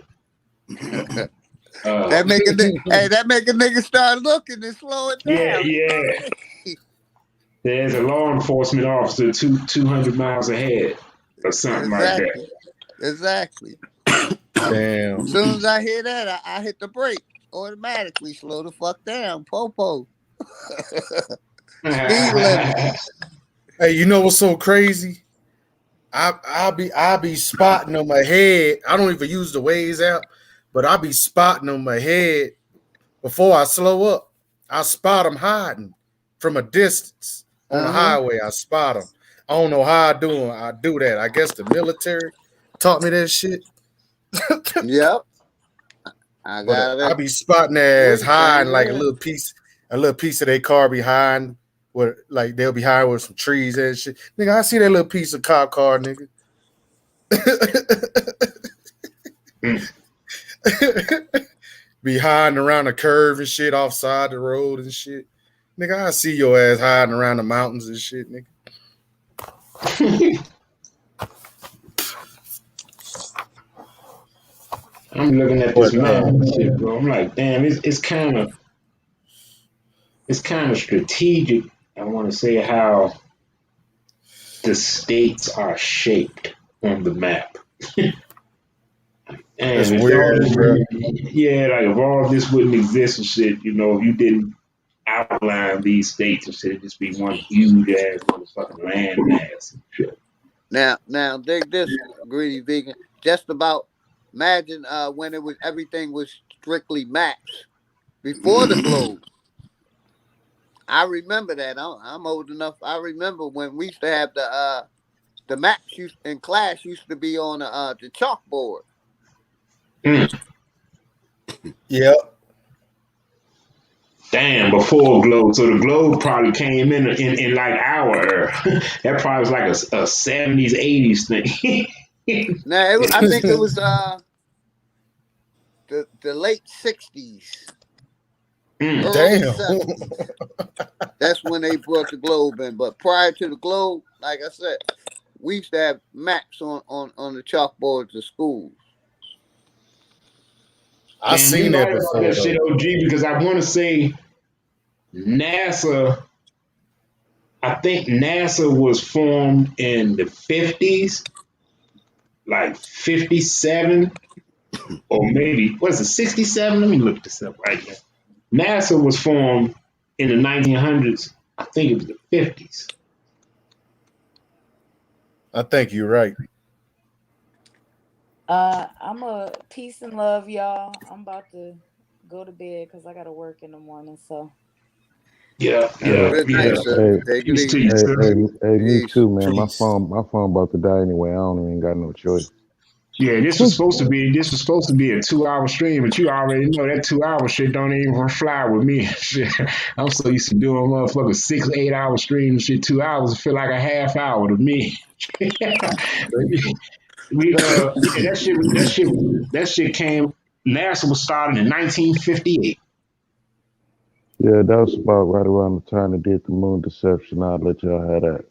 [SPEAKER 4] That make a nigga start looking and slow it
[SPEAKER 3] Yeah,
[SPEAKER 4] down.
[SPEAKER 3] yeah. There's a law enforcement officer 200 miles ahead or something like that.
[SPEAKER 4] Exactly.
[SPEAKER 11] damn.
[SPEAKER 4] As soon as I hear that, I hit the brake automatically. Slow the fuck down, popo. Speed limit.
[SPEAKER 11] Hey, you know what's so crazy? I'll be spotting on my head. I don't even use the Waze app, but I'll be spotting on my head before I slow up. I spot them hiding from a distance on the highway. I spot them. I don't know how I do them. I do that. I guess the military taught me that shit.
[SPEAKER 4] Yep. I
[SPEAKER 11] But
[SPEAKER 4] got
[SPEAKER 11] I
[SPEAKER 4] it.
[SPEAKER 11] be spotting their ass
[SPEAKER 4] Same
[SPEAKER 11] hiding like
[SPEAKER 4] here.
[SPEAKER 11] a little piece of their car behind, where like they'll be hiding with some trees and shit. Nigga, I see that little piece of cop car, nigga. Be hiding around the curve and shit, offside the road and shit. Nigga, I see your ass hiding around the mountains and shit, nigga.
[SPEAKER 3] I'm looking at this
[SPEAKER 11] But
[SPEAKER 3] map and shit, bro. I'm like, damn, it's kind of strategic. I want to say how the states are shaped on the map.
[SPEAKER 11] it's
[SPEAKER 3] And if
[SPEAKER 11] weird, bro.
[SPEAKER 3] like if all this wouldn't exist and shit, you know, if you didn't outline these states and shit, it'd just be one huge ass motherfucking landmass and shit.
[SPEAKER 4] Now, dig this, greedy vegan. Just about imagine when everything was strictly maps before the globe. I remember that. I'm old enough. I remember when we used to have the maps in class used to be on the chalkboard.
[SPEAKER 11] Yep.
[SPEAKER 3] Damn, before globe. So the globe probably came in like our era. That probably was like a 70s, 80s thing.
[SPEAKER 4] Now I think it was the late 60s, early
[SPEAKER 11] Damn.
[SPEAKER 4] 70s. That's when they brought the globe in. But prior to the globe, like I said, we used to have maps on the chalkboards of schools.
[SPEAKER 11] I
[SPEAKER 3] Man, you're
[SPEAKER 11] seen that
[SPEAKER 3] right about
[SPEAKER 11] before
[SPEAKER 3] that shit,
[SPEAKER 11] though.
[SPEAKER 3] OG, because I want to say NASA, I think NASA was formed in the 50s, like 57, or maybe, what is it, 67? Let me look this up right now. NASA was formed in the 1900s. I think it was the 50s.
[SPEAKER 11] I think you're right.
[SPEAKER 7] I'm a peace and love, y'all. I'm about to go to bed because I gotta work in the morning. So
[SPEAKER 3] Yeah.
[SPEAKER 4] Have a good night, sir. Take it
[SPEAKER 3] Peace to
[SPEAKER 4] easy.
[SPEAKER 3] you, sir.
[SPEAKER 13] Me
[SPEAKER 4] Peace.
[SPEAKER 13] too, man. My
[SPEAKER 3] Peace.
[SPEAKER 13] phone about to die anyway. I don't even got no choice.
[SPEAKER 3] Yeah, this was supposed to be a 2-hour stream, but you already know that 2 hour shit don't even fly with me. Shit. I'm so used to doing motherfucking 6, 8 hour streams. Shit, 2 hours feel like a half hour to me. That shit came. NASA was started in 1958.
[SPEAKER 13] Yeah, that was about right around the time they did the moon deception. I'll let y'all have that.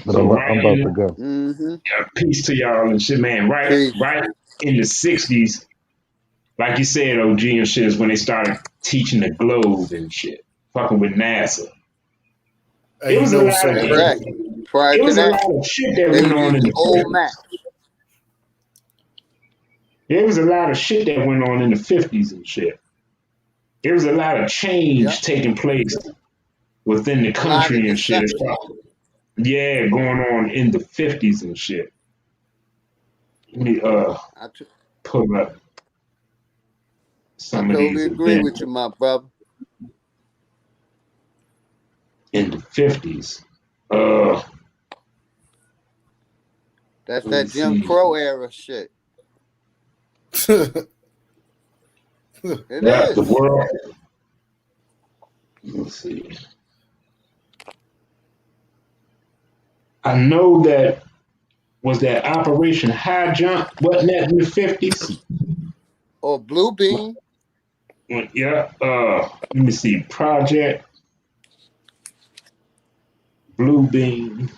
[SPEAKER 13] But
[SPEAKER 3] So
[SPEAKER 13] I'm about to go.
[SPEAKER 4] Mm-hmm.
[SPEAKER 3] peace to y'all and shit, man.
[SPEAKER 4] Peace.
[SPEAKER 3] Right in the 60s, like you said, OG and shit is when they started teaching the globe and shit, fucking with NASA.
[SPEAKER 11] Hey, you know what's so
[SPEAKER 4] Correct.
[SPEAKER 11] crazy?
[SPEAKER 4] Prior
[SPEAKER 3] It
[SPEAKER 4] to
[SPEAKER 3] was a
[SPEAKER 4] that,
[SPEAKER 3] lot of shit that
[SPEAKER 4] they
[SPEAKER 3] went
[SPEAKER 4] was
[SPEAKER 3] on in
[SPEAKER 4] using
[SPEAKER 3] the
[SPEAKER 4] old
[SPEAKER 3] 50s.
[SPEAKER 4] maps.
[SPEAKER 3] There was a lot of shit that went on in the 50s and shit. There was a lot of change
[SPEAKER 4] Yep.
[SPEAKER 3] taking place within the
[SPEAKER 4] A lot of
[SPEAKER 3] country and shit.
[SPEAKER 4] deception.
[SPEAKER 3] Yeah, going on in the 50s and shit. Let me
[SPEAKER 4] I took
[SPEAKER 3] pull up.
[SPEAKER 4] I
[SPEAKER 3] some of
[SPEAKER 4] totally
[SPEAKER 3] these
[SPEAKER 4] agree with
[SPEAKER 3] events
[SPEAKER 4] you, my brother.
[SPEAKER 3] in the 50s. Uh,
[SPEAKER 4] That's
[SPEAKER 3] let me
[SPEAKER 4] that Jim
[SPEAKER 3] see.
[SPEAKER 4] Crow era shit. It
[SPEAKER 3] Yeah, the
[SPEAKER 4] is.
[SPEAKER 3] world. Let's see. I know that was that Operation High Jump, wasn't that in the 50s?
[SPEAKER 4] Or Blue Bean.
[SPEAKER 3] Yeah. Let me see. Project Blue Beam.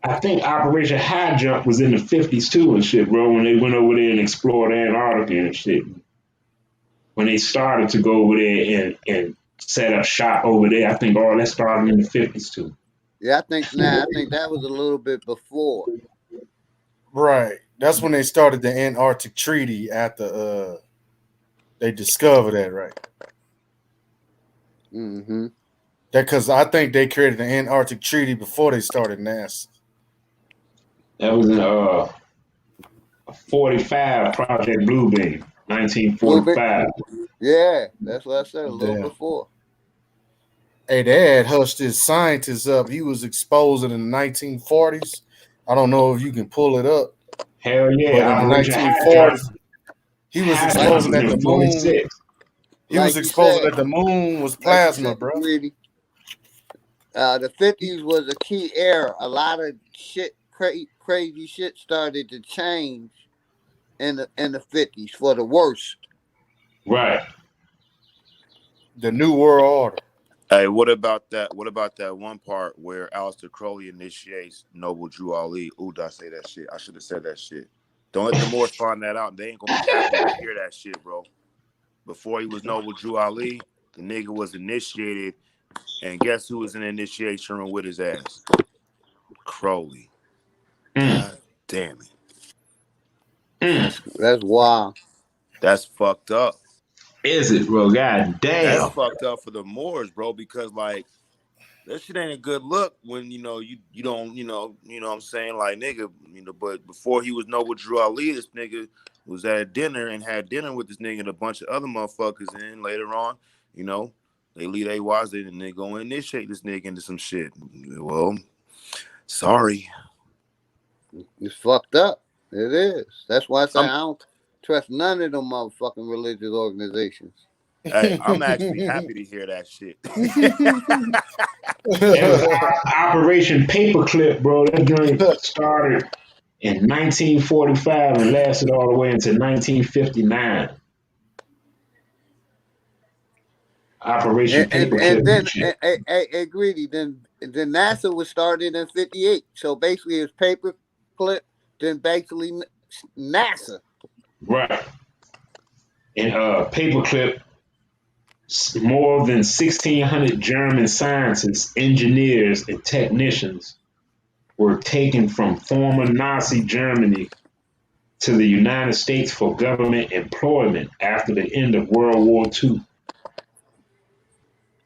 [SPEAKER 3] I think Operation High Jump was in the 50s too and shit, bro, when they went over there and explored Antarctica and shit. When they started to go over there and set up shop over there, I think all that started in the 50s too.
[SPEAKER 4] Yeah, I think that was a little bit before.
[SPEAKER 11] Right. That's when they started the Antarctic Treaty after they discovered that, right?
[SPEAKER 4] Mm-hmm.
[SPEAKER 11] That because I think they created the Antarctic Treaty before they started NASA.
[SPEAKER 3] That was in 45 Project Bluebeam,
[SPEAKER 4] Blue Bean.
[SPEAKER 3] 1945.
[SPEAKER 4] Yeah, that's what I said a little
[SPEAKER 11] Damn.
[SPEAKER 4] before.
[SPEAKER 11] Hey, they had hushed his scientists up. He was exposing in the 1940s. I don't know if you can pull it up,
[SPEAKER 3] Hell
[SPEAKER 11] but
[SPEAKER 3] yeah,
[SPEAKER 11] in the
[SPEAKER 3] Operation High Jump.
[SPEAKER 11] 1940s, he was
[SPEAKER 3] High
[SPEAKER 4] Like
[SPEAKER 3] Jump
[SPEAKER 11] exposing
[SPEAKER 3] was
[SPEAKER 11] that the
[SPEAKER 3] in
[SPEAKER 11] moon.
[SPEAKER 3] 46.
[SPEAKER 11] He was
[SPEAKER 4] like you
[SPEAKER 11] exposing
[SPEAKER 4] said,
[SPEAKER 11] that the moon was
[SPEAKER 4] like you
[SPEAKER 11] plasma,
[SPEAKER 4] said,
[SPEAKER 11] bro.
[SPEAKER 4] Greedy. The 50s was a key era. A lot of shit, crazy shit started to change in the 50s for the worst.
[SPEAKER 3] Right.
[SPEAKER 11] The New World Order.
[SPEAKER 1] Hey, what about that? What about that one part where Aleister Crowley initiates Noble Drew Ali? Ooh, did I say that shit? I should have said that shit. Don't let the Moors find that out. They ain't gonna be happy to hear that shit, bro. Before he was Noble Drew Ali, the nigga was initiated, and guess who was in the initiation room with his ass? Crowley.
[SPEAKER 3] Mm.
[SPEAKER 1] God damn it.
[SPEAKER 3] Mm.
[SPEAKER 4] That's wild.
[SPEAKER 1] That's fucked up.
[SPEAKER 3] Is it, bro? God
[SPEAKER 1] That's
[SPEAKER 3] damn.
[SPEAKER 1] fucked up for the Moors, bro, because like that shit ain't a good look when you don't what I'm saying, like nigga, but before he was Noble Drew Ali, this nigga was at a dinner and had dinner with this nigga and a bunch of other motherfuckers, and later on, they lead they wives and they go initiate this nigga into some shit. Well, sorry.
[SPEAKER 4] It's fucked up. It is. That's why I say
[SPEAKER 1] I'm
[SPEAKER 4] I don't trust none of them motherfucking religious organizations.
[SPEAKER 1] hey, I'm actually happy to hear that shit.
[SPEAKER 3] That was Operation Paperclip, bro. That joint started in 1945 and lasted all the way into 1959. Operation
[SPEAKER 4] And
[SPEAKER 3] Paperclip and
[SPEAKER 4] then
[SPEAKER 3] shit.
[SPEAKER 4] greedy. Then NASA was started in '58. So basically, it's paper clip. Then basically NASA.
[SPEAKER 3] Right. And Paperclip, more than 1,600 German scientists, engineers, and technicians were taken from former Nazi Germany to the United States for government employment after the end of World War II.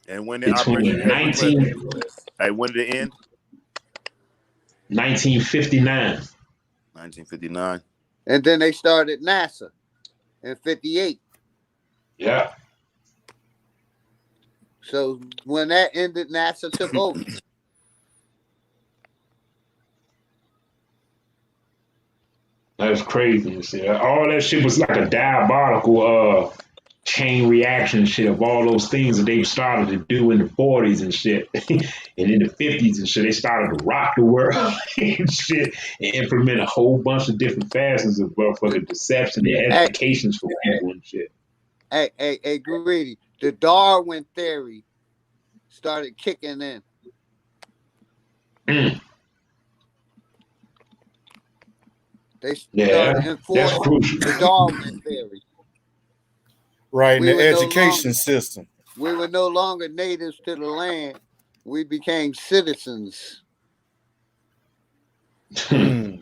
[SPEAKER 1] And when did Operation
[SPEAKER 3] Between
[SPEAKER 1] Paperclip? Hey, when did it end?
[SPEAKER 3] 1959.
[SPEAKER 1] 1959.
[SPEAKER 4] And then they started NASA in '58.
[SPEAKER 3] Yeah.
[SPEAKER 4] So when that ended, NASA took over.
[SPEAKER 3] That's crazy to see. All that shit was like a diabolical chain reaction shit of all those things that they started to do in the 40s and shit. And in the 50s and shit, they started to rock the world and shit and implement a whole bunch of different facets of motherfucking deception and
[SPEAKER 4] Hey,
[SPEAKER 3] educations for people and shit.
[SPEAKER 4] hey, greedy. The Darwin theory started kicking in.
[SPEAKER 3] Mm.
[SPEAKER 4] They
[SPEAKER 3] Yeah,
[SPEAKER 4] started
[SPEAKER 3] that's
[SPEAKER 4] enforcing
[SPEAKER 3] crucial.
[SPEAKER 4] the Darwin theory.
[SPEAKER 11] Right in
[SPEAKER 4] We
[SPEAKER 11] the
[SPEAKER 4] were no longer
[SPEAKER 11] education system.
[SPEAKER 4] natives to the land. We became citizens.
[SPEAKER 11] Mm,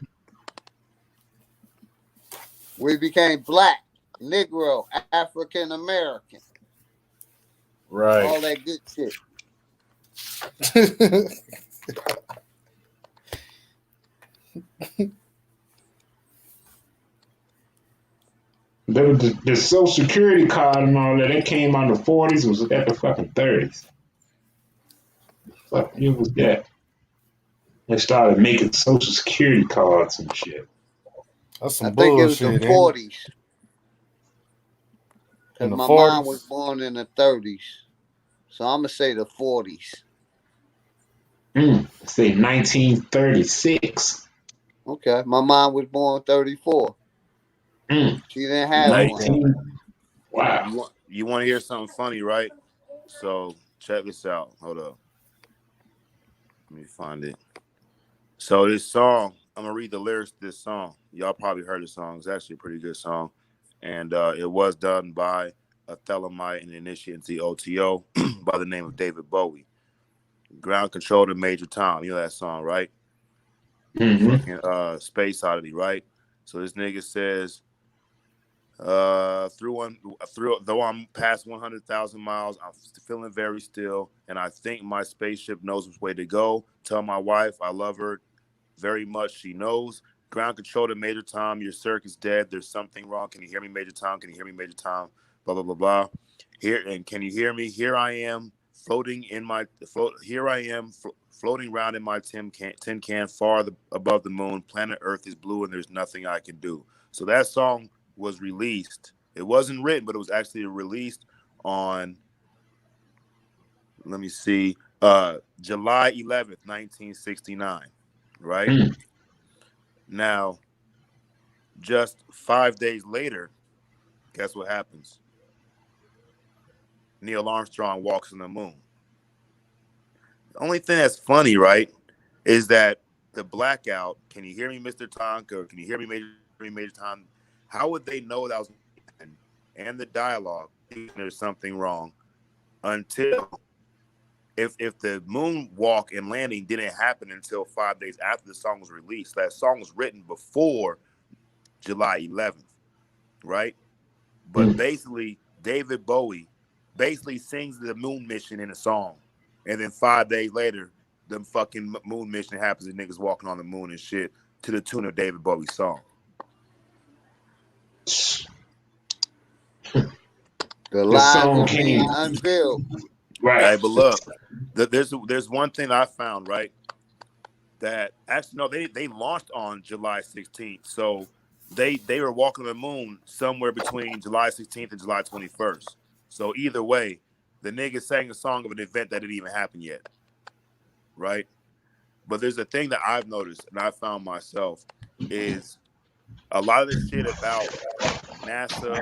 [SPEAKER 4] We became black, Negro, African American,
[SPEAKER 11] right.
[SPEAKER 4] all that good shit.
[SPEAKER 3] The Social Security card and all that, it came out in the 40s, was at the fucking 30s. Fuck, it was that. They started making Social Security cards and shit.
[SPEAKER 11] That's
[SPEAKER 4] I
[SPEAKER 11] some
[SPEAKER 4] think it was the
[SPEAKER 11] bullshit, ain't it?
[SPEAKER 4] 40s.
[SPEAKER 11] In
[SPEAKER 4] Because
[SPEAKER 11] the
[SPEAKER 4] my mom was
[SPEAKER 11] 40s.
[SPEAKER 4] born in the 30s. So I'm going to say the 40s.
[SPEAKER 3] Say 1936.
[SPEAKER 4] Okay. My mom was born 34. She didn't have
[SPEAKER 1] Hey,
[SPEAKER 4] one.
[SPEAKER 3] 19. Wow.
[SPEAKER 1] you want to hear something funny, right? So check this out. Hold up. Let me find it. So this song, I'm gonna read the lyrics to this song. Y'all probably heard the song. It's actually a pretty good song, and it was done by a Thelemite and initiate into the OTO by the name of David Bowie. Ground Control to Major Tom. You know that song, right? Fucking Space Oddity, right? So this nigga says, through though I'm past 100,000 miles, I'm feeling very still, and I think my spaceship knows which way to go. Tell my wife I love her very much. She knows. Ground control to Major Tom. Your circuit's dead. There's something wrong. Can you hear me, Major Tom? Can you hear me, Major Tom? Blah blah blah blah. Here and can you hear me? Here I am floating in my float. Here I am floating around in my tin can far above the moon. Planet Earth is blue and there's nothing I can do. So that song was released. It wasn't written, but it was actually released on. Let me see. July 11th, 1969. Right. Now, just 5 days later, guess what happens? Neil Armstrong walks on the moon. The only thing that's funny, right, is that the blackout, can you hear me, Mr. Tonka, or can you hear me, Major Tom? How would they know that was happen? And the dialogue, there's something wrong until if the moonwalk and landing didn't happen until 5 days after the song was released. That song was written before July 11th, right? But basically, David Bowie basically sings the moon mission in a song. And then 5 days later, the fucking moon mission happens and niggas walking on the moon and shit to the tune of David Bowie's song.
[SPEAKER 4] The lies are being unveiled.
[SPEAKER 3] Right.
[SPEAKER 1] Hey, but look, there's one thing I found, right? That actually no, they launched on July 16th. So they were walking on the moon somewhere between July 16th and July 21st. So either way, the nigga sang a song of an event that didn't even happen yet. Right? But there's a thing that I've noticed and I found myself is a lot of the shit about NASA,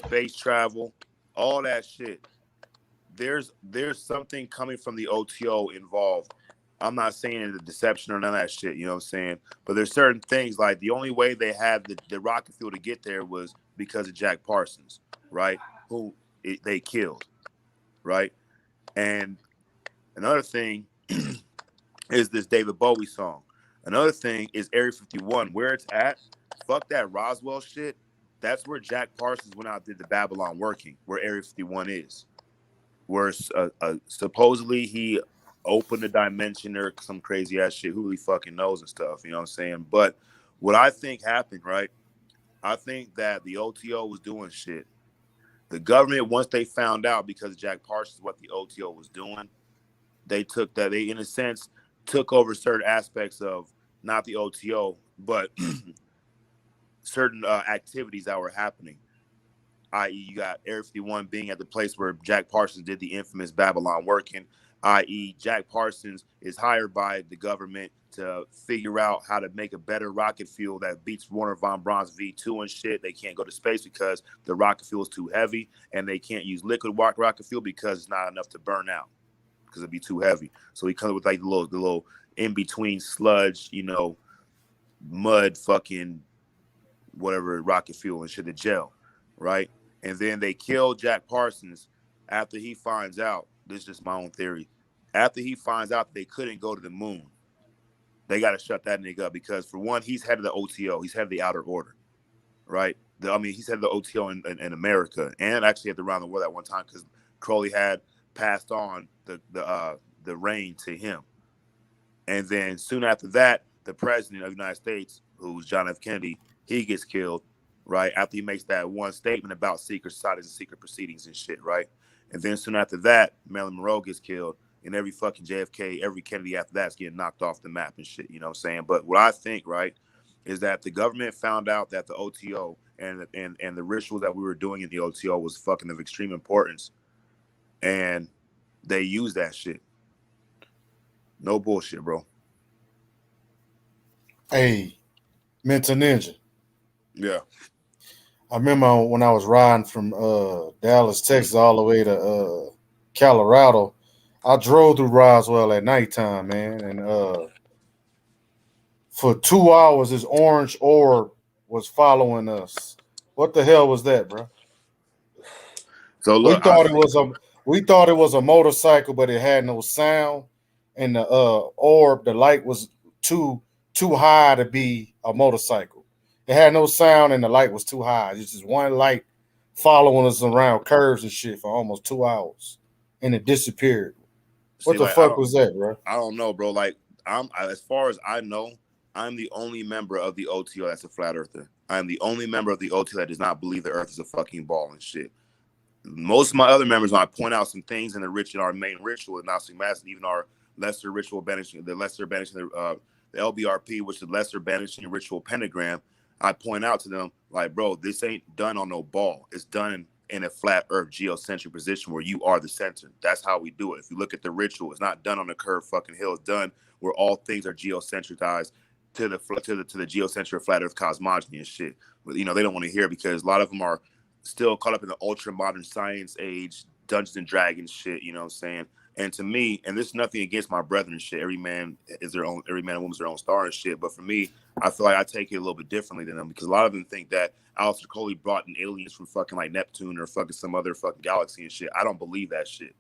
[SPEAKER 1] space travel, all that shit. There's something coming from the OTO involved. I'm not saying the deception or none of that shit, you know what I'm saying? But there's certain things like the only way they had the rocket fuel to get there was because of Jack Parsons, right? Who they killed, right? And another thing is this David Bowie song. Another thing is Area 51, where it's at. Fuck that Roswell shit. That's where Jack Parsons went out and did the Babylon working, where Area 51 is. Where supposedly he opened a dimension or some crazy ass shit. Who really fucking knows and stuff, you know what I'm saying? But what I think happened, right? I think that the OTO was doing shit. The government, once they found out because Jack Parsons what the OTO was doing, they took that, they in a sense took over certain aspects of not the OTO, but certain activities that were happening. I.e., you got Area 51 being at the place where Jack Parsons did the infamous Babylon working. I.e., Jack Parsons is hired by the government to figure out how to make a better rocket fuel that beats Warner von Braun's V2 and shit. They can't go to space because the rocket fuel is too heavy, and they can't use liquid rocket fuel because it's not enough to burn out because it'd be too heavy. So he comes with like the little in between sludge, mud, fucking whatever rocket fuel and shit, the gel, right? And then they kill Jack Parsons after he finds out. This is just my own theory. After he finds out they couldn't go to the moon, they got to shut that nigga up because, for one, he's head of the OTO. He's head of the outer order, right? He's head of the OTO in America and actually at around the world at one time because Crowley had passed on the reign to him. And then soon after that, the president of the United States, who's John F. Kennedy, he gets killed. right? After he makes that one statement about secret societies and secret proceedings and shit, right? And then soon after that, Marilyn Monroe gets killed, and every fucking JFK, every Kennedy after that's getting knocked off the map and shit. You know what I'm saying? But what I think, right, is that the government found out that the OTO and the rituals that we were doing in the OTO was fucking of extreme importance, and they used that shit. No bullshit, bro.
[SPEAKER 11] Hey, Mental Ninja.
[SPEAKER 1] Yeah.
[SPEAKER 11] I remember when I was riding from Dallas, Texas, all the way to Colorado. I drove through Roswell at nighttime, man, and for 2 hours, this orange orb was following us. What the hell was that, bro?
[SPEAKER 1] So
[SPEAKER 11] We
[SPEAKER 1] look, I
[SPEAKER 11] thought it
[SPEAKER 1] think
[SPEAKER 11] was a motorcycle, but it had no sound, and the orb, the light was too high to be a motorcycle. It had no sound, and the light was too high. It's just one light following us around curves and shit for almost 2 hours, and it disappeared. What
[SPEAKER 1] see,
[SPEAKER 11] the
[SPEAKER 1] like I
[SPEAKER 11] fuck
[SPEAKER 1] don't,
[SPEAKER 11] was that, bro?
[SPEAKER 1] I don't know, bro. Like as far as I know, I'm the only member of the OTO that's a flat earther. I'm the only member of the OTO that does not believe the Earth is a fucking ball and shit. Most of my other members, when I point out some things in our main ritual, and not mass, and even our lesser ritual banishing, the LBRP, which is the lesser banishing ritual pentagram, I point out to them like, bro, this ain't done on no ball. It's done in a flat Earth geocentric position where you are the center. That's how we do it. If you look at the ritual, it's not done on a curved fucking hill. It's done where all things are geocentricized to the geocentric flat Earth cosmogony and shit. But they don't want to hear it because a lot of them are still caught up in the ultra modern science age, Dungeons and Dragons shit, you know what I'm saying? And to me, and this is nothing against my brethren and shit. Every man and woman's their own star and shit. But for me, I feel like I take it a little bit differently than them because a lot of them think that Aleister Crowley brought in aliens from fucking like Neptune or fucking some other fucking galaxy and shit. I don't believe that shit.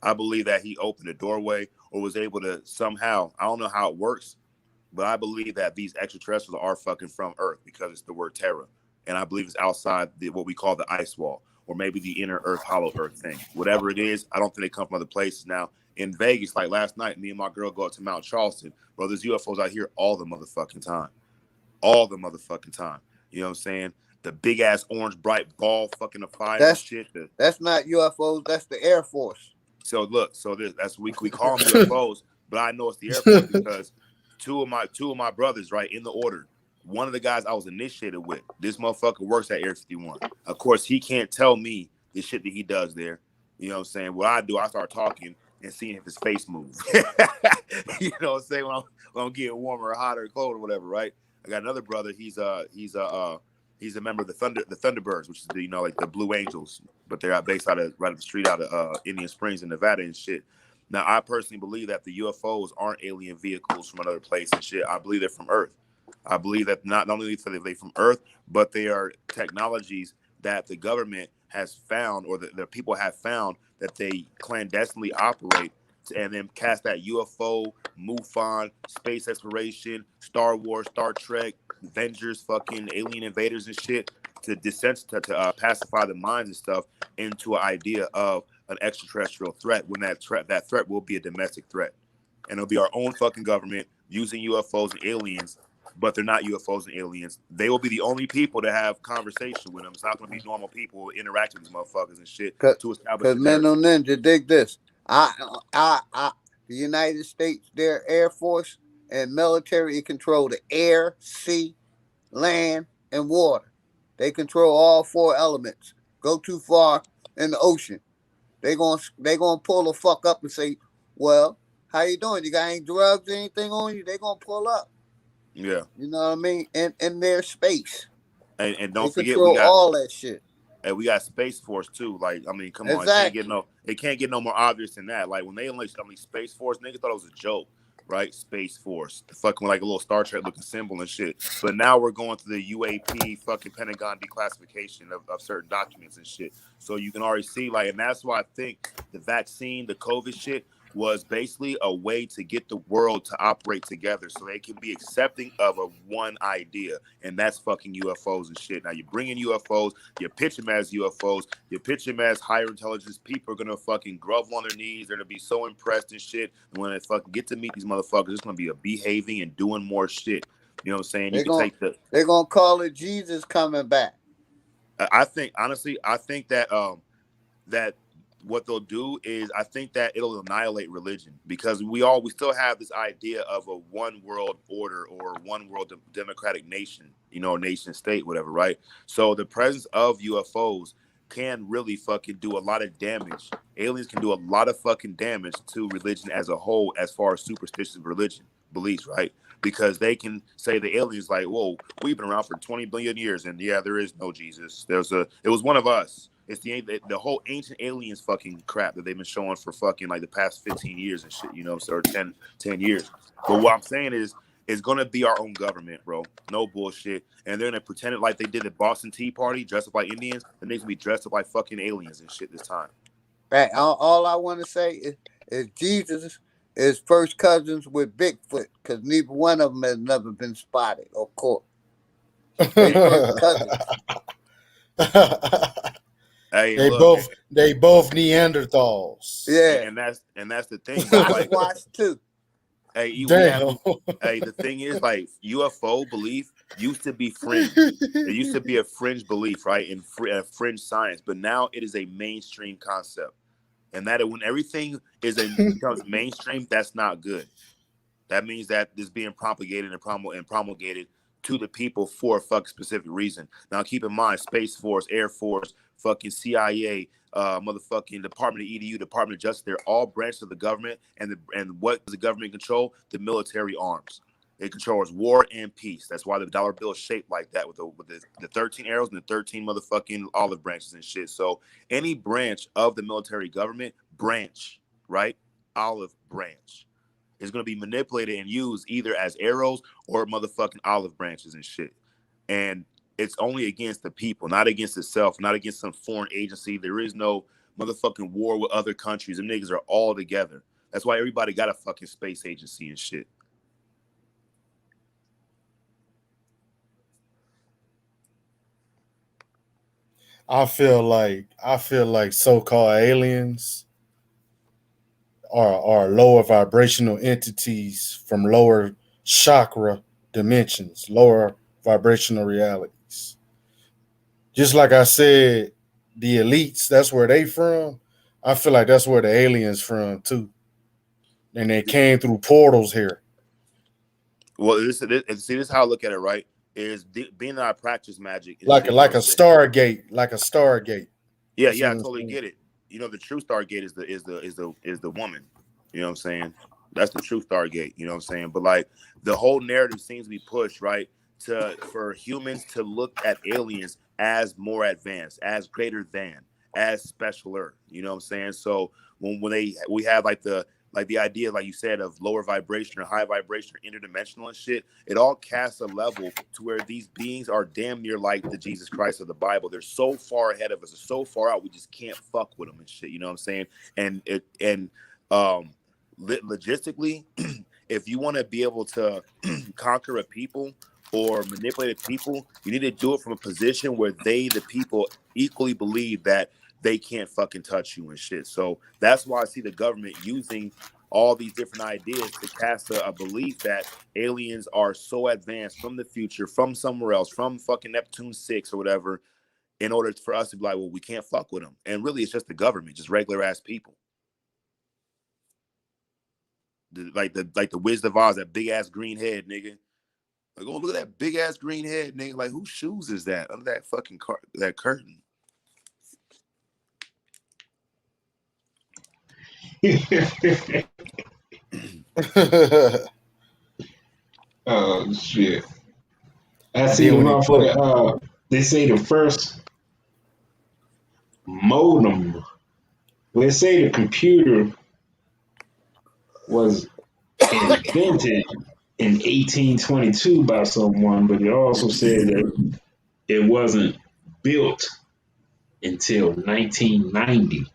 [SPEAKER 1] I believe that he opened a doorway or was able to somehow, I don't know how it works, but I believe that these extraterrestrials are fucking from Earth because it's the word Terra. And I believe it's outside what we call the ice wall, or maybe the inner Earth, hollow Earth thing. Whatever it is, I don't think they come from other places. Now, in Vegas, like last night, me and my girl go up to Mount Charleston. Bro, there's UFOs out here all the motherfucking time. All the motherfucking time. You know what I'm saying? The big ass orange bright ball fucking of fire and shit.
[SPEAKER 4] That's not UFOs. That's the Air Force.
[SPEAKER 1] So look, that's we call them UFOs, but I know it's the Air Force because two of my brothers, right, in the order. One of the guys I was initiated with, this motherfucker works at Air 51. Of course, he can't tell me the shit that he does there. You know what I'm saying? What I do, I start talking and seeing if his face moves. You know what I'm saying? When I'm getting warmer or hotter or cold or whatever, right? I got another brother. He's a member of the Thunderbirds, which is like the Blue Angels, but they're based right up the street out of Indian Springs in Nevada and shit. Now, I personally believe that the UFOs aren't alien vehicles from another place and shit. I believe they're from Earth. I believe that not only are they from Earth, but they are technologies that the government has found, or the people have found, that they clandestinely operate, and then cast that UFO, MUFON, space exploration, Star Wars, Star Trek, Avengers, fucking alien invaders and shit to pacify the minds and stuff into an idea of an extraterrestrial threat when that threat will be a domestic threat. And it'll be our own fucking government using UFOs and aliens, but they're not UFOs and aliens. They will be the only people to have conversation with them. It's not going to be normal people interacting with these motherfuckers and shit to establish the
[SPEAKER 4] Mental Ninja, dig this. The United States, their Air Force and military, it control the air, sea, land, and water. They control all four elements. Go too far in the ocean, they gonna pull the fuck up and say, "Well, how you doing? You got any drugs, anything on you?" They gonna pull up.
[SPEAKER 1] Yeah,
[SPEAKER 4] you know what I mean. In their space,
[SPEAKER 1] and don't
[SPEAKER 4] they
[SPEAKER 1] forget we
[SPEAKER 4] control
[SPEAKER 1] got
[SPEAKER 4] all that shit.
[SPEAKER 1] And we got Space Force too. Like, I mean, come on,
[SPEAKER 4] Exactly.
[SPEAKER 1] it can't get no more obvious than that. Like when they unleashed Space Force, niggas thought it was a joke, right? Space Force, fucking like a little Star Trek looking symbol and shit. But now we're going through the UAP fucking Pentagon declassification of certain documents and shit. So you can already see, like, and that's why I think the vaccine, the COVID shit, was basically a way to get the world to operate together so they can be accepting of a one idea, and that's fucking UFOs and shit. Now you bring in UFOs, you pitch them as UFOs, you pitch them as higher intelligence. People are gonna fucking grovel on their knees. They're gonna be so impressed and shit. And when they fucking get to meet these motherfuckers, it's gonna be a behaving and doing more shit. You know what I'm saying? You
[SPEAKER 4] They're
[SPEAKER 1] could
[SPEAKER 4] gonna
[SPEAKER 1] take the.
[SPEAKER 4] they're gonna call it Jesus coming back.
[SPEAKER 1] I think honestly, I think that what they'll do is I think that it'll annihilate religion because we still have this idea of a one world order or one world democratic nation, nation state, whatever, right? So the presence of UFOs can really fucking do a lot of damage. Aliens can do a lot of fucking damage to religion as a whole, as far as superstitious religion beliefs, right? Because they can say the aliens like, whoa, we've been around for 20 billion years, and yeah, there is no Jesus. It was one of us. It's the whole ancient aliens fucking crap that they've been showing for fucking like the past 15 years and shit, or 10 years. But what I'm saying is, it's gonna be our own government, bro. No bullshit. And they're gonna pretend it like they did at Boston Tea Party, dressed up like Indians, and they're gonna be dressed up like fucking aliens and shit this time.
[SPEAKER 4] Right. All I want to say is Jesus is first cousins with Bigfoot because neither one of them has never been spotted or caught. They first cousins.
[SPEAKER 1] Hey,
[SPEAKER 11] They
[SPEAKER 1] look,
[SPEAKER 11] both Neanderthals.
[SPEAKER 4] Yeah.
[SPEAKER 1] and that's the thing, bro. Like,
[SPEAKER 4] Sasquatch too.
[SPEAKER 1] hey, we have.
[SPEAKER 11] Damn.
[SPEAKER 1] Hey, the thing is, like, UFO belief used to be fringe. It used to be a fringe belief, right, in fringe science, but now it is a mainstream concept, and that when everything becomes mainstream, that's not good. That means that it's being propagated and promulgated to the people for a fucking specific reason. Now, keep in mind, Space Force, Air Force, fucking CIA, motherfucking Department of EDU, Department of Justice, they're all branches of the government. And what does the government control? The military arms. It controls war and peace. That's why the dollar bill is shaped like that with the 13 arrows and the 13 motherfucking olive branches and shit. So any branch of the military government, branch, right? Olive branch, is going to be manipulated and used either as arrows or motherfucking olive branches and shit. And it's only against the people, not against itself, not against some foreign agency. There is no motherfucking war with other countries. Them niggas are all together. That's why everybody got a fucking space agency and shit.
[SPEAKER 11] I feel like so-called aliens are lower vibrational entities from lower chakra dimensions, lower vibrational realities. Just like I said, the elites, that's where they from. I feel like that's where the aliens from too. And they came through portals here.
[SPEAKER 1] Well, this is how I look at it, right? Is being that I practice magic.
[SPEAKER 11] Like a Stargate, like a Stargate.
[SPEAKER 1] Yeah,
[SPEAKER 11] That's
[SPEAKER 1] yeah, I
[SPEAKER 11] what I'm
[SPEAKER 1] totally
[SPEAKER 11] saying.
[SPEAKER 1] get it. The true Stargate is the woman. You know what I'm saying? That's the true Stargate. You know what I'm saying? But like the whole narrative seems to be pushed right for humans to look at aliens as more advanced, as greater than, as specialer. You know what I'm saying? So when we have like the idea, like you said, of lower vibration or high vibration or interdimensional and shit, it all casts a level to where these beings are damn near like the Jesus Christ of the Bible. They're so far ahead of us, they're so far out, we just can't fuck with them and shit. You know what I'm saying? Logistically, if you want to be able to conquer a people or manipulate a people, you need to do it from a position where the people, equally believe that they can't fucking touch you and shit. So that's why I see the government using all these different ideas to cast a belief that aliens are so advanced from the future, from somewhere else, from fucking Neptune 6 or whatever, in order for us to be like, well, we can't fuck with them. And really, it's just the government, just regular ass people. Like the Wizard of Oz, that big ass green head, nigga. Like, oh, look at that big ass green head, nigga. Like, whose shoes is that under that fucking that curtain?
[SPEAKER 3] Oh shit! I
[SPEAKER 11] And
[SPEAKER 3] see
[SPEAKER 11] then
[SPEAKER 3] the
[SPEAKER 11] when they put
[SPEAKER 3] motherfucker. They say the first modem. Well, they say the computer was invented in 1822 by someone, but it also said that it wasn't built until 1990.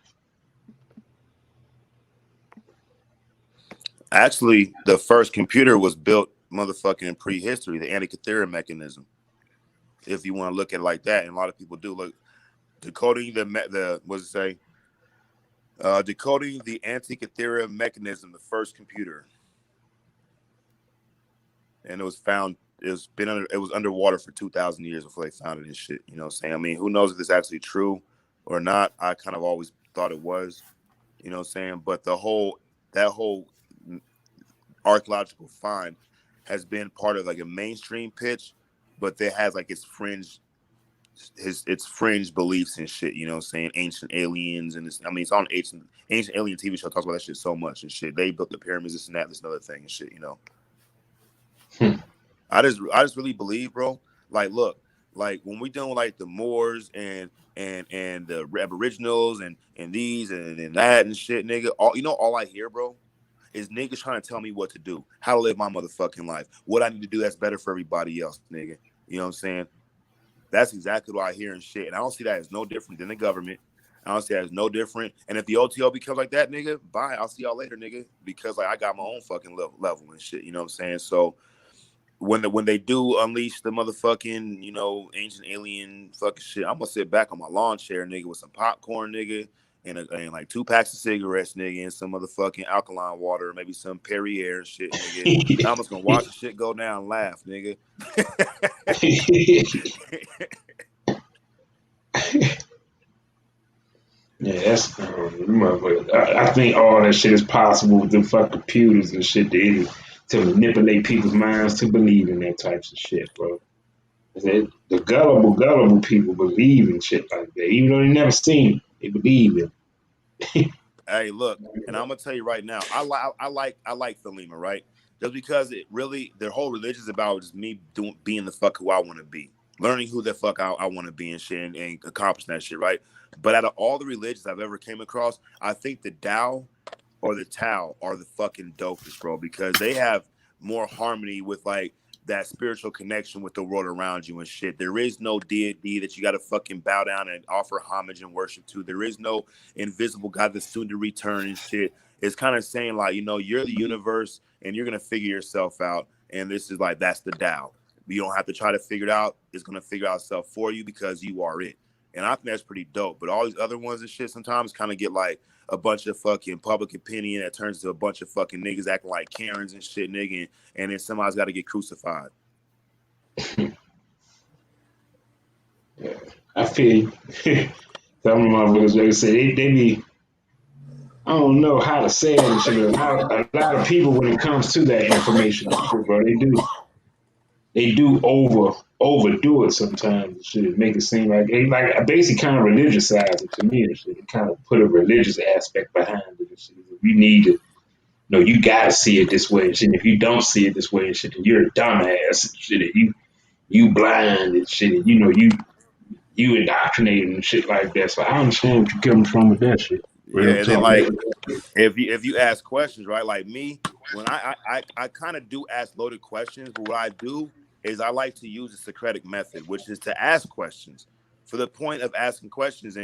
[SPEAKER 1] Actually, the first computer was built motherfucking in prehistory, the Antikythera mechanism. If you want to look at it like that, and a lot of people do. Look, decoding the what's it say? Decoding the Antikythera mechanism, the first computer, and it was found it was underwater for 2,000 years before they found it and shit. You know what I'm saying? I mean, who knows if it's actually true or not? I kind of always thought it was. You know what I'm saying? But that whole archaeological find has been part of like a mainstream pitch, but there has like its fringe beliefs and shit, you know what I'm saying? Ancient aliens and this, I mean, it's on ancient alien TV show talks about that shit so much and shit. They built the pyramids, this and that, this another thing and shit, you know. I just really believe, bro. Like, look, like when we doing like the Moors and the Aboriginals and these and that and shit, nigga. All I hear, bro, is niggas trying to tell me what to do, how to live my motherfucking life, what I need to do that's better for everybody else, nigga. You know what I'm saying? That's exactly what I hear and shit. And I don't see that as no different than the government. I don't see that as no different. And if the OTO becomes like that, nigga, bye. I'll see y'all later, nigga. Because like I got my own fucking level and shit. You know what I'm saying? So when they do unleash the motherfucking, ancient alien fucking shit, I'm gonna sit back on my lawn chair, nigga, with some popcorn, nigga, and like 2 packs of cigarettes, nigga, and some motherfucking alkaline water, maybe some Perrier and shit, nigga. I'm just gonna watch the shit go down and laugh, nigga.
[SPEAKER 3] Yeah, that's I think all that shit is possible with the fuck computers and shit to manipulate people's minds to believe in that types of shit, bro. The gullible people believe in shit like that, even though they never seen it, they believe it.
[SPEAKER 1] Hey, look, and I'm gonna tell you right now, I like Thelema, right? Just because their whole religion is about just me being the fuck who I want to be, learning who the fuck I want to be and shit, and accomplishing that shit, right? But out of all the religions I've ever came across, I think the Tao or the Tao are the fucking dopest, bro, because they have more harmony with like that spiritual connection with the world around you and shit. There is no deity that you got to fucking bow down and offer homage and worship to. There is no invisible God that's soon to return and shit. It's kind of saying like, you're the universe and you're going to figure yourself out. And this is like, that's the Tao. You don't have to try to figure it out. It's going to figure out itself for you because you are it. And I think that's pretty dope. But all these other ones and shit sometimes kind of get like a bunch of fucking public opinion that turns to a bunch of fucking niggas acting like Karens and shit, nigga. And then somebody's got to get crucified.
[SPEAKER 3] Yeah, I feel some motherfuckers, they say they be, I don't know how to say it and shit. A lot of people when it comes to that information, bro, they do overdo it sometimes and shit. Make it seem like I basically kind of religiousize it to me and shit. It kind of put a religious aspect behind it and shit. We need to, you gotta see it this way and shit. If you don't see it this way and shit, then you're a dumbass and shit. And you blind and shit. And you indoctrinated and shit like that. So I understand what you're coming from with that shit.
[SPEAKER 1] Yeah, and then like if you ask questions, right? Like me, when I kind of do ask loaded questions, but what I do is I like to use the Socratic method, which is to ask questions for the point of asking questions.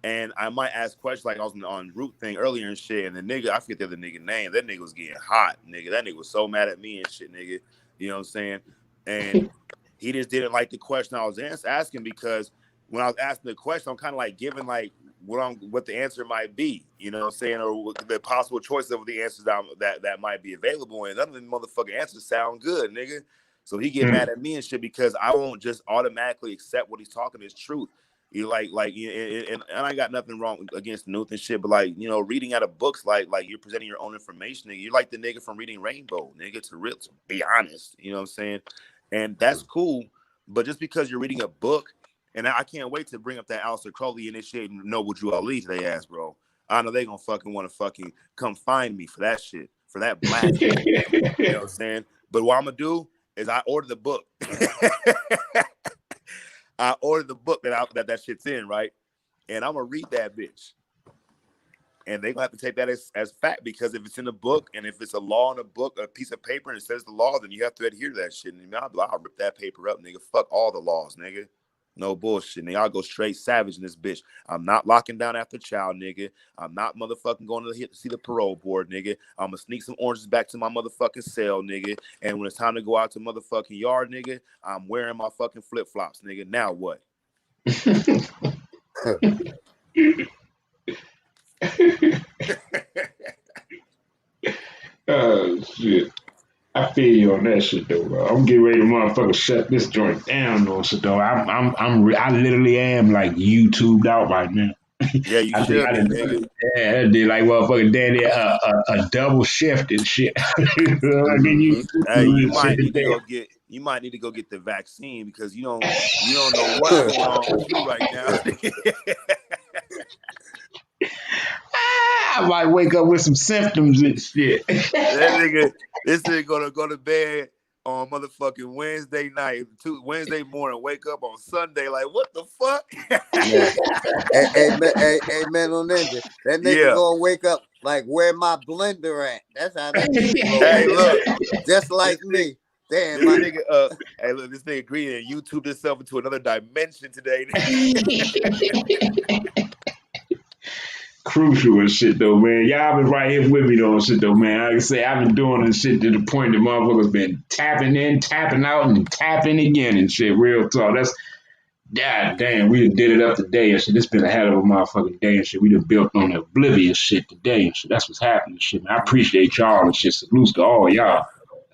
[SPEAKER 1] And I might ask questions like I was on Root thing earlier and shit. And the nigga, I forget the other nigga name. That nigga was getting hot, nigga. That nigga was so mad at me and shit, nigga. You know what I'm saying? And he just didn't like the question I was asking because when I was asking the question, I'm kind of like giving like what the answer might be, you know what I'm saying, or the possible choices of the answers that might be available, and none of the motherfucking answers sound good, nigga. So he get mad at me and shit because I won't just automatically accept what he's talking as truth. You and I got nothing wrong against Nuth and shit, but like reading out of books, like you're presenting your own information, nigga. You're like the nigga from reading Rainbow, nigga. To be honest, you know what I'm saying, and that's cool. But just because you're reading a book. And I can't wait to bring up that Aleister Crowley initiating Noble Drew Ali to their ass, bro. I know they gonna fucking want to fucking come find me for that shit, for that blasphemy. You know what I'm saying? But what I'm gonna do is I order the book. I ordered the book that shit's in, right? And I'm gonna read that bitch. And they're gonna have to take that as fact because if it's in a book and if it's a law in a book, a piece of paper, and it says the law, then you have to adhere to that shit. And I'll rip that paper up, nigga. Fuck all the laws, nigga. No bullshit, nigga. I'll go straight savage in this bitch. I'm not locking down after child, nigga. I'm not motherfucking going to see the parole board, nigga. I'm gonna sneak some oranges back to my motherfucking cell, nigga. And when it's time to go out to motherfucking yard, nigga, I'm wearing my fucking flip-flops, nigga. Now what?
[SPEAKER 3] Oh shit. I feel you on that shit though, bro. I'm getting ready to motherfucker shut this joint down though, so though I literally am like YouTubed out right now.
[SPEAKER 1] Yeah, you
[SPEAKER 3] I think
[SPEAKER 1] should
[SPEAKER 3] I
[SPEAKER 1] be,
[SPEAKER 3] did.
[SPEAKER 1] nigga.
[SPEAKER 3] Yeah, I did like motherfucking daddy a double shift and shit. I did
[SPEAKER 4] Mm-hmm.
[SPEAKER 1] Hey, you
[SPEAKER 3] YouTube shit
[SPEAKER 1] might need to
[SPEAKER 3] today.
[SPEAKER 1] go get the vaccine because you don't know what's going on with you right now.
[SPEAKER 3] I might wake up with some symptoms and shit.
[SPEAKER 1] This nigga gonna go to bed on motherfucking Wednesday night, Wednesday morning, wake up on Sunday, like what the fuck?
[SPEAKER 4] Yeah. Hey, Mental Ninja. That nigga
[SPEAKER 1] Yeah.
[SPEAKER 4] gonna wake up like, where my blender at? That's how that nigga gonna
[SPEAKER 1] Hey,
[SPEAKER 4] wake
[SPEAKER 1] look,
[SPEAKER 4] up. Just like
[SPEAKER 1] this nigga,
[SPEAKER 4] me. Damn,
[SPEAKER 1] this nigga, hey, look, this nigga Green and YouTube himself into another dimension today.
[SPEAKER 3] Crucial and shit though, man. Y'all been right here with me though and shit though, man. Like I say, I've been doing this shit to the point that motherfuckers been tapping in, tapping out, and tapping again and shit. Real talk. That's God damn, we done did it up today and shit. It's been a hell of a motherfucking day and shit. We done built on the oblivious shit today and shit. That's what's happening and shit, man. I appreciate y'all and shit. Salutes to all y'all.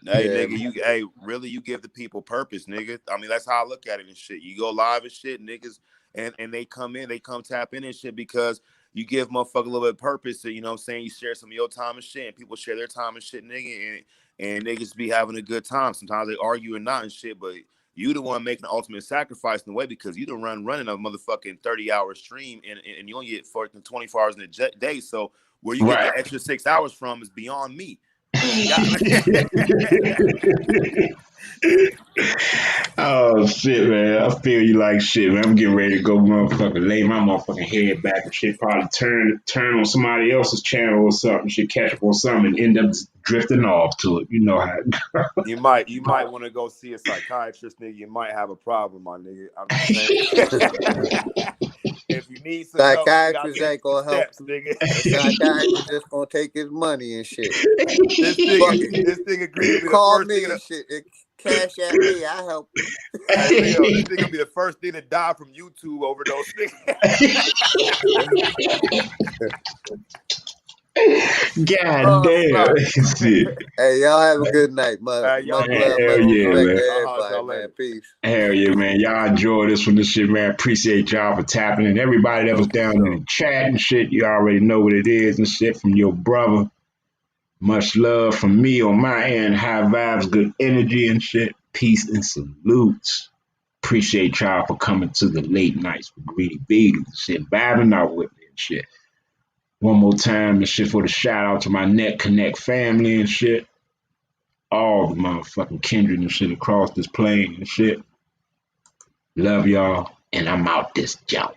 [SPEAKER 1] Hey,
[SPEAKER 4] Yeah,
[SPEAKER 1] nigga, really, you give the people purpose, nigga. I mean, that's how I look at it and shit. You go live and shit, niggas, and they come tap in and shit because you give motherfucker a little bit of purpose. So, you know what I'm saying? You share some of your time and shit, and people share their time and shit, nigga, and niggas be having a good time. Sometimes they argue and not and shit, but you the one making the ultimate sacrifice in the way because you done running a motherfucking 30-hour stream and you only get 24 hours in a day. So where you get
[SPEAKER 3] Right.
[SPEAKER 1] the extra 6 hours from is beyond me. Yeah.
[SPEAKER 3] Oh shit, man. I feel you like shit, man. I'm getting ready to go motherfucking lay my motherfucking head back and shit. Probably turn on somebody else's channel or something, shit, catch up on something and end up drifting off to it. You know how it goes.
[SPEAKER 1] You might want to go see a psychiatrist, nigga. You might have a problem, my nigga. I'm just saying. If you need some help, you gotta
[SPEAKER 4] psychiatrist
[SPEAKER 1] take
[SPEAKER 4] ain't gonna help.
[SPEAKER 1] steps, nigga.
[SPEAKER 4] The psychiatrist just gonna take his money and shit.
[SPEAKER 1] This nigga agreed to be the
[SPEAKER 4] Call
[SPEAKER 1] first
[SPEAKER 4] me
[SPEAKER 1] thing.
[SPEAKER 4] and shit. Cash at me, I help you.
[SPEAKER 1] Hey, Leo, this nigga gonna be the first thing to die from YouTube overdose.
[SPEAKER 3] God damn. Shit.
[SPEAKER 4] Hey, y'all have a good night. Much
[SPEAKER 1] Y'all
[SPEAKER 3] Man,
[SPEAKER 4] love,
[SPEAKER 3] hell
[SPEAKER 4] much
[SPEAKER 3] yeah,
[SPEAKER 4] respect
[SPEAKER 3] man.
[SPEAKER 4] to
[SPEAKER 1] I'll holler at
[SPEAKER 4] everybody,
[SPEAKER 1] y'all
[SPEAKER 4] man.
[SPEAKER 1] later.
[SPEAKER 4] Peace.
[SPEAKER 3] Hell yeah, man. Y'all enjoy this one, this shit, man. Appreciate y'all for tapping and everybody that was down in the chat and shit. You already know what it is and shit from your brother. Much love from me on my end. High vibes, good energy and shit. Peace and salutes. Appreciate y'all for coming to the late nights with Greedy Beatles and shit. Vibing out with me and shit. One more time and shit for the shout out to my Net Connect family and shit. All the motherfucking kindred and shit across this plane and shit. Love y'all, and I'm out this joint.